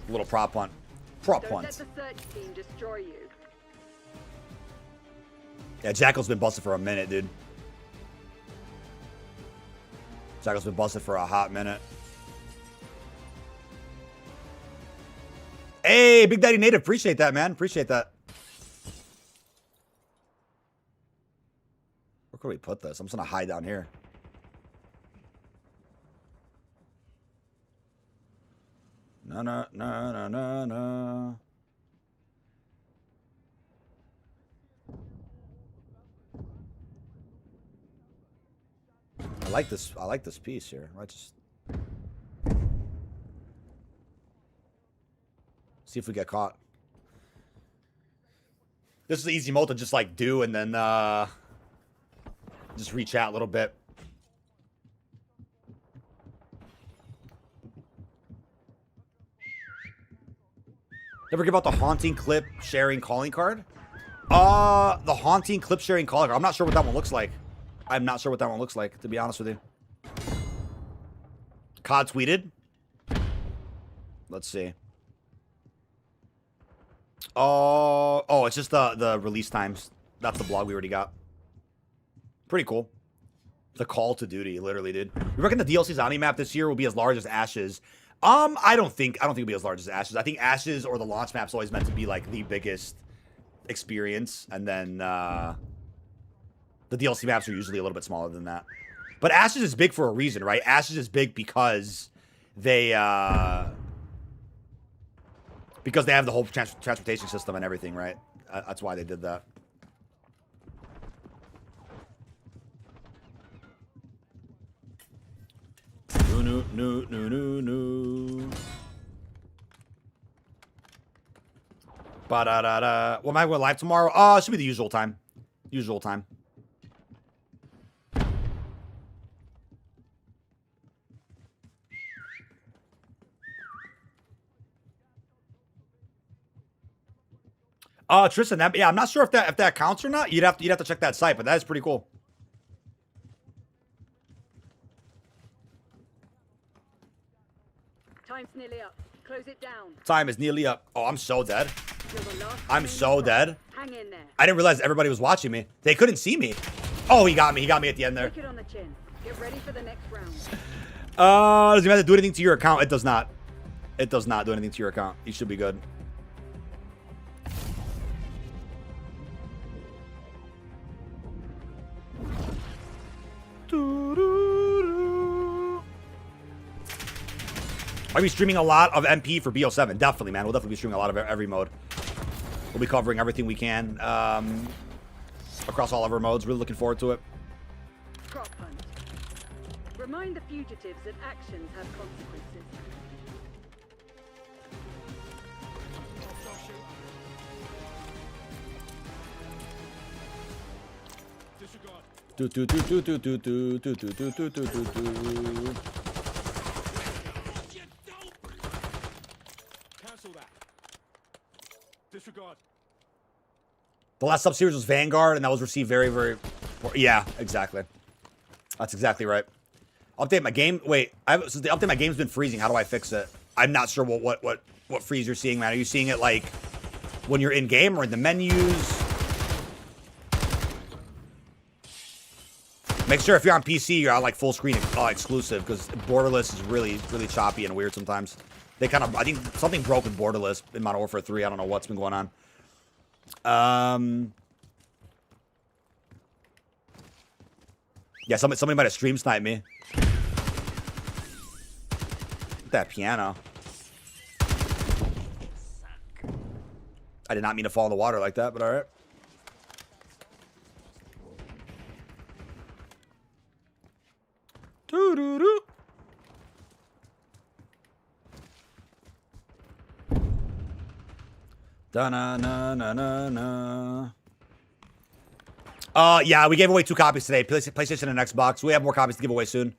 B: Little prop hunt. Prop
D: Don't let
B: hunt.
D: the search team destroy you.
B: Yeah, Jackal's been busted for a minute, dude. Jackal's been busted for a hot minute. Hey, Hey, Big Daddy Native, appreciate that, man. Appreciate that. Where could we put this? I'm just gonna hide down here. No, no, no, no, no, no. I like this. I like this piece here. I just see if we get caught. This is the easy mode to just like do and then just reach out a little bit. Never give out the haunting clip sharing calling card? The haunting clip sharing calling card. I'm not sure what that one looks like. I'm not sure what that one looks like, to be honest with you. COD tweeted. Let's see. Oh, it's just the release times. That's the blog we already got. Pretty cool. The Call to Duty, literally, dude. You reckon the DLC's Omni map this year will be as large as Ashes? I don't think it'll be as large as Ashes. I think Ashes or the launch map's always meant to be like the biggest experience, and then the DLC maps are usually a little bit smaller than that. But Ashes is big for a reason, right? Ashes is big because they have the whole transportation system and everything, right? That's why they did that. No. Ba-da-da-da. Well, am I going live tomorrow? It should be the usual time. Usual time. Tristan, I'm not sure if that counts or not. You'd have to check that site, but that is pretty cool.
D: Time's nearly up. Close it down.
B: Time is nearly up. Oh, I'm so dead.
D: You're the last
B: I'm
D: remaining
B: so
D: squad.
B: dead.
D: Hang in there.
B: I didn't realize everybody was watching me. They couldn't see me. Oh, he got me. He got me at the end there.
D: Take it on the chin. Get ready for the next round.
B: Does it have to do anything to your account? It does not. It does not do anything to your account. You should be good. Are we streaming a lot of MP for BO7? Definitely, man. We'll definitely be streaming a lot of every mode. We'll be covering everything we can across all of our modes. Really looking forward to it.
D: Prop hunt. Remind the fugitives that actions have consequences.
G: Disregard.
B: The last sub-series was Vanguard, and that was received very, very... Yeah, exactly. That's exactly right. Update my game. Wait, since the update my game's been freezing, how do I fix it? I'm not sure what freeze you're seeing, man. Are you seeing it like when you're in game or in the menus? Make sure if you're on PC, you're on like full screen exclusive, because Borderless is really, really choppy and weird sometimes. They kind of, I think something broke with Borderless in Modern Warfare 3. I don't know what's been going on. Yeah, somebody might have stream sniped me. That piano. I did not mean to fall in the water like that, but all right. Doo-doo-doo. Da-na-na-na-na-na. Yeah, we gave away 2 copies today. PlayStation and Xbox. We have more copies to give away soon.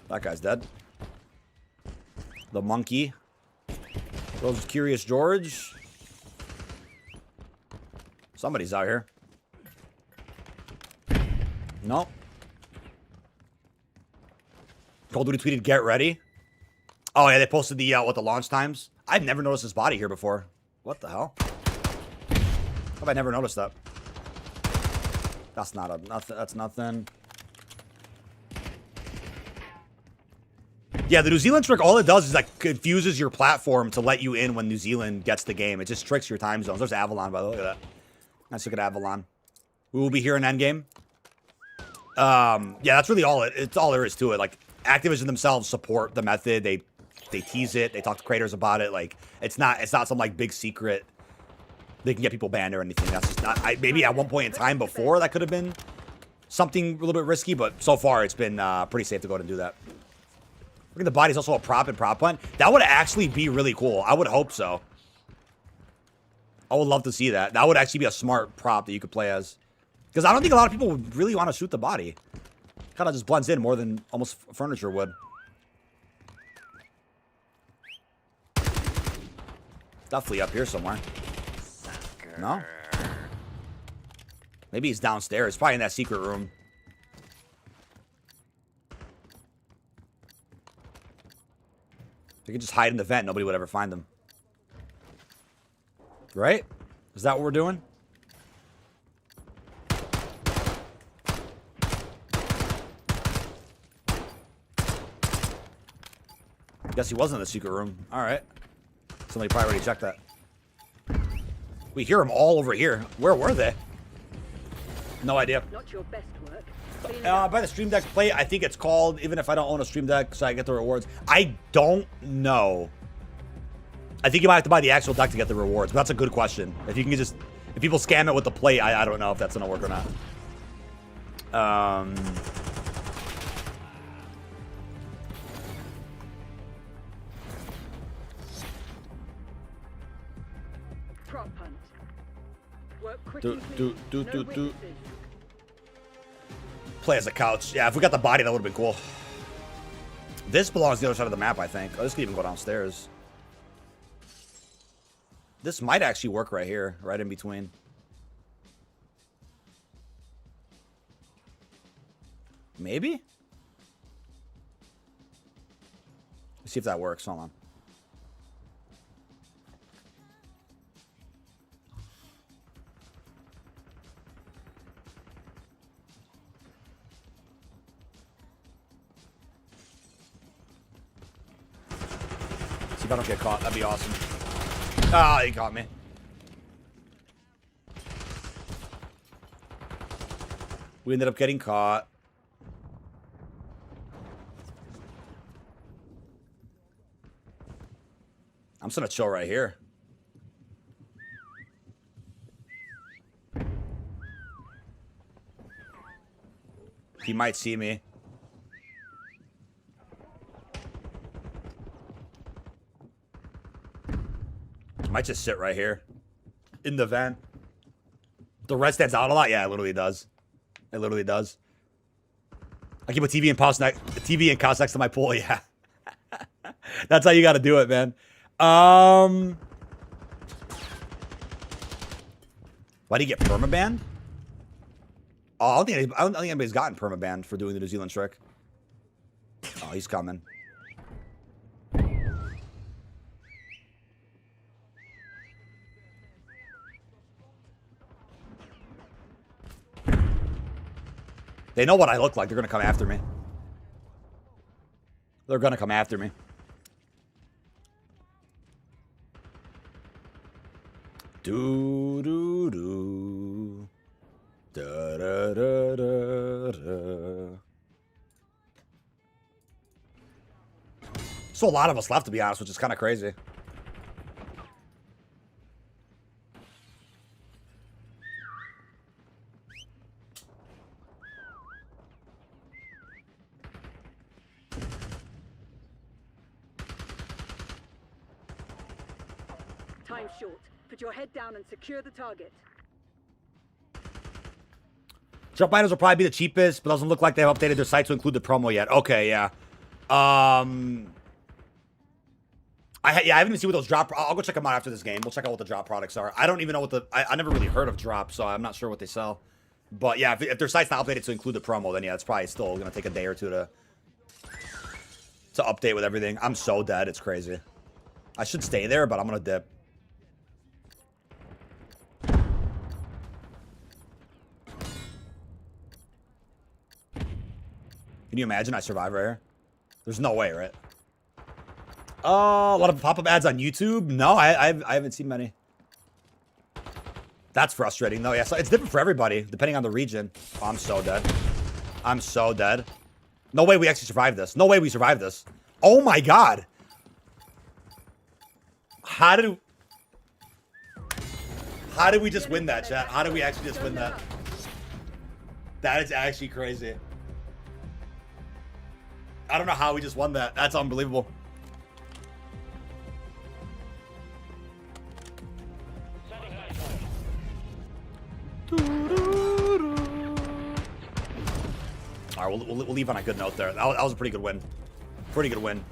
B: That guy's dead. The monkey. Those Curious George. Somebody's out here. Nope. Call of Duty tweeted, "Get ready." Oh yeah, they posted the the launch times. I've never noticed this body here before. What the hell? How have I never noticed that? That's not a nothing. That's nothing. Yeah, the New Zealand trick, all it does is like confuses your platform to let you in when New Zealand gets the game. It just tricks your time zones. There's Avalon, by the way. Look at that. Nice look at Avalon. We will be here in Endgame. Yeah, that's really all it's all there is to it. Like, Activision themselves support the method. They tease it. They talk to creators about it. Like, it's not some like big secret they can get people banned or anything. That's just not. Maybe at one point in time before that could have been something a little bit risky, but so far it's been pretty safe to go ahead and do that. Look at the body's also a prop and prop hunt. That would actually be really cool. I would hope so. I would love to see that. That would actually be a smart prop that you could play as. Because I don't think a lot of people would really want to shoot the body. Kind of just blends in more than almost furniture would. Definitely up here somewhere. No? Maybe he's downstairs. Probably in that secret room. They could just hide in the vent. Nobody would ever find them. Right? Is that what we're doing? Guess he wasn't in the secret room. All right. Somebody probably already checked that. We hear them all over here. Where were they? No idea.
D: Not your best work.
B: By the Stream Deck Play, I think it's called, even if I don't own a Stream Deck, so I get the rewards. I don't know. I think you might have to buy the actual deck to get the rewards, but that's a good question. If you can just, if people scam it with the Play, I don't know if that's gonna work or not.
D: Prop hunt. Work quickly.
B: do. Play as a couch. Yeah, if we got the body, that would have been cool. This belongs to the other side of the map, I think. Oh, this could even go downstairs. This might actually work right here, right in between. Maybe? Let's see if that works. Hold on. See if I don't get caught. That'd be awesome. Ah, he caught me. We ended up getting caught. I'm just gonna chill right here. He might see me. Might just sit right here in the van. The red stands out a lot. Yeah, it literally does. It literally does. I keep a TV and couch next to my pool. Yeah, that's how you got to do it, man. Why do you get permabanned? Oh, I don't think anybody's gotten permabanned for doing the New Zealand trick. Oh, he's coming. They know what I look like. They're going to come after me. They're going to come after me. Do do do. Da da da da da. So a lot of us left, to be honest, which is kind of crazy.
D: Time short. Put your head down and secure the target.
B: Drop items will probably be the cheapest, but doesn't look like they've updated their site to include the promo yet. Okay, yeah. I haven't even seen what those drop. I'll go check them out after this game. We'll check out what the drop products are. I don't even know what the. I never really heard of drop, so I'm not sure what they sell. But yeah, if their site's not updated to include the promo, then yeah, it's probably still gonna take a day or two to update with everything. I'm so dead. It's crazy. I should stay there, but I'm gonna dip. Can you imagine I survive right here? There's no way, right? A lot of pop-up ads on YouTube. No, I haven't seen many. That's frustrating though. Yeah, so it's different for everybody depending on the region. Oh, I'm so dead. I'm so dead. No way we actually survived this. No way we survived this. Oh my god. How did we just win that, chat? How did we actually just win that? That is actually crazy. I don't know how we just won that. That's unbelievable. All right, we'll leave on a good note there. That was a pretty good win. Pretty good win.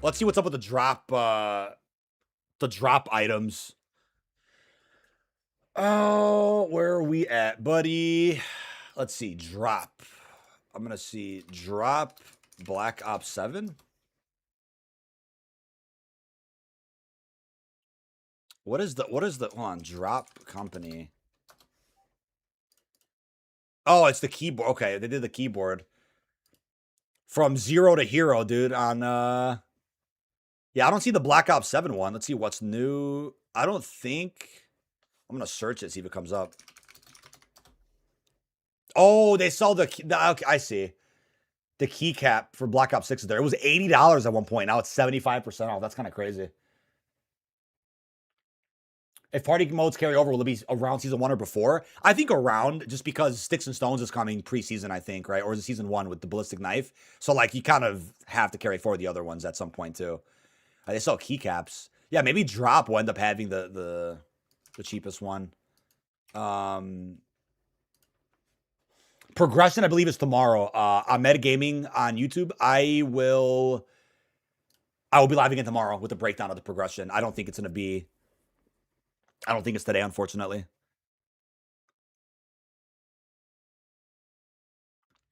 B: Let's see what's up with the drop items. Oh, where are we at, buddy? Let's see, drop. I'm gonna see drop Black Ops 7. What is the hold on, drop company? Oh, it's the keyboard. Okay, they did the keyboard. From 0 to hero, dude, on yeah, I don't see the Black Ops 7 one. Let's see what's new. I don't think I'm gonna search it, see if it comes up. Oh, they sell the okay, I see. The keycap for Black Ops 6 is there. It was $80 at one point. Now it's 75% off. That's kind of crazy. If party modes carry over, will it be around season 1 or before? I think around, just because Sticks and Stones is coming preseason, I think, right? Or is it season 1 with the ballistic knife? So, like, you kind of have to carry forward the other ones at some point, too. They sell keycaps. Yeah, maybe Drop will end up having the cheapest one. Progression, I believe, is tomorrow. On Metagaming on YouTube, I will be live again tomorrow with a breakdown of the progression. I don't think it's going to be... I don't think it's today, unfortunately.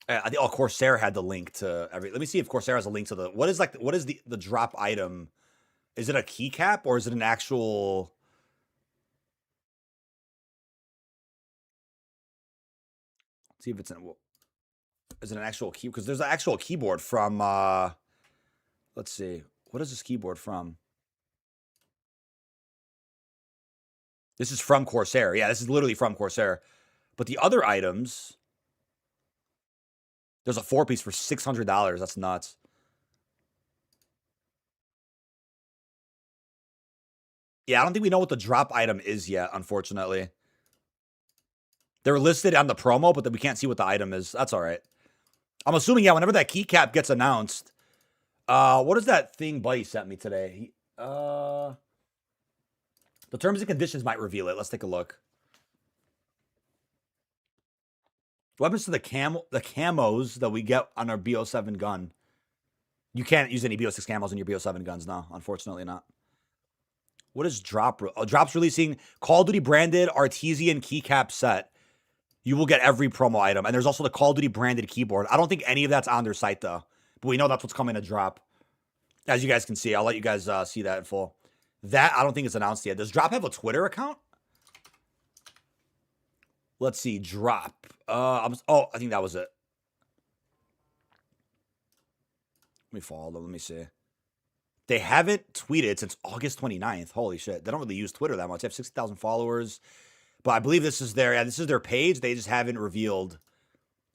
B: I think Corsair had the link to every. Let me see if Corsair has a link to the. What is the drop item? Is it a keycap or is it an actual? Let's see if it's an. Is it an actual key? Because there's an actual keyboard from. Let's see. What is this keyboard from? This is from Corsair. Yeah, this is literally from Corsair. But the other items, there's a 4-piece for $600. That's nuts. Yeah, I don't think we know what the drop item is yet, unfortunately. They're listed on the promo, but we can't see what the item is. That's all right. I'm assuming, yeah, whenever that keycap gets announced. What is that thing Buddy sent me today? The terms and conditions might reveal it. Let's take a look. What happens to the camos that we get on our BO7 gun? You can't use any BO6 camos in your BO7 guns, no. Unfortunately not. What is Drop? Drop's releasing Call of Duty branded Artesian keycap set. You will get every promo item. And there's also the Call of Duty branded keyboard. I don't think any of that's on their site, though. But we know that's what's coming to Drop. As you guys can see. I'll let you guys see that in full. That, I don't think it's announced yet. Does Drop have a Twitter account? Let's see. Drop. I think that was it. Let me follow them. Let me see. They haven't tweeted since August 29th. Holy shit. They don't really use Twitter that much. They have 60,000 followers. But I believe this is their page. They just haven't revealed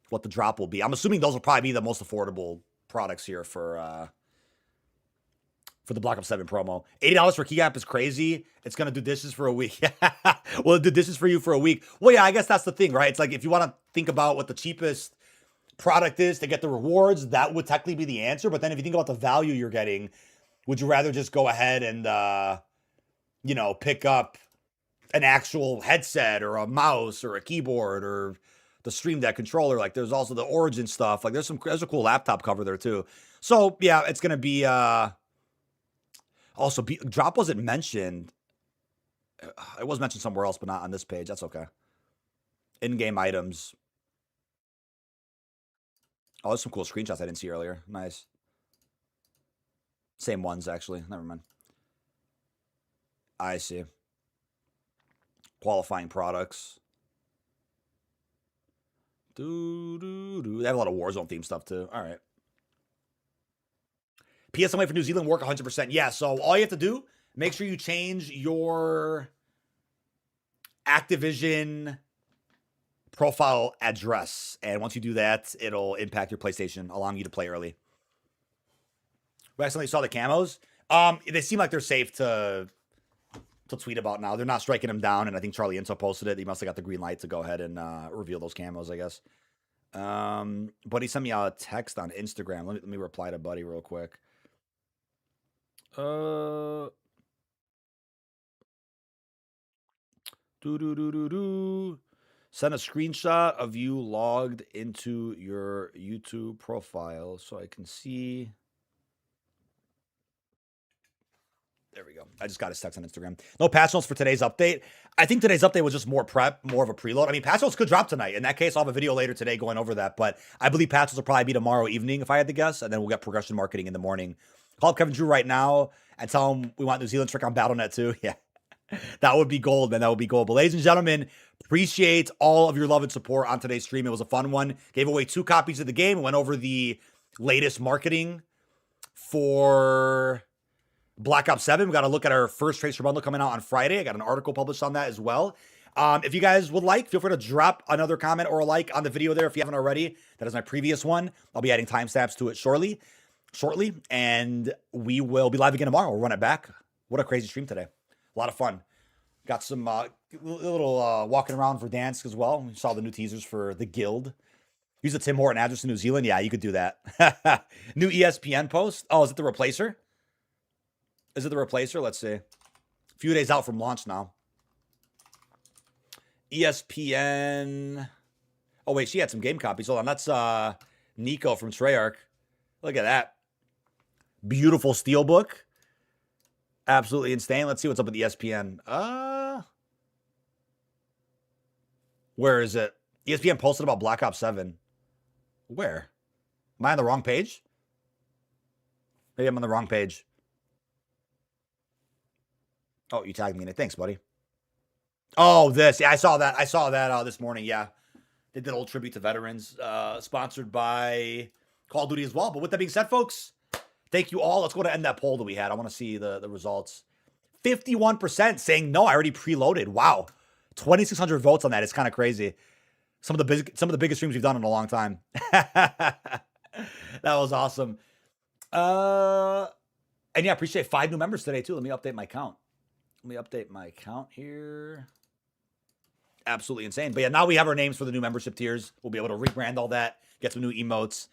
B: what the drop will be. I'm assuming those will probably be the most affordable products here for the Black Ops 7 promo. $80 for keycap is crazy. It's going to do dishes for a week. Well, it'll do dishes for you for a week. Well, yeah, I guess that's the thing, right? It's like if you want to think about what the cheapest product is to get the rewards, that would technically be the answer. But then if you think about the value you're getting, would you rather just go ahead and, pick up an actual headset or a mouse or a keyboard or the Stream Deck controller? Like, there's also the Origin stuff. Like, there's a cool laptop cover there, too. So, yeah, it's going to be... Also, Drop wasn't mentioned. It was mentioned somewhere else, but not on this page. That's okay. In-game items. Oh, there's some cool screenshots I didn't see earlier. Nice. Same ones, actually. Never mind. I see. Qualifying products. They have a lot of Warzone theme stuff, too. All right. PSMA for New Zealand work 100%. Yeah, so all you have to do, make sure you change your Activision profile address. And once you do that, it'll impact your PlayStation, allowing you to play early. We accidentally saw the camos. They seem like they're safe to tweet about now. They're not striking them down, and I think Charlie Intel posted it. He must have got the green light to go ahead and reveal those camos, I guess. Buddy sent me a text on Instagram. Let me reply to Buddy real quick. Send a screenshot of you logged into your YouTube profile so I can see. There we go. I just got his text on Instagram. No patch notes for today's update. I think today's update was just more prep, more of a preload. I mean, patch notes could drop tonight. In that case, I'll have a video later today going over that. But I believe patch notes will probably be tomorrow evening if I had to guess. And then we'll get progression marketing in the morning. Call up Kevin Drew right now and tell him we want New Zealand trick on BattleNet too. Yeah, that would be gold, man. That would be gold. But ladies and gentlemen, appreciate all of your love and support on today's stream. It was a fun one. Gave away 2 copies of the game and went over the latest marketing for Black Ops 7. We got to look at our first Tracer bundle coming out on Friday. I got an article published on that as well. If you guys would like, feel free to drop another comment or a like on the video there if you haven't already. That is my previous one. I'll be adding timestamps to it shortly. And we will be live again tomorrow. We'll run it back. What a crazy stream today. A lot of fun. Got some little walking around for Dansk as well. We saw the new teasers for the Guild. Use the Tim Horton address in New Zealand. Yeah, you could do that. New ESPN post. Oh, is it the replacer? Is it the replacer? Let's see. A few days out from launch now. ESPN. Oh, wait. She had some game copies. Hold on. That's Nico from Treyarch. Look at that. Beautiful steelbook. Absolutely insane. Let's see what's up with ESPN. Where is it? ESPN posted about Black Ops 7. Where? Am I on the wrong page? Maybe I'm on the wrong page. Oh, you tagged me in it. Thanks, buddy. Oh, this. Yeah, I saw that. I saw that this morning. Yeah. They did a little tribute to veterans. Sponsored by Call of Duty as well. But with that being said, folks, thank you all. Let's go to end that poll that we had. I want to see the results. 51% saying no, I already preloaded. Wow. 2,600 votes on that. It's kind of crazy. Some of the biggest streams we've done in a long time. That was awesome. And yeah, appreciate 5 new members today too. Let me update my count. Here. Absolutely insane. But yeah, now we have our names for the new membership tiers. We'll be able to rebrand all that, get some new emotes.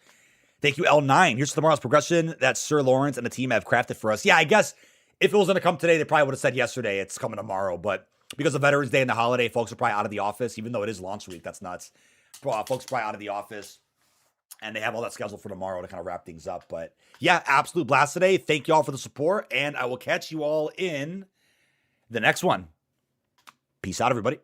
B: Thank you, L9. Here's tomorrow's progression that Sir Lawrence and the team have crafted for us. Yeah, I guess if it was going to come today, they probably would have said yesterday it's coming tomorrow. But because of Veterans Day and the holiday, folks are probably out of the office, even though it is launch week. That's nuts. Folks are probably out of the office. And they have all that scheduled for tomorrow to kind of wrap things up. But yeah, absolute blast today. Thank you all for the support. And I will catch you all in the next one. Peace out, everybody.